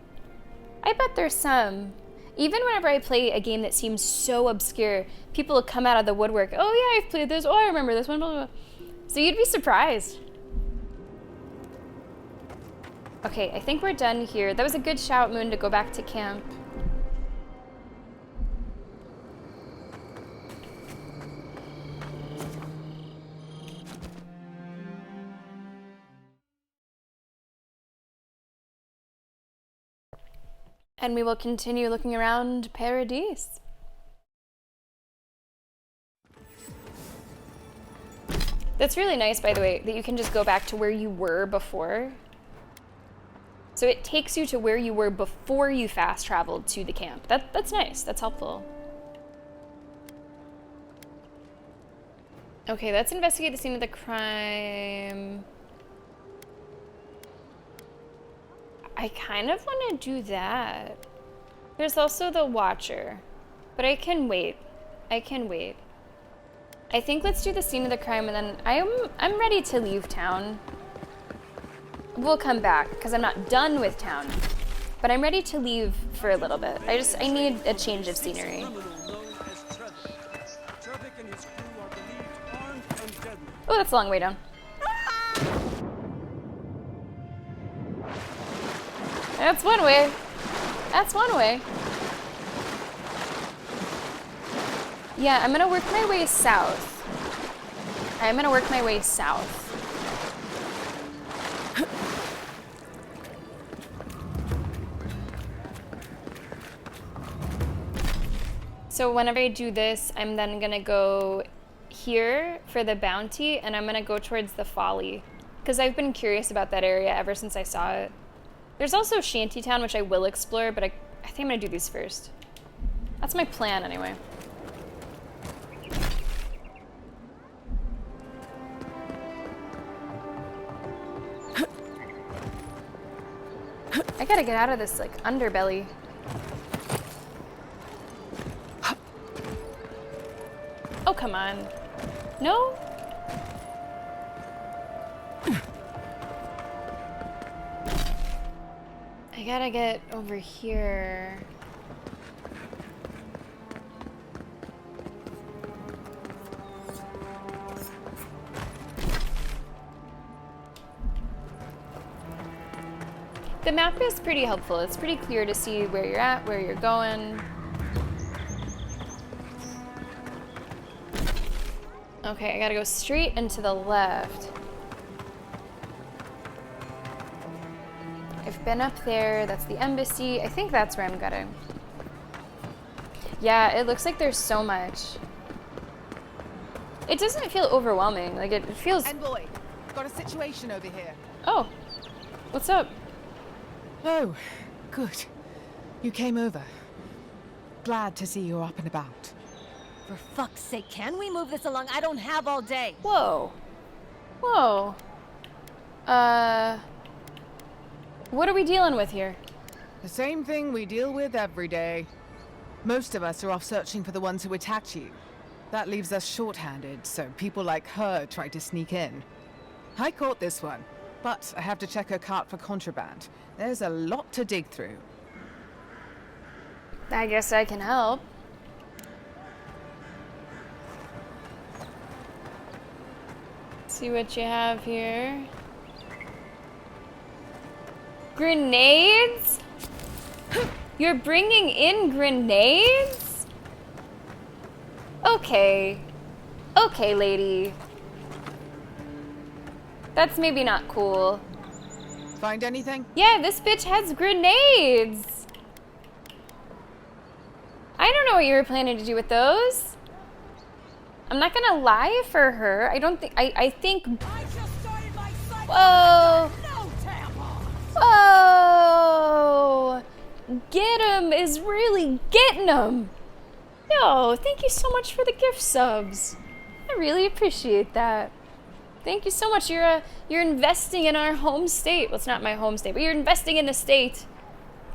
I bet there's some. Even whenever I play a game that seems so obscure, people will come out of the woodwork. Oh yeah, I've played this. Oh, I remember this one. Blah, blah, blah. So you'd be surprised. Okay, I think we're done here. That was a good shout, Moon, to go back to camp. And we will continue looking around Paradise. That's really nice, by the way, that you can just go back to where you were before. So it takes you to where you were before you fast traveled to the camp. That's nice. That's helpful. Okay, let's investigate the scene of the crime. I kind of want to do that. There's also the Watcher, but I can wait. I can wait. I think let's do the scene of the crime, and then I'm ready to leave town. We'll come back because I'm not done with town, but I'm ready to leave for a little bit. I need a change of scenery. Oh, that's a long way down. That's one way. That's one way. Yeah, I'm gonna work my way south. I'm gonna work my way south. So whenever I do this, I'm then gonna go here for the bounty, and I'm gonna go towards the Folly, because I've been curious about that area ever since I saw it. There's also Shantytown, which I will explore, but I think I'm gonna do these first. That's my plan, anyway. I gotta get out of this, like, underbelly. Oh, come on. No? I gotta get over here. The map is pretty helpful. It's pretty clear to see where you're at, where you're going. Okay, I gotta go straight and to the left. I've been up there. That's the embassy. I think that's where I'm going. Yeah, it looks like there's so much. It doesn't feel overwhelming. Like, it feels... Envoy, got a situation over here. Oh, what's up? Oh, good. You came over. Glad to see you're up and about. For fuck's sake, can we move this along? I don't have all day. Whoa. Whoa. What are we dealing with here? The same thing we deal with every day. Most of us are off searching for the ones who attacked you. That leaves us shorthanded, so people like her try to sneak in. I caught this one, but I have to check her cart for contraband. There's a lot to dig through. I guess I can help. See what you have here. Grenades? You're bringing in grenades? Okay. Okay, lady. That's maybe not cool. Find anything? Yeah, this bitch has grenades. I don't know what you were planning to do with those. I'm not gonna lie for her. I don't think, I think. Whoa. Whoa. Get him is really getting him. Yo, thank you so much for the gift subs. I really appreciate that. Thank you so much. You're investing in our home state. Well, it's not my home state, but you're investing in the state.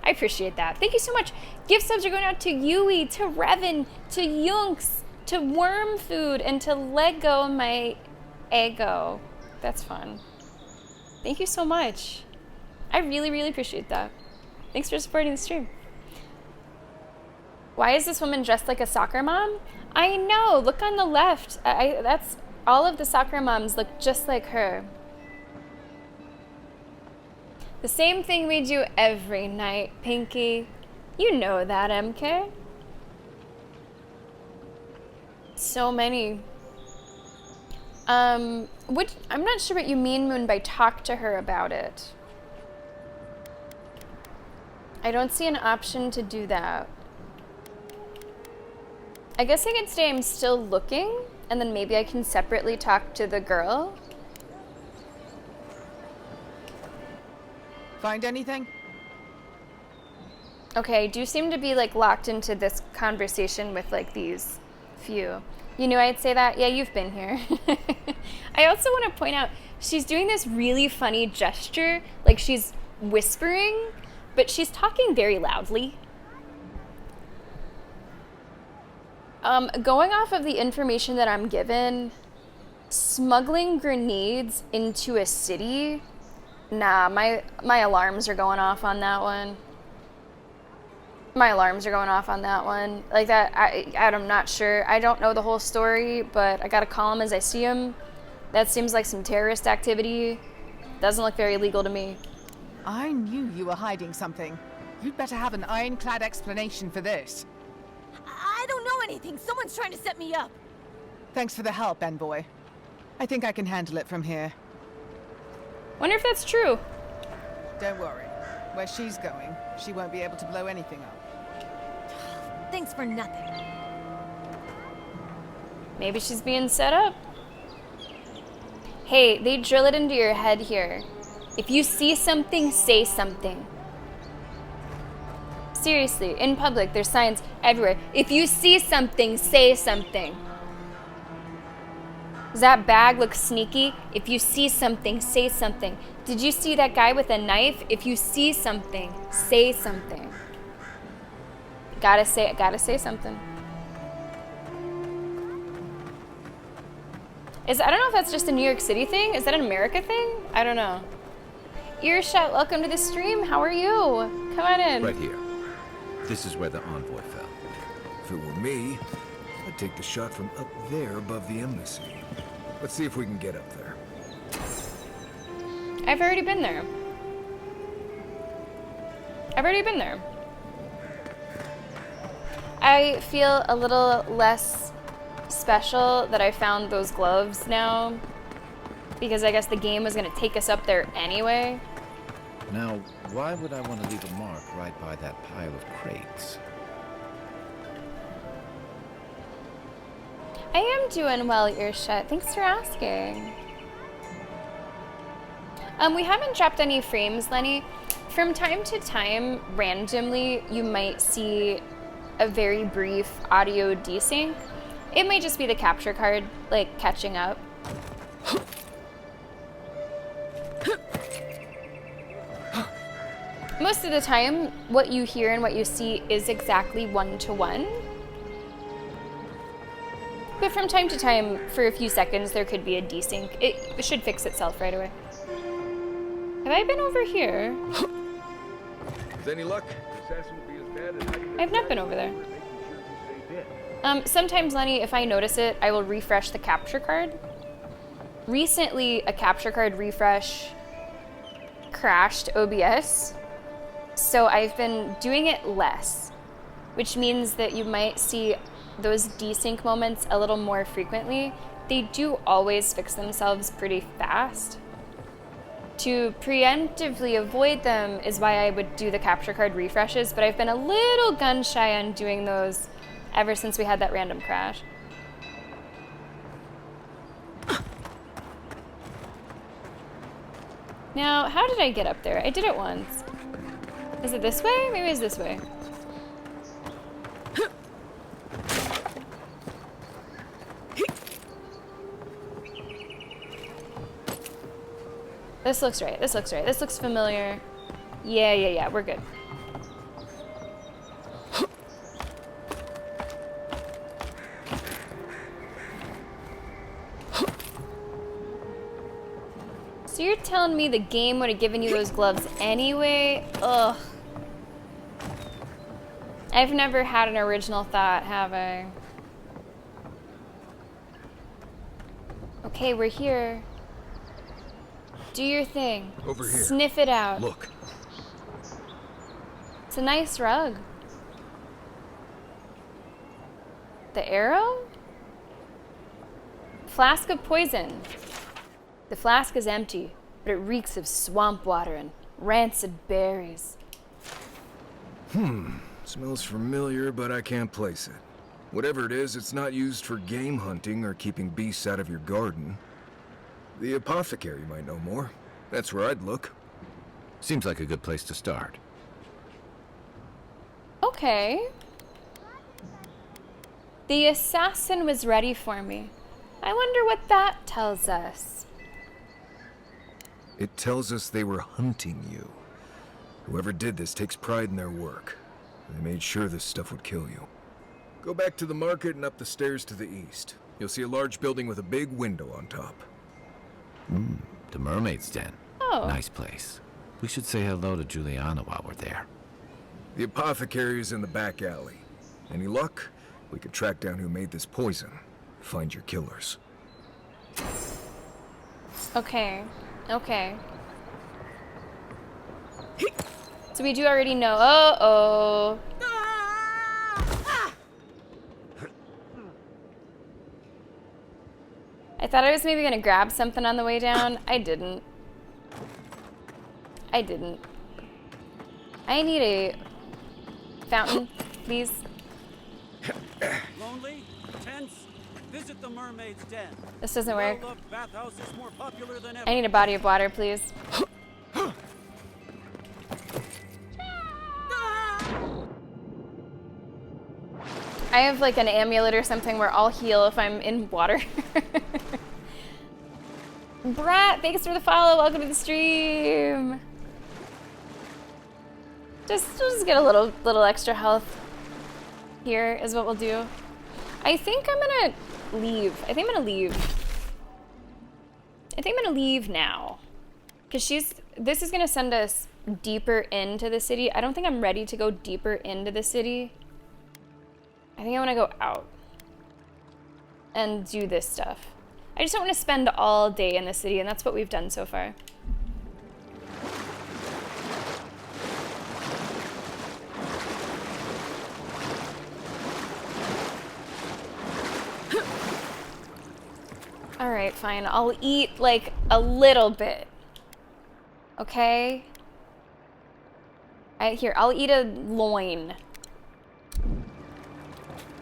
I appreciate that. Thank you so much. Gift subs are going out to Yui, to Revan, to Yunks, to Worm Food, and to Lego my ego. That's fun. Thank you so much. I really, really appreciate that. Thanks for supporting the stream. Why is this woman dressed like a soccer mom? I know. Look on the left. That's all of the soccer moms look just like her. The same thing we do every night, Pinky. You know that, MK. So many. Which I'm not sure what you mean, Moon, by talk to her about it. I don't see an option to do that. I guess I could say I'm still looking, and then maybe I can separately talk to the girl. Find anything? Okay, I do seem to be like locked into this conversation with like these few. You knew I'd say that? Yeah, you've been here. I also want to point out, she's doing this really funny gesture, like she's whispering, but she's talking very loudly. Going off of the information that I'm given, smuggling grenades into a city, nah, my alarms are going off on that one. My alarms are going off on that one. Like that, I'm not sure. I don't know the whole story, but I gotta call them as I see them. That seems like some terrorist activity. Doesn't look very legal to me. I knew you were hiding something. You'd better have an ironclad explanation for this. I don't know anything. Someone's trying to set me up. Thanks for the help, Envoy. I think I can handle it from here. Wonder if that's true. Don't worry. Where she's going, she won't be able to blow anything up. Thanks for nothing. Maybe she's being set up. Hey, they drill it into your head here. If you see something, say something. Seriously, in public, there's signs everywhere. If you see something, say something. Does that bag look sneaky? If you see something, say something. Did you see that guy with a knife? If you see something, say something. Gotta say something. I don't know if that's just a New York City thing. Is that an America thing? I don't know. Earshot, welcome to the stream. How are you? Come on in. Right here. This is where the envoy fell. If it were me, I'd take the shot from up there above the embassy. Let's see if we can get up there. I've already been there. I feel a little less special that I found those gloves now, because I guess the game was going to take us up there anyway. Now, why would I want to leave a mark right by that pile of crates? I am doing well, Earshot. Thanks for asking. We haven't dropped any frames, Lenny. From time to time, randomly, you might see a very brief audio desync. It might just be the capture card, like, catching up. Most of the time, what you hear and what you see is exactly one-to-one. But from time to time, for a few seconds, there could be a desync. It should fix itself right away. Have I been over here? With any luck, the assassin will be as bad as I have not been over there. Sometimes, Lenny, if I notice it, I will refresh the capture card. Recently, a capture card refresh crashed OBS, so I've been doing it less, which means that you might see those desync moments a little more frequently. They do always fix themselves pretty fast. To preemptively avoid them is why I would do the capture card refreshes, but I've been a little gun shy on doing those ever since we had that random crash. Now, how did I get up there? I did it once. Is it this way? Maybe it's this way. This looks right. This looks right. This looks familiar. Yeah. We're good. So you're telling me the game would have given you those gloves anyway? Ugh. I've never had an original thought, have I? Okay, we're here. Do your thing. Over here. Sniff it out. Look. It's a nice rug. The arrow? Flask of poison. The flask is empty, but it reeks of swamp water and rancid berries. Smells familiar, but I can't place it. Whatever it is, it's not used for game hunting or keeping beasts out of your garden. The apothecary might know more. That's where I'd look. Seems like a good place to start. Okay. The assassin was ready for me. I wonder what that tells us. It tells us they were hunting you. Whoever did this takes pride in their work. They made sure this stuff would kill you. Go back to the market and up the stairs to the east. You'll see a large building with a big window on top. The Mermaid's Den. Oh. Nice place. We should say hello to Juliana while we're there. The apothecary is in the back alley. Any luck? We could track down who made this poison. Find your killers. Okay. So we do already know. Uh-oh. I thought I was maybe gonna grab something on the way down. I didn't. I need a fountain, please. Lonely? Tense? Visit the Mermaid's Den. This doesn't work. Well-loved bathhouse is more popular than ever. I need a body of water, please. I have like an amulet or something where I'll heal if I'm in water. Brat, thanks for the follow. Welcome to the stream. Just get a little extra health. Here is what we'll do. I think I'm gonna leave. I think I'm gonna leave now. Cause this is gonna send us deeper into the city. I don't think I'm ready to go deeper into the city. I think I wanna go out and do this stuff. I just don't wanna spend all day in the city, and that's what we've done so far. All right, fine. I'll eat like a little bit. Okay? I'll eat a loin.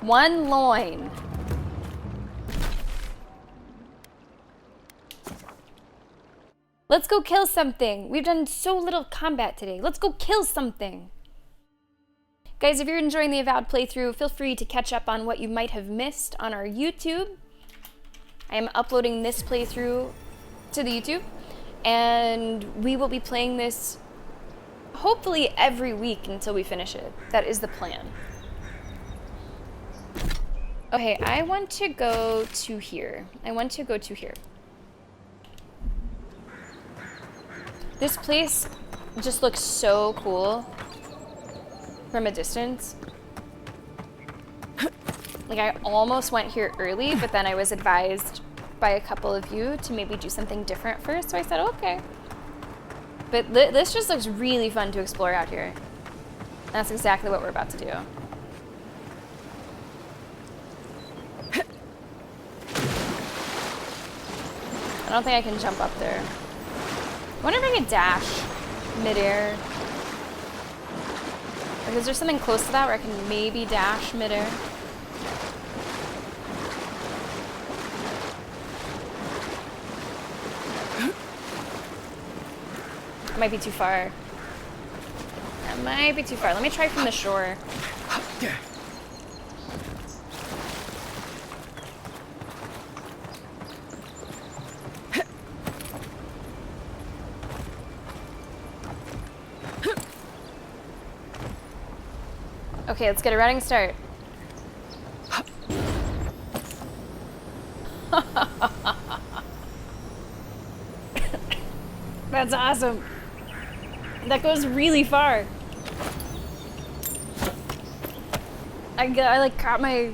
One loin. Let's go kill something. We've done so little combat today. Let's go kill something. Guys, if you're enjoying the Avowed playthrough, feel free to catch up on what you might have missed on our YouTube. I am uploading this playthrough to the YouTube, and we will be playing this hopefully every week until we finish it. That is the plan. Okay, I want to go to here. This place just looks so cool from a distance. Like, I almost went here early, but then I was advised by a couple of you to maybe do something different first, so I said, okay. But this just looks really fun to explore out here. And that's exactly what we're about to do. I don't think I can jump up there. I wonder if I can dash midair. Like, is there something close to that where I can maybe dash midair? That might be too far. That might be too far. Let me try from the shore. Okay, let's get a running start. That's awesome. That goes really far. I like caught my...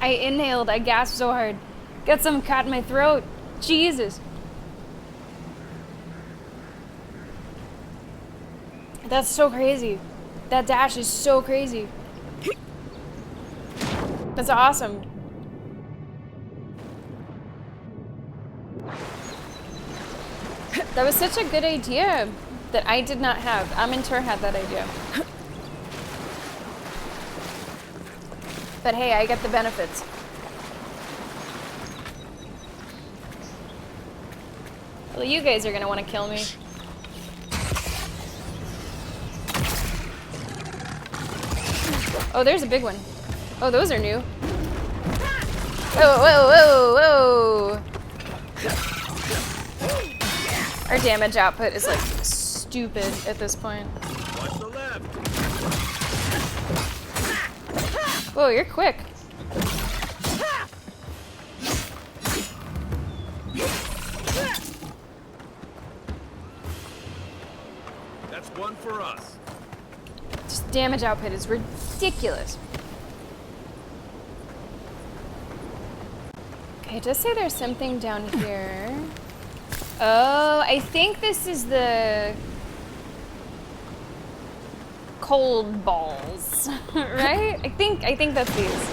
I inhaled, I gasped so hard. Got some caught in my throat. Jesus. That's so crazy. That dash is so crazy. That's awesome. That was such a good idea that I did not have. Amintor had that idea. But hey, I get the benefits. Well, you guys are gonna want to kill me. Oh, there's a big one. Oh, those are new. Whoa, whoa, whoa, whoa! Our damage output is like stupid at this point. Watch the left. Whoa, you're quick. That's one for us. Just damage output is ridiculous. Okay, it does say there's something down here. Oh, I think this is the cold balls, right? I think that's these.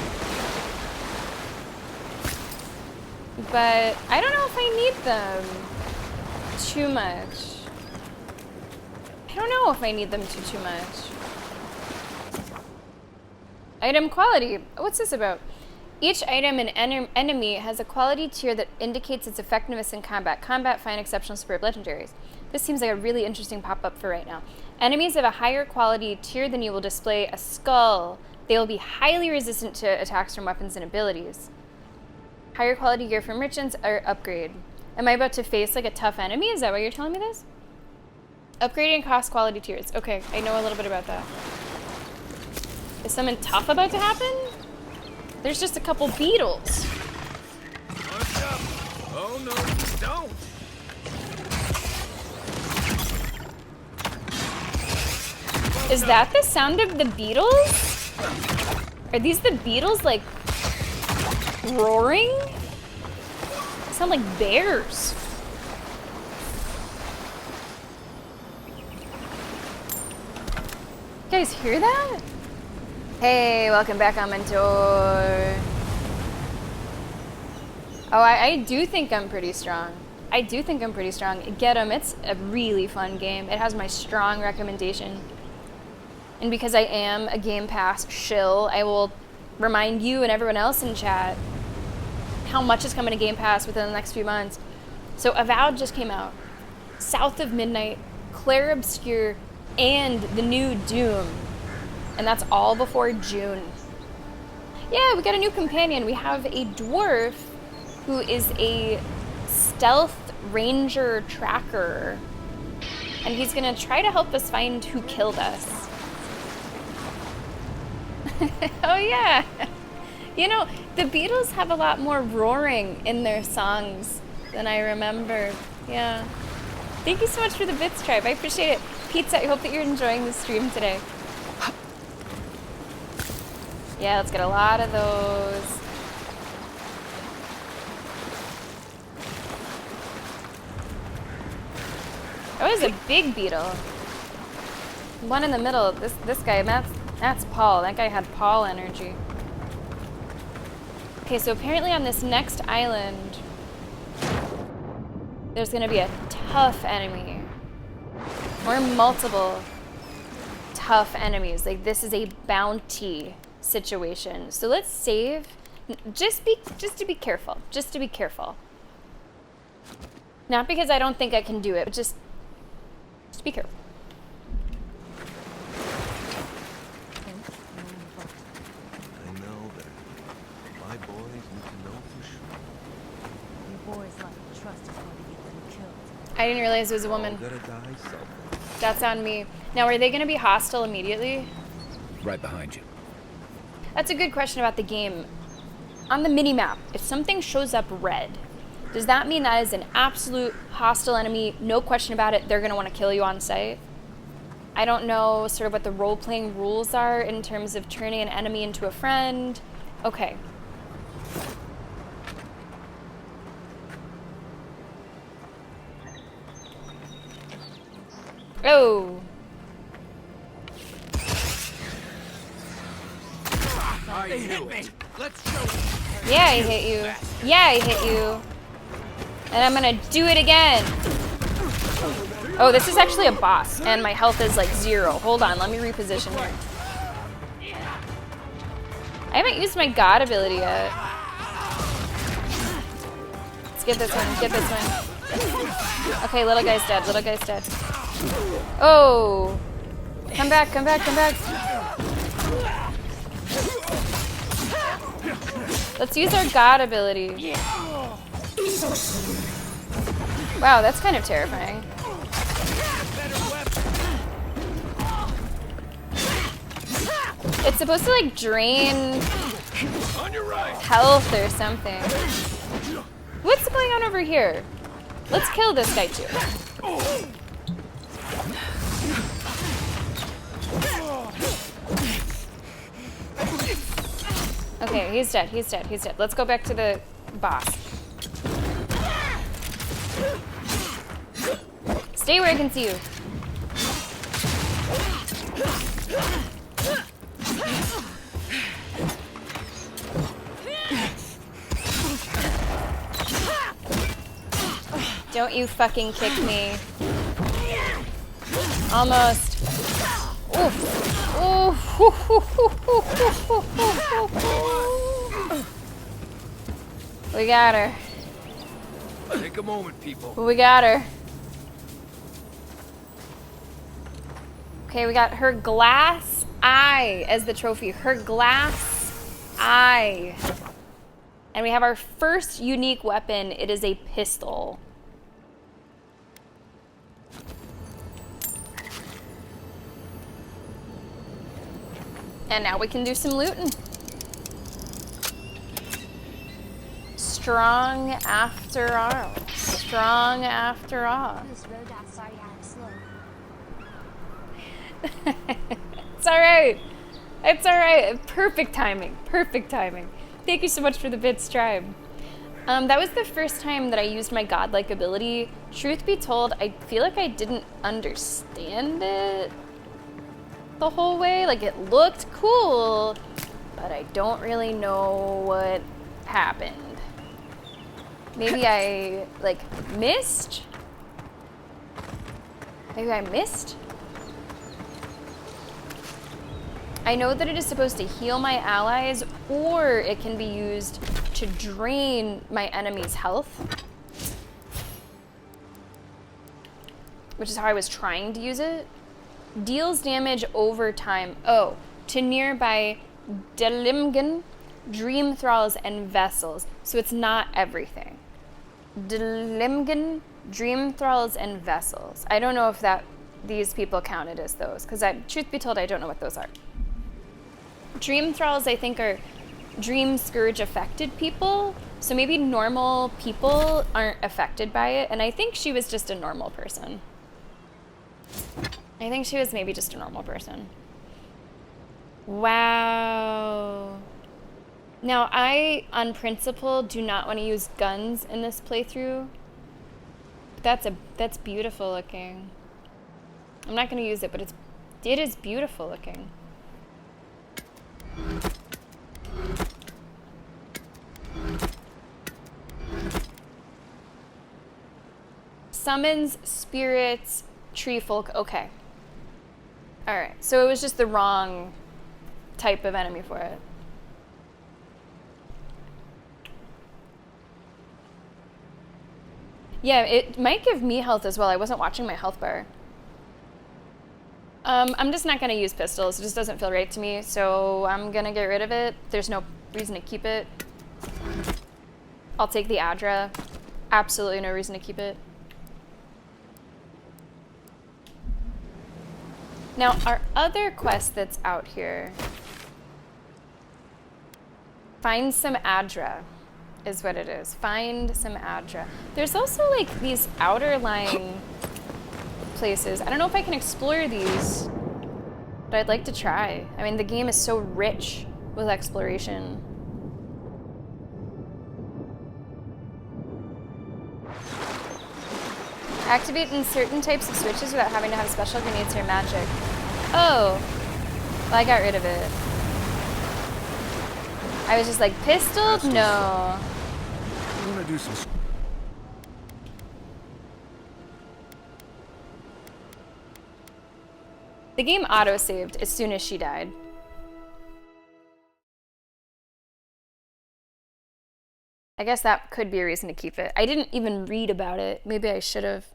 But I don't know if I need them too much. I don't know if I need them too much. Item quality. What's this about? Each item and enemy has a quality tier that indicates its effectiveness in combat. Combat, fine, exceptional, superb, legendaries. This seems like a really interesting pop-up for right now. Enemies of a higher quality tier than you will display a skull. They will be highly resistant to attacks from weapons and abilities. Higher quality gear from merchants or upgrade. Am I about to face like a tough enemy? Is that why you're telling me this? Upgrading cost quality tiers. Okay, I know a little bit about that. Is something tough about to happen? There's just a couple beetles. Watch up. Oh no, you don't. Is that the sound of the beetles? Are these the beetles like roaring? They sound like bears. You guys hear that? Hey, welcome back on Mentor. Oh, I do think I'm pretty strong. Get 'em. It's a really fun game. It has my strong recommendation. And because I am a Game Pass shill, I will remind you and everyone else in chat how much is coming to Game Pass within the next few months. So Avowed just came out. South of Midnight, Clair Obscur, and the new Doom. And that's all before June. Yeah, we got a new companion. We have a dwarf who is a stealth ranger tracker. And he's gonna try to help us find who killed us. Oh yeah. You know, the Beatles have a lot more roaring in their songs than I remember. Yeah. Thank you so much for the bits, Tribe. I appreciate it. Pizza, I hope that you're enjoying the stream today. Yeah, let's get a lot of those. That was a big beetle. One in the middle, this guy, that's Paul. That guy had Paul energy. Okay, so apparently on this next island, there's gonna be a tough enemy. Or multiple tough enemies. Like, this is a bounty situation. So let's save. Just to be careful. Just to be careful. Not because I don't think I can do it, but just be careful. I know that my boys need to know for sure. Your boys like to trust is going to get them killed. I didn't realize it was a woman. That's on me. Now, are they going to be hostile immediately? Right behind you. That's a good question about the game. On the mini-map, if something shows up red, does that mean that is an absolute hostile enemy, no question about it, they're going to want to kill you on sight? I don't know sort of what the role-playing rules are in terms of turning an enemy into a friend. Okay. Oh. They hit me. Let's show them. Yeah, I hit you. Yeah, I hit you. And I'm gonna do it again. Oh, this is actually a boss, and my health is like 0. Hold on, let me reposition here. I haven't used my God ability yet. Let's get this one, get this one. Okay, little guy's dead, little guy's dead. Oh! Come back, come back, come back. Let's use our God ability. Wow, that's kind of terrifying. It's supposed to like drain health or something. What's going on over here? Let's kill this guy too. Okay, he's dead, he's dead, he's dead. Let's go back to the boss. Stay where I can see you. Don't you fucking kick me. Almost. Oof. Oof. We got her. Take a moment, people. We got her. Okay, we got her glass eye as the trophy. Her glass eye. And we have our first unique weapon. It is a pistol. And now we can do some looting. Strong after all. Strong after all. It's alright. It's alright. Perfect timing. Perfect timing. Thank you so much for the bits, Tribe. That was the first time that I used my godlike ability. Truth be told, I feel like I didn't understand it the whole way. Like, it looked cool, but I don't really know what happened. Maybe I, like, missed? Maybe I missed? I know that it is supposed to heal my allies, or it can be used to drain my enemy's health. Which is how I was trying to use it. Deals damage over time. Oh, to nearby Delimgan, Dream Thralls, and Vessels. So it's not everything. Delimgan, Dream Thralls, and Vessels. I don't know if these people counted as those, because truth be told, I don't know what those are. Dream thralls, I think, are dream scourge affected people. So maybe normal people aren't affected by it. And I think she was just a normal person. I think she was maybe just a normal person. Wow. Now, I, on principle, do not want to use guns in this playthrough. But that's beautiful looking. I'm not going to use it, but it is beautiful looking. Summons, spirits, tree folk. Okay. Alright, so it was just the wrong type of enemy for it. Yeah, it might give me health as well. I wasn't watching my health bar. I'm just not going to use pistols. It just doesn't feel right to me, so I'm going to get rid of it. There's no reason to keep it. I'll take the Adra. Absolutely no reason to keep it. Now, our other quest that's out here, find some Adra, is what it is. Find some Adra. There's also like these outer lying places. I don't know if I can explore these, but I'd like to try. I mean, the game is so rich with exploration. Activating certain types of switches without having to have special grenades or magic. Oh, well, I got rid of it. I was just like, pistol? No. I'm gonna do some. The game auto-saved as soon as she died. I guess that could be a reason to keep it. I didn't even read about it. Maybe I should have.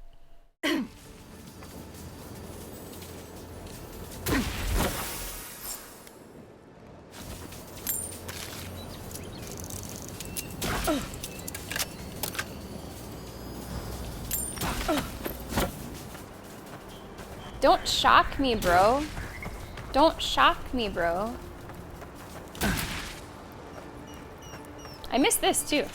Don't shock me, bro. Don't shock me, bro. I missed this too.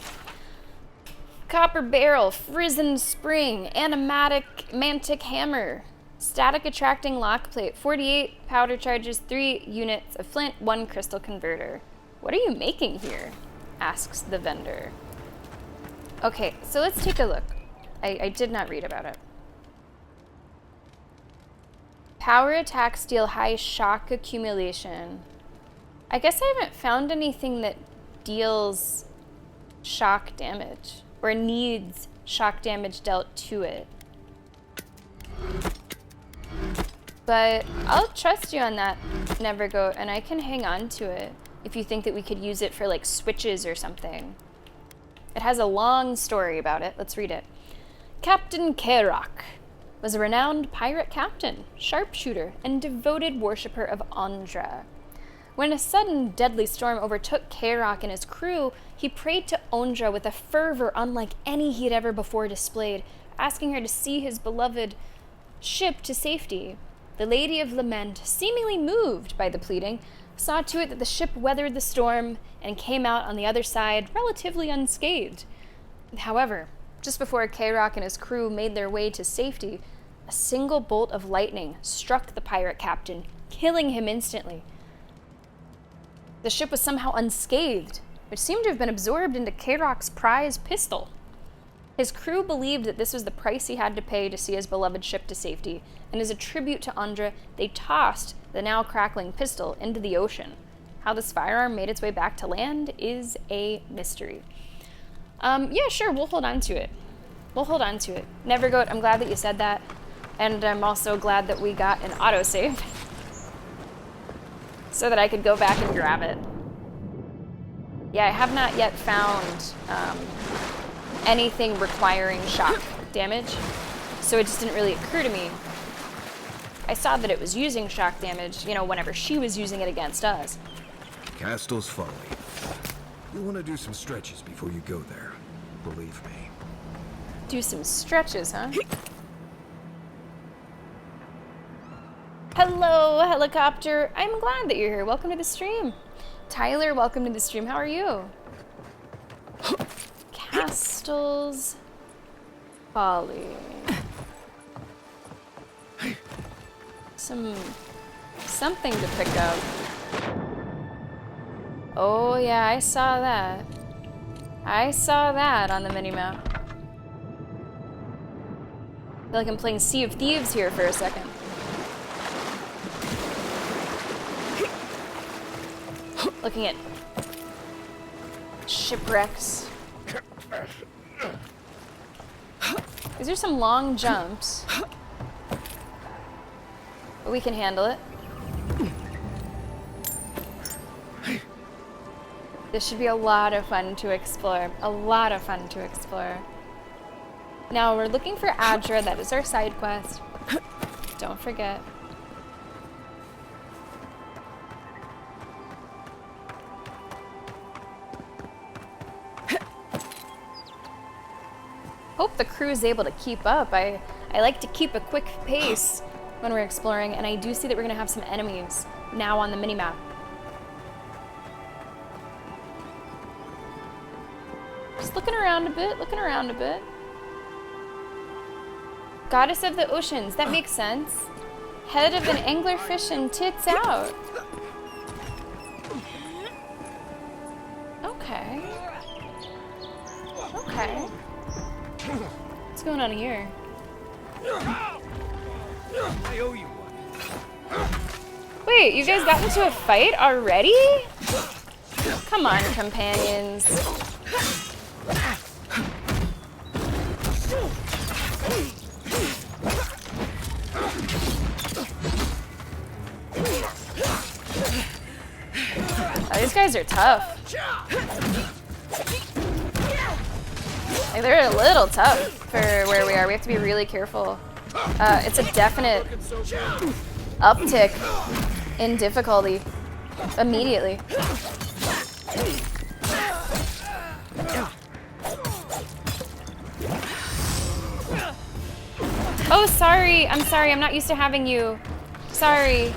Copper barrel, frizzen spring, animatic mantic hammer, static attracting lock plate, 48 powder charges, 3 units of flint, 1 crystal converter. What are you making here? Asks the vendor. Okay, so let's take a look. I did not read about it. Power attacks deal high shock accumulation. I guess I haven't found anything that deals shock damage or needs shock damage dealt to it. But I'll trust you on that, Nevergoat, and I can hang on to it if you think that we could use it for like switches or something. It has a long story about it. Let's read it. Captain Kerok was a renowned pirate captain, sharpshooter, and devoted worshipper of Andra. When a sudden deadly storm overtook Kerok and his crew, he prayed to Ondra with a fervor unlike any he had ever before displayed, asking her to see his beloved ship to safety. The Lady of Lament, seemingly moved by the pleading, saw to it that the ship weathered the storm and came out on the other side relatively unscathed. However, just before Kerok and his crew made their way to safety, a single bolt of lightning struck the pirate captain, killing him instantly. The ship was somehow unscathed, which seemed to have been absorbed into Kerok's prized pistol. His crew believed that this was the price he had to pay to see his beloved ship to safety, and as a tribute to Andra, they tossed the now crackling pistol into the ocean. How this firearm made its way back to land is a mystery. Yeah, sure, we'll hold on to it. We'll hold on to it. Nevergoat, I'm glad that you said that, and I'm also glad that we got an autosave so that I could go back and grab it. Yeah, I have not yet found anything requiring shock damage, so it just didn't really occur to me. I saw that it was using shock damage, you know, whenever she was using it against us. Castel's Folly. You'll want to do some stretches before you go there. Believe me. Do some stretches, huh? Hello, helicopter. I'm glad that you're here. Welcome to the stream. Tyler, welcome to the stream. How are you? Castle's Folly. Something to pick up. Oh yeah, I saw that. I saw that on the minimap. I feel like I'm playing Sea of Thieves here for a second. Looking at shipwrecks. These are some long jumps. But we can handle it. This should be a lot of fun to explore. A lot of fun to explore. Now we're looking for Adra. That is our side quest. Don't forget. Hope the crew is able to keep up. I like to keep a quick pace when we're exploring, and I do see that we're going to have some enemies now on the minimap. Just looking around a bit, looking around a bit. Goddess of the oceans, that makes sense. Head of an anglerfish and tits out. Okay. Okay. What's going on here? I owe you one. Wait, you guys got into a fight already? Come on, companions. Oh, these guys are tough. Like, they're a little tough for where we are. We have to be really careful. It's a definite uptick in difficulty immediately. Oh, sorry. I'm sorry. I'm not used to having you. Sorry.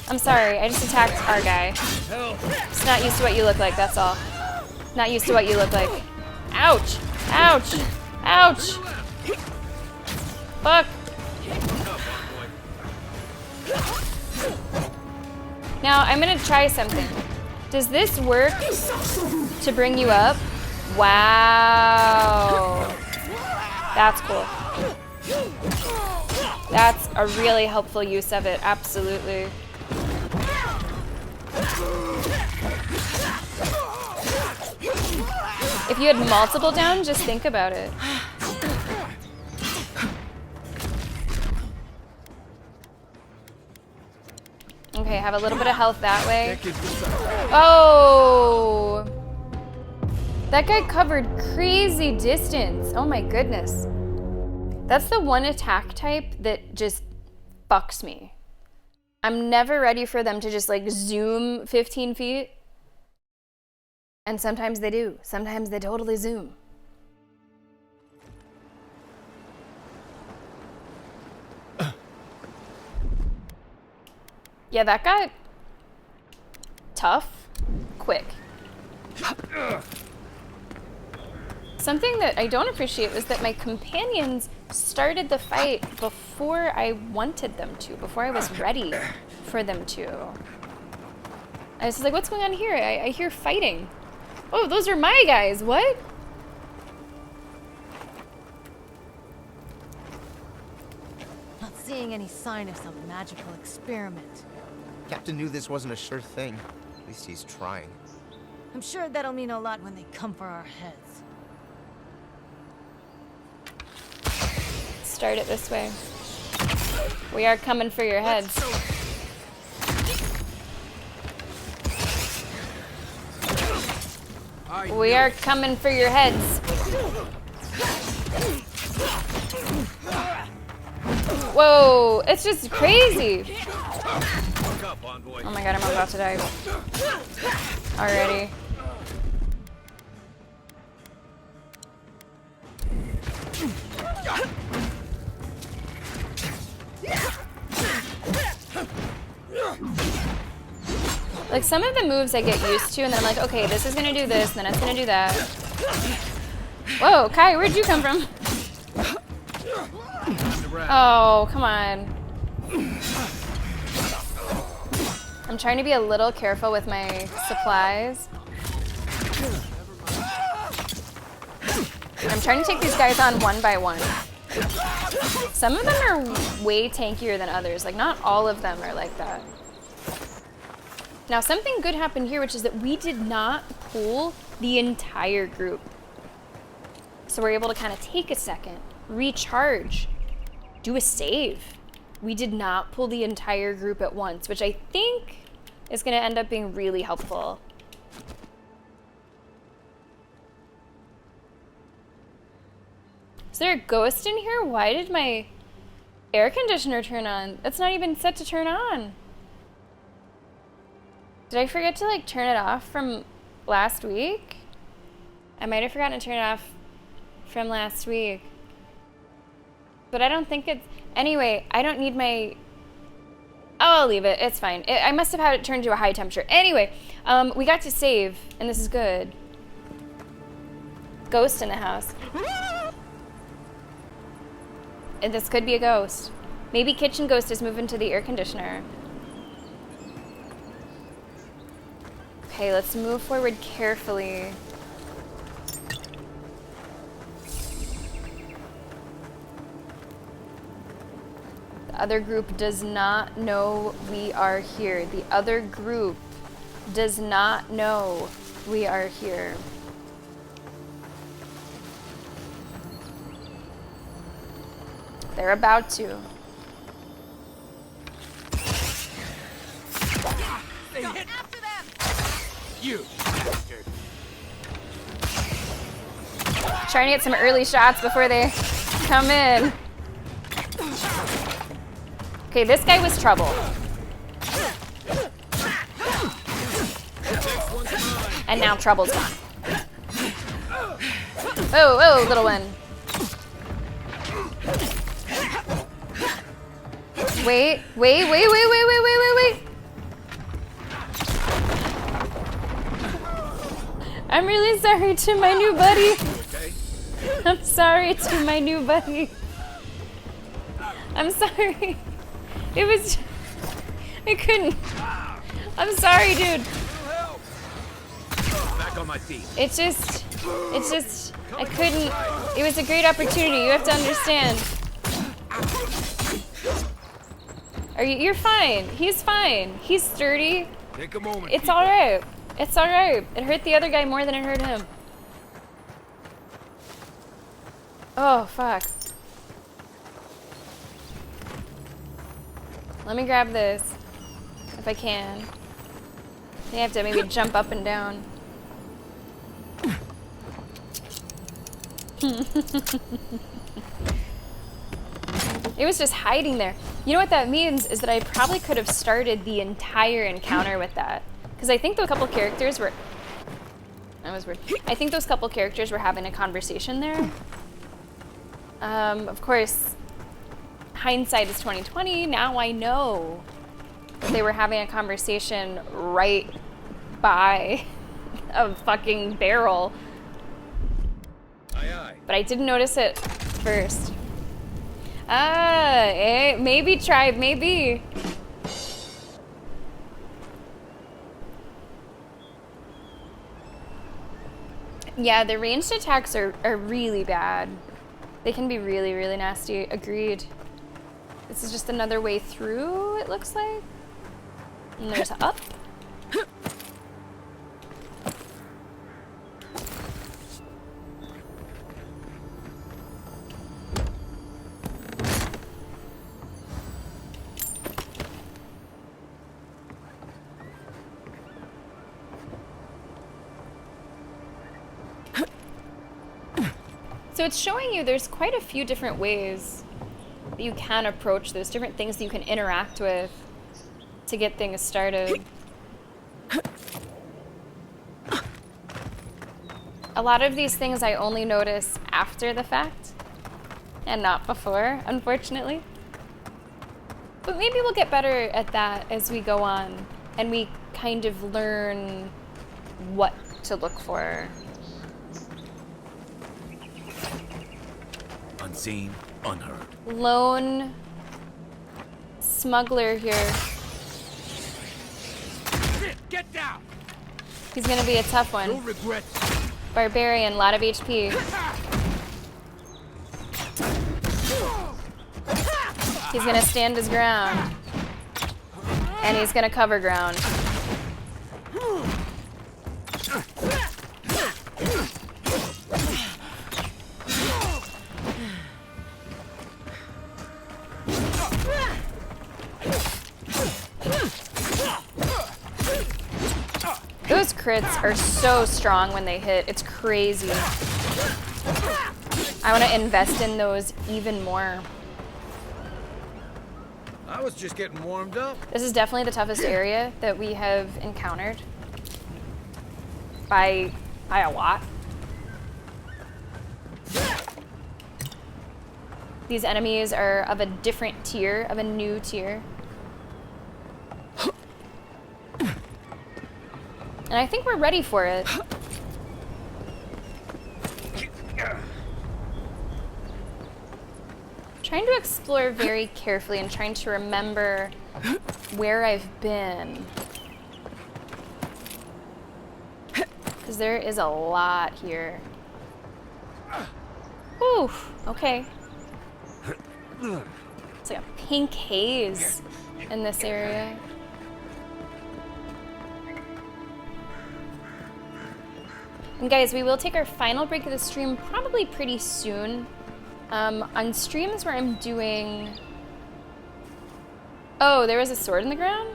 I'm sorry. I just attacked our guy. Just not used to what you look like, that's all. Not used to what you look like. Ouch! Ouch! Ouch! Fuck! Now, I'm gonna try something. Does this work to bring you up? Wow! That's cool. That's a really helpful use of it, absolutely. If you had multiple down, just think about it. Okay, have a little bit of health that way. Oh! That guy covered crazy distance. Oh my goodness. That's the one attack type that just fucks me. I'm never ready for them to just like zoom 15 feet. And sometimes they do. Sometimes they totally zoom. Yeah, that got tough quick. Something that I don't appreciate was that my companions started the fight before I wanted them to, before I was ready for them to. I was like, what's going on here? I hear fighting. Oh, those are my guys. What? Not seeing any sign of some magical experiment. Captain knew this wasn't a sure thing. At least he's trying. I'm sure that'll mean a lot when they come for our heads. Start it this way. We are coming for your heads. We are coming for your heads. Whoa, it's just crazy. Oh my god, I'm about to die. Already. Like, some of the moves I get used to, and then I'm like, okay, this is gonna do this, and then it's gonna do that. Whoa, Kai, where'd you come from? Oh, come on. I'm trying to be a little careful with my supplies. I'm trying to take these guys on one by one. Some of them are way tankier than others. Like, not all of them are like that. Now, something good happened here, which is that we did not pull the entire group. So we're able to kind of take a second, recharge, do a save. We did not pull the entire group at once, which I think is going to end up being really helpful. Is there a ghost in here? Why did my air conditioner turn on? It's not even set to turn on. Did I forget to like turn it off from last week? I might have forgotten to turn it off from last week. But I don't think it's... Anyway, I don't need my... Oh, I'll leave it. It's fine. I must have had it turned to a high temperature. Anyway, we got to save, and this is good. Ghost in the house. And this could be a ghost. Maybe Kitchen Ghost is moving to the air conditioner. Okay, let's move forward carefully. The other group does not know we are here. The other group does not know we are here. They're about to. They hit after them. You bastard. Trying to get some early shots before they come in. Okay, this guy was trouble. And now trouble's gone. Whoa, whoa, little one. Wait. I'm really sorry to my new buddy. I'm sorry to my new buddy. I'm sorry. It was... I couldn't. I'm sorry, dude. Back on my feet. It's just, I couldn't. It was a great opportunity. You have to understand. You're fine. He's fine. He's sturdy. Take a moment. It's all right. It's all right. It hurt the other guy more than it hurt him. Oh, fuck. Let me grab this, if I can. I have to maybe jump up and down. It was just hiding there. You know what that means is that I probably could have started the entire encounter with that. Because I think those couple characters were... That was weird. I think those couple characters were having a conversation there. Of course, hindsight is 20/20. Now I know that they were having a conversation right by a fucking barrel. Aye, aye. But I didn't notice it first. Maybe tribe, maybe. Yeah, the ranged attacks are really bad. They can be really, really nasty. Agreed. This is just another way through, it looks like. And there's up. So it's showing you there's quite a few different ways that you can approach this, different things that you can interact with to get things started. A lot of these things I only notice after the fact and not before, unfortunately. But maybe we'll get better at that as we go on and we kind kind of learn what to look for. Unseen, unheard. Lone smuggler here. Get down! He's gonna be a tough one. No regrets. Barbarian, lot of HP. He's gonna stand his ground. And he's gonna cover ground. Those crits are so strong when they hit. It's crazy. I want to invest in those even more. I was just getting warmed up. This is definitely the toughest area that we have encountered. By a lot. These enemies are of a different tier, of a new tier. And I think we're ready for it. Trying to explore very carefully and trying to remember where I've been. Because there is a lot here. Whew, okay. It's like a pink haze in this area. And guys, we will take our final break of the stream probably pretty soon. On streams where I'm doing... Oh, there was a sword in the ground?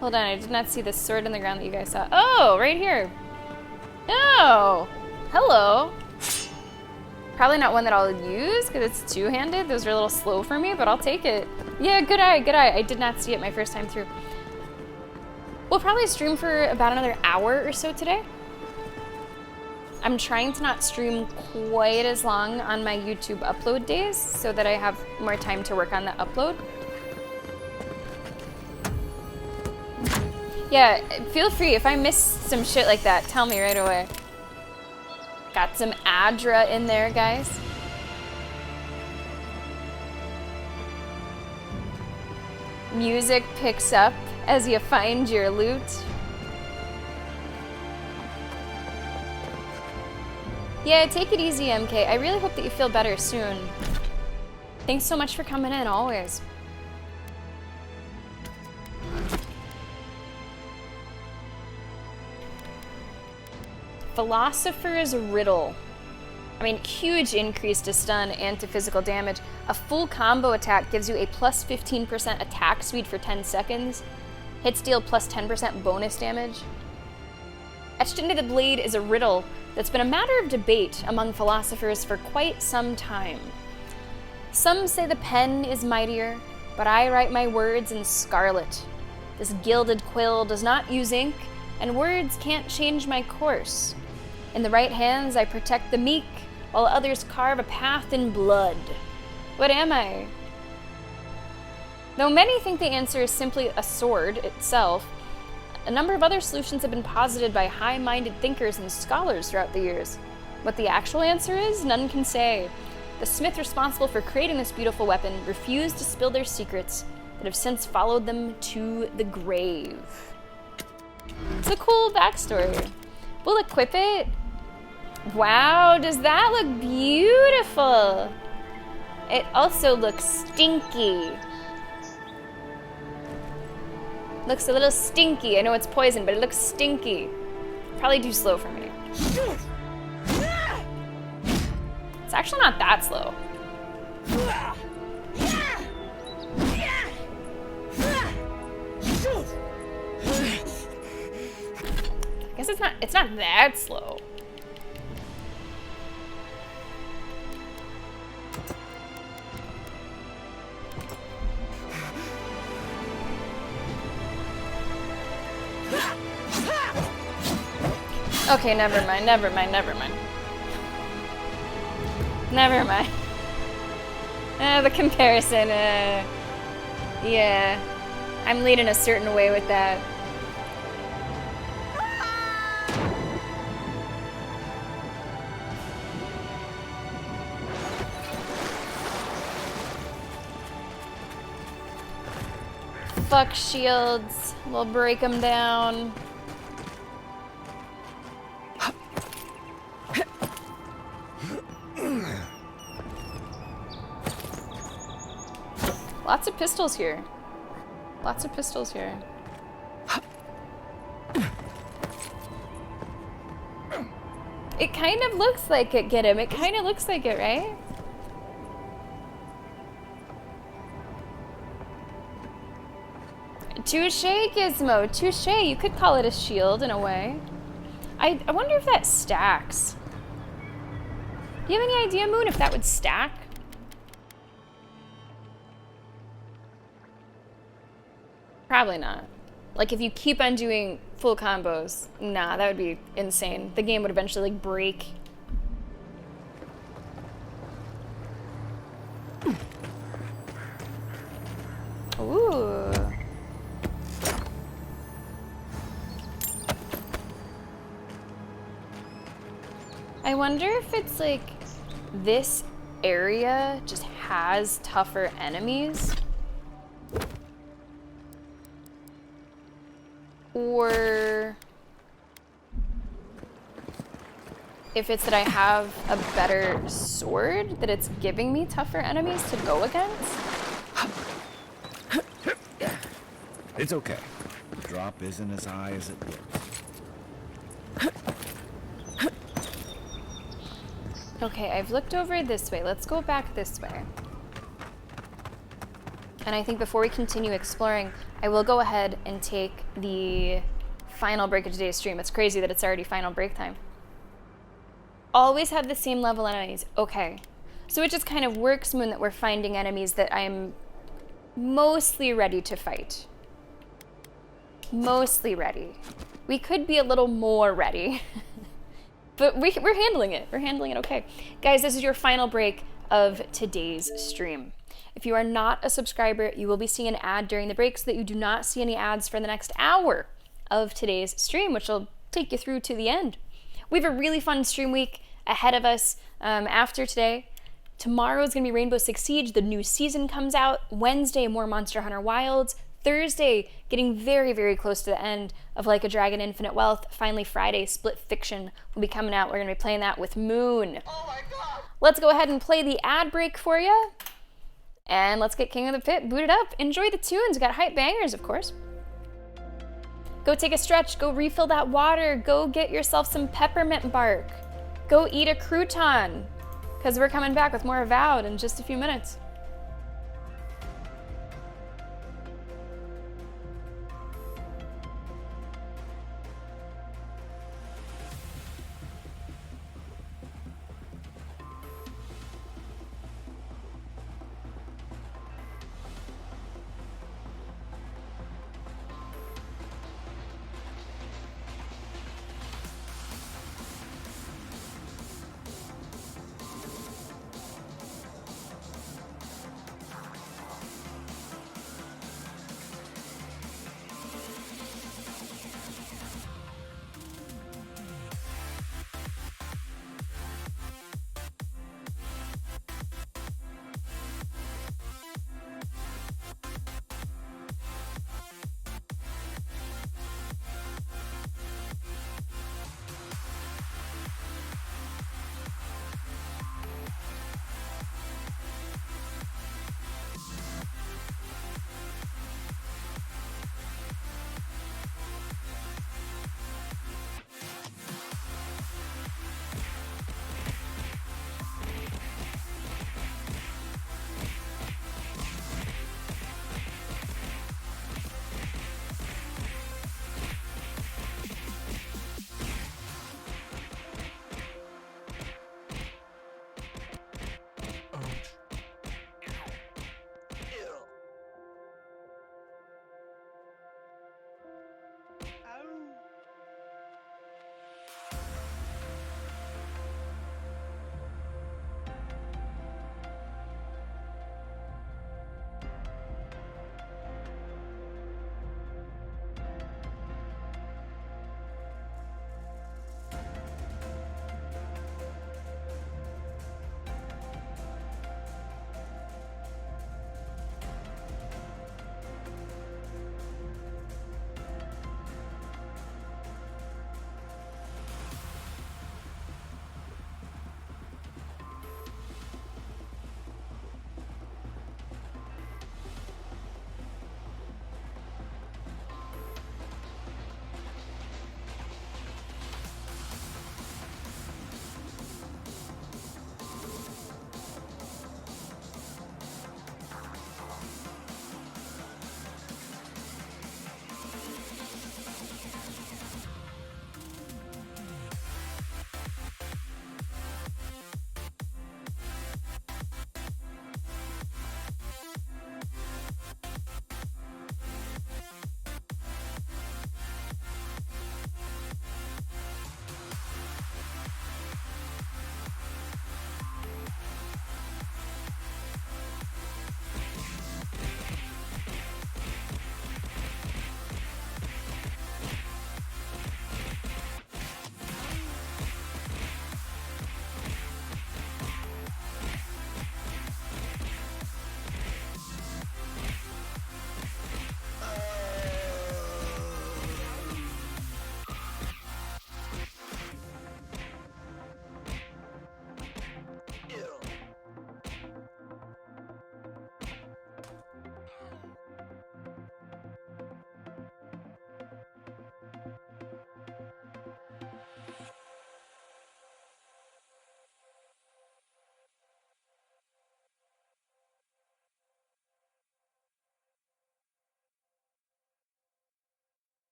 Hold on, I did not see the sword in the ground that you guys saw. Oh, right here. Oh, hello. Probably not one that I'll use because it's two-handed. Those are a little slow for me, but I'll take it. Yeah, good eye, good eye. I did not see it my first time through. We'll probably stream for about another hour or so today. I'm trying to not stream quite as long on my YouTube upload days so that I have more time to work on the upload. Yeah, feel free. If I miss some shit like that, tell me right away. Got some Adra in there, guys. Music picks up as you find your loot. Yeah, take it easy, MK. I really hope that you feel better soon. Thanks so much for coming in, always. Philosopher's Riddle. I mean, huge increase to stun and to physical damage. A full combo attack gives you a plus 15% attack speed for 10 seconds. Hits deal plus 10% bonus damage. Etched into the blade is a riddle that's been a matter of debate among philosophers for quite some time. Some say the pen is mightier, but I write my words in scarlet. This gilded quill does not use ink, and words can't change my course. In the right hands I protect the meek, while others carve a path in blood. What am I? Though many think the answer is simply a sword itself, a number of other solutions have been posited by high-minded thinkers and scholars throughout the years. What the actual answer is, none can say. The smith responsible for creating this beautiful weapon refused to spill their secrets that have since followed them to the grave. It's a cool backstory. We'll equip it. Wow, does that look beautiful? It also looks stinky. Looks a little stinky. I know it's poison, but it looks stinky. Probably too slow for me. It's actually not that slow. I guess it's not that slow. Okay, never mind. Never mind. The comparison, Yeah. I'm leading a certain way with that. Fuck shields. We'll break them down. Lots of pistols here. Lots of pistols here. It kind of looks like it, get him. It kind of looks like it, right? Touche, Gizmo. Touche. You could call it a shield in a way. I wonder if that stacks. Do you have any idea, Moon, if that would stack? Probably not. Like, if you keep on doing full combos, nah, that would be insane. The game would eventually, like, break. Ooh. I wonder if it's, like, this area just has tougher enemies. Or if it's that I have a better sword, that it's giving me tougher enemies to go against. It's okay. The drop isn't as high as it looks. Okay, I've looked over this way. Let's go back this way. And I think before we continue exploring, I will go ahead and take the final break of today's stream. It's crazy that it's already final break time. Always have the same level enemies. Okay. So it just kind of works, Moon, that we're finding enemies that I'm mostly ready to fight. Mostly ready. We could be a little more ready. But we're handling it. We're handling it okay. Guys, this is your final break of today's stream. If you are not a subscriber, you will be seeing an ad during the break so that you do not see any ads for the next hour of today's stream, which will take you through to the end. We have a really fun stream week ahead of us after today. Tomorrow is going to be Rainbow Six Siege. The new season comes out. Wednesday, more Monster Hunter Wilds. Thursday, getting very, very close to the end of Like a Dragon Infinite Wealth. Finally, Friday, Split Fiction will be coming out. We're going to be playing that with Moon. Oh my God. Let's go ahead and play the ad break for you. And let's get King of the Pit booted up. Enjoy the tunes. We got hype bangers, of course. Go take a stretch. Go refill that water. Go get yourself some peppermint bark. Go eat a crouton. Because we're coming back with more Avowed in just a few minutes.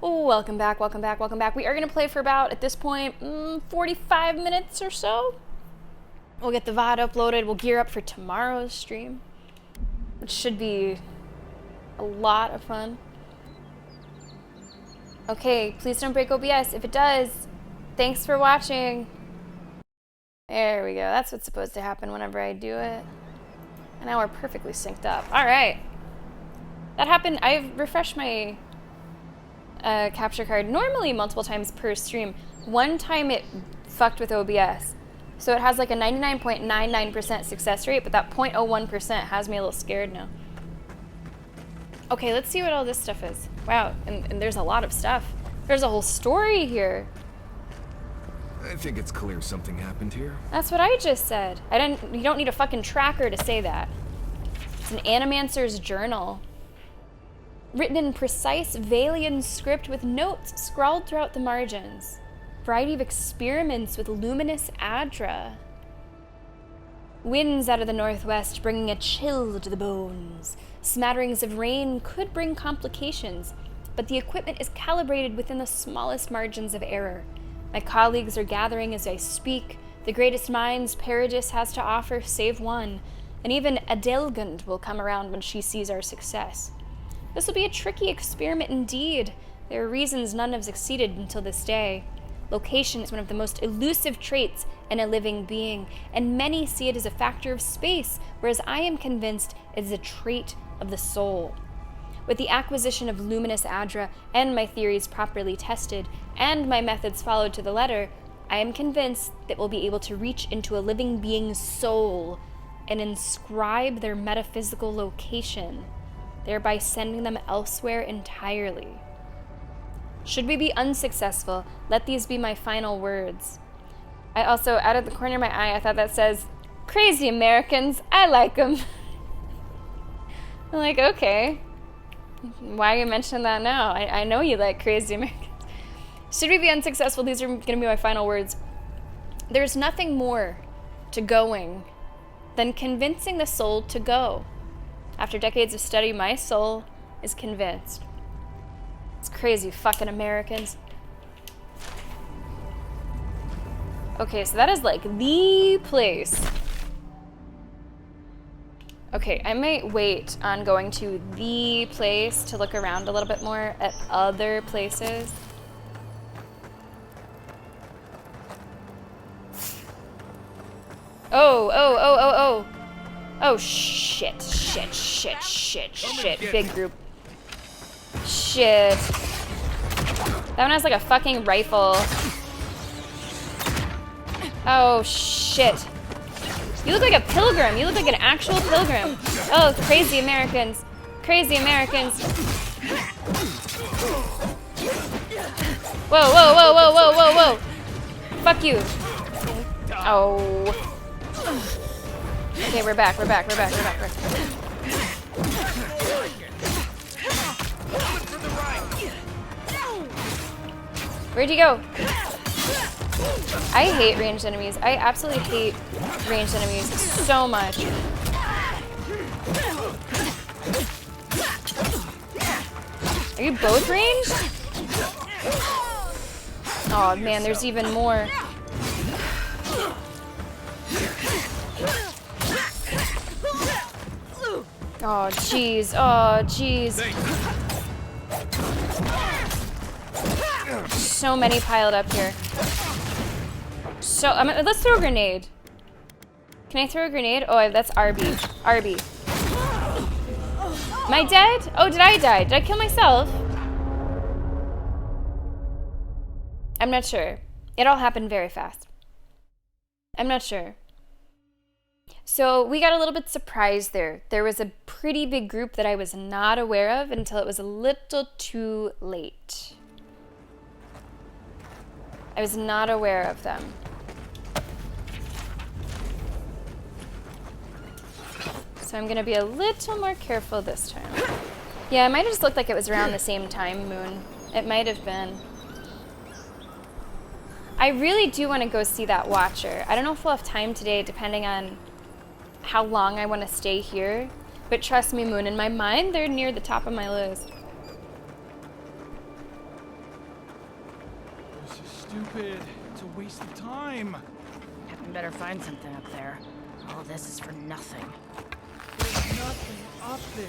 Oh, welcome back, welcome back, welcome back. We are going to play for about, at this point, 45 minutes or so. We'll get the VOD uploaded. We'll gear up for tomorrow's stream, which should be a lot of fun. Okay, please don't break OBS. If it does, thanks for watching. There we go. That's what's supposed to happen whenever I do it. And now we're perfectly synced up. All right. That happened. I've refreshed my capture card normally multiple times per stream. One time it fucked with OBS. So it has like a 99.99% success rate, but that 0.01% has me a little scared now. Okay, let's see what all this stuff is. Wow, and there's a lot of stuff. There's a whole story here. I think it's clear something happened here. That's what I just said. You don't need a fucking tracker to say that. It's an animancer's journal. Written in precise Valian script with notes scrawled throughout the margins. Variety of experiments with luminous Adra. Winds out of the northwest bringing a chill to the bones. Smatterings of rain could bring complications, but the equipment is calibrated within the smallest margins of error. My colleagues are gathering as I speak. The greatest minds Paradis has to offer, save one. And even Adelgund will come around when she sees our success. This will be a tricky experiment indeed. There are reasons none have succeeded until this day. Location is one of the most elusive traits in a living being, and many see it as a factor of space, whereas I am convinced it is a trait of the soul. With the acquisition of luminous Adra and my theories properly tested, and my methods followed to the letter, I am convinced that we'll be able to reach into a living being's soul and inscribe their metaphysical location, thereby sending them elsewhere entirely. Should we be unsuccessful, let these be my final words. I also, out of the corner of my eye, I thought that says, "Crazy Americans, I like them." I'm like, okay. Why are you mentioning that now? I know you like crazy Americans. Should we be unsuccessful, these are going to be my final words. There's nothing more to going than convincing the soul to go. After decades of study, my soul is convinced. It's crazy fucking Americans. Okay, so that is like the place. Okay, I might wait on going to the place to look around a little bit more at other places. Oh. Oh, shit. Big group. Shit. That one has like a fucking rifle. Oh, shit. You look like a pilgrim. You look like an actual pilgrim. Oh, crazy Americans. Crazy Americans. Whoa. Fuck you. Oh. Okay, we're back. Where'd you go? I hate ranged enemies. I absolutely hate ranged enemies so much. Are you both ranged? Oh man, there's even more. Oh jeez. So many piled up here. So, let's throw a grenade. Can I throw a grenade? Oh, that's RB. Am I dead? Oh, did I die? Did I kill myself? I'm not sure. It all happened very fast. I'm not sure. So we got a little bit surprised there. There was a pretty big group that I was not aware of until it was a little too late. I was not aware of them. So I'm gonna be a little more careful this time. Yeah, it might have just looked like it was around the same time, Moon. It might have been. I really do want to go see that Watcher. I don't know if we'll have time today, depending on how long I want to stay here. But trust me, Moon, in my mind, they're near the top of my list. stupid. It's a waste of time. Captain better find something up there. All this is for nothing. There's nothing up there.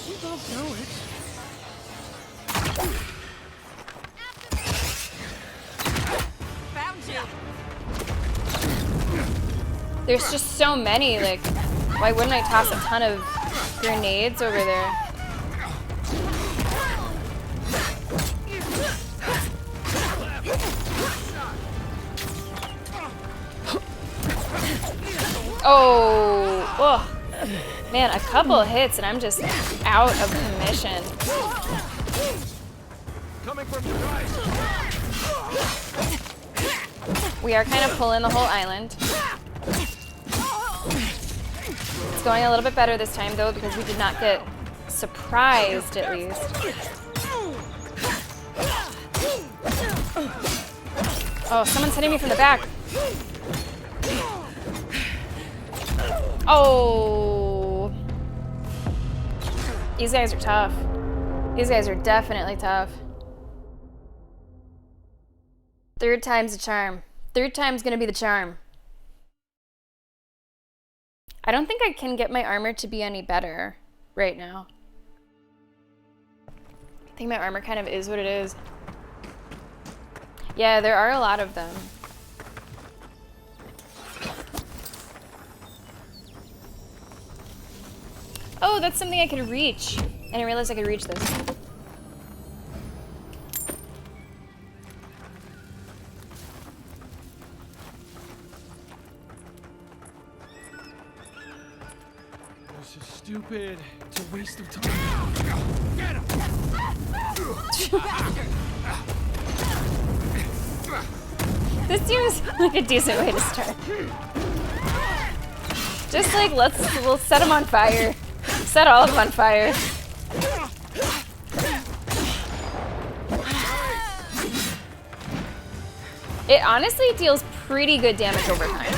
We both know it. Found you! There's just so many, like, why wouldn't I toss a ton of grenades over there? Oh, ugh. Man, a couple hits and I'm just out of commission. Coming from the right. We are kind of pulling the whole island. It's going a little bit better this time though because we did not get surprised at least. Oh, someone's hitting me from the back. Oh. These guys are tough. These guys are definitely tough. Third time's a charm. Third time's gonna be the charm. I don't think I can get my armor to be any better right now. I think my armor kind of is what it is. Yeah, there are a lot of them. Oh, that's something I could reach. I didn't realize I could reach this. This is stupid. It's a waste of time. Get him! This seems like a decent way to start. Just like, we'll set them on fire. Set all of them on fire. It honestly deals pretty good damage over time.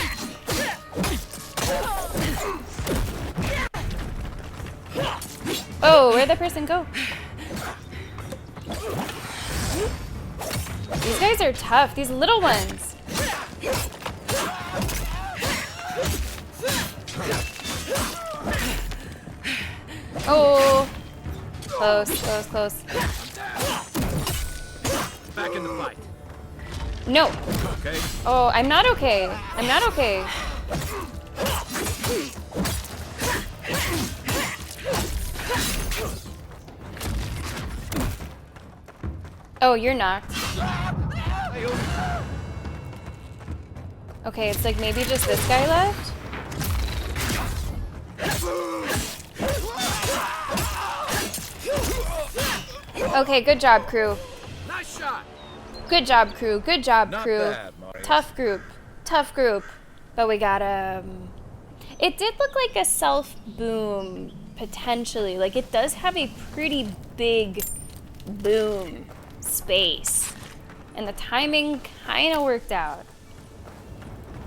Oh, where'd that person go? These guys are tough, these little ones. Oh, close, close, close. Back in the fight. No. Okay. Oh, I'm not okay. I'm not okay. Oh, you're knocked. Okay, it's like maybe just this guy left. Okay, good job, crew. Nice shot. Good job, crew. Good job, Not crew. bad, Marius. Tough group. Tough group. But we got it did look like a self boom potentially. Like it does have a pretty big boom space. And the timing kind of worked out.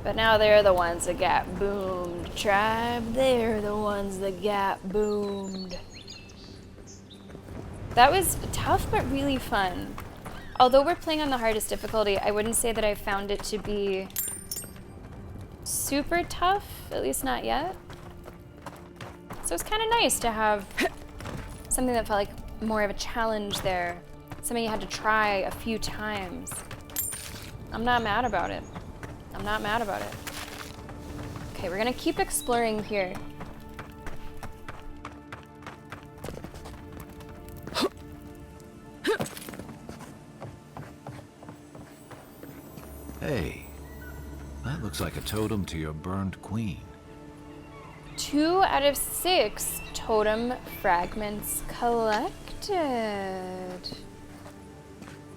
But now they're the ones that got boomed. Tribe, they're the ones that got boomed. That was tough but really fun. Although we're playing on the hardest difficulty, I wouldn't say that I found it to be super tough, at least not yet. So it's kind of nice to have something that felt like more of a challenge there. Something you had to try a few times. I'm not mad about it. I'm not mad about it. Okay, we're gonna keep exploring here. Hey, that looks like a totem to your burned queen. 2 out of 6 totem fragments collected.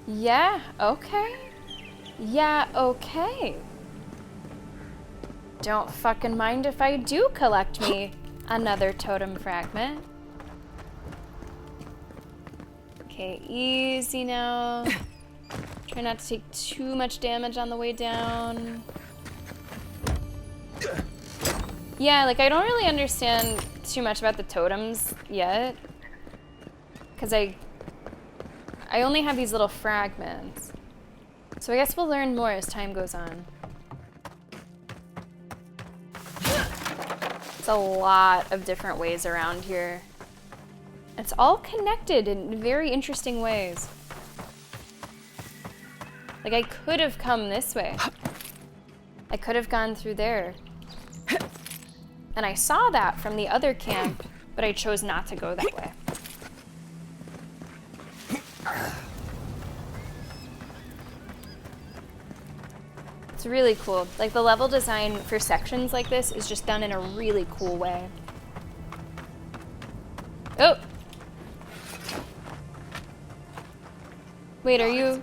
Yeah, okay. Yeah, okay. Don't fucking mind if I do collect me another totem fragment. Okay, easy now. Try not to take too much damage on the way down. Yeah, like I don't really understand too much about the totems yet. Because I only have these little fragments. So I guess we'll learn more as time goes on. It's a lot of different ways around here. It's all connected in very interesting ways. Like, I could have come this way. I could have gone through there. And I saw that from the other camp, but I chose not to go that way. It's really cool. Like, the level design for sections like this is just done in a really cool way. Oh! Wait, are you...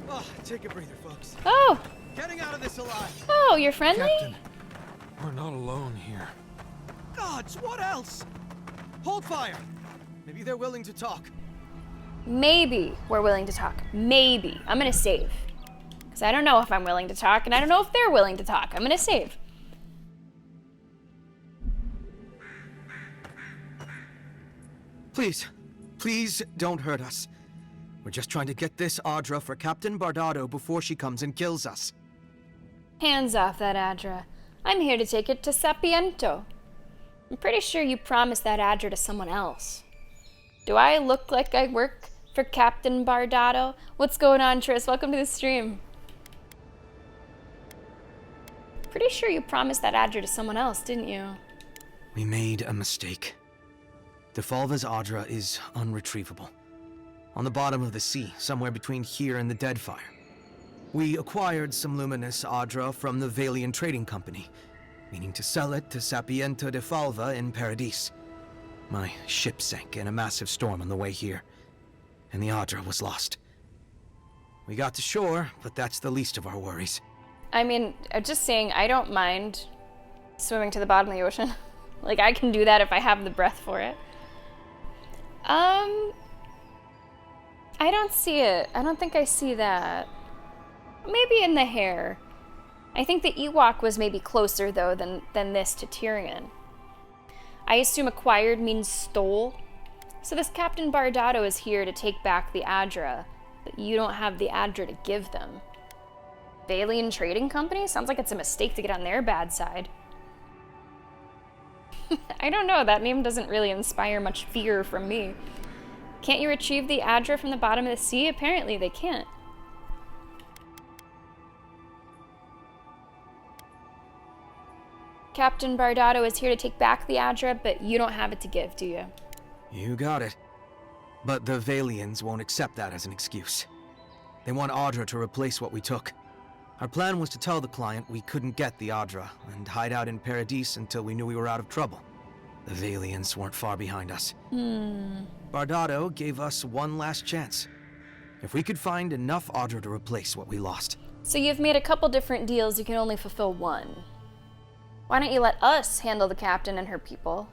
Oh, take a breather, folks. Oh! Getting out of this alive. Oh, you're friendly? Captain, we're not alone here. Gods, what else? Hold fire. Maybe they're willing to talk. Maybe we're willing to talk. Maybe. I'm gonna save. Because I don't know if I'm willing to talk, and I don't know if they're willing to talk. I'm gonna save. Please, please don't hurt us. We're just trying to get this Audra for Captain Bardado before she comes and kills us. Hands off that Adra. I'm here to take it to Sapiento. I'm pretty sure you promised that Adra to someone else. Do I look like I work for Captain Bardado? What's going on, Tris? Welcome to the stream. Pretty sure you promised that Adra to someone else, didn't you? We made a mistake. Defalva's Audra is unretrievable. On the bottom of the sea, somewhere between here and the Deadfire. We acquired some luminous Audra from the Valian Trading Company, meaning to sell it to Sapiento de Falva in Paradis. My ship sank in a massive storm on the way here, and the Audra was lost. We got to shore, but that's the least of our worries. I mean, just saying, I don't mind swimming to the bottom of the ocean. Like, I can do that if I have the breath for it. I don't see it. I don't think I see that. Maybe in the hair. I think the Ewok was maybe closer, though, than this to Tyrion. I assume acquired means stole. So this Captain Bardado is here to take back the Adra, but you don't have the Adra to give them. Valian Trading Company? Sounds like it's a mistake to get on their bad side. I don't know, that name doesn't really inspire much fear from me. Can't you retrieve the Adra from the bottom of the sea? Apparently they can't. Captain Bardado is here to take back the Adra, but you don't have it to give, do you? You got it. But the Valians won't accept that as an excuse. They want Audra to replace what we took. Our plan was to tell the client we couldn't get the Audra and hide out in Paradis until we knew we were out of trouble. The Valians weren't far behind us. Bardado gave us one last chance. If we could find enough Audra to replace what we lost. So you've made a couple different deals, you can only fulfill one. Why don't you let us handle the captain and her people?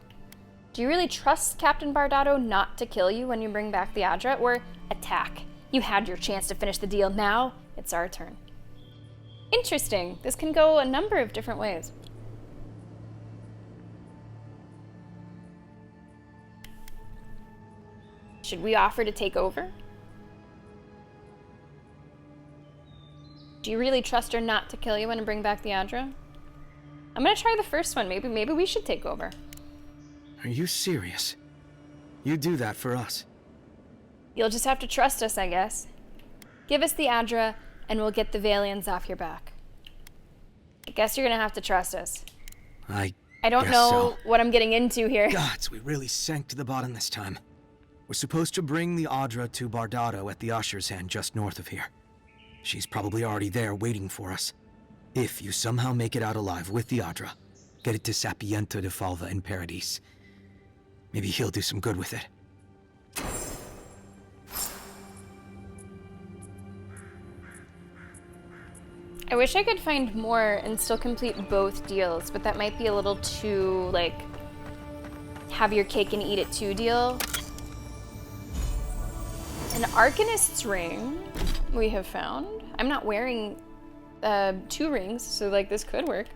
Do you really trust Captain Bardado not to kill you when you bring back the Adra, or attack? You had your chance to finish the deal, now it's our turn. Interesting, this can go a number of different ways. Should we offer to take over? Do you really trust her not to kill you and bring back the Adra? I'm gonna try the first one. Maybe we should take over. Are you serious? You do that for us? You'll just have to trust us, I guess. Give us the Adra, and we'll get the Valians off your back. I guess you're gonna have to trust us. I don't know what I'm getting into here. Gods, we really sank to the bottom this time. We're supposed to bring the Audra to Bardado at the Usher's Hand just north of here. She's probably already there waiting for us. If you somehow make it out alive with the Audra, get it to Sapiento de Falva in Paradis. Maybe he'll do some good with it. I wish I could find more and still complete both deals, but that might be a little too, like, have your cake and eat it too deal. An Arcanist's ring we have found. I'm not wearing 2 rings, so like this could work.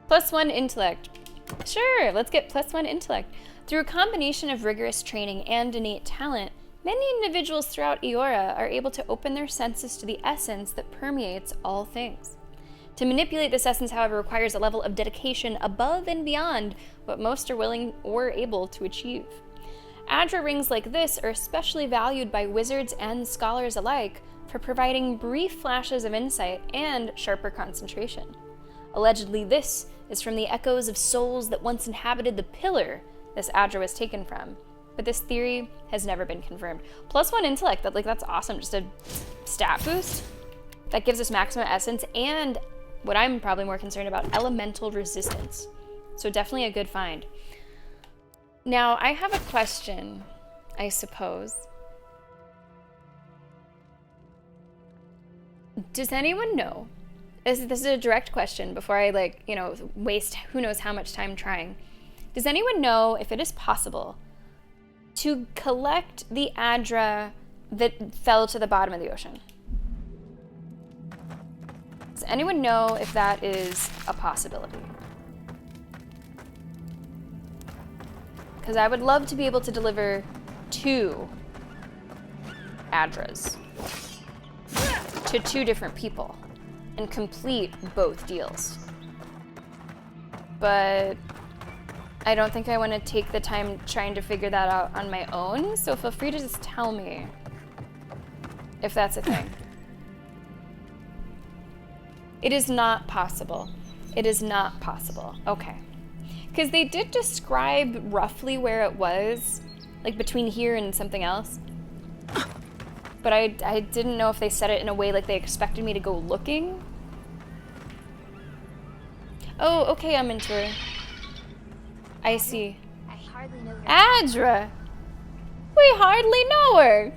+1 intellect. Sure, let's get +1 intellect. Through a combination of rigorous training and innate talent, Many individuals throughout Eora are able to open their senses to the essence that permeates all things. To manipulate this essence, however, requires a level of dedication above and beyond what most are willing or able to achieve. Adra rings like this are especially valued by wizards and scholars alike for providing brief flashes of insight and sharper concentration. Allegedly, this is from the echoes of souls that once inhabited the pillar this Adra was taken from. But this theory has never been confirmed. +1 intellect, that's awesome. Just a stat boost. That gives us maximum essence and what I'm probably more concerned about, elemental resistance. So definitely a good find. Now, I have a question, I suppose. Does anyone know? This is a direct question before I waste who knows how much time trying. Does anyone know if it is possible to collect the Adra that fell to the bottom of the ocean? Does anyone know if that is a possibility? Because I would love to be able to deliver 2 Adras to 2 different people and complete both deals. But I don't think I want to take the time trying to figure that out on my own, so feel free to just tell me if that's a thing. It is not possible. It is not possible. Okay. Because they did describe roughly where it was, like between here and something else. But I didn't know if they said it in a way like they expected me to go looking. Oh, okay, I'm into her. I see. Adra! We hardly know her!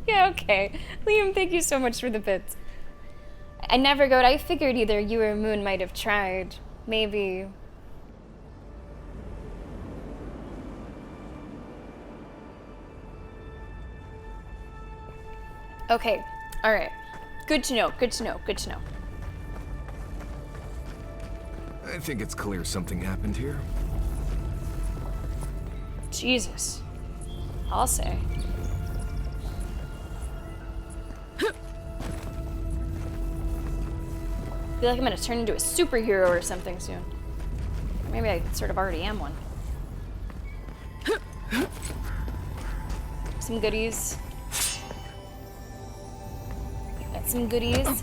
Yeah, okay. Liam, thank you so much for the bits. I never got. I figured either you or Moon might have tried. Maybe. Okay. Alright. Good to know. Good to know. Good to know. I think it's clear something happened here. Jesus. I'll say. I feel like I'm gonna turn into a superhero or something soon. Maybe I sort of already am one. Some goodies. Got some goodies.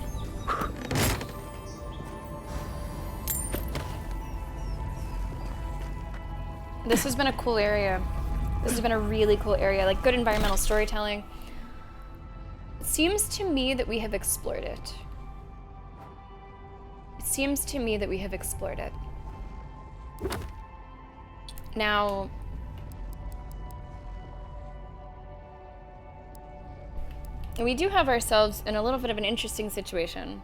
This has been a cool area. This has been a really cool area. Like, good environmental storytelling. It seems to me that we have explored it. It seems to me that we have explored it. Now, we do have ourselves in a little bit of an interesting situation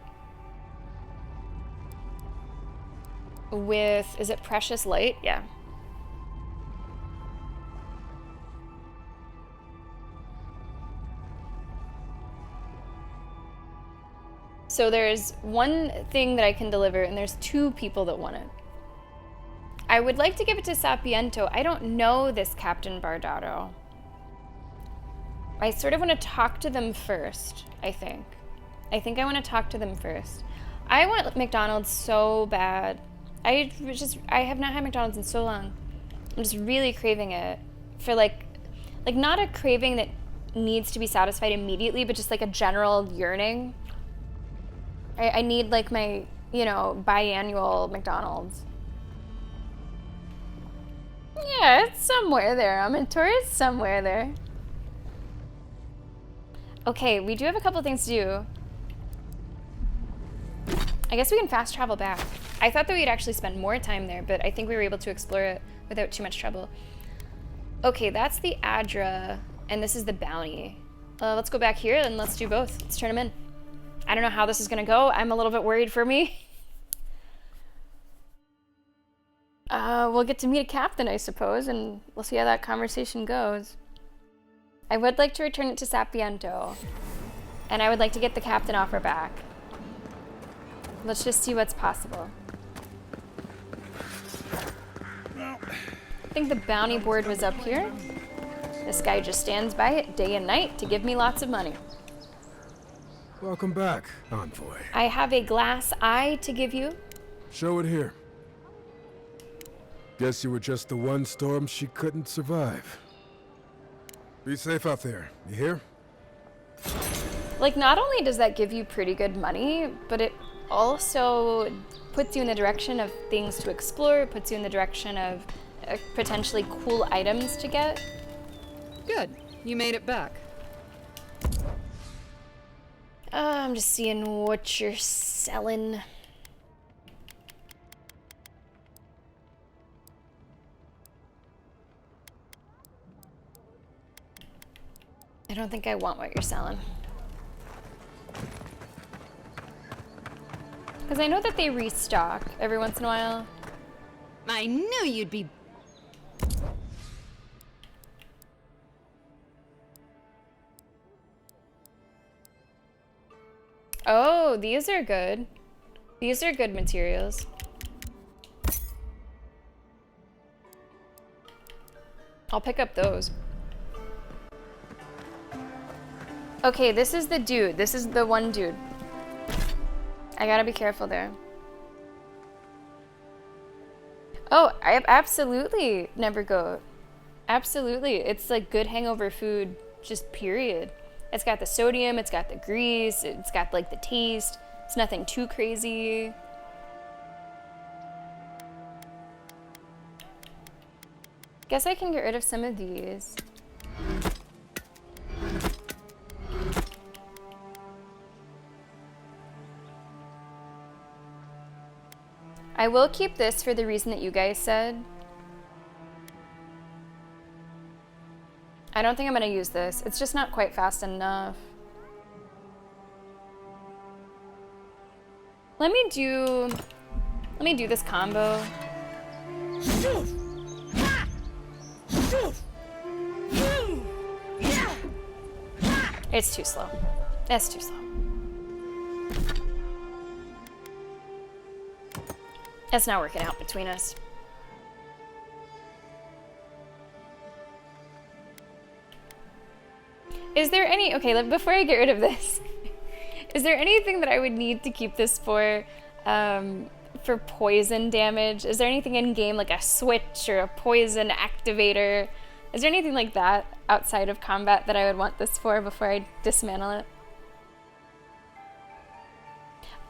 with, is it Precious Light? Yeah. So there's one thing that I can deliver, and there's 2 people that want it. I would like to give it to Sapiento. I don't know this Captain Bardado. I sort of want to talk to them first, I think. I think I want to talk to them first. I want McDonald's so bad. I have not had McDonald's in so long. I'm just really craving it for like not a craving that needs to be satisfied immediately, but just like a general yearning. I need like my, biannual McDonald's. Yeah, it's somewhere there. I'm a tourist somewhere there. Okay, we do have a couple things to do. I guess we can fast travel back. I thought that we'd actually spend more time there, but I think we were able to explore it without too much trouble. Okay, that's the Adra, and this is the bounty. Let's go back here and let's do both. Let's turn them in. I don't know how this is gonna go. I'm a little bit worried for me. We'll get to meet a captain, I suppose, and we'll see how that conversation goes. I would like to return it to Sapiento, and I would like to get the captain off her back. Let's just see what's possible. I think the bounty board was up here. This guy just stands by it day and night to give me lots of money. Welcome back, envoy. I have a glass eye to give you. Show it here. Guess you were just the one storm she couldn't survive. Be safe out there, you hear? Like, not only does that give you pretty good money, but it also puts you in the direction of things to explore, puts you in the direction of potentially cool items to get. Good. You made it back. I'm just seeing what you're selling. I don't think I want what you're selling. Because I know that they restock every once in a while. I knew you'd be... Oh, these are good. These are good materials. I'll pick up those. Okay, this is the dude. This is the one dude. I gotta be careful there. Oh, I absolutely never go. Absolutely. It's like good hangover food, just period. It's got the sodium, it's got the grease, it's got like the taste. It's nothing too crazy. Guess I can get rid of some of these. I will keep this for the reason that you guys said. I don't think I'm gonna use this. It's just not quite fast enough. Let me do this combo. It's too slow. It's too slow. It's not working out between us. Is there any, okay, before I get rid of this, is there anything that I would need to keep this for poison damage? Is there anything in game like a switch or a poison activator? Is there anything like that outside of combat that I would want this for before I dismantle it?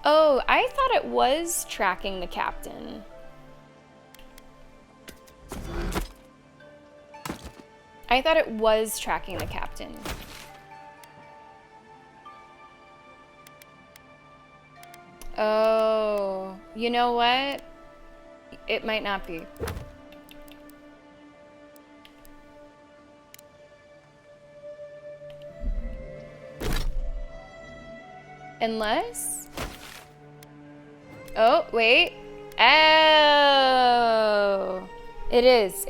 Oh, I thought it was tracking the captain. I thought it was tracking the captain. Oh, you know what? It might not be. Unless... Oh, wait. Oh! It is.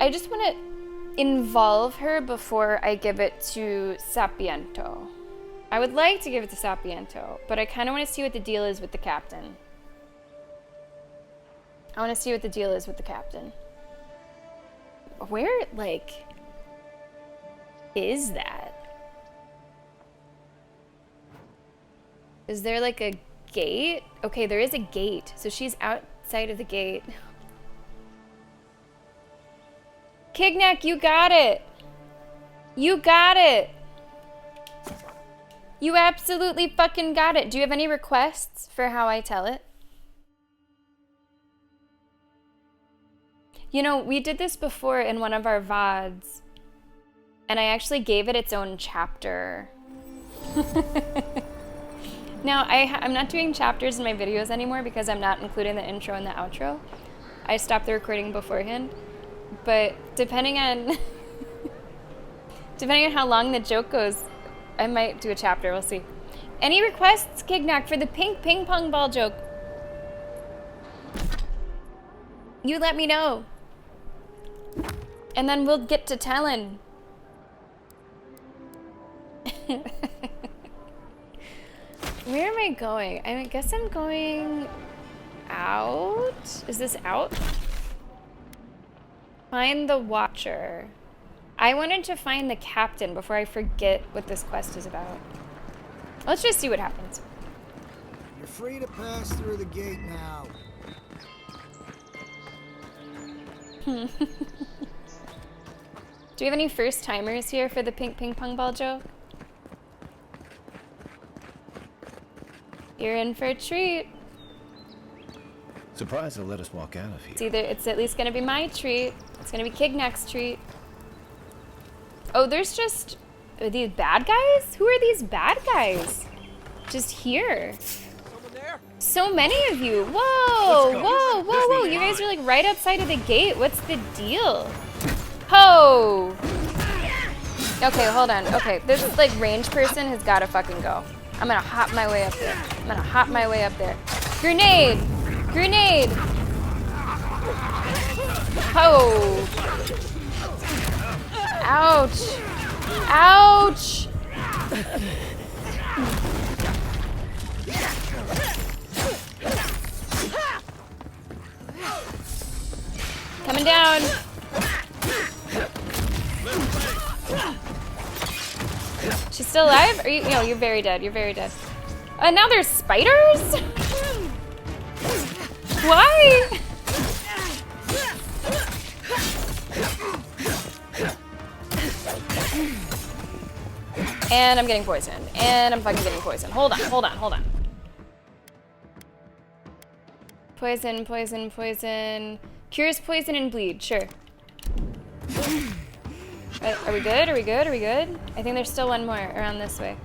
I just want to involve her before I give it to Sapiento. I would like to give it to Sapiento, but I kind of want to see what the deal is with the captain. Where, is that? Is there like a gate? Okay, there is a gate. So she's outside of the gate. Kignac, you got it. You got it. You absolutely fucking got it. Do you have any requests for how I tell it? You know, we did this before in one of our VODs, and I actually gave it its own chapter. Now, I'm not doing chapters in my videos anymore because I'm not including the intro and the outro. I stopped the recording beforehand. But depending on how long the joke goes, I might do a chapter. We'll see. Any requests, Kignac, for the pink ping pong ball joke? You let me know. And then we'll get to telling. Where am I going? I guess I'm going out? out? Is this out? Find the Watcher. I wanted to find the captain before I forget what this quest is about. Let's just see what happens. You're free to pass through the gate now. Do we have any first timers here for the pink ping pong ball joke? You're in for a treat. Surprised they'll let us walk out of here. It's at least gonna be my treat. It's gonna be Kignak's treat. Oh, there's just these bad guys? Who are these bad guys? Just here. So many of you. Whoa, whoa, whoa, whoa. You guys are like right outside of the gate. What's the deal? Ho! Okay, hold on. Okay, this like range person has gotta fucking go. I'm gonna hop my way up there. I'm gonna hop my way up there. Grenade! Grenade! Ho! Ouch! Ouch! Coming down. She's still alive? Are you? No, you're very dead. You're very dead. And now there's spiders? Why? And I'm getting poisoned. And I'm fucking getting poisoned. Hold on, hold on, hold on. Poison, poison, poison. Cures poison and bleed, sure. Are we good? Are we good? Are we good? I think there's still one more around this way.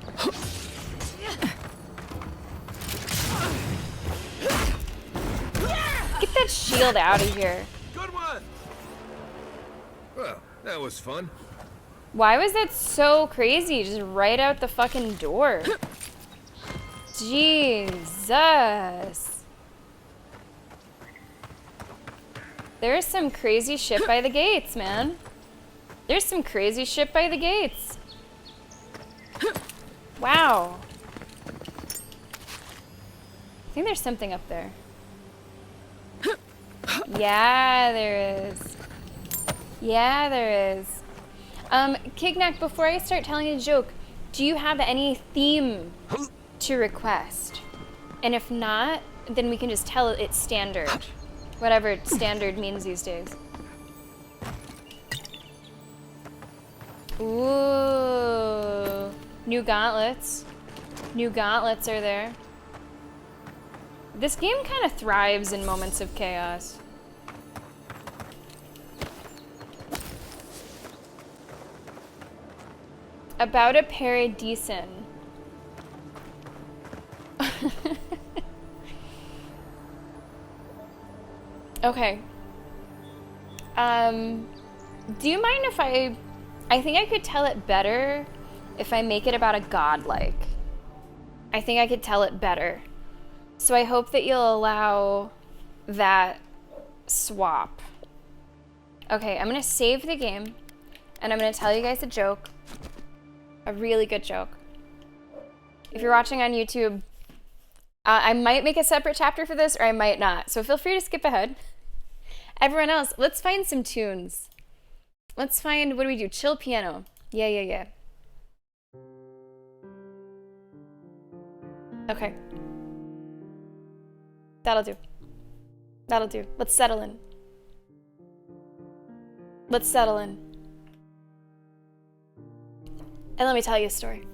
Get that shield out of here. Good one. Well, that was fun. Why was that so crazy? Just right out the fucking door. Jesus. There's some crazy shit by the gates, man. There's some crazy shit by the gates. Wow. I think there's something up there. Yeah, there is. Yeah, there is. Kignak, before I start telling a joke, do you have any theme to request? And if not, then we can just tell it standard. Whatever standard means these days. Ooh. New gauntlets. New gauntlets are there. This game kind of thrives in moments of chaos. About a paradisen. Okay. Do you mind if I think I could tell it better if I make it about a godlike. I think I could tell it better. So I hope that you'll allow that swap. Okay, I'm gonna save the game and I'm gonna tell you guys a joke. A really good joke. If you're watching on YouTube, I might make a separate chapter for this or I might not. So feel free to skip ahead. Everyone else, let's find some tunes. Let's find, what do we do? Chill piano. Yeah, yeah, yeah. Okay. That'll do. That'll do. Let's settle in. Let's settle in. And let me tell you a story.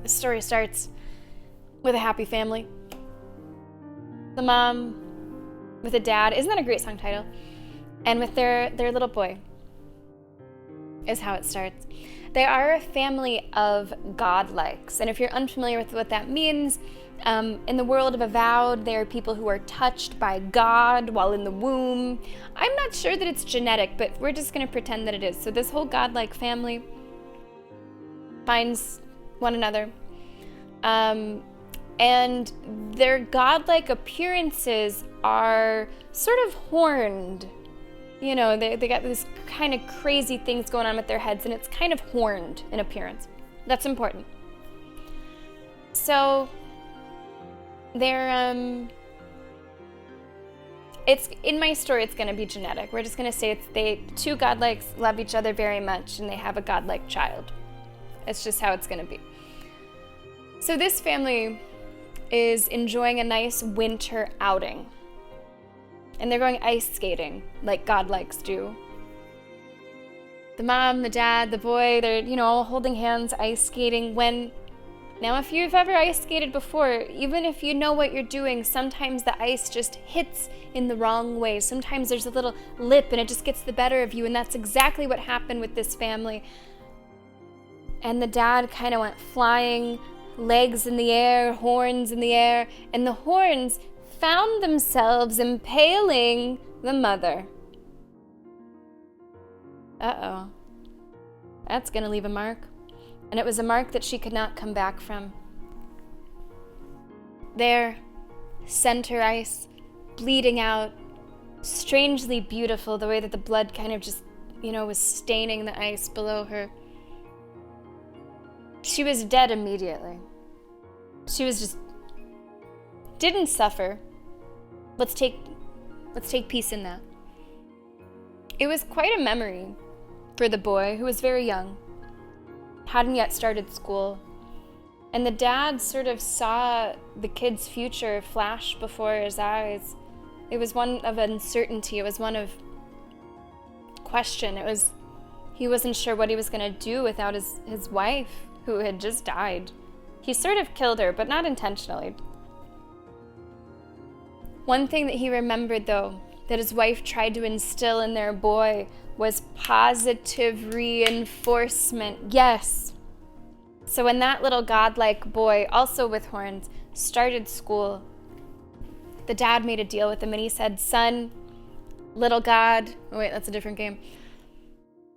The story starts with a happy family. The mom with a dad, isn't that a great song title? And with their little boy is how it starts. They are a family of godlikes. And if you're unfamiliar with what that means, in the world of Avowed, there are people who are touched by God while in the womb. I'm not sure that it's genetic, but we're just gonna pretend that it is. So this whole godlike family finds one another. And their godlike appearances are sort of horned. You know, they got this kind of crazy things going on with their heads, and it's kind of horned in appearance. That's important. So they're it's in my story, it's going to be genetic. We're just going to say two godlikes love each other very much and they have a godlike child. It's just how it's going to be. So this family is enjoying a nice winter outing. And they're going ice skating like godlikes do. The mom, the dad, the boy, they're, all holding hands, ice skating. Now, if you've ever ice skated before, even if you know what you're doing, sometimes the ice just hits in the wrong way. Sometimes there's a little lip and it just gets the better of you, and that's exactly what happened with this family. And the dad kind of went flying, legs in the air, horns in the air, and the horns found themselves impaling the mother. Uh-oh. That's gonna leave a mark. And it was a mark that she could not come back from. There, center ice, bleeding out, strangely beautiful, the way that the blood kind of just, was staining the ice below her. She was dead immediately. She was just, didn't suffer. Let's take peace in that. It was quite a memory for the boy, who was very young, hadn't yet started school, and the dad sort of saw the kid's future flash before his eyes. It was one of uncertainty. It was one of question. He wasn't sure what he was going to do without his wife, who had just died. He sort of killed her, but not intentionally. One thing that he remembered, though, that his wife tried to instill in their boy was positive reinforcement. Yes. So when that little godlike boy, also with horns, started school, the dad made a deal with him and he said, "Son, little god," oh wait, that's a different game.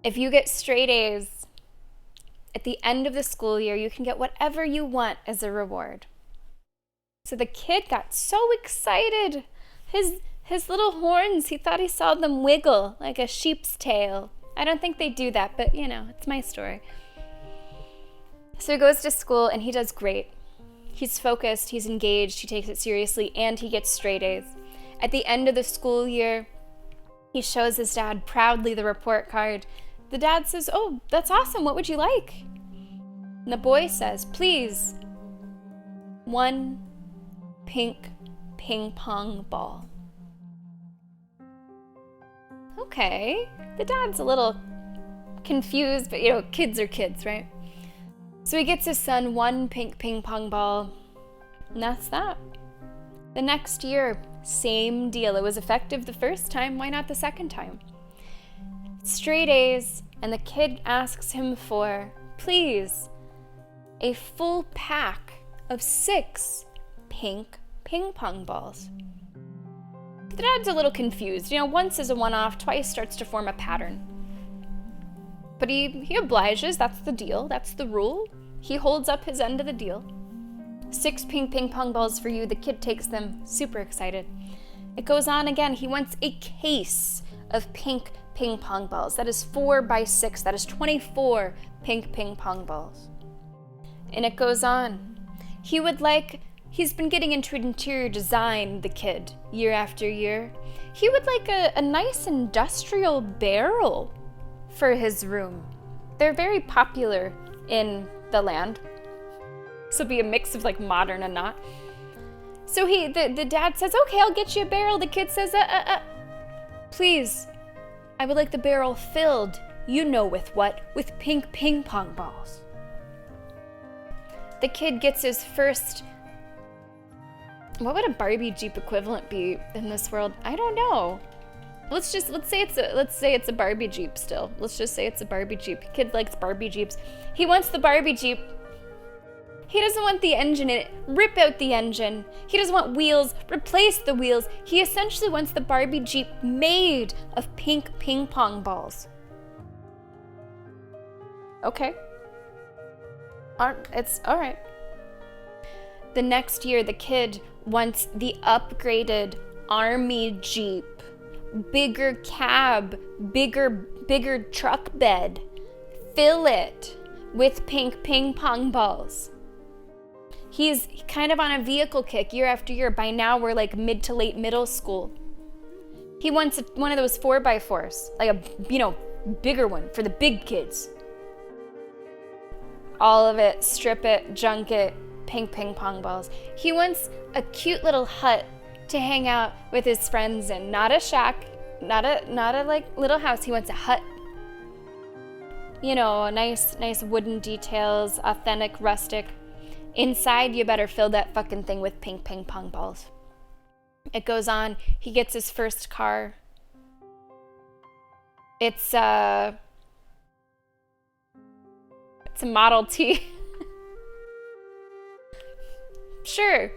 "If you get straight A's at the end of the school year, you can get whatever you want as a reward." So the kid got so excited. His little horns, he thought he saw them wiggle like a sheep's tail. I don't think they do that, but it's my story. So he goes to school and he does great. He's focused, he's engaged, he takes it seriously, and he gets straight A's. At the end of the school year, he shows his dad proudly the report card. The dad says, "Oh, that's awesome, what would you like?" And the boy says, "Please, 1 pink ping pong ball." Okay, the dad's a little confused, but kids are kids, right? So he gets his son 1 pink ping pong ball, and that's that. The next year, same deal. It was effective the first time, why not the second time? Straight A's, and the kid asks him for, please, a full pack of 6 pink ping pong balls. The dad's a little confused. Once is a one-off, twice starts to form a pattern. But he obliges, that's the deal, that's the rule. He holds up his end of the deal. 6 pink ping pong balls for you, the kid takes them, super excited. It goes on again, he wants a case of pink ping pong balls. That is 4 by 6, that is 24 pink ping pong balls. And it goes on. He's been getting into interior design, the kid, year after year. He would like a nice industrial barrel for his room. They're very popular in the land. So it'd be a mix of modern and not. So the dad says, "Okay, I'll get you a barrel." The kid says, "Please, I would like the barrel filled, with what? With pink ping pong balls." The kid gets his first. What would a Barbie Jeep equivalent be in this world? I don't know. Let's say it's a Barbie Jeep still. Let's just say it's a Barbie Jeep. Kid likes Barbie Jeeps. He wants the Barbie Jeep. He doesn't want the engine in it. Rip out the engine. He doesn't want wheels. Replace the wheels. He essentially wants the Barbie Jeep made of pink ping pong balls. Okay. It's all right. The next year, the kid wants the upgraded Army Jeep. Bigger cab, bigger truck bed. Fill it with pink ping pong balls. He's kind of on a vehicle kick year after year. By now, we're mid to late middle school. He wants one of those 4x4s, like a, bigger one for the big kids. All of it, strip it, junk it, ping pong balls. He wants a cute little hut to hang out with his friends in. Not a shack, not a like little house. He wants a hut. Nice wooden details, authentic, rustic. Inside, you better fill that fucking thing with ping pong balls. It goes on. He gets his first car. It's a Model T. Sure.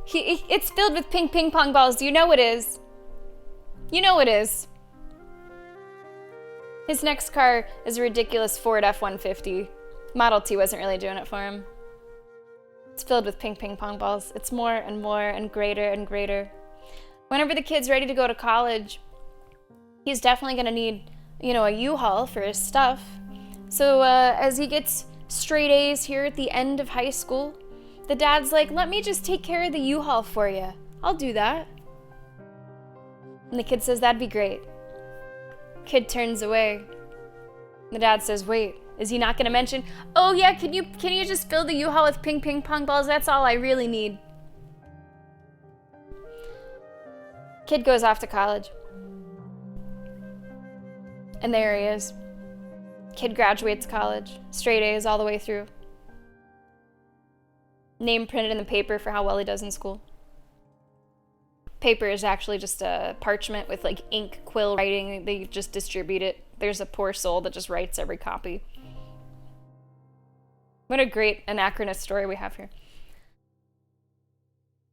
It's filled with ping pong balls. You know it is. You know it is. His next car is a ridiculous Ford F-150. Model T wasn't really doing it for him. It's filled with ping pong balls. It's more and more and greater and greater. Whenever the kid's ready to go to college, he's definitely going to need, a U-Haul for his stuff. So as he gets straight A's here at the end of high school, the dad's like, let me just take care of the U-Haul for you. I'll do that. And the kid says, that'd be great. Kid turns away. The dad says, wait, is he not going to mention, oh yeah, can you just fill the U-Haul with ping pong balls? That's all I really need. Kid goes off to college. And there he is. Kid graduates college. Straight A's all the way through. Name printed in the paper for how well he does in school. Paper is actually just a parchment with like ink quill writing. They just distribute it. There's a poor soul that just writes every copy. What a great anachronist story we have here.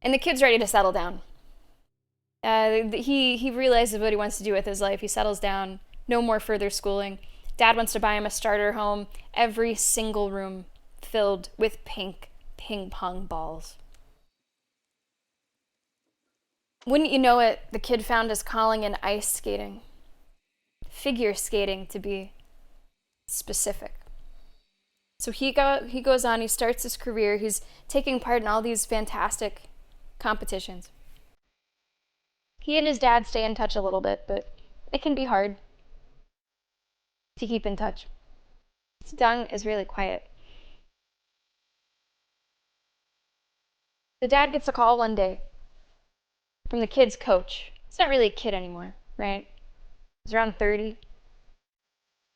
And the kid's ready to settle down. He realizes what he wants to do with his life. He settles down. No more further schooling. Dad wants to buy him a starter home. Every single room filled with ping pong balls. Wouldn't you know it, the kid found his calling in ice skating. Figure skating, to be specific. So he goes on, he starts his career. He's taking part in all these fantastic competitions. He and his dad stay in touch a little bit, but it can be hard to keep in touch. Dung is really quiet. The dad gets a call one day from the kid's coach. It's not really a kid anymore, right? He's around 30.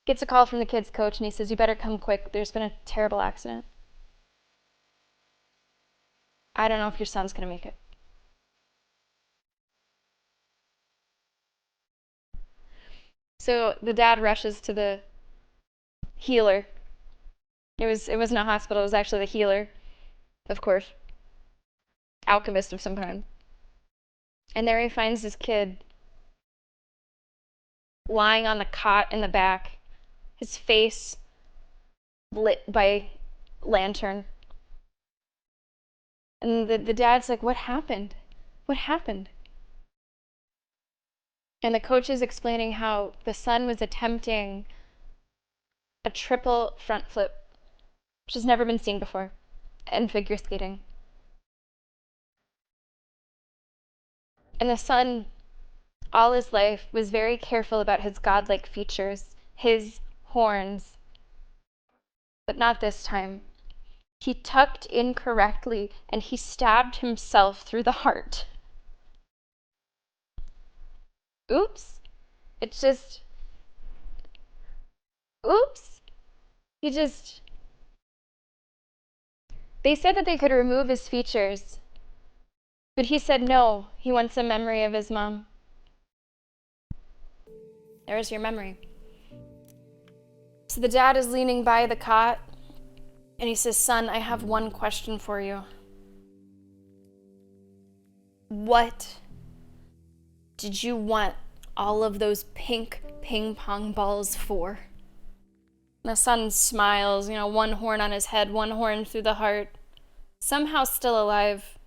Gets a call from the kid's coach and he says, you better come quick. There's been a terrible accident. I don't know if your son's gonna make it. So the dad rushes to the healer. It wasn't a hospital, it was actually the healer, of course. Alchemist of some kind. And there he finds this kid lying on the cot in the back, his face lit by lantern. And the dad's like, what happened? What happened? And the coach is explaining how the son was attempting a triple front flip, which has never been seen before, in figure skating. And the son, all his life, was very careful about his godlike features, his horns. But not this time. He tucked incorrectly and he stabbed himself through the heart. Oops. It's just... Oops. They said that they could remove his features. But he said no, he wants a memory of his mom. There's your memory. So the dad is leaning by the cot, and he says, son, I have one question for you. What did you want all of those pink ping pong balls for? And the son smiles, one horn on his head, one horn through the heart, somehow still alive,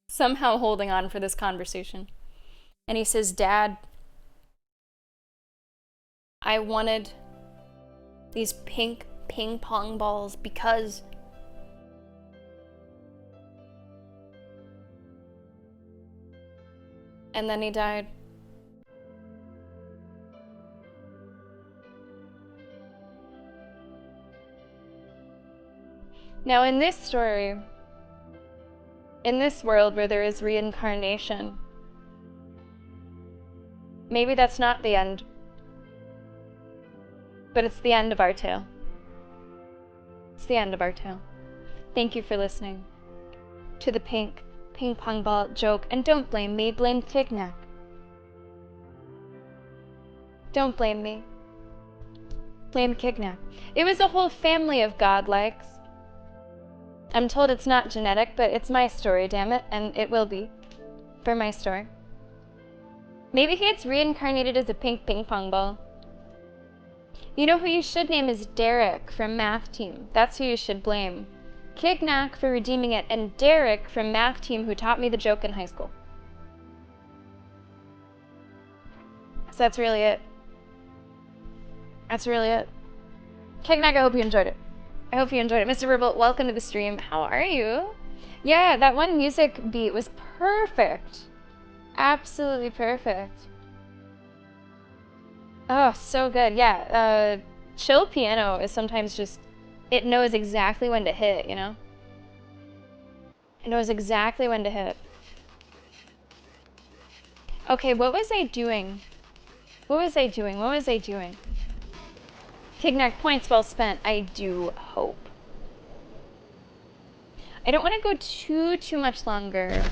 somehow holding on for this conversation. And he says, Dad, I wanted these pink ping pong balls because and then he died. Now, in this story, in this world where there is reincarnation, maybe that's not the end, but it's the end of our tale. It's the end of our tale. Thank you for listening to the ping pong ball joke. And don't blame me, blame Tignac. Don't blame me. Blame Tignac. It was a whole family of godlikes. I'm told it's not genetic, but it's my story, damn it, and it will be. For my story. Maybe he gets reincarnated as a pink ping pong ball. You know who you should name is Derek from Math Team. That's who you should blame. Kignac for redeeming it, and Derek from Math Team who taught me the joke in high school. So that's really it. That's really it. Kignac, I hope you enjoyed it. I hope you enjoyed it. Mr. Verbal, welcome to the stream. How are you? Yeah, that one music beat was perfect. Absolutely perfect. Oh, so good. Yeah, chill piano is sometimes just, it knows exactly when to hit, you know? It knows exactly when to hit. Okay, what was I doing? What was I doing? What was I doing? Tignac, points well spent. I do hope. I don't want to go too much longer,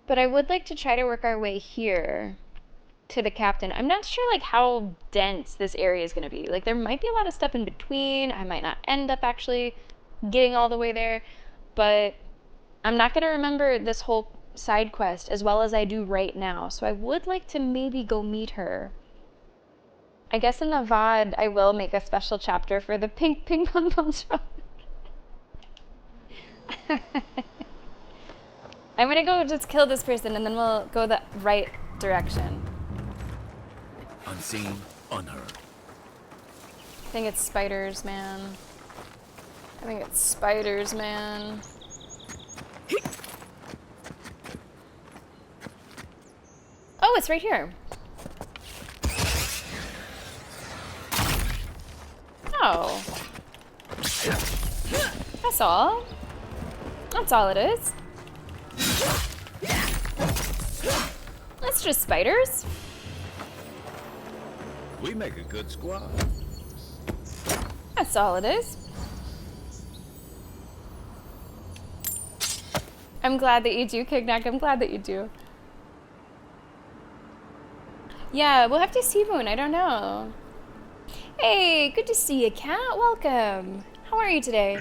but I would like to try to work our way here to the captain. I'm not sure like how dense this area is going to be. Like there might be a lot of stuff in between. I might not end up actually getting all the way there, but I'm not going to remember this whole side quest as well as I do right now. So I would like to maybe go meet her. I guess in the VOD I will make a special chapter for the pink ping pong ball shop. I'm gonna go just kill this person and then we'll go the right direction. Unseen, unheard. I think it's spiders, man. I think it's spiders, man. Oh, it's right here. Oh. That's all. That's all it is. That's just spiders. We make a good squad. That's all it is. I'm glad that you do, Kignac. I'm glad that you do. Yeah, we'll have to see Moon. I don't know. Hey, good to see you, Cat. Welcome. How are you today?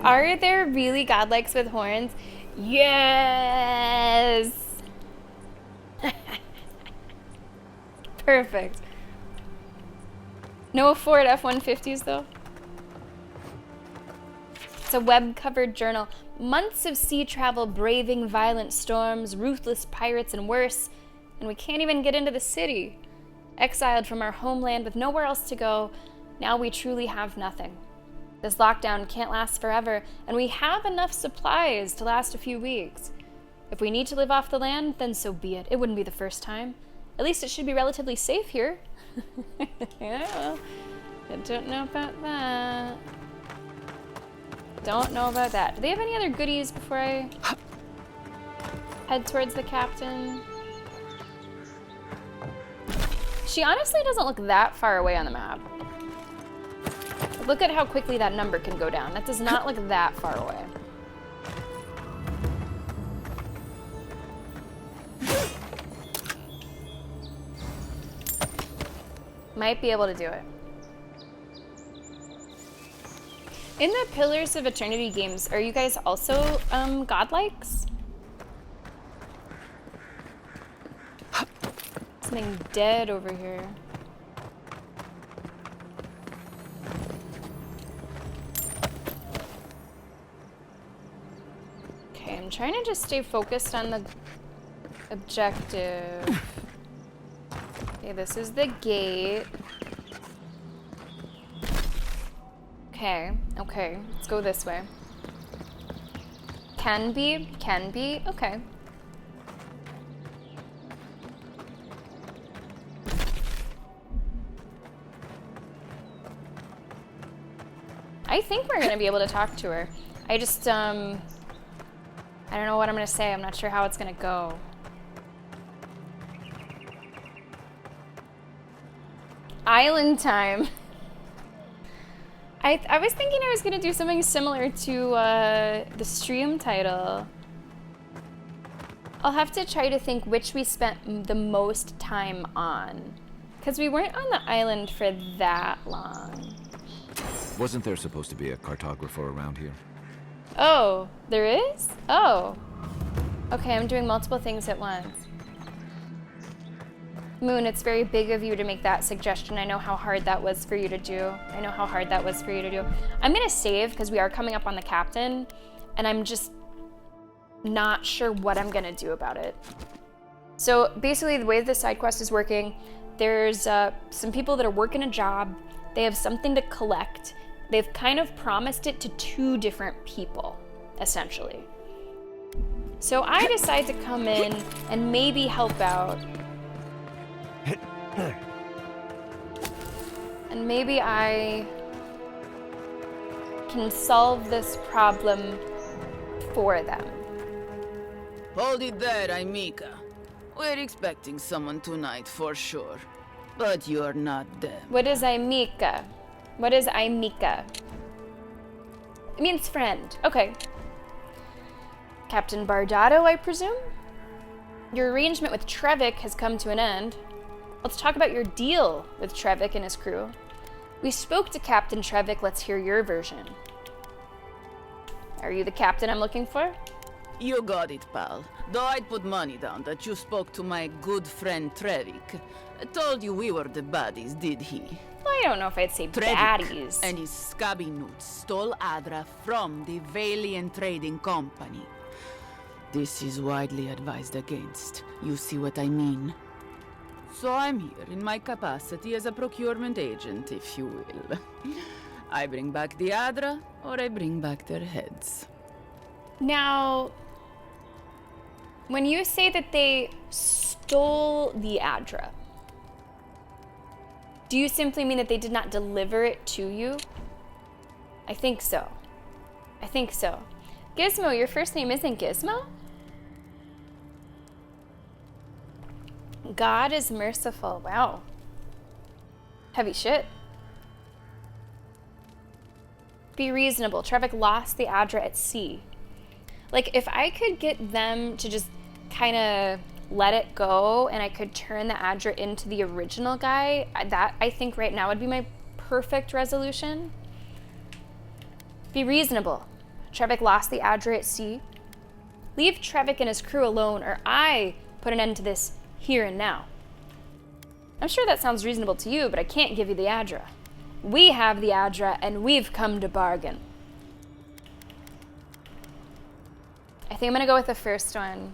Are there really godlikes with horns? Yes! Perfect. No Ford F-150s though? It's a web-covered journal. Months of sea travel, braving violent storms, ruthless pirates, and worse. And we can't even get into the city. Exiled from our homeland with nowhere else to go, now we truly have nothing. This lockdown can't last forever, and we have enough supplies to last a few weeks. If we need to live off the land, then so be it. It wouldn't be the first time. At least it should be relatively safe here. Yeah, I don't know about that. Don't know about that. Do they have any other goodies before I head towards the captain? She honestly doesn't look that far away on the map. Look at how quickly that number can go down. That does not look that far away. Might be able to do it. In the Pillars of Eternity games, are you guys also godlikes? Something dead over here. Okay, I'm trying to just stay focused on the objective. Okay, this is the gate. Okay, okay, let's go this way. Can be, okay. I think we're gonna be able to talk to her. I just, I don't know what I'm gonna say. I'm not sure how it's gonna go. Island time. I was thinking I was gonna do something similar to the stream title. I'll have to try to think which we spent the most time on. Because we weren't on the island for that long. Wasn't there supposed to be a cartographer around here? Oh, there is? Oh. Okay, I'm doing multiple things at once. Moon, it's very big of you to make that suggestion. I know how hard that was for you to do. I'm gonna save because we are coming up on the captain, and I'm just not sure what I'm gonna do about it. So basically the way the side quest is working, there's some people that are working a job. They have something to collect. They've kind of promised it to 2 different people, essentially. So I decide to come in and maybe help out. And maybe I can solve this problem for them. Hold it there, Aimika. We're expecting someone tonight for sure. But you're not them. What is Aimika? What is Aimika? It means friend. Okay. Captain Bardado, I presume? Your arrangement with Trevik has come to an end. Let's talk about your deal with Trevik and his crew. We spoke to Captain Trevik. Let's hear your version. Are you the captain I'm looking for? You got it, pal. Though I'd put money down that you spoke to my good friend Trevik. Told you we were the baddies, did he? Well, I don't know if I'd say Trevik baddies. and his scabby newts stole Adra from the Valiant Trading Company. This is widely advised against. You see what I mean? So I'm here in my capacity as a procurement agent, if you will. I bring back the Adra, or I bring back their heads. Now, when you say that they stole the Adra, do you simply mean that they did not deliver it to you? I think so. I think so. Gizmo, your first name isn't Gizmo? God is merciful. Wow. Heavy shit. Be reasonable. Trevik lost the Adra at sea. Like, if I could get them to just kind of let it go and I could turn the Adra into the original guy, that I think right now would be my perfect resolution. Be reasonable. Trevik lost the Adra at sea. Leave Trevik and his crew alone, or I put an end to this here and now. I'm sure that sounds reasonable to you, but I can't give you the Adra. We have the Adra, and we've come to bargain. I think I'm gonna go with the first one.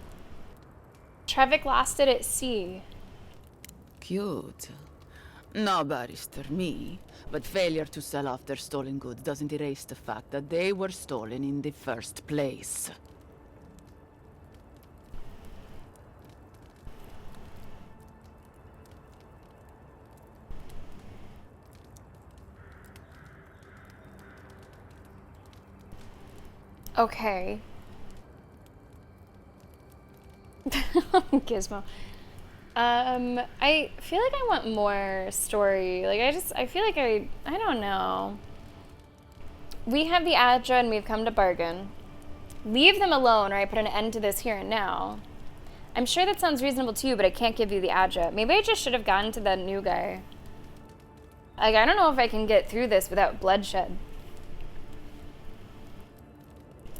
Trevik lost it at sea. Cute. No barrister, me. But failure to sell off their stolen goods doesn't erase the fact that they were stolen in the first place. Okay. Gizmo. I feel like I want more story. Like, I feel like I don't know. We have the Adra and we've come to bargain. Leave them alone or I put an end to this here and now. I'm sure that sounds reasonable to you, but I can't give you the Adra. Maybe I just should have gotten to that new guy. Like, I don't know if I can get through this without bloodshed.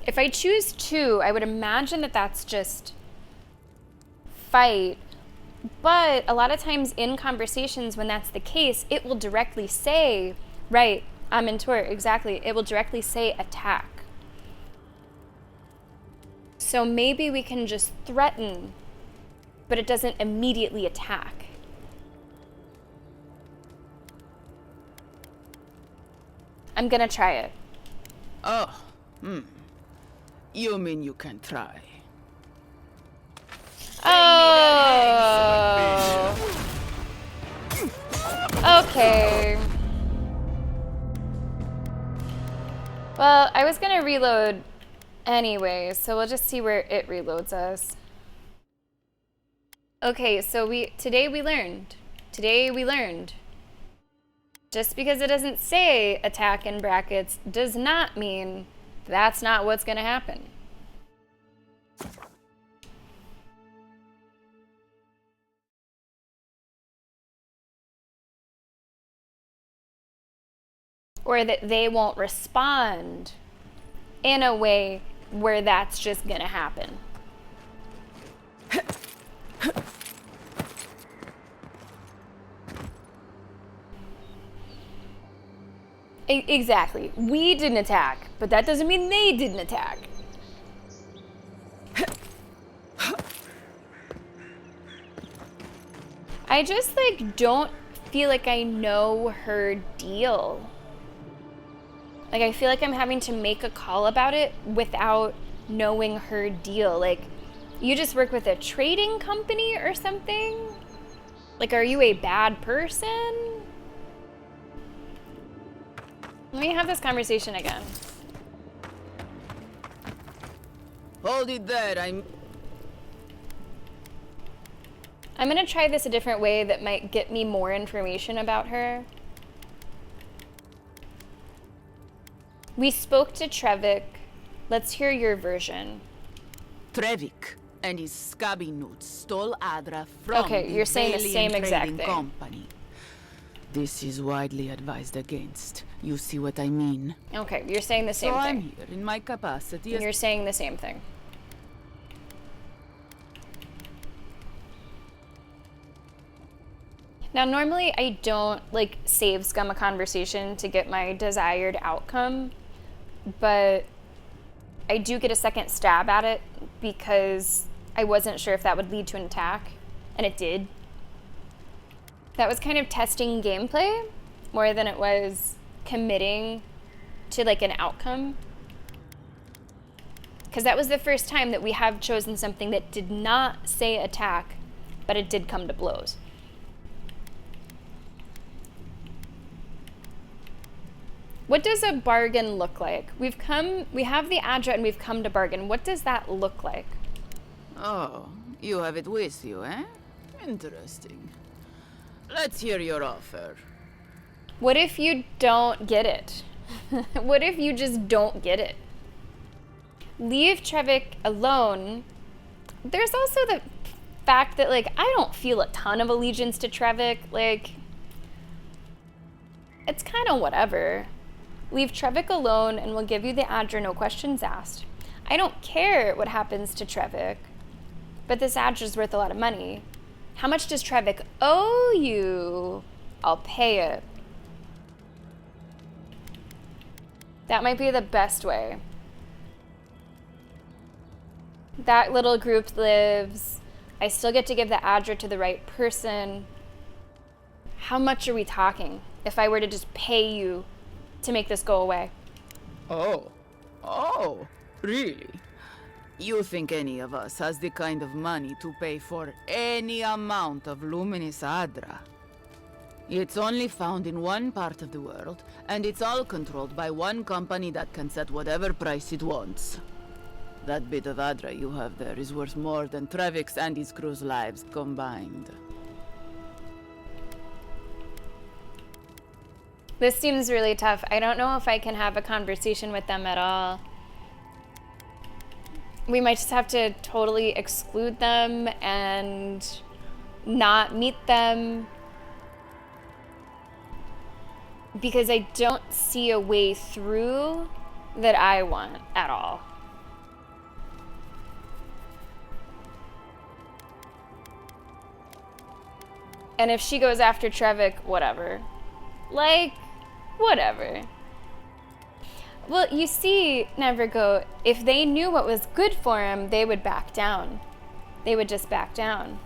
If I choose 2, I would imagine that that's just fight. But a lot of times in conversations when that's the case, it will directly say, right, I'm in tour, exactly. It will directly say attack. So maybe we can just threaten, but it doesn't immediately attack. I'm gonna try it. Oh, You mean you can try? Oh. Okay. Well, I was gonna reload anyway, so we'll just see where it reloads us. Okay, so today we learned. Just because it doesn't say attack in brackets does not mean that's not what's gonna happen. Or that they won't respond in a way where that's just gonna happen. Exactly. We didn't attack, but that doesn't mean they didn't attack. I just like don't feel like I know her deal. Like I feel like I'm having to make a call about it without knowing her deal. Like, you just work with a trading company or something? Like, are you a bad person? Let me have this conversation again. Hold it there, I'm gonna try this a different way that might get me more information about her. We spoke to Trevik. Let's hear your version. Trevik and his scabby nuts stole Adra from Okay, you're saying the same exact thing. Company. This is widely advised against. You see what I mean? Okay, you're saying the same so thing. I'm here in my capacity as... You're saying the same thing. Now, normally I don't like save scum a conversation to get my desired outcome, but I do get a second stab at it because I wasn't sure if that would lead to an attack, and it did. That was kind of testing gameplay more than it was committing to like an outcome. Because that was the first time that we have chosen something that did not say attack, but it did come to blows. What does a bargain look like? We have the Adra and we've come to bargain. What does that look like? Oh, you have it with you, eh? Interesting. Let's hear your offer. What if you don't get it? What if you just don't get it? Leave Trevik alone. There's also the fact that, like, I don't feel a ton of allegiance to Trevik. Like, it's kind of whatever. Leave Trevik alone and we'll give you the Adra, no questions asked. I don't care what happens to Trevik, but this Adra's worth a lot of money. How much does Trevik owe you? I'll pay it. That might be the best way. That little group lives. I still get to give the Adra to the right person. How much are we talking if I were to just pay you to make this go away? Oh, really? You think any of us has the kind of money to pay for any amount of luminous Adra? It's only found in one part of the world, and it's all controlled by one company that can set whatever price it wants. That bit of Adra you have there is worth more than Trevik's and his crew's lives combined. This seems really tough. I don't know if I can have a conversation with them at all. We might just have to totally exclude them and not meet them, because I don't see a way through that I want at all. And if she goes after Trevik, whatever. Like, whatever. Well, you see, Nevergo, if they knew what was good for him, they would back down. They would just back down.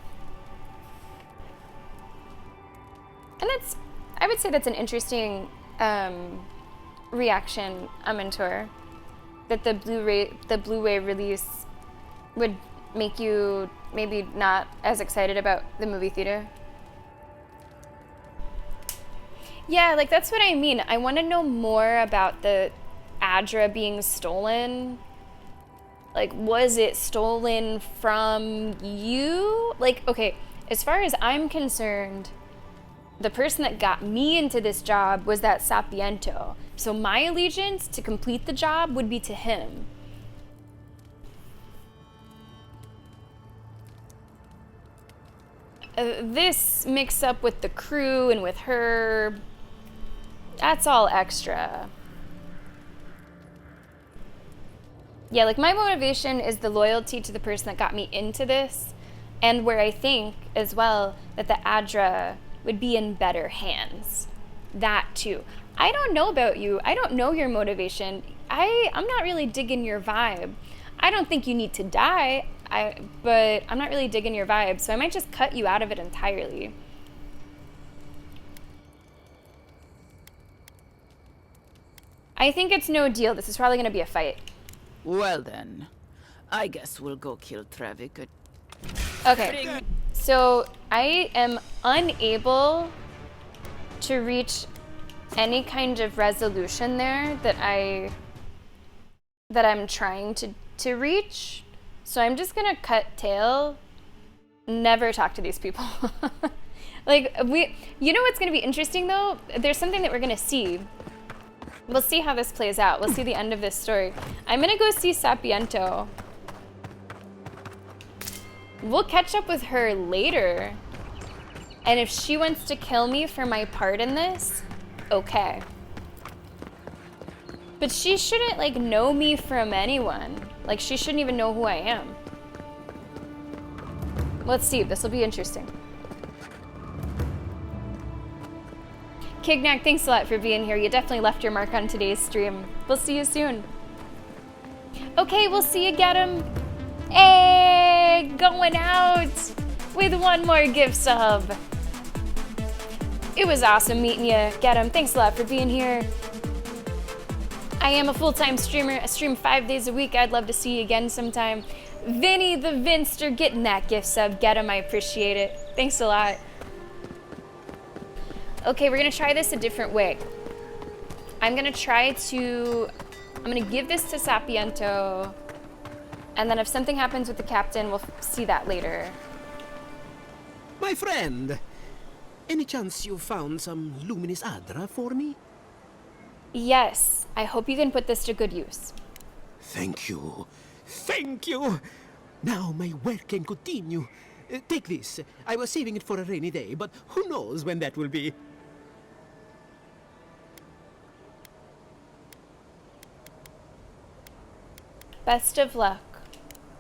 And that's, I would say that's an interesting reaction, Amentor, that the Blu-ray release would make you maybe not as excited about the movie theater. Yeah, like that's what I mean. I want to know more about the Adra being stolen, like, was it stolen from you? Like, okay, as far as I'm concerned, the person that got me into this job was that Sapiento. So my allegiance to complete the job would be to him. This mix up with the crew and with her, that's all extra. Yeah, like my motivation is the loyalty to the person that got me into this, and where I think as well that the Adra would be in better hands. That too. I don't know about you. I don't know your motivation. I'm not really digging your vibe. I don't think you need to die, but I'm not really digging your vibe, so I might just cut you out of it entirely. I think it's no deal. This is probably going to be a fight. Well then, I guess we'll go kill Trevik. Okay, so I am unable to reach any kind of resolution there that I'm trying to reach. So I'm just gonna cut tail, never talk to these people. Like, you know what's gonna be interesting though? There's something that we're gonna see. We'll see how this plays out. We'll see the end of this story. I'm gonna go see Sapiento. We'll catch up with her later. And if she wants to kill me for my part in this, okay. But she shouldn't, like, know me from anyone. Like, she shouldn't even know who I am. Let's see. This will be interesting. Kignac, thanks a lot for being here. You definitely left your mark on today's stream. We'll see you soon. Okay, we'll see you, get him. Hey, going out with one more gift sub. It was awesome meeting you, get him. Thanks a lot for being here. I am a full-time streamer. I stream 5 days a week. I'd love to see you again sometime. Vinny the Vinster getting that gift sub. Get him, I appreciate it. Thanks a lot. Okay, we're gonna try this a different way. I'm gonna give this to Sapiento, and then if something happens with the captain, we'll see that later. My friend, any chance you found some luminous Adra for me? Yes, I hope you can put this to good use. Thank you. Thank you! Now my work can continue. Take this. I was saving it for a rainy day, but who knows when that will be. Best of luck.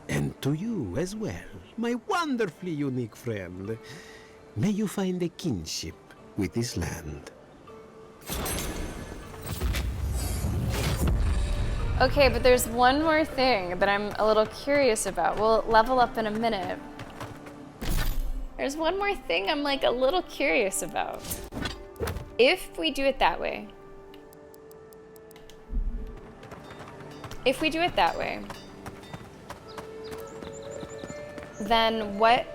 And to you as well, my wonderfully unique friend. May you find a kinship with this land. Okay, but there's one more thing that I'm a little curious about. We'll level up in a minute. There's one more thing I'm like a little curious about. If we do it that way. If we do it that way, then what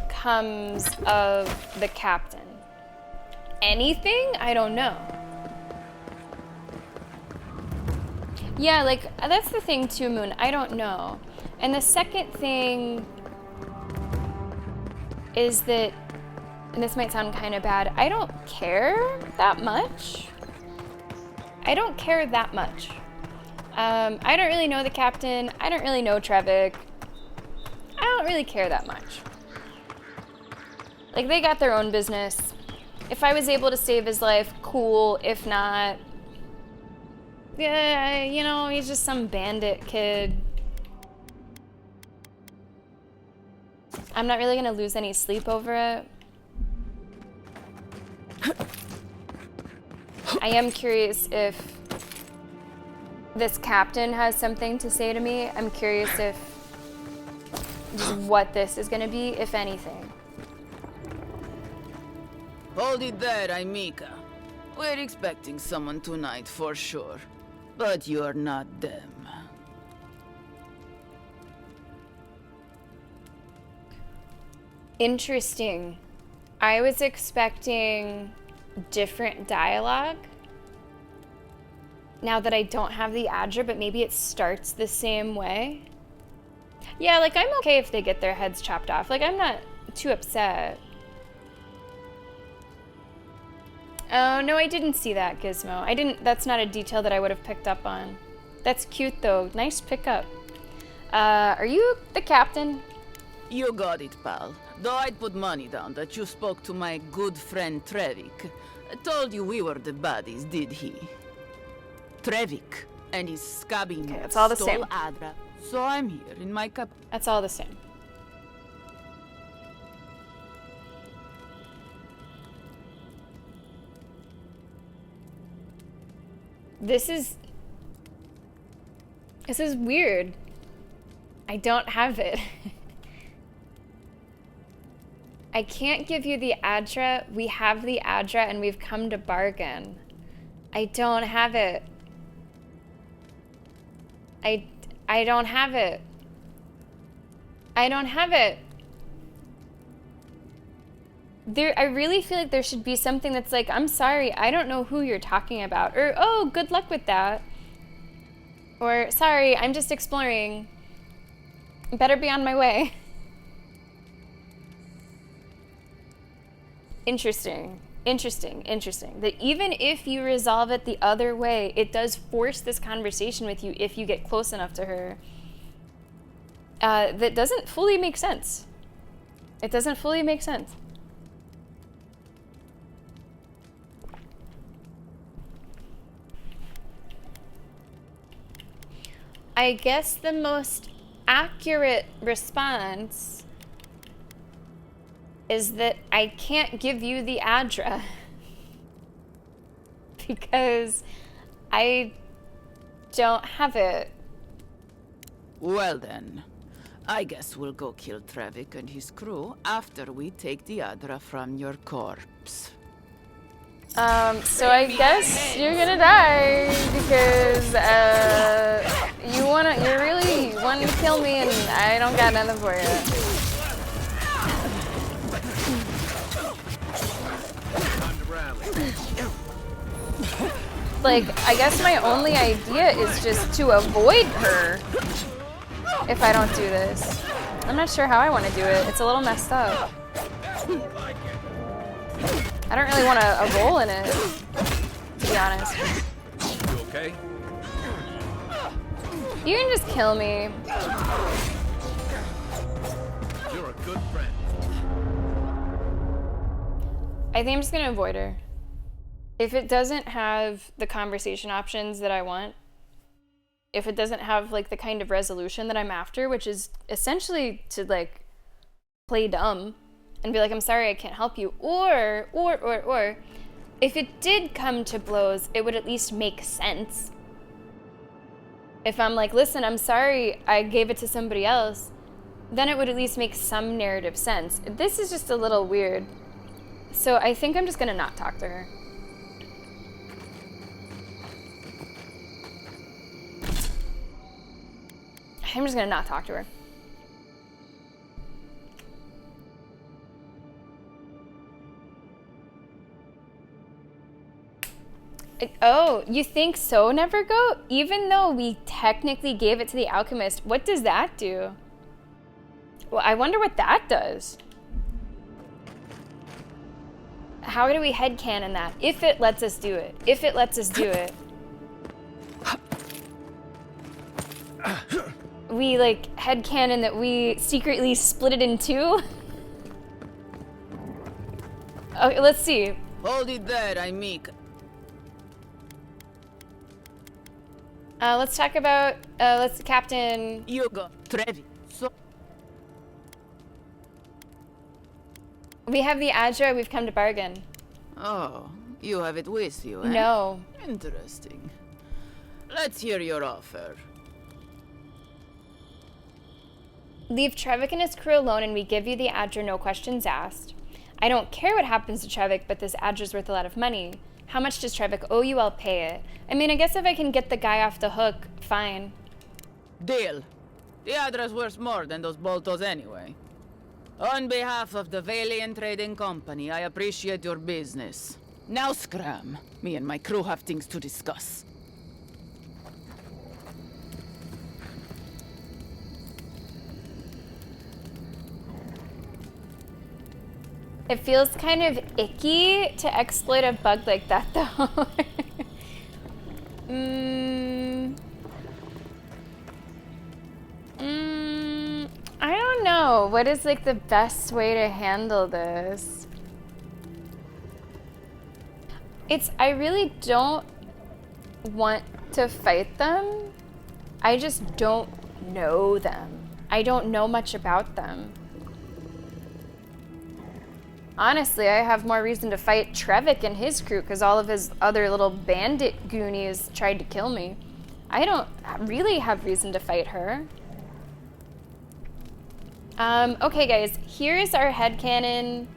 comes of the captain? Anything? I don't know. Yeah, like, that's the thing too, Moon. I don't know. And the second thing is that, and this might sound kind of bad, I don't care that much. I don't care that much. I don't really know the captain. I don't really know Trevik. I don't really care that much. Like, they got their own business. If I was able to save his life, cool. If not, yeah, you know, he's just some bandit kid. I'm not really gonna lose any sleep over it. I am curious if this captain has something to say to me. I'm curious if just what this is gonna be, if anything. Hold it there, Aimika. We're expecting someone tonight for sure. But you're not them. Interesting. I was expecting different dialogue. now that I don't have the Adra, but maybe it starts the same way. Yeah, like, I'm okay if they get their heads chopped off. Like, I'm not too upset. Oh, no, I didn't see that, Gizmo. That's not a detail that I would have picked up on. That's cute, though. Nice pickup. Are you the captain? You got it, pal. Though I'd put money down that you spoke to my good friend Trevik. I told you we were the buddies, did he? Trevik and his scabby Okay, it's all the same. Adra. So I'm here in my cap. That's all the same. This is weird. I don't have it. I can't give you the Adra. We have the Adra and we've come to bargain. I don't have it. I don't have it. I don't have it. I really feel like there should be something that's like, I'm sorry, I don't know who you're talking about. Or, oh, good luck with that. Or, sorry, I'm just exploring. Better be on my way. Interesting. Interesting. Interesting. That even if you resolve it the other way, it does force this conversation with you if you get close enough to her. That doesn't fully make sense. It doesn't fully make sense. I guess the most accurate response is that I can't give you the Adra because I don't have it. Well then, I guess we'll go kill Trevik and his crew after we take the Adra from your corpse. So I guess you're gonna die because, you really want to kill me and I don't got nothing for you. Like, I guess my only idea is just to avoid her if I don't do this. I'm not sure how I want to do it. It's a little messed up. I don't really want a role in it, to be honest. You okay? You can just kill me. You're a good friend. I think I'm just gonna avoid her. If it doesn't have the conversation options that I want, if it doesn't have like the kind of resolution that I'm after, which is essentially to like play dumb and be like, I'm sorry, I can't help you, or if it did come to blows, it would at least make sense. If I'm like, listen, I'm sorry, I gave it to somebody else, then it would at least make some narrative sense. This is just a little weird. So I think I'm just gonna not talk to her. I'm just gonna not talk to her. Oh, you think so, Nevergo? Even though we technically gave it to the alchemist, what does that do? Well, I wonder what that does. How do we headcanon that? If it lets us do it. If it lets us do it. We, like, headcanon that we secretly split it in two? Okay, let's see. Hold it there, I meek. Let's talk about, let's Captain... You go, Trevi. So... We have the Adra, we've come to bargain. Oh, you have it with you, eh? No. Interesting. Let's hear your offer. Leave Trevik and his crew alone and we give you the Adra, no questions asked. I don't care what happens to Trevik, but this Adra's worth a lot of money. How much does Trevik owe you? I'll pay it. I mean, I guess if I can get the guy off the hook, fine. Deal. The Adra's worth more than those boltos anyway. On behalf of the Valiant Trading Company, I appreciate your business. Now scram. Me and my crew have things to discuss. It feels kind of icky to exploit a bug like that, though. I don't know. What is like the best way to handle this? I really don't want to fight them. I just don't know them. I don't know much about them. Honestly, I have more reason to fight Trevik and his crew because all of his other little bandit goonies tried to kill me. I don't really have reason to fight her. Okay guys, here's our headcanon.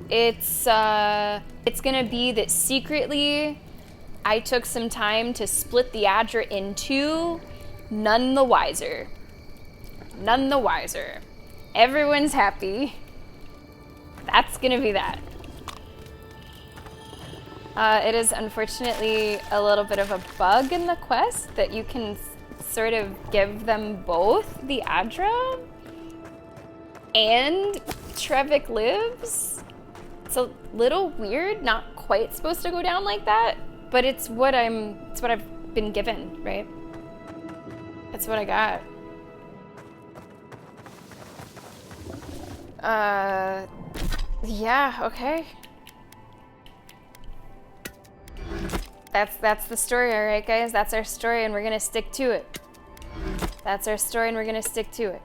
It's gonna be that secretly I took some time to split the Adra in two, none the wiser. None the wiser. Everyone's happy. That's gonna be that. It is unfortunately a little bit of a bug in the quest that you can sort of give them both the Adra and Trevik lives. It's a little weird, not quite supposed to go down like that, but it's what I've been given, right? That's what I got. Yeah, okay. That's the story, all right, guys? That's our story, and we're gonna stick to it. That's our story, and we're gonna stick to it.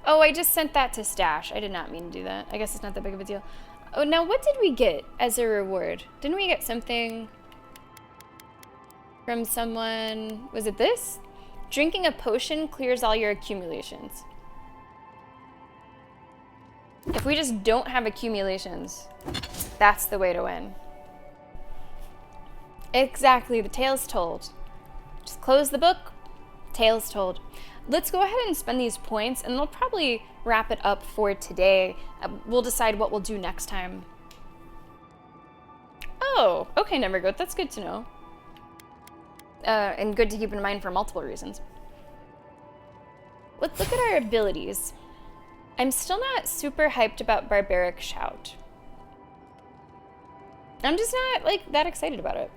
Oh, I just sent that to Stash. I did not mean to do that. I guess it's not that big of a deal. Oh, now what did we get as a reward? Didn't we get something from someone? Was it this? Drinking a potion clears all your accumulations. If we just don't have accumulations, that's the way to win. Exactly, the tale's told. Just close the book, tale's told. Let's go ahead and spend these points, and we'll probably wrap it up for today. We'll decide what we'll do next time. Oh, okay, Nevergoat, that's good to know. And good to keep in mind for multiple reasons. Let's look at our abilities. I'm still not super hyped about Barbaric Shout. I'm just not, like, that excited about it.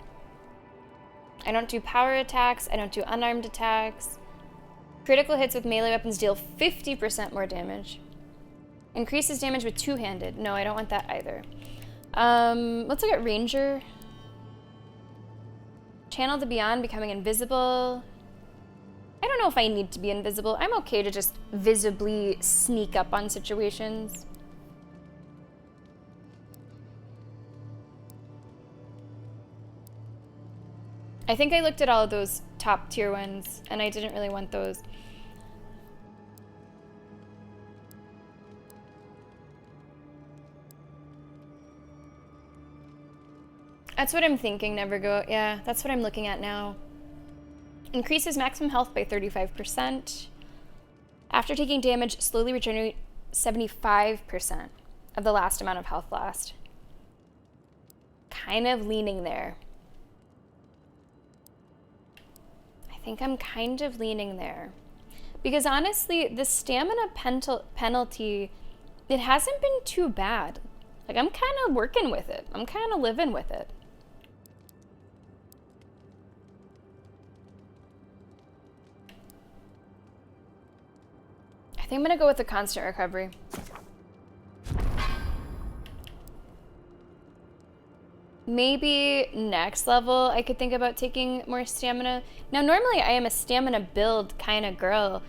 I don't do power attacks, I don't do unarmed attacks. Critical hits with melee weapons deal 50% more damage. Increases damage with two-handed. No, I don't want that either. Let's look at Ranger. Channel the Beyond, becoming invisible. I don't know if I need to be invisible. I'm okay to just visibly sneak up on situations. I think I looked at all of those top tier ones, and I didn't really want those. That's what I'm thinking, Nevergoat. Yeah, that's what I'm looking at now. Increases maximum health by 35%. After taking damage, slowly regenerate 75% of the last amount of health lost. Kind of leaning there. I think I'm kind of leaning there. Because honestly, the stamina penalty, it hasn't been too bad. Like, I'm kind of working with it. I'm kind of living with it. I think I'm gonna go with the constant recovery. Maybe next level I could think about taking more stamina. Now normally I am a stamina build kind of girl,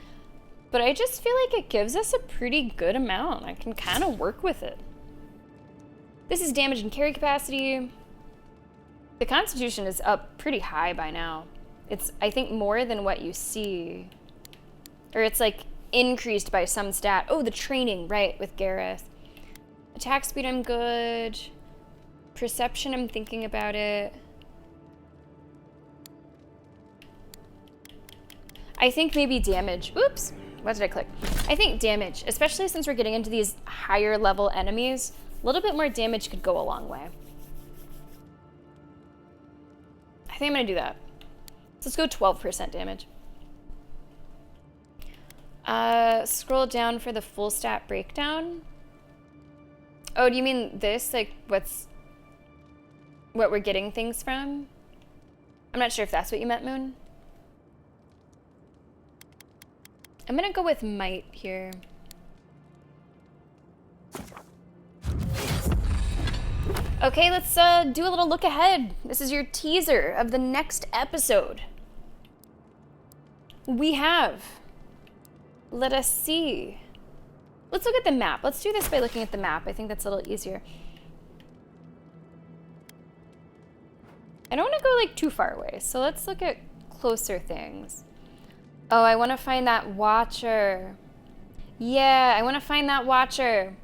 but I just feel like it gives us a pretty good amount. I can kind of work with it. This is damage and carry capacity. The constitution is up pretty high by now. It's, I think, more than what you see. Or it's like increased by some stat. Oh, the training, right, with Gareth. Attack speed, I'm good. Perception, I'm thinking about it. I think maybe damage. Oops, what did I click? I think damage, especially since we're getting into these higher level enemies, a little bit more damage could go a long way. I think I'm gonna do that. So let's go 12% damage. Scroll down for the full stat breakdown. Oh, do you mean this? Like, what we're getting things from? I'm not sure if that's what you meant, Moon. I'm gonna go with might here. Okay, let's do a little look ahead. This is your teaser of the next episode. We have, let us see. Let's look at the map. Let's do this by looking at the map. I think that's a little easier. I don't want to go like too far away, so let's look at closer things. Oh, I want to find that watcher. Yeah, I want to find that watcher.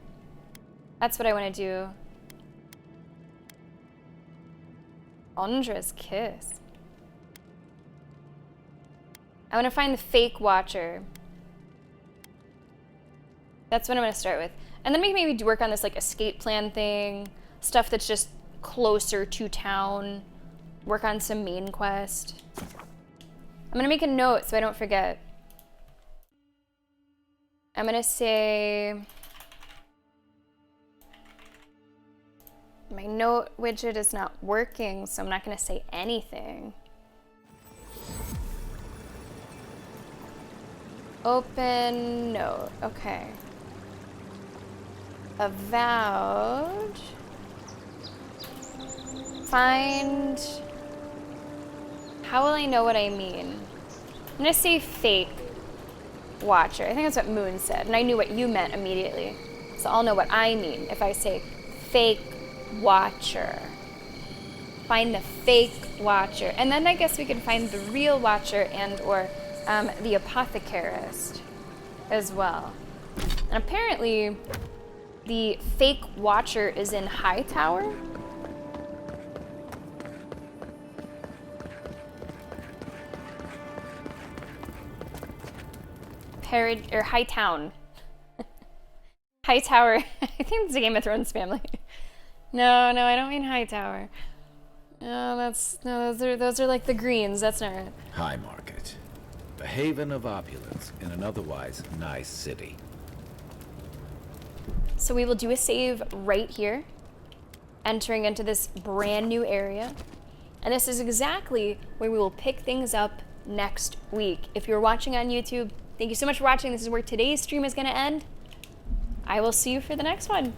That's what I want to do. Andra's kiss. I want to find the fake watcher. That's what I'm going to start with. And then we can maybe work on this like escape plan thing. Stuff that's just closer to town. Work on some main quest. I'm going to make a note so I don't forget. I'm going to say... My note widget is not working, so I'm not going to say anything. Open note. Okay. Avowed. Find... How will I know what I mean? I'm going to say fake watcher. I think that's what Moon said, and I knew what you meant immediately. So I'll know what I mean if I say fake watcher. Find the fake watcher. And then I guess we can find the real watcher and or the apothecarist as well. And apparently the fake watcher is in Hightower. Hightown. Hightower. I think it's a Game of Thrones family. No, I don't mean Hightower. No, those are like the Greens. That's not right. High Market. The haven of opulence in an otherwise nice city. So we will do a save right here, entering into this brand new area. And this is exactly where we will pick things up next week. If you're watching on YouTube, thank you so much for watching. This is where today's stream is going to end. I will see you for the next one.